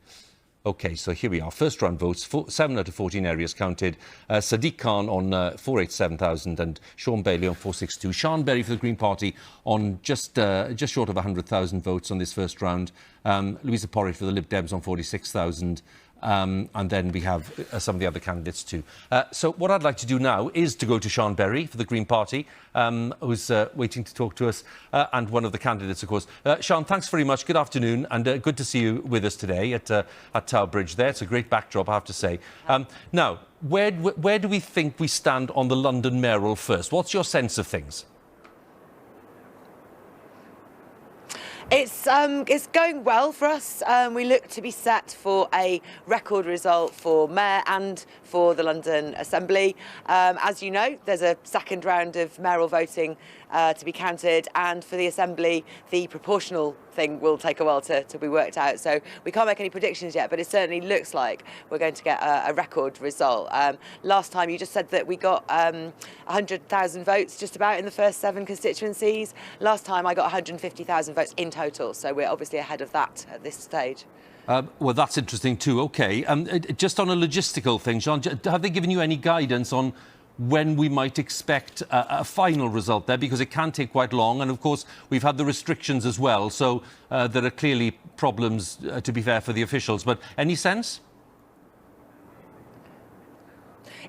OK, so here we are. First round votes, 7 out of 14 areas counted. Sadiq Khan on 487,000 and Sean Bailey on 462. Sean Bailey for the Green Party on just short of 100,000 votes on this first round. Louisa Porritt for the Lib Dems on 46,000. And then we have some of the other candidates too. So what I'd like to do now is to go to Sean Berry for the Green Party, who's waiting to talk to us, and one of the candidates, of course. Sean, thanks very much. Good afternoon, and good to see you with us today at Tower Bridge there. It's a great backdrop, I have to say. Now, where do we think we stand on the London mayoral first? What's your sense of things? It's going well for us. We look to be set for a record result for Mayor and for the London Assembly. As you know, there's a second round of mayoral voting to be counted, and for the Assembly, the proportional thing will take a while to be worked out. So we can't make any predictions yet, but it certainly looks like we're going to get a record result. Last time you just said that we got 100,000 votes just about in the first 7 constituencies. Last time I got 150,000 votes in total, so we're obviously ahead of that at this stage. Well, that's interesting too. OK, just on a logistical thing, Sean, have they given you any guidance on when we might expect a final result there? Because it can take quite long, and of course we've had the restrictions as well, so there are clearly problems, to be fair, for the officials. But any sense?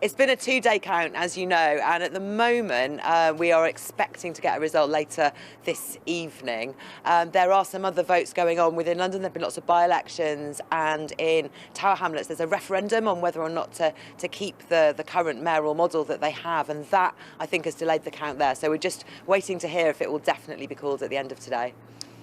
It's been a 2-day count, as you know, and at the moment we are expecting to get a result later this evening. There are some other votes going on within London. There have been lots of by-elections, and in Tower Hamlets there's a referendum on whether or not to keep the current mayoral model that they have, and that, I think, has delayed the count there. So we're just waiting to hear if it will definitely be called at the end of today.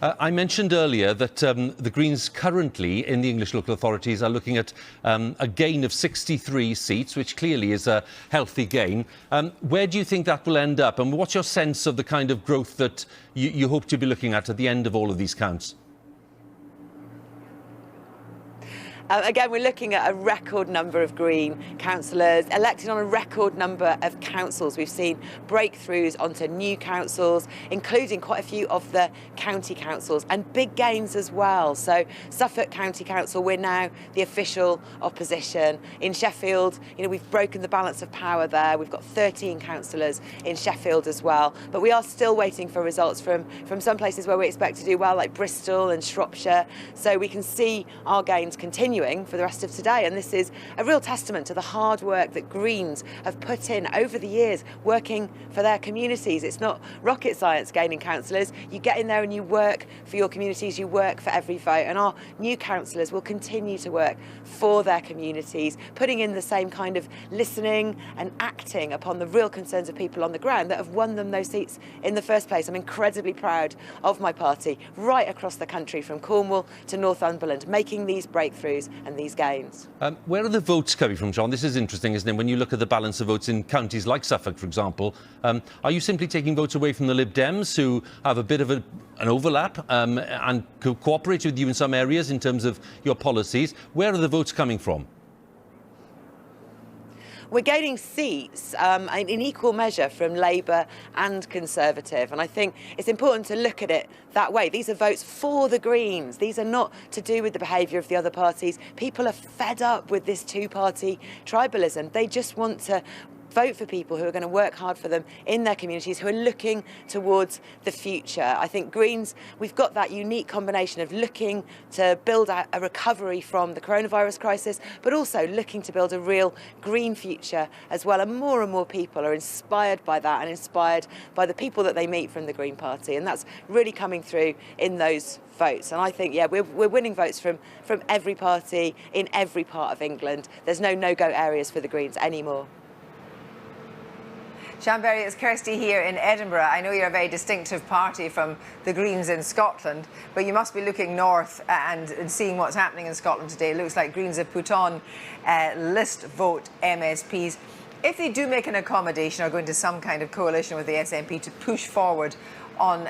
I mentioned earlier that the Greens currently in the English local authorities are looking at a gain of 63 seats, which clearly is a healthy gain. Where do you think that will end up? And what's your sense of the kind of growth that you hope to be looking at the end of all of these counts? Again, we're looking at a record number of Green councillors elected on a record number of councils. We've seen breakthroughs onto new councils, including quite a few of the county councils, and big gains as well. So Suffolk County Council, we're now the official opposition. In Sheffield, we've broken the balance of power there. We've got 13 councillors in Sheffield as well. But we are still waiting for results from some places where we expect to do well, like Bristol and Shropshire. So we can see our gains continuing for the rest of today, and this is a real testament to the hard work that Greens have put in over the years working for their communities. It's not rocket science gaining councillors. You get in there and you work for your communities, you work for every vote, and our new councillors will continue to work for their communities, putting in the same kind of listening and acting upon the real concerns of people on the ground that have won them those seats in the first place. I'm incredibly proud of my party right across the country, from Cornwall to Northumberland, making these breakthroughs and these gains. Where are the votes coming from, John? This is interesting, isn't it? When you look at the balance of votes in counties like Suffolk, for example, are you simply taking votes away from the Lib Dems, who have a bit of an overlap and cooperate with you in some areas in terms of your policies? Where are the votes coming from? We're gaining seats in equal measure from Labour and Conservative, and I think it's important to look at it that way. These are votes for the Greens. These are not to do with the behaviour of the other parties. People are fed up with this two-party tribalism. They just want to vote for people who are going to work hard for them in their communities, who are looking towards the future. I think Greens, we've got that unique combination of looking to build out a recovery from the coronavirus crisis, but also looking to build a real green future as well. And more people are inspired by that and inspired by the people that they meet from the Green Party. And that's really coming through in those votes. And I think, we're winning votes from every party in every part of England. There's no no-go areas for the Greens anymore. Sian, it's Kirsty here in Edinburgh. I know you're a very distinctive party from the Greens in Scotland, but you must be looking north and seeing what's happening in Scotland today. It looks like Greens have put on list vote MSPs. If they do make an accommodation or go into some kind of coalition with the SNP to push forward on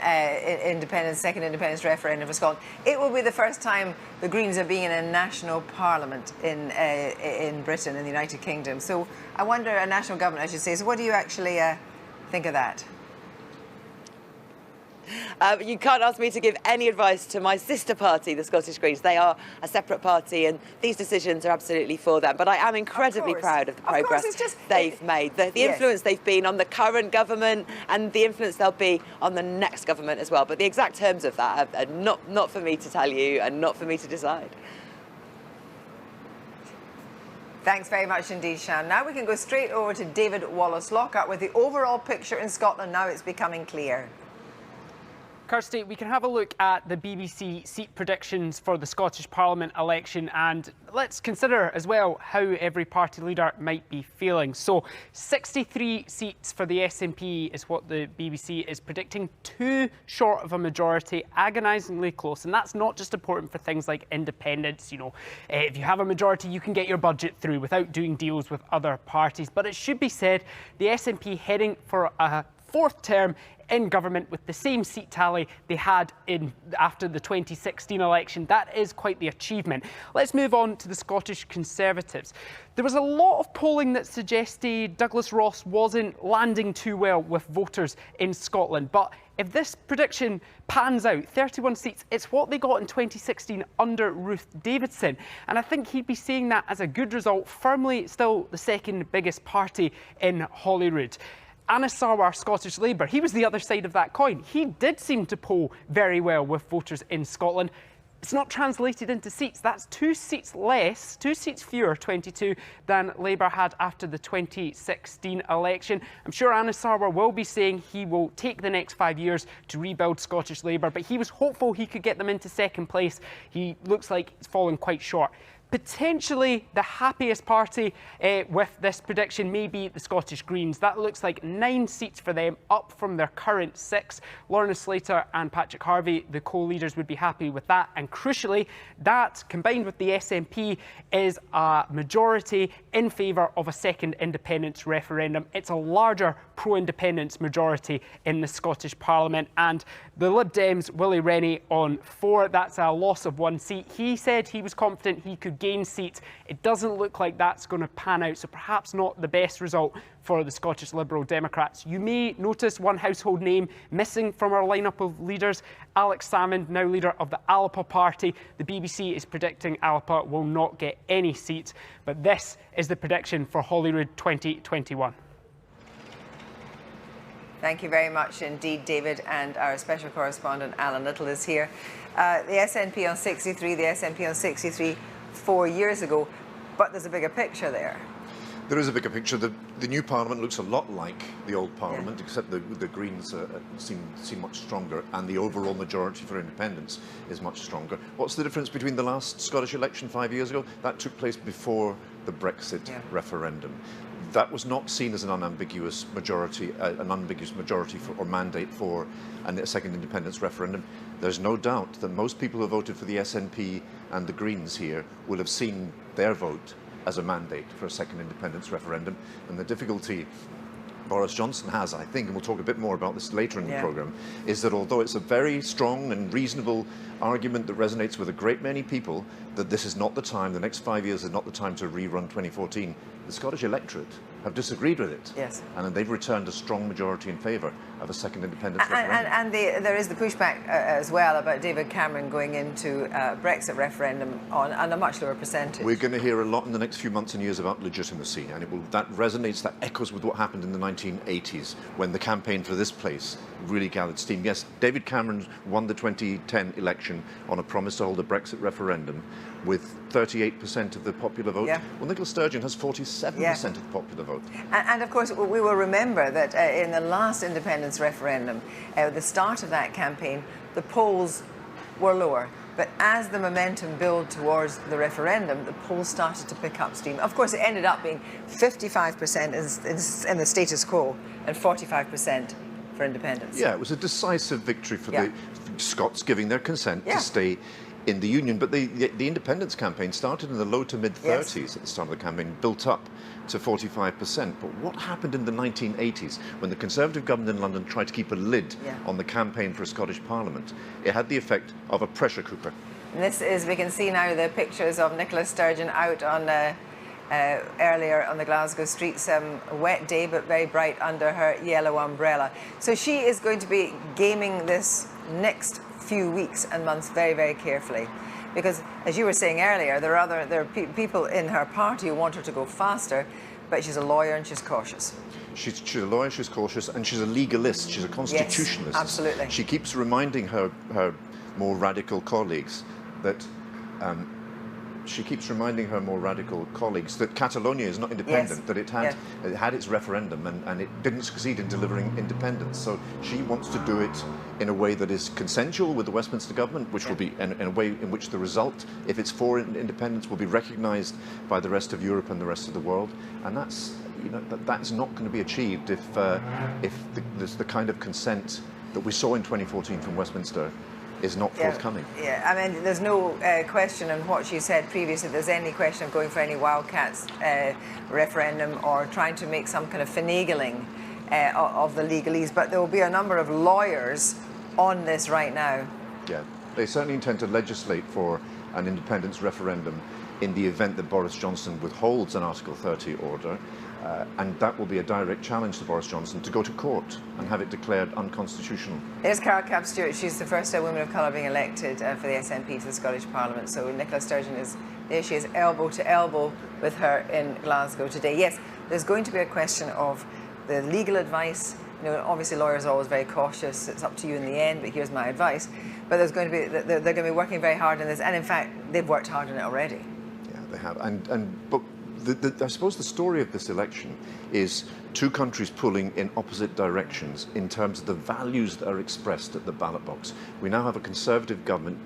second independence referendum for Scotland, it will be the first time the Greens are being in a national parliament in Britain, in the United Kingdom. So I wonder, a national government, I should say. So what do you actually think of that? You can't ask me to give any advice to my sister party, the Scottish Greens. They are a separate party, and these decisions are absolutely for them. But I am incredibly proud of the progress they've made, the influence they've been on the current government, and the influence they'll be on the next government as well. But the exact terms of that are not for me to tell you, and not for me to decide. Thanks very much indeed, Sian. Now we can go straight over to David Wallace-Lockhart with the overall picture in Scotland. Now it's becoming clear. Kirsty, we can have a look at the BBC seat predictions for the Scottish Parliament election, and let's consider as well how every party leader might be feeling. So 63 seats for the SNP is what the BBC is predicting, 2 short of a majority, agonisingly close. And that's not just important for things like independence. If you have a majority, you can get your budget through without doing deals with other parties. But it should be said, the SNP heading for a 4th term in government with the same seat tally they had after the 2016 election. That is quite the achievement. Let's move on to the Scottish Conservatives. There was a lot of polling that suggested Douglas Ross wasn't landing too well with voters in Scotland, but if this prediction pans out, 31 seats, it's what they got in 2016 under Ruth Davidson. And I think he'd be seeing that as a good result, firmly still the second biggest party in Holyrood. Anas Sarwar, Scottish Labour, he was the other side of that coin. He did seem to poll very well with voters in Scotland. It's not translated into seats. That's 2 seats less, 2 seats fewer, 22, than Labour had after the 2016 election. I'm sure Anas Sarwar will be saying he will take the next 5 years to rebuild Scottish Labour, but he was hopeful he could get them into second place. He looks like it's fallen quite short. Potentially the happiest party with this prediction may be the Scottish Greens. That looks like 9 seats for them, up from their current 6. Lorna Slater and Patrick Harvie, the co-leaders, would be happy with that. And crucially, that, combined with the SNP, is a majority in favour of a second independence referendum. It's a larger pro-independence majority in the Scottish Parliament. And the Lib Dems, Willie Rennie, on 4. That's a loss of 1 seat. He said he was confident he could gain seats. It doesn't look like that's going to pan out, so perhaps not the best result for the Scottish Liberal Democrats. You may notice one household name missing from our lineup of leaders. Alex Salmond, now leader of the Alapa Party. The BBC is predicting Alapa will not get any seats, but this is the prediction for Holyrood 2021. Thank you very much indeed, David, and our special correspondent Alan Little is here. The SNP on 63, the SNP on 63 4 years ago, but there's a bigger picture there. There is a bigger picture. The new Parliament looks a lot like the old Parliament, except the Greens seem much stronger, and the overall majority for independence is much stronger. What's the difference between the last Scottish election 5 years ago? That took place before the Brexit referendum. That was not seen as an unambiguous majority, for, or mandate for a second independence referendum. There's no doubt that most people who voted for the SNP and the Greens here will have seen their vote as a mandate for a second independence referendum. And the difficulty Boris Johnson has, I think, and we'll talk a bit more about this later in the programme, is that although it's a very strong and reasonable argument that resonates with a great many people, that this is not the time, the next 5 years is not the time to rerun 2014, the Scottish electorate have disagreed with it. Yes. And they've returned a strong majority in favour of a second independence referendum. And there is the pushback as well about David Cameron going into Brexit referendum on a much lower percentage. We're going to hear a lot in the next few months and years about legitimacy, and that resonates, that echoes with what happened in the 1980s when the campaign for this place really gathered steam. Yes, David Cameron won the 2010 election on a promise to hold a Brexit referendum with 38% of the popular vote. Yeah. Well, Nicola Sturgeon has 47% of the popular vote. And of course, we will remember that in the last independence referendum, the start of that campaign, the polls were lower. But as the momentum built towards the referendum, the polls started to pick up steam. Of course, it ended up being 55% in the status quo and 45% for independence. Yeah, it was a decisive victory for the Scots giving their consent to stay in the Union. But the independence campaign started in the low to mid-30s at the start of the campaign, built up to 45%. But what happened in the 1980s when the Conservative government in London tried to keep a lid on the campaign for a Scottish Parliament? It had the effect of a pressure cooker. And this is, we can see now the pictures of Nicola Sturgeon out on earlier on the Glasgow streets, a wet day but very bright under her yellow umbrella. So she is going to be gaming this next few weeks and months very, very carefully, because as you were saying earlier, there are people in her party who want her to go faster, but she's a lawyer and she's cautious. She's a lawyer, she's cautious, and she's a legalist, she's a constitutionalist. Yes, absolutely. She keeps reminding her more radical colleagues that Catalonia is not independent, that it had its referendum and it didn't succeed in delivering independence. So she wants to do it in a way that is consensual with the Westminster government, which will be in a way in which the result, if it's for independence, will be recognised by the rest of Europe and the rest of the world. And that's, that's not going to be achieved if there's the kind of consent that we saw in 2014 from Westminster is not forthcoming. Yeah, I mean, there's no question in what she said previously, there's any question of going for any Wildcats referendum or trying to make some kind of finagling of the legalese, but there will be a number of lawyers on this right now. Yeah, they certainly intend to legislate for an independence referendum in the event that Boris Johnson withholds an Article 30 order, and that will be a direct challenge to Boris Johnson to go to court and have it declared unconstitutional. There's Carol Capp-Stewart. She's the first woman of colour being elected for the SNP to the Scottish Parliament. So Nicola Sturgeon is there. She is elbow to elbow with her in Glasgow today. Yes, there's going to be a question of the legal advice. Obviously lawyers are always very cautious. It's up to you in the end, but here's my advice. But there's going to be they're going to be working very hard on this, and in fact they've worked hard on it already. Yeah, they have. But I suppose the story of this election is two countries pulling in opposite directions in terms of the values that are expressed at the ballot box. We now have a Conservative government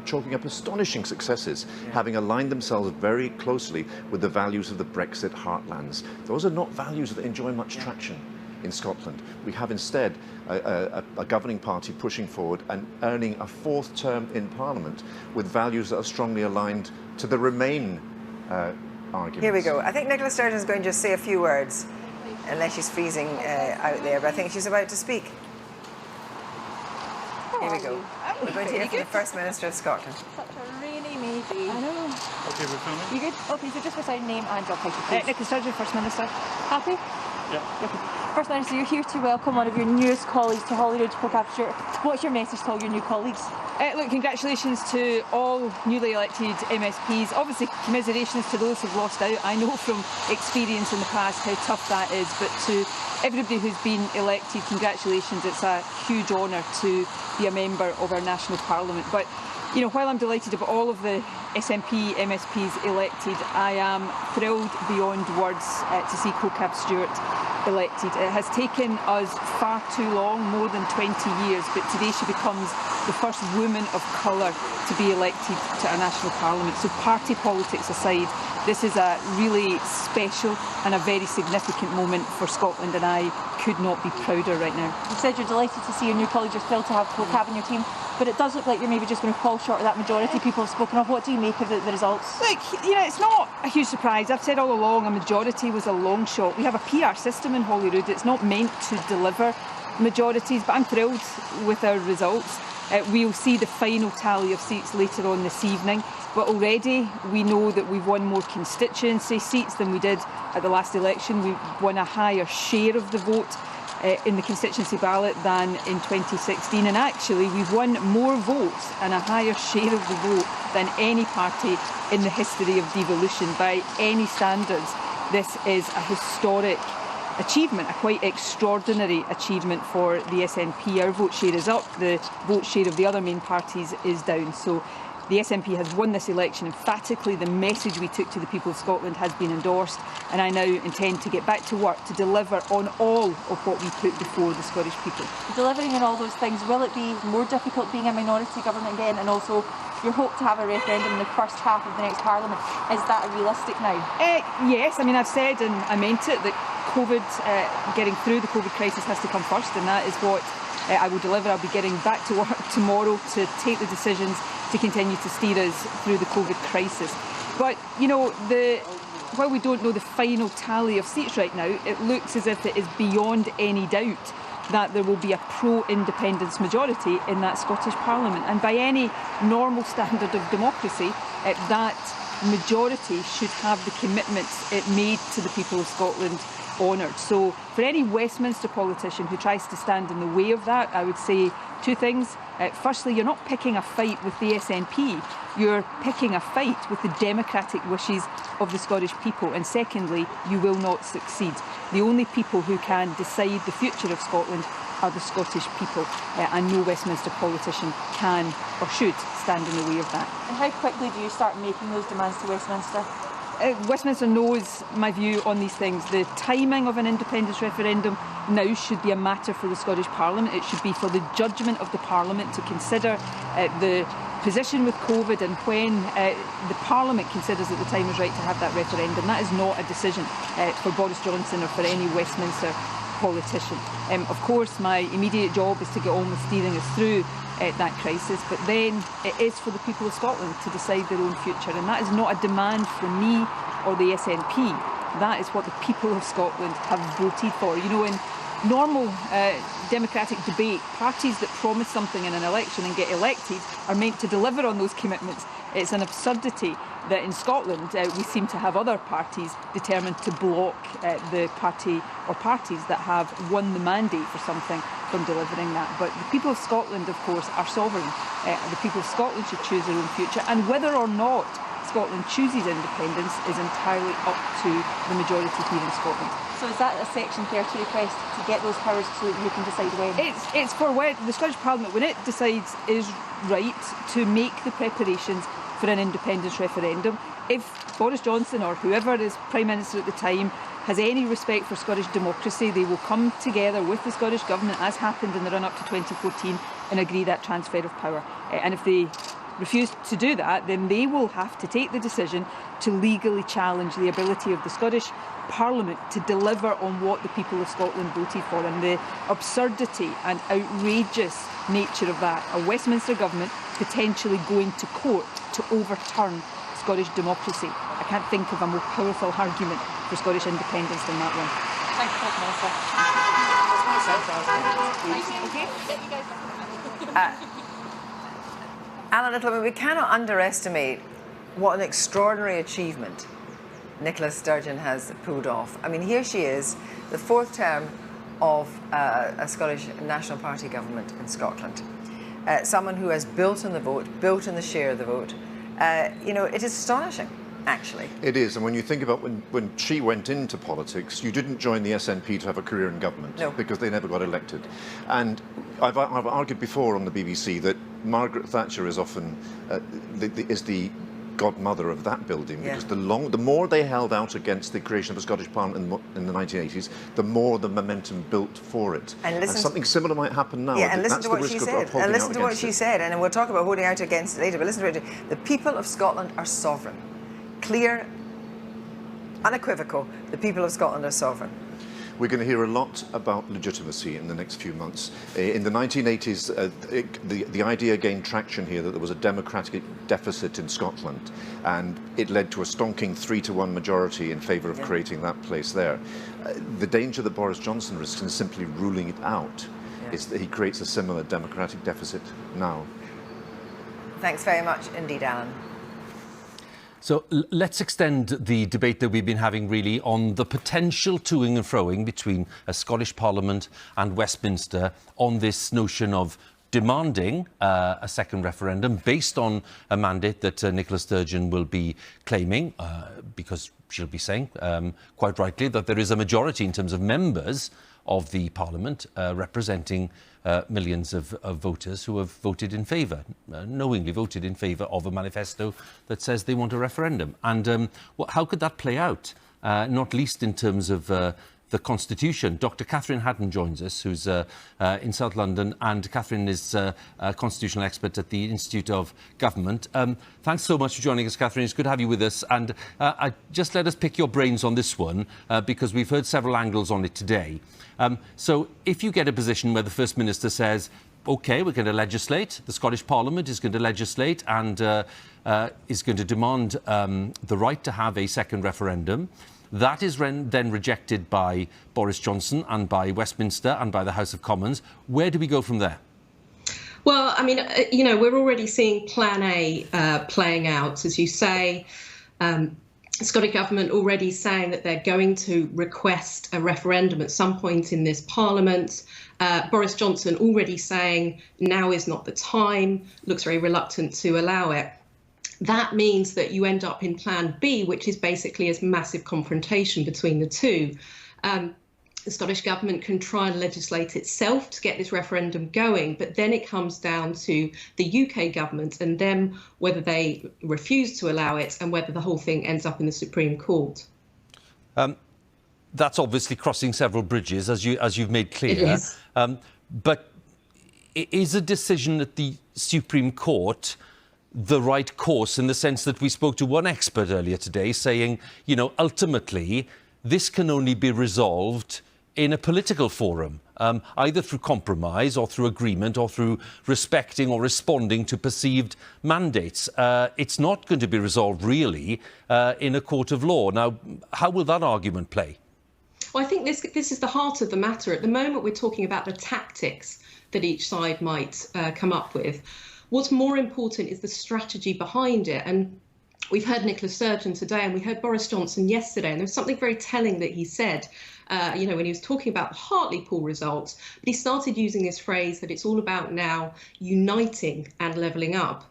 chalking up astonishing successes, having aligned themselves very closely with the values of the Brexit heartlands. Those are not values that enjoy much traction in Scotland. We have instead a governing party pushing forward and earning a fourth term in Parliament with values that are strongly aligned to the Remain arguments. Here we go. I think Nicola Sturgeon is going to just say a few words, unless she's freezing out there, but I think she's about to speak. Here we go. We're going to hear from the First Minister of Scotland. Such a really maybe. I know. Okay, we're filming. You good? Okay, so just beside name and job title, please. Nicola Sturgeon, First Minister. Happy? Yeah. Okay. First Minister, you're here to welcome one of your newest colleagues to Holyrood, Aberdeenshire. What's your message to all your new colleagues? Look, congratulations to all newly elected MSPs. Obviously, commiserations to those who've lost out. I know from experience in the past how tough that is, but to everybody who's been elected, congratulations. It's a huge honour to be a member of our national parliament. But you know, while I'm delighted about all of the SNP MSPs elected, I am thrilled beyond words to see Co-Cab Stewart elected. It has taken us far too long, more than 20 years, but today she becomes the first woman of colour to be elected to our national parliament. So party politics aside, this is a really special and a very significant moment for Scotland, and I could not be prouder right now. You said you're delighted to see your new colleagues. You're thrilled to have Co-Cab in your team, but it does look like you're maybe just going to fall short of that majority people have spoken of. What do you make of the results? Look, you know, it's not a huge surprise. I've said all along a majority was a long shot. We have a PR system in Holyrood. It's not meant to deliver majorities, but I'm thrilled with our results. We'll see the final tally of seats later on this evening, but already we know that we've won more constituency seats than we did at the last election. We've won a higher share of the vote in the constituency ballot than in 2016, and actually we've won more votes and a higher share of the vote than any party in the history of devolution by any standards. This is a historic achievement, a quite extraordinary achievement for the SNP. Our vote share is up, the vote share of the other main parties is down. So the SNP has won this election emphatically. The message we took to the people of Scotland has been endorsed, and I now intend to get back to work to deliver on all of what we put before the Scottish people. Delivering on all those things, will it be more difficult being a minority government again, and also your hope to have a referendum in the first half of the next parliament? Is that realistic now? Yes, I mean, I've said, and I meant it, that COVID, getting through the COVID crisis has to come first, and that is what I will deliver. I'll be getting back to work tomorrow to take the decisions to continue to steer us through the COVID crisis. But, you know, while we don't know the final tally of seats right now, it looks as if it is beyond any doubt that there will be a pro-independence majority in that Scottish Parliament. And by any normal standard of democracy, that majority should have the commitments it made to the people of Scotland honoured. So for any Westminster politician who tries to stand in the way of that, I would say two things. Firstly, you're not picking a fight with the SNP, you're picking a fight with the democratic wishes of the Scottish people. And secondly, you will not succeed. The only people who can decide the future of Scotland are the Scottish people, and no Westminster politician can or should stand in the way of that. And how quickly do you start making those demands to Westminster? Westminster knows my view on these things. The timing of an independence referendum now should be a matter for the Scottish Parliament. It should be for the judgment of the Parliament to consider the position with COVID, and when the Parliament considers that the time is right to have that referendum. That is not a decision for Boris Johnson or for any Westminster politician. Of course, my immediate job is to get on with steering us through that crisis, but then it is for the people of Scotland to decide their own future, and that is not a demand from me or the SNP. That is what the people of Scotland have voted for. You know, in normal democratic debate, parties that promise something in an election and get elected are meant to deliver on those commitments. It's an absurdity that in Scotland we seem to have other parties determined to block the party or parties that have won the mandate for something from delivering that. But the people of Scotland, of course, are sovereign. The people of Scotland should choose their own future, and whether or not Scotland chooses independence is entirely up to the majority here in Scotland. So is that a Section 30 request to get those powers so that you can decide when? It's for when the Scottish Parliament, when it decides is right to make the preparations for an independence referendum. If Boris Johnson or whoever is Prime Minister at the time has any respect for Scottish democracy, they will come together with the Scottish Government, as happened in the run-up to 2014, and agree that transfer of power. And if they refuse to do that, then they will have to take the decision to legally challenge the ability of the Scottish Parliament to deliver on what the people of Scotland voted for. And the absurdity and outrageous nature of that, a Westminster government potentially going to court to overturn Scottish democracy. I can't think of a more powerful argument for Scottish independence than that one. Thank you, Alan Little, we cannot underestimate what an extraordinary achievement Nicola Sturgeon has pulled off. I mean, here she is, the 4th term of a Scottish National Party government in Scotland. Someone who has built on the vote, built on the share of the vote. You know, it is astonishing, actually. It is, and when you think about when she went into politics, you didn't join the SNP to have a career in government, because they never got elected. And I've argued before on the BBC that Margaret Thatcher is often is the godmother of that building, because the more they held out against the creation of a Scottish Parliament in the 1980s, the more the momentum built for it. And something similar might happen now. Yeah, and listen to what she said. And listen to what she said. And we'll talk about holding out against it later. But listen to it. The people of Scotland are sovereign. Clear, unequivocal. The people of Scotland are sovereign. We're going to hear a lot about legitimacy in the next few months. In the 1980s, the idea gained traction here that there was a democratic deficit in Scotland, and it led to a stonking 3-to-1 majority in favour of creating that place there. The danger that Boris Johnson risks in simply ruling it out is that he creates a similar democratic deficit now. Thanks very much indeed, Alan. So let's extend the debate that we've been having really on the potential toing and froing between a Scottish Parliament and Westminster on this notion of demanding a second referendum based on a mandate that Nicola Sturgeon will be claiming, because she'll be saying, quite rightly, that there is a majority in terms of members of the Parliament representing millions of voters who have voted in favour, knowingly voted in favour of a manifesto that says they want a referendum. And how could that play out, not least in terms of the Constitution? Dr. Catherine Haddon joins us, who's in South London, and Catherine is a constitutional expert at the Institute of Government. Thanks so much for joining us, Catherine. It's good to have you with us. And just let us pick your brains on this one, because we've heard several angles on it today. So if you get a position where the First Minister says, OK, we're going to legislate, the Scottish Parliament is going to legislate and is going to demand the right to have a second referendum, that is then rejected by Boris Johnson and by Westminster and by the House of Commons. Where do we go from there? Well, I mean, you know, we're already seeing Plan A playing out, as you say. The Scottish Government already saying that they're going to request a referendum at some point in this Parliament. Boris Johnson already saying now is not the time, looks very reluctant to allow it. That means that you end up in Plan B, which is basically a massive confrontation between the two. The Scottish Government can try and legislate itself to get this referendum going, but then it comes down to the UK Government and them whether they refuse to allow it and whether the whole thing ends up in the Supreme Court. That's obviously crossing several bridges, as you've made clear. It is. But is a decision at the Supreme Court the right course, in the sense that we spoke to one expert earlier today saying, you know, ultimately this can only be resolved in a political forum, either through compromise or through agreement or through respecting or responding to perceived mandates. It's not going to be resolved really in a court of law. Now, how will that argument play? Well, I think this is the heart of the matter. At the moment, we're talking about the tactics that each side might come up with. What's more important is the strategy behind it. And we've heard Nicola Sturgeon today and we heard Boris Johnson yesterday, and there was something very telling that he said, you know, when he was talking about the Hartlepool results, but he started using this phrase that it's all about now uniting and levelling up.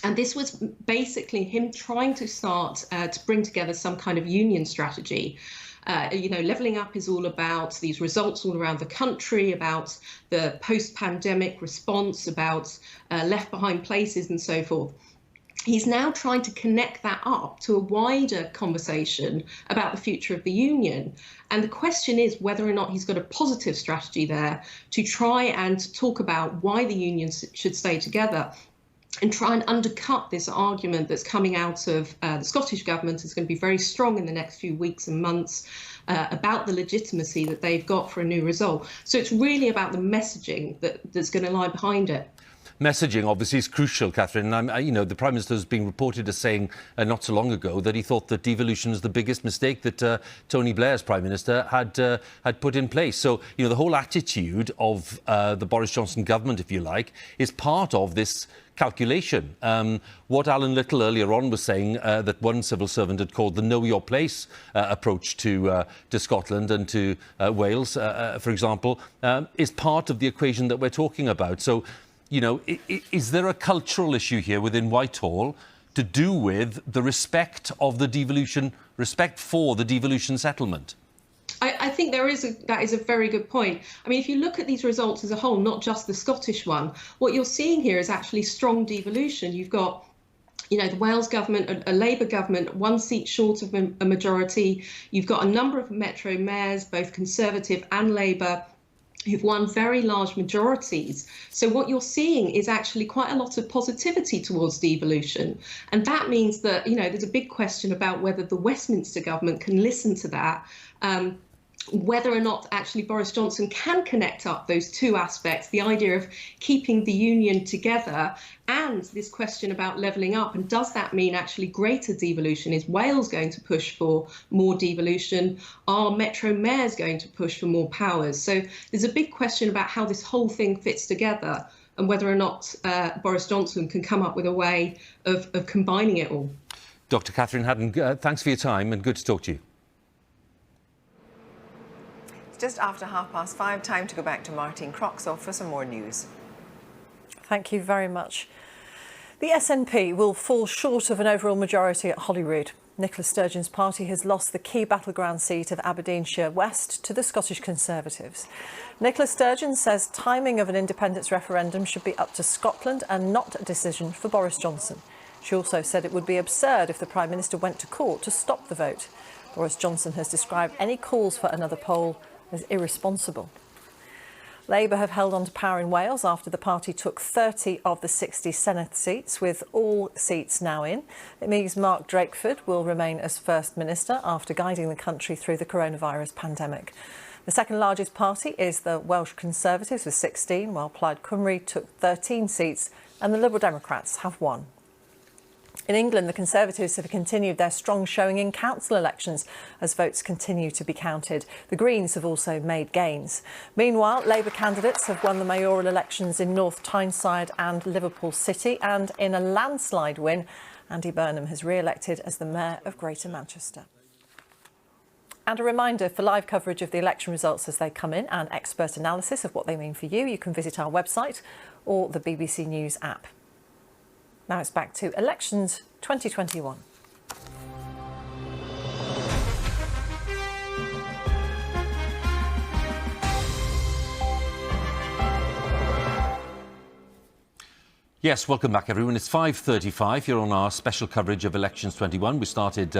And this was basically him trying to start to bring together some kind of union strategy. You know, levelling up is all about these results all around the country, about the post-pandemic response, about left behind places and so forth. He's now trying to connect that up to a wider conversation about the future of the union. And the question is whether or not he's got a positive strategy there to try and talk about why the union should stay together and try and undercut this argument that's coming out of the Scottish Government is going to be very strong in the next few weeks and months about the legitimacy that they've got for a new result. So it's really about the messaging that's going to lie behind it. messaging obviously is crucial, Catherine. You know, the Prime Minister has been reported as saying not so long ago that he thought that devolution was the biggest mistake that Tony Blair, as Prime Minister, had put in place. So, you know, the whole attitude of the Boris Johnson government, if you like, is part of this calculation. What Alan Little earlier on was saying, that one civil servant had called the know your place approach to Scotland and to Wales, for example, is part of the equation that we're talking about. So, you know, is there a cultural issue here within Whitehall to do with the respect for the devolution settlement? I think that is a very good point. I mean, if you look at these results as a whole, not just the Scottish one, what you're seeing here is actually strong devolution. You've got, you know, the Wales government, a Labour government, 1 seat short of a majority. You've got a number of metro mayors, both Conservative and Labour, who've won very large majorities. So what you're seeing is actually quite a lot of positivity towards devolution. And that means that, you know, there's a big question about whether the Westminster government can listen to that, whether or not actually Boris Johnson can connect up those two aspects, the idea of keeping the union together and this question about levelling up. And does that mean actually greater devolution? Is Wales going to push for more devolution? Are metro mayors going to push for more powers? So there's a big question about how this whole thing fits together and whether or not Boris Johnson can come up with a way of combining it all. Dr. Catherine Haddon, thanks for your time and good to talk to you. Just after 5:30, time to go back to Martine Croxall for some more news. Thank you very much. The SNP will fall short of an overall majority at Holyrood. Nicola Sturgeon's party has lost the key battleground seat of Aberdeenshire West to the Scottish Conservatives. Nicola Sturgeon says timing of an independence referendum should be up to Scotland and not a decision for Boris Johnson. She also said it would be absurd if the Prime Minister went to court to stop the vote. Boris Johnson has described any calls for another poll as irresponsible. Labour have held on to power in Wales after the party took 30 of the 60 Senedd seats, with all seats now in. It means Mark Drakeford will remain as First Minister after guiding the country through the coronavirus pandemic. The second largest party is the Welsh Conservatives with 16, while Plaid Cymru took 13 seats and the Liberal Democrats have 1. In England, the Conservatives have continued their strong showing in council elections as votes continue to be counted. The Greens have also made gains. Meanwhile, Labour candidates have won the mayoral elections in North Tyneside and Liverpool City, and in a landslide win, Andy Burnham has re-elected as the Mayor of Greater Manchester. And a reminder, for live coverage of the election results as they come in and expert analysis of what they mean for you, you can visit our website or the BBC News app. Now it's back to elections 2021. Yes, welcome back, everyone. It's 5:35. You're on our special coverage of Elections 21. We started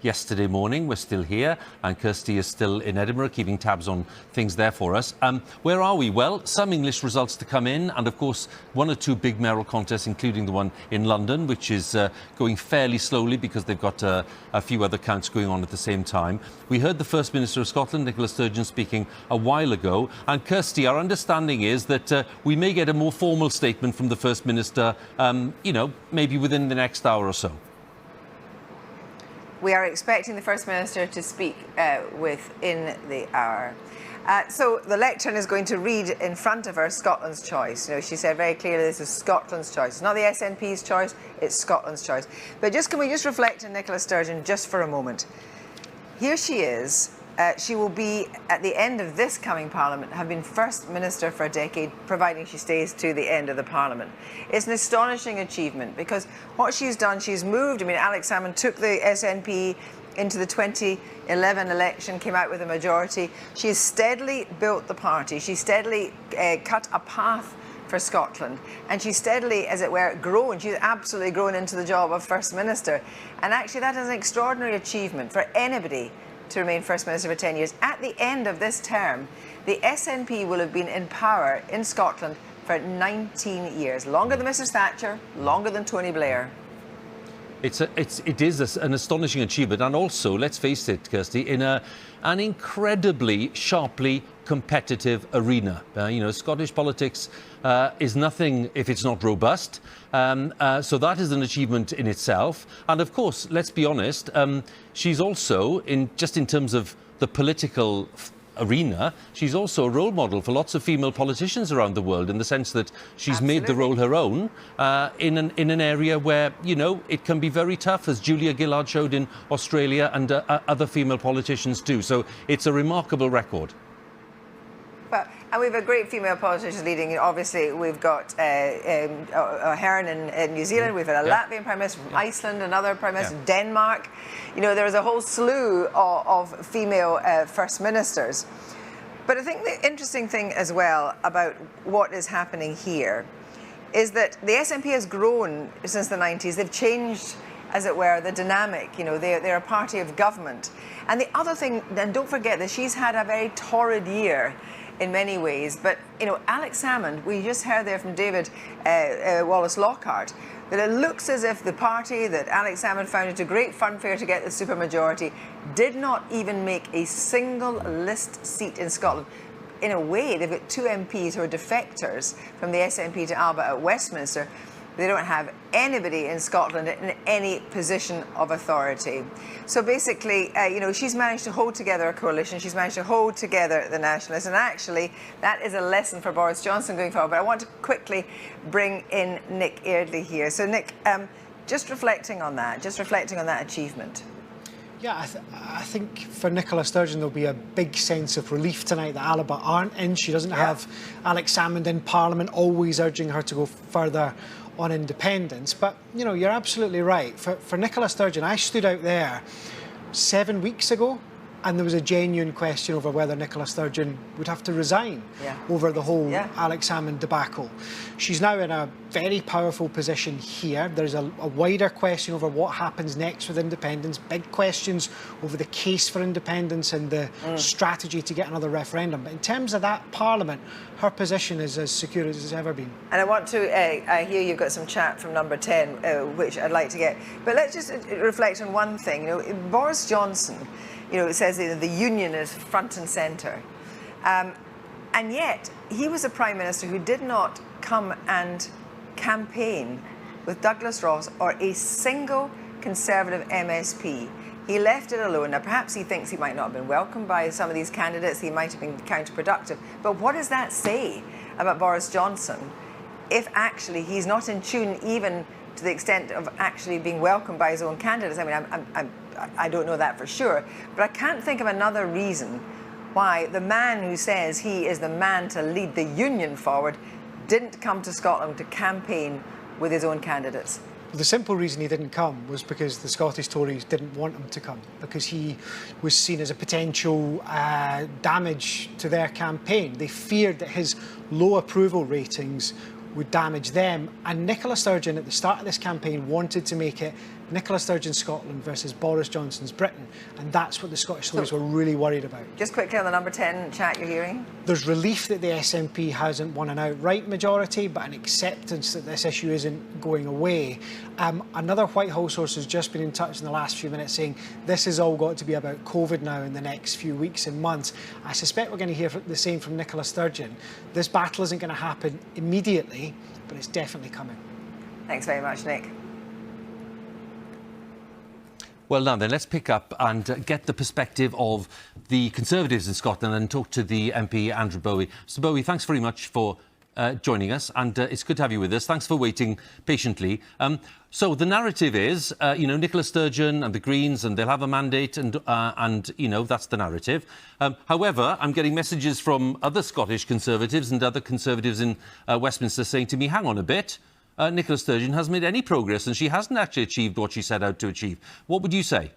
yesterday morning. We're still here, and Kirsty is still in Edinburgh, keeping tabs on things there for us. Where are we? Well, some English results to come in, and of course, 1 or 2 big mayoral contests, including the one in London, which is going fairly slowly because they've got a few other counts going on at the same time. We heard the First Minister of Scotland, Nicola Sturgeon, speaking a while ago, and Kirsty, our understanding is that we may get a more formal statement from the First Minister, you know, maybe within the next hour or so. We are expecting the First Minister to speak within the hour. So the lectern is going to read in front of her Scotland's choice. You know, she said very clearly this is Scotland's choice. It's not the SNP's choice, it's Scotland's choice. But can we just reflect on Nicola Sturgeon just for a moment? Here she is. She will be, at the end of this coming Parliament, have been First Minister for a decade, providing she stays to the end of the Parliament. It's an astonishing achievement because what she's done, she's moved. I mean, Alex Salmond took the SNP into the 2011 election, came out with a majority. She has steadily built the party. She steadily cut a path for Scotland, and she's steadily, as it were, grown. She's absolutely grown into the job of First Minister. And actually, that is an extraordinary achievement for anybody to remain First Minister for 10 years. At the end of this term, the SNP will have been in power in Scotland for 19 years. Longer than Mrs Thatcher, longer than Tony Blair. It is an astonishing achievement, and also, let's face it, Kirsty, in an incredibly sharply competitive arena. Scottish politics is nothing if it's not robust. So that is an achievement in itself. And of course, let's be honest, she's also, in terms of the political arena, she's also a role model for lots of female politicians around the world, in the sense that she's made the role her own in an area where, it can be very tough, as Julia Gillard showed in Australia, and other female politicians too. So it's a remarkable record. Well, and we have a great female politician leading. Obviously, we've got Heron in New Zealand. We've had a Latvian Prime Minister from Iceland, another Prime Minister, Denmark. There's a whole slew of female First Ministers. But I think the interesting thing as well about what is happening here is that the SNP has grown since the 90s. They've changed, as it were, the dynamic. They're a party of government. And the other thing, and don't forget that she's had a very torrid year in many ways, but Alex Salmond, we just heard there from David Wallace-Lockhart, that it looks as if the party that Alex Salmond founded to great funfair to get the supermajority did not even make a single list seat in Scotland. In a way, they've got 2 MPs who are defectors from the SNP to Alba at Westminster. They don't have anybody in Scotland in any position of authority. So basically, she's managed to hold together a coalition. She's managed to hold together the Nationalists. And actually, that is a lesson for Boris Johnson going forward. But I want to quickly bring in Nick Eardley here. So, Nick, just reflecting on that achievement. Yeah, I think for Nicola Sturgeon there'll be a big sense of relief tonight that Alba aren't in. She doesn't have Alex Salmond in Parliament always urging her to go further on independence. But, you're absolutely right. For Nicola Sturgeon, I stood out there 7 weeks ago, and there was a genuine question over whether Nicola Sturgeon would have to resign over the whole Alex Salmond debacle. She's now in a very powerful position here. There's a wider question over what happens next with independence, big questions over the case for independence and the strategy to get another referendum. But in terms of that Parliament, her position is as secure as it's ever been. And I want to, I hear you've got some chat from number 10, which I'd like to get. But let's just reflect on one thing. Boris Johnson, it says the union is front and centre. And yet, he was a Prime Minister who did not come and campaign with Douglas Ross or a single Conservative MSP. He left it alone. Now, perhaps he thinks he might not have been welcomed by some of these candidates. He might have been counterproductive. But what does that say about Boris Johnson if actually he's not in tune even to the extent of actually being welcomed by his own candidates? I mean, I don't know that for sure, but I can't think of another reason why the man who says he is the man to lead the union forward didn't come to Scotland to campaign with his own candidates. The simple reason he didn't come was because the Scottish Tories didn't want him to come, because he was seen as a potential damage to their campaign. They feared that his low approval ratings would damage them. And Nicola Sturgeon, at the start of this campaign, wanted to make it Nicola Sturgeon Scotland versus Boris Johnson's Britain. And that's what the Scottish Tories were really worried about. Just quickly on the number 10 chat you're hearing. There's relief that the SNP hasn't won an outright majority, but an acceptance that this issue isn't going away. Another Whitehall source has just been in touch in the last few minutes saying this has all got to be about COVID now in the next few weeks and months. I suspect we're going to hear the same from Nicola Sturgeon. This battle isn't going to happen immediately, but it's definitely coming. Thanks very much, Nick. Well, now then, let's pick up and get the perspective of the Conservatives in Scotland and talk to the MP, Andrew Bowie. So, Bowie, thanks very much for joining us, and it's good to have you with us. Thanks for waiting patiently. So the narrative is, Nicola Sturgeon and the Greens, and they'll have a mandate, and that's the narrative. However, I'm getting messages from other Scottish Conservatives and other Conservatives in Westminster saying to me, hang on a bit, Nicola Sturgeon hasn't made any progress and she hasn't actually achieved what she set out to achieve. What would you say?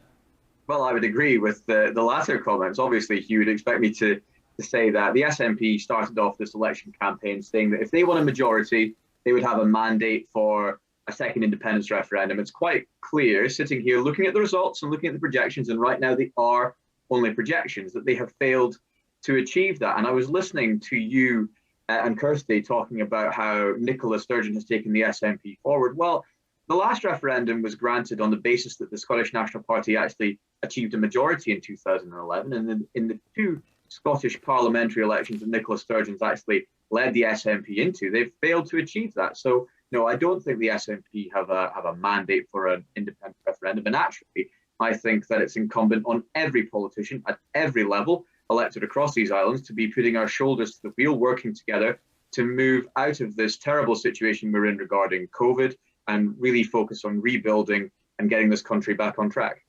Well, I would agree with the latter comments. Obviously, Huw would expect me to say that the SNP started off this election campaign saying that if they won a majority, they would have a mandate for a second independence referendum. It's quite clear, sitting here, looking at the results and looking at the projections, and right now they are only projections, that they have failed to achieve that. And I was listening to you and Kirsty talking about how Nicola Sturgeon has taken the SNP forward. Well, the last referendum was granted on the basis that the Scottish National Party actually achieved a majority in 2011. And in the two Scottish parliamentary elections that Nicola Sturgeon's actually led the SNP into. They've failed to achieve that. So, no, I don't think the SNP have a mandate for an independent referendum. And actually, I think that it's incumbent on every politician at every level elected across these islands to be putting our shoulders to the wheel, working together to move out of this terrible situation we're in regarding COVID and really focus on rebuilding and getting this country back on track.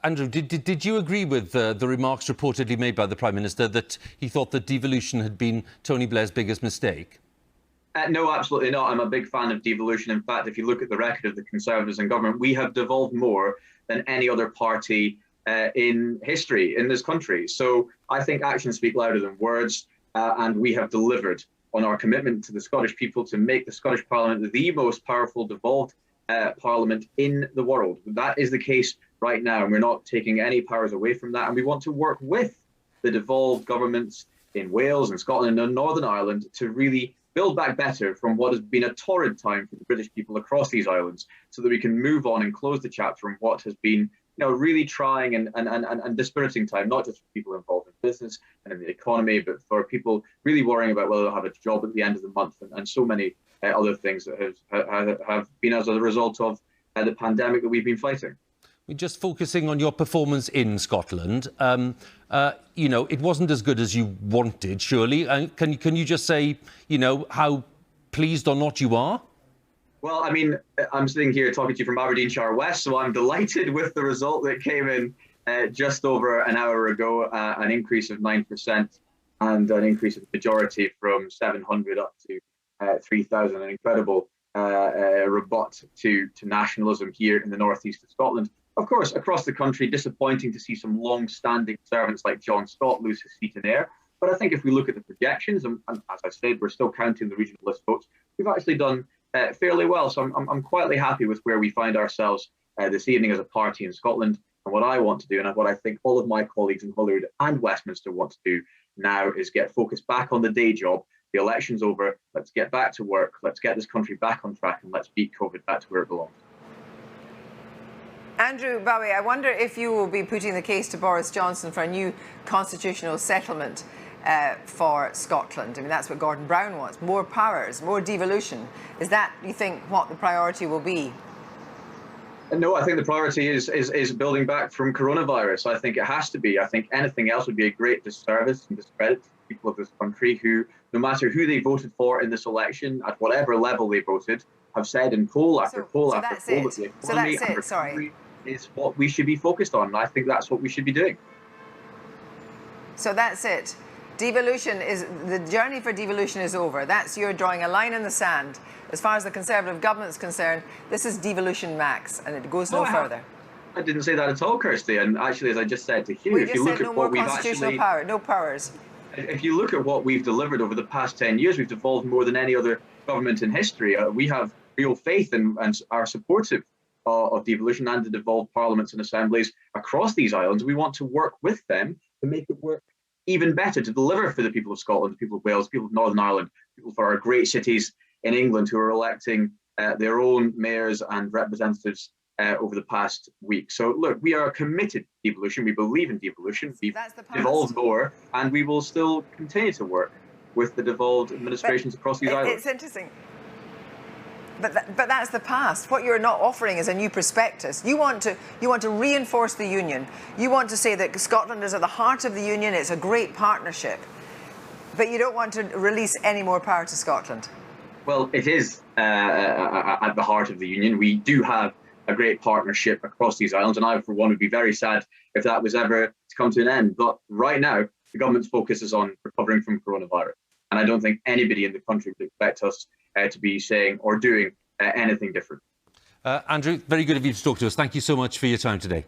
Andrew, did you agree with the remarks reportedly made by the Prime Minister that he thought that devolution had been Tony Blair's biggest mistake? No, absolutely not. I'm a big fan of devolution. In fact, if you look at the record of the Conservatives in government, we have devolved more than any other party in history in this country. So I think actions speak louder than words, and we have delivered on our commitment to the Scottish people to make the Scottish Parliament the most powerful devolved Parliament in the world. That is the case right now, and we're not taking any powers away from that. And we want to work with the devolved governments in Wales and Scotland and Northern Ireland to really build back better from what has been a torrid time for the British people across these islands, so that we can move on and close the chapter on what has been, really trying and dispiriting time, not just for people involved in business and in the economy, but for people really worrying about whether they'll have a job at the end of the month and so many other things that have been as a result of the pandemic that we've been fighting. We're just focusing on your performance in Scotland. It wasn't as good as you wanted, surely. Can you just say, how pleased or not you are? Well, I mean, I'm sitting here talking to you from Aberdeenshire West, so I'm delighted with the result that came in just over an hour ago, an increase of 9% and an increase of majority from 700 up to 3,000, an incredible rebut to nationalism here in the northeast of Scotland. Of course, across the country, disappointing to see some long-standing servants like John Scott lose his seat in air. But I think if we look at the projections, and as I said, we're still counting the regional list votes, we've actually done fairly well. So I'm quietly happy with where we find ourselves this evening as a party in Scotland. And what I want to do, and what I think all of my colleagues in Holyrood and Westminster want to do now, is get focused back on the day job. The election's over. Let's get back to work. Let's get this country back on track, and let's beat COVID back to where it belongs. Andrew, Bowie, I wonder if you will be putting the case to Boris Johnson for a new constitutional settlement for Scotland. I mean, that's what Gordon Brown wants. More powers, more devolution. Is that, you think, what the priority will be? No, I think the priority is building back from coronavirus. I think it has to be. I think anything else would be a great disservice and discredit to the people of this country who, no matter who they voted for in this election, at whatever level they voted, have said in poll after poll after poll that the economy and recovery is what we should be focused on. And I think that's what we should be doing. So that's it. Devolution is, the journey for devolution is over. That's, you're drawing a line in the sand. As far as the Conservative government is concerned, this is devolution max, and it goes no further. I didn't say that at all, Kirsty. And actually, as I just said to Huw, if you look at what we've actually, no powers. If you look at what we've delivered over the past 10 years, we've devolved more than any other government in history. We have real faith and are supportive of devolution and the devolved parliaments and assemblies across these islands. We want to work with them to make it work even better, to deliver for the people of Scotland, the people of Wales, people of Northern Ireland, people for our great cities in England who are electing their own mayors and representatives over the past week. So look, we are committed to devolution. We believe in devolution. We've devolved more, and we will still continue to work with the devolved administrations across these islands. It's interesting. But that's the past. What you're not offering is a new prospectus. You want to reinforce the union. You want to say that Scotland is at the heart of the union. It's a great partnership. But you don't want to release any more power to Scotland. Well, it is at the heart of the union. We do have a great partnership across these islands, and I, for one, would be very sad if that was ever to come to an end. But right now, the government's focus is on recovering from coronavirus. And I don't think anybody in the country would expect us to be saying or doing anything different. Andrew, very good of you to talk to us. Thank you so much for your time today.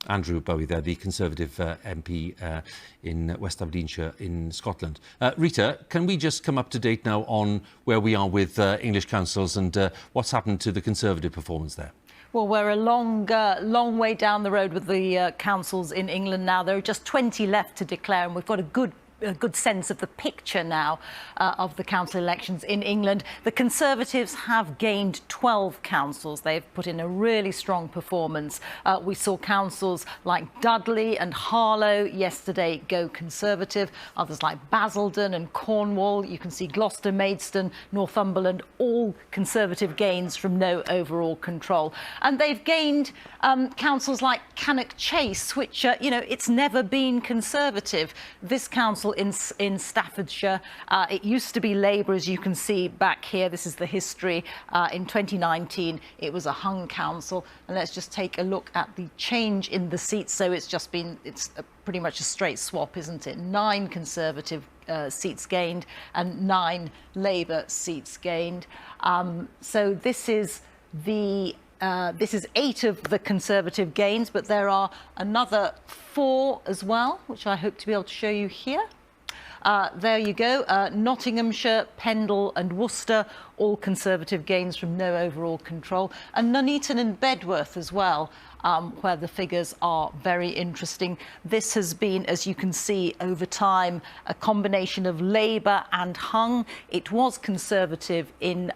Andrew Bowie there, the Conservative MP in West Aberdeenshire in Scotland. Reeta, can we just come up to date now on where we are with English councils and what's happened to the Conservative performance there? Well, we're a long way down the road with the councils in England now. There are just 20 left to declare, and we've got a good good sense of the picture now of the council elections in England. The Conservatives have gained 12 councils. They've put in a really strong performance. We saw councils like Dudley and Harlow yesterday go Conservative. Others like Basildon and Cornwall. You can see Gloucester, Maidstone, Northumberland, all Conservative gains from no overall control. And they've gained councils like Cannock Chase, which, you know, it's never been Conservative. This council in Staffordshire, it used to be Labour, as you can see back here. This is the history. In 2019, it was a hung council. And let's just take a look at the change in the seats. So it's pretty much a straight swap, isn't it? 9 Conservative seats gained and 9 Labour seats gained. So this is 8 of the Conservative gains, but there are another 4 as well, which I hope to be able to show you here. There you go. Nottinghamshire, Pendle and Worcester, all Conservative gains from no overall control. And Nuneaton and Bedworth as well, where the figures are very interesting. This has been, as you can see, over time, a combination of Labour and hung. It was Conservative in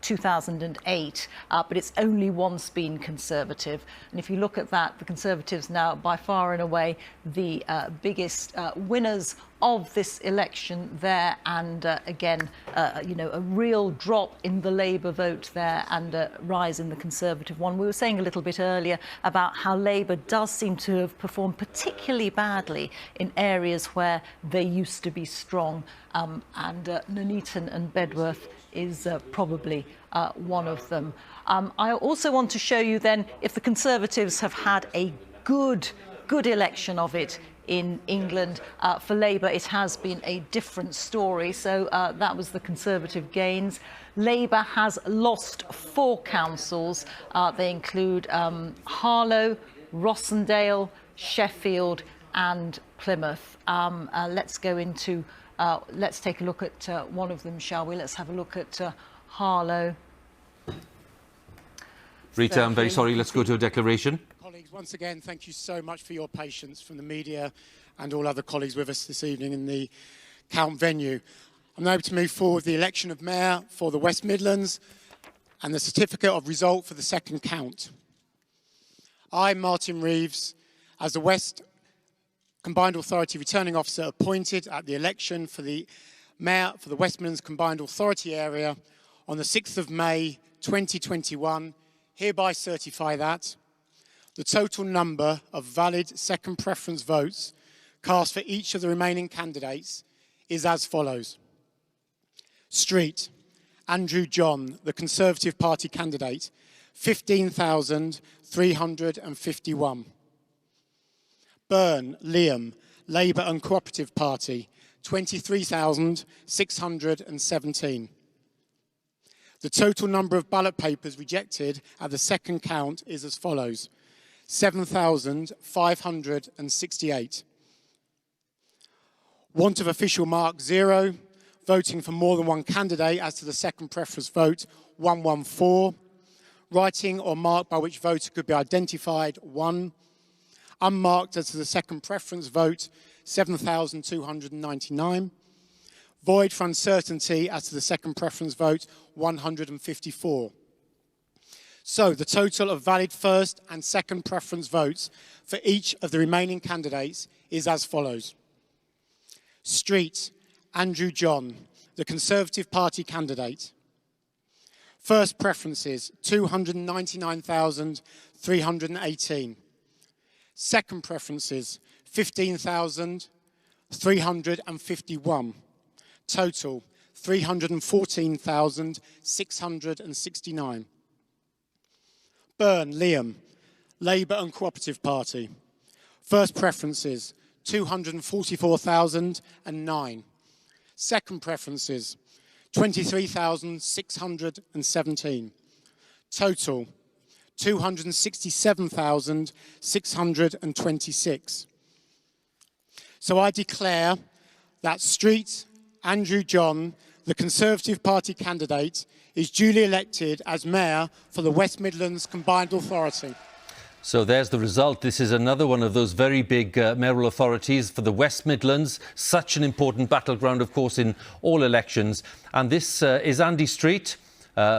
2008, but it's only once been Conservative. And if you look at that, the Conservatives now, by far and away, the biggest winners of this election there, and again, you know, a real drop in the Labour vote there and a rise in the Conservative one. We were saying a little bit earlier about how Labour does seem to have performed particularly badly in areas where they used to be strong, and Nuneaton and Bedworth is probably one of them. I also want to show you then if the Conservatives have had a good election of it in England. For Labour, it has been a different story. So that was the Conservative gains. Labour has lost 4 councils. They include Harlow, Rossendale, Sheffield and Plymouth. Let's go into, let's take a look at one of them, shall we? Let's have a look at Harlow. Reeta, I'm very sorry. Let's go to a declaration. Once again, thank you so much for your patience from the media and all other colleagues with us this evening in the count venue. I'm now able to move forward the election of Mayor for the West Midlands and the certificate of result for the second count. I, Martin Reeves, as the West Combined Authority Returning Officer appointed at the election for the Mayor for the West Midlands Combined Authority area on the 6th of May 2021, hereby certify that the total number of valid second preference votes cast for each of the remaining candidates is as follows. Street, Andrew John, the Conservative Party candidate, 15,351. Byrne, Liam, Labour and Cooperative Party, 23,617. The total number of ballot papers rejected at the second count is as follows. 7,568. Want of official mark 0. Voting for more than one candidate as to the second preference vote 114. Writing or mark by which voter could be identified 1. Unmarked as to the second preference vote 7,299. Void for uncertainty as to the second preference vote 154. So the total of valid first and second preference votes for each of the remaining candidates is as follows. Street, Andrew John, the Conservative Party candidate. First preferences, 299,318. Second preferences, 15,351. Total, 314,669. Byrne, Liam, Labour and Cooperative Party. First preferences, 244,009. Second preferences, 23,617. Total, 267,626. So I declare that Street, Andrew John, the Conservative Party candidate, is duly elected as Mayor for the West Midlands Combined Authority. So there's the result. This is another one of those very big mayoral authorities for the West Midlands. Such an important battleground, of course, in all elections. And this is Andy Street,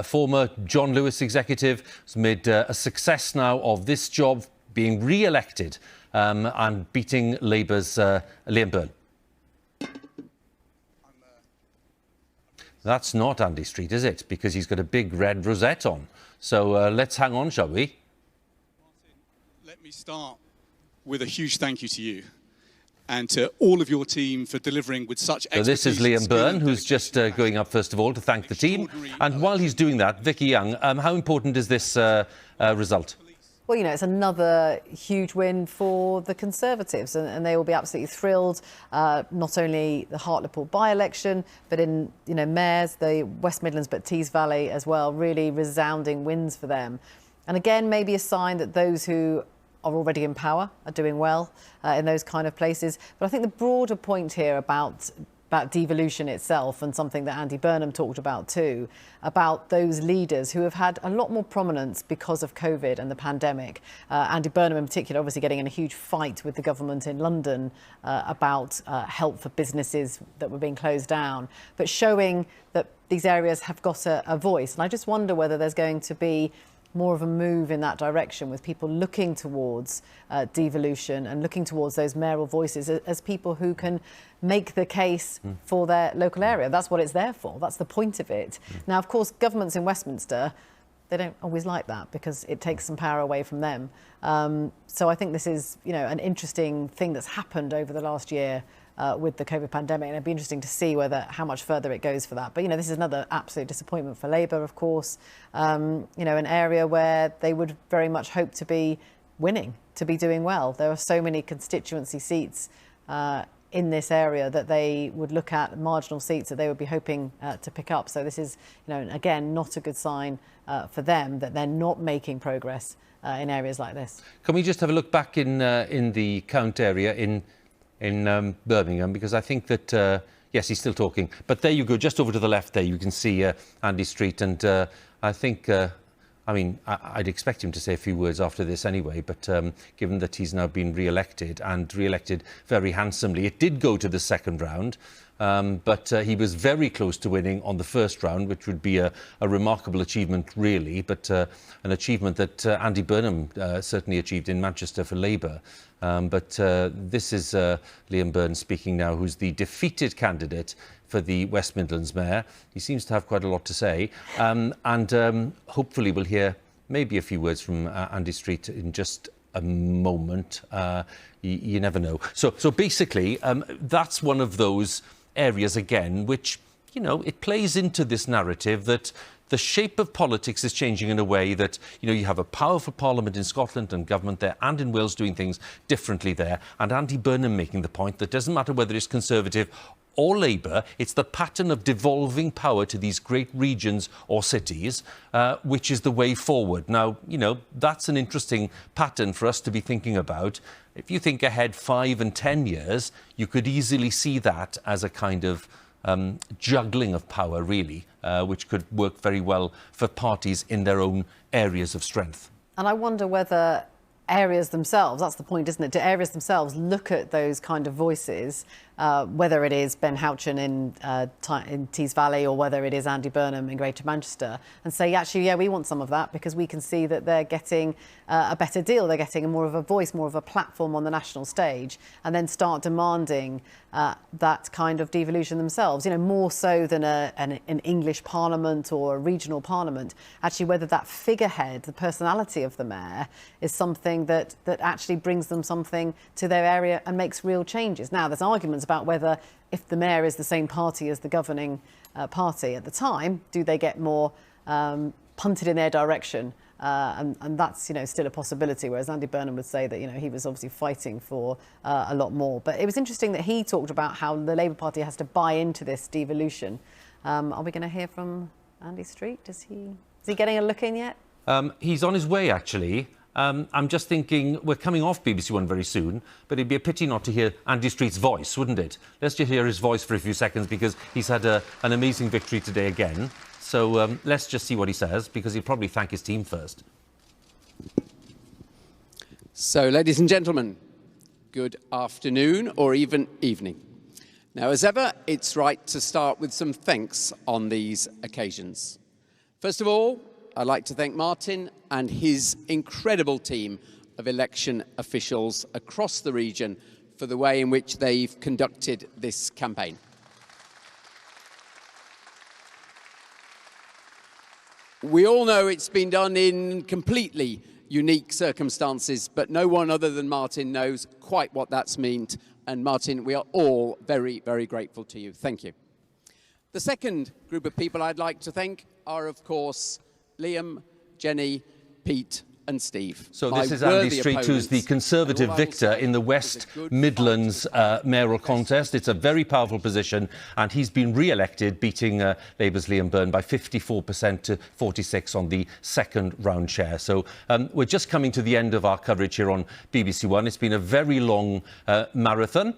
former John Lewis executive, who's made a success now of this job, being re-elected and beating Labour's Liam Byrne. That's not Andy Street, is it? Because he's got a big red rosette on. So let's hang on, shall we? Let me start with a huge thank you to you and to all of your team for delivering with such expertise. So this is Liam Byrne, who's just going up, first of all, to thank the team. And while he's doing that, Vicky Young, how important is this result? Well, you know, it's another huge win for the Conservatives, and they will be absolutely thrilled. Not only the Hartlepool by-election, but in, you know, mayors, the West Midlands, but Tees Valley as well. Really resounding wins for them. And again, maybe a sign that those who are already in power are doing well in those kind of places. But I think the broader point here about devolution itself, and something that Andy Burnham talked about too, about those leaders who have had a lot more prominence because of COVID and the pandemic. Andy Burnham in particular obviously getting in a huge fight with the government in London about help for businesses that were being closed down, but showing that these areas have got a voice. And I just wonder whether there's going to be more of a move in that direction, with people looking towards devolution and looking towards those mayoral voices as people who can make the case for their local area. That's what it's there for. That's the point of it. Now, of course, governments in Westminster, they don't always like that because it takes some power away from them. So I think this is, you know, an interesting thing that's happened over the last year with the COVID pandemic, and it'd be interesting to see how much further it goes for that. But, you know, this is another absolute disappointment for Labour, of course. You know, an area where they would very much hope to be winning, to be doing well. There are so many constituency seats in this area that they would look at, marginal seats that they would be hoping to pick up. So this is, you know, again, not a good sign for them that they're not making progress in areas like this. Can we just have a look back in the count area in Birmingham, because I think that, yes, he's still talking. But there you go, just over to the left there, you can see Andy Street. And I think, I mean, I'd expect him to say a few words after this anyway, but given that he's now been re-elected, and re-elected very handsomely, it did go to the second round. But he was very close to winning on the first round, which would be a remarkable achievement, really, but an achievement that Andy Burnham certainly achieved in Manchester for Labour. But this is Liam Byrne speaking now, who's the defeated candidate for the West Midlands mayor. He seems to have quite a lot to say, and hopefully we'll hear maybe a few words from Andy Street in just a moment. You never know. So basically, that's one of those areas again, which, you know, it plays into this narrative that the shape of politics is changing in a way that, you know, you have a powerful parliament in Scotland and government there, and in Wales doing things differently there. And Andy Burnham making the point that doesn't matter whether it's Conservative or Labour, it's the pattern of devolving power to these great regions or cities, which is the way forward. Now, you know, that's an interesting pattern for us to be thinking about. If you think ahead 5 and 10 years, you could easily see that as a kind of juggling of power, really, which could work very well for parties in their own areas of strength. And I wonder whether areas themselves, that's the point, isn't it? Do areas themselves look at those kind of voices, whether it is Ben Houchen in Tees Valley or whether it is Andy Burnham in Greater Manchester, and say, actually, yeah, we want some of that because we can see that they're getting a better deal, they're getting more of a voice, more of a platform on the national stage, and then start demanding that kind of devolution themselves, you know, more so than an English parliament or a regional parliament. Actually, whether that figurehead, the personality of the mayor, is something that actually brings them something to their area and makes real changes. Now, there's arguments about whether, if the mayor is the same party as the governing party at the time, do they get more punted in their direction? And that's, you know, still a possibility, whereas Andy Burnham would say that, you know, he was obviously fighting for a lot more. But it was interesting that he talked about how the Labour Party has to buy into this devolution. Are we going to hear from Andy Street? Is he getting a look in yet? He's on his way, actually. I'm just thinking, we're coming off BBC One very soon, but it'd be a pity not to hear Andy Street's voice, wouldn't it? Let's just hear his voice for a few seconds, because he's had an amazing victory today again. So let's just see what he says, because he'll probably thank his team first. So, ladies and gentlemen, good afternoon or even evening. Now, as ever, it's right to start with some thanks on these occasions. First of all, I'd like to thank Martin and his incredible team of election officials across the region for the way in which they've conducted this campaign. We all know it's been done in completely unique circumstances, but no one other than Martin knows quite what that's meant. And Martin, we are all very, very grateful to you. Thank you. The second group of people I'd like to thank are, of course, Liam, Jenny, Pete and Steve. So this is Andy Street, who's the Conservative victor in the West Midlands mayoral contest. It's a very powerful position, and he's been re-elected, beating Labour's Liam Byrne by 54% to 46% on the second round chair. So we're just coming to the end of our coverage here on BBC One. It's been a very long marathon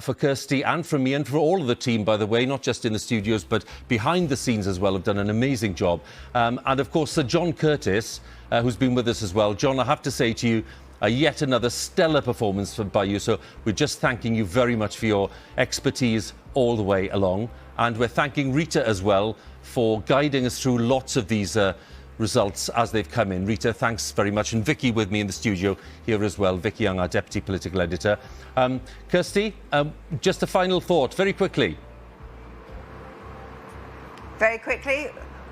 for Kirsty and for me and for all of the team, by the way, not just in the studios, but behind the scenes as well, have done an amazing job. And of course, Sir John Curtis, who's been with us as well. John, I have to say to you, yet another stellar performance by you. So we're just thanking you very much for your expertise all the way along. And we're thanking Reeta as well for guiding us through lots of these results as they've come in. Reeta, thanks very much. And Vicky with me in the studio here as well. Vicky Young, our Deputy Political Editor. Kirsty, just a final thought, very quickly. Very quickly.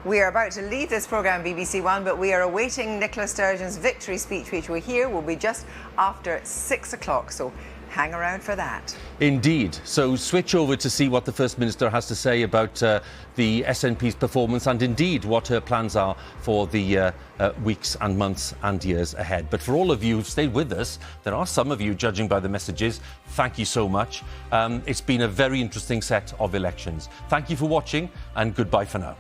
We are about to leave this programme, BBC One, but we are awaiting Nicola Sturgeon's victory speech, which we hear will be just after 6 o'clock. So hang around for that. Indeed. So switch over to see what the First Minister has to say about the SNP's performance and indeed what her plans are for the weeks and months and years ahead. But for all of you who've stayed with us, there are some of you, judging by the messages, thank you so much. It's been a very interesting set of elections. Thank you for watching and goodbye for now.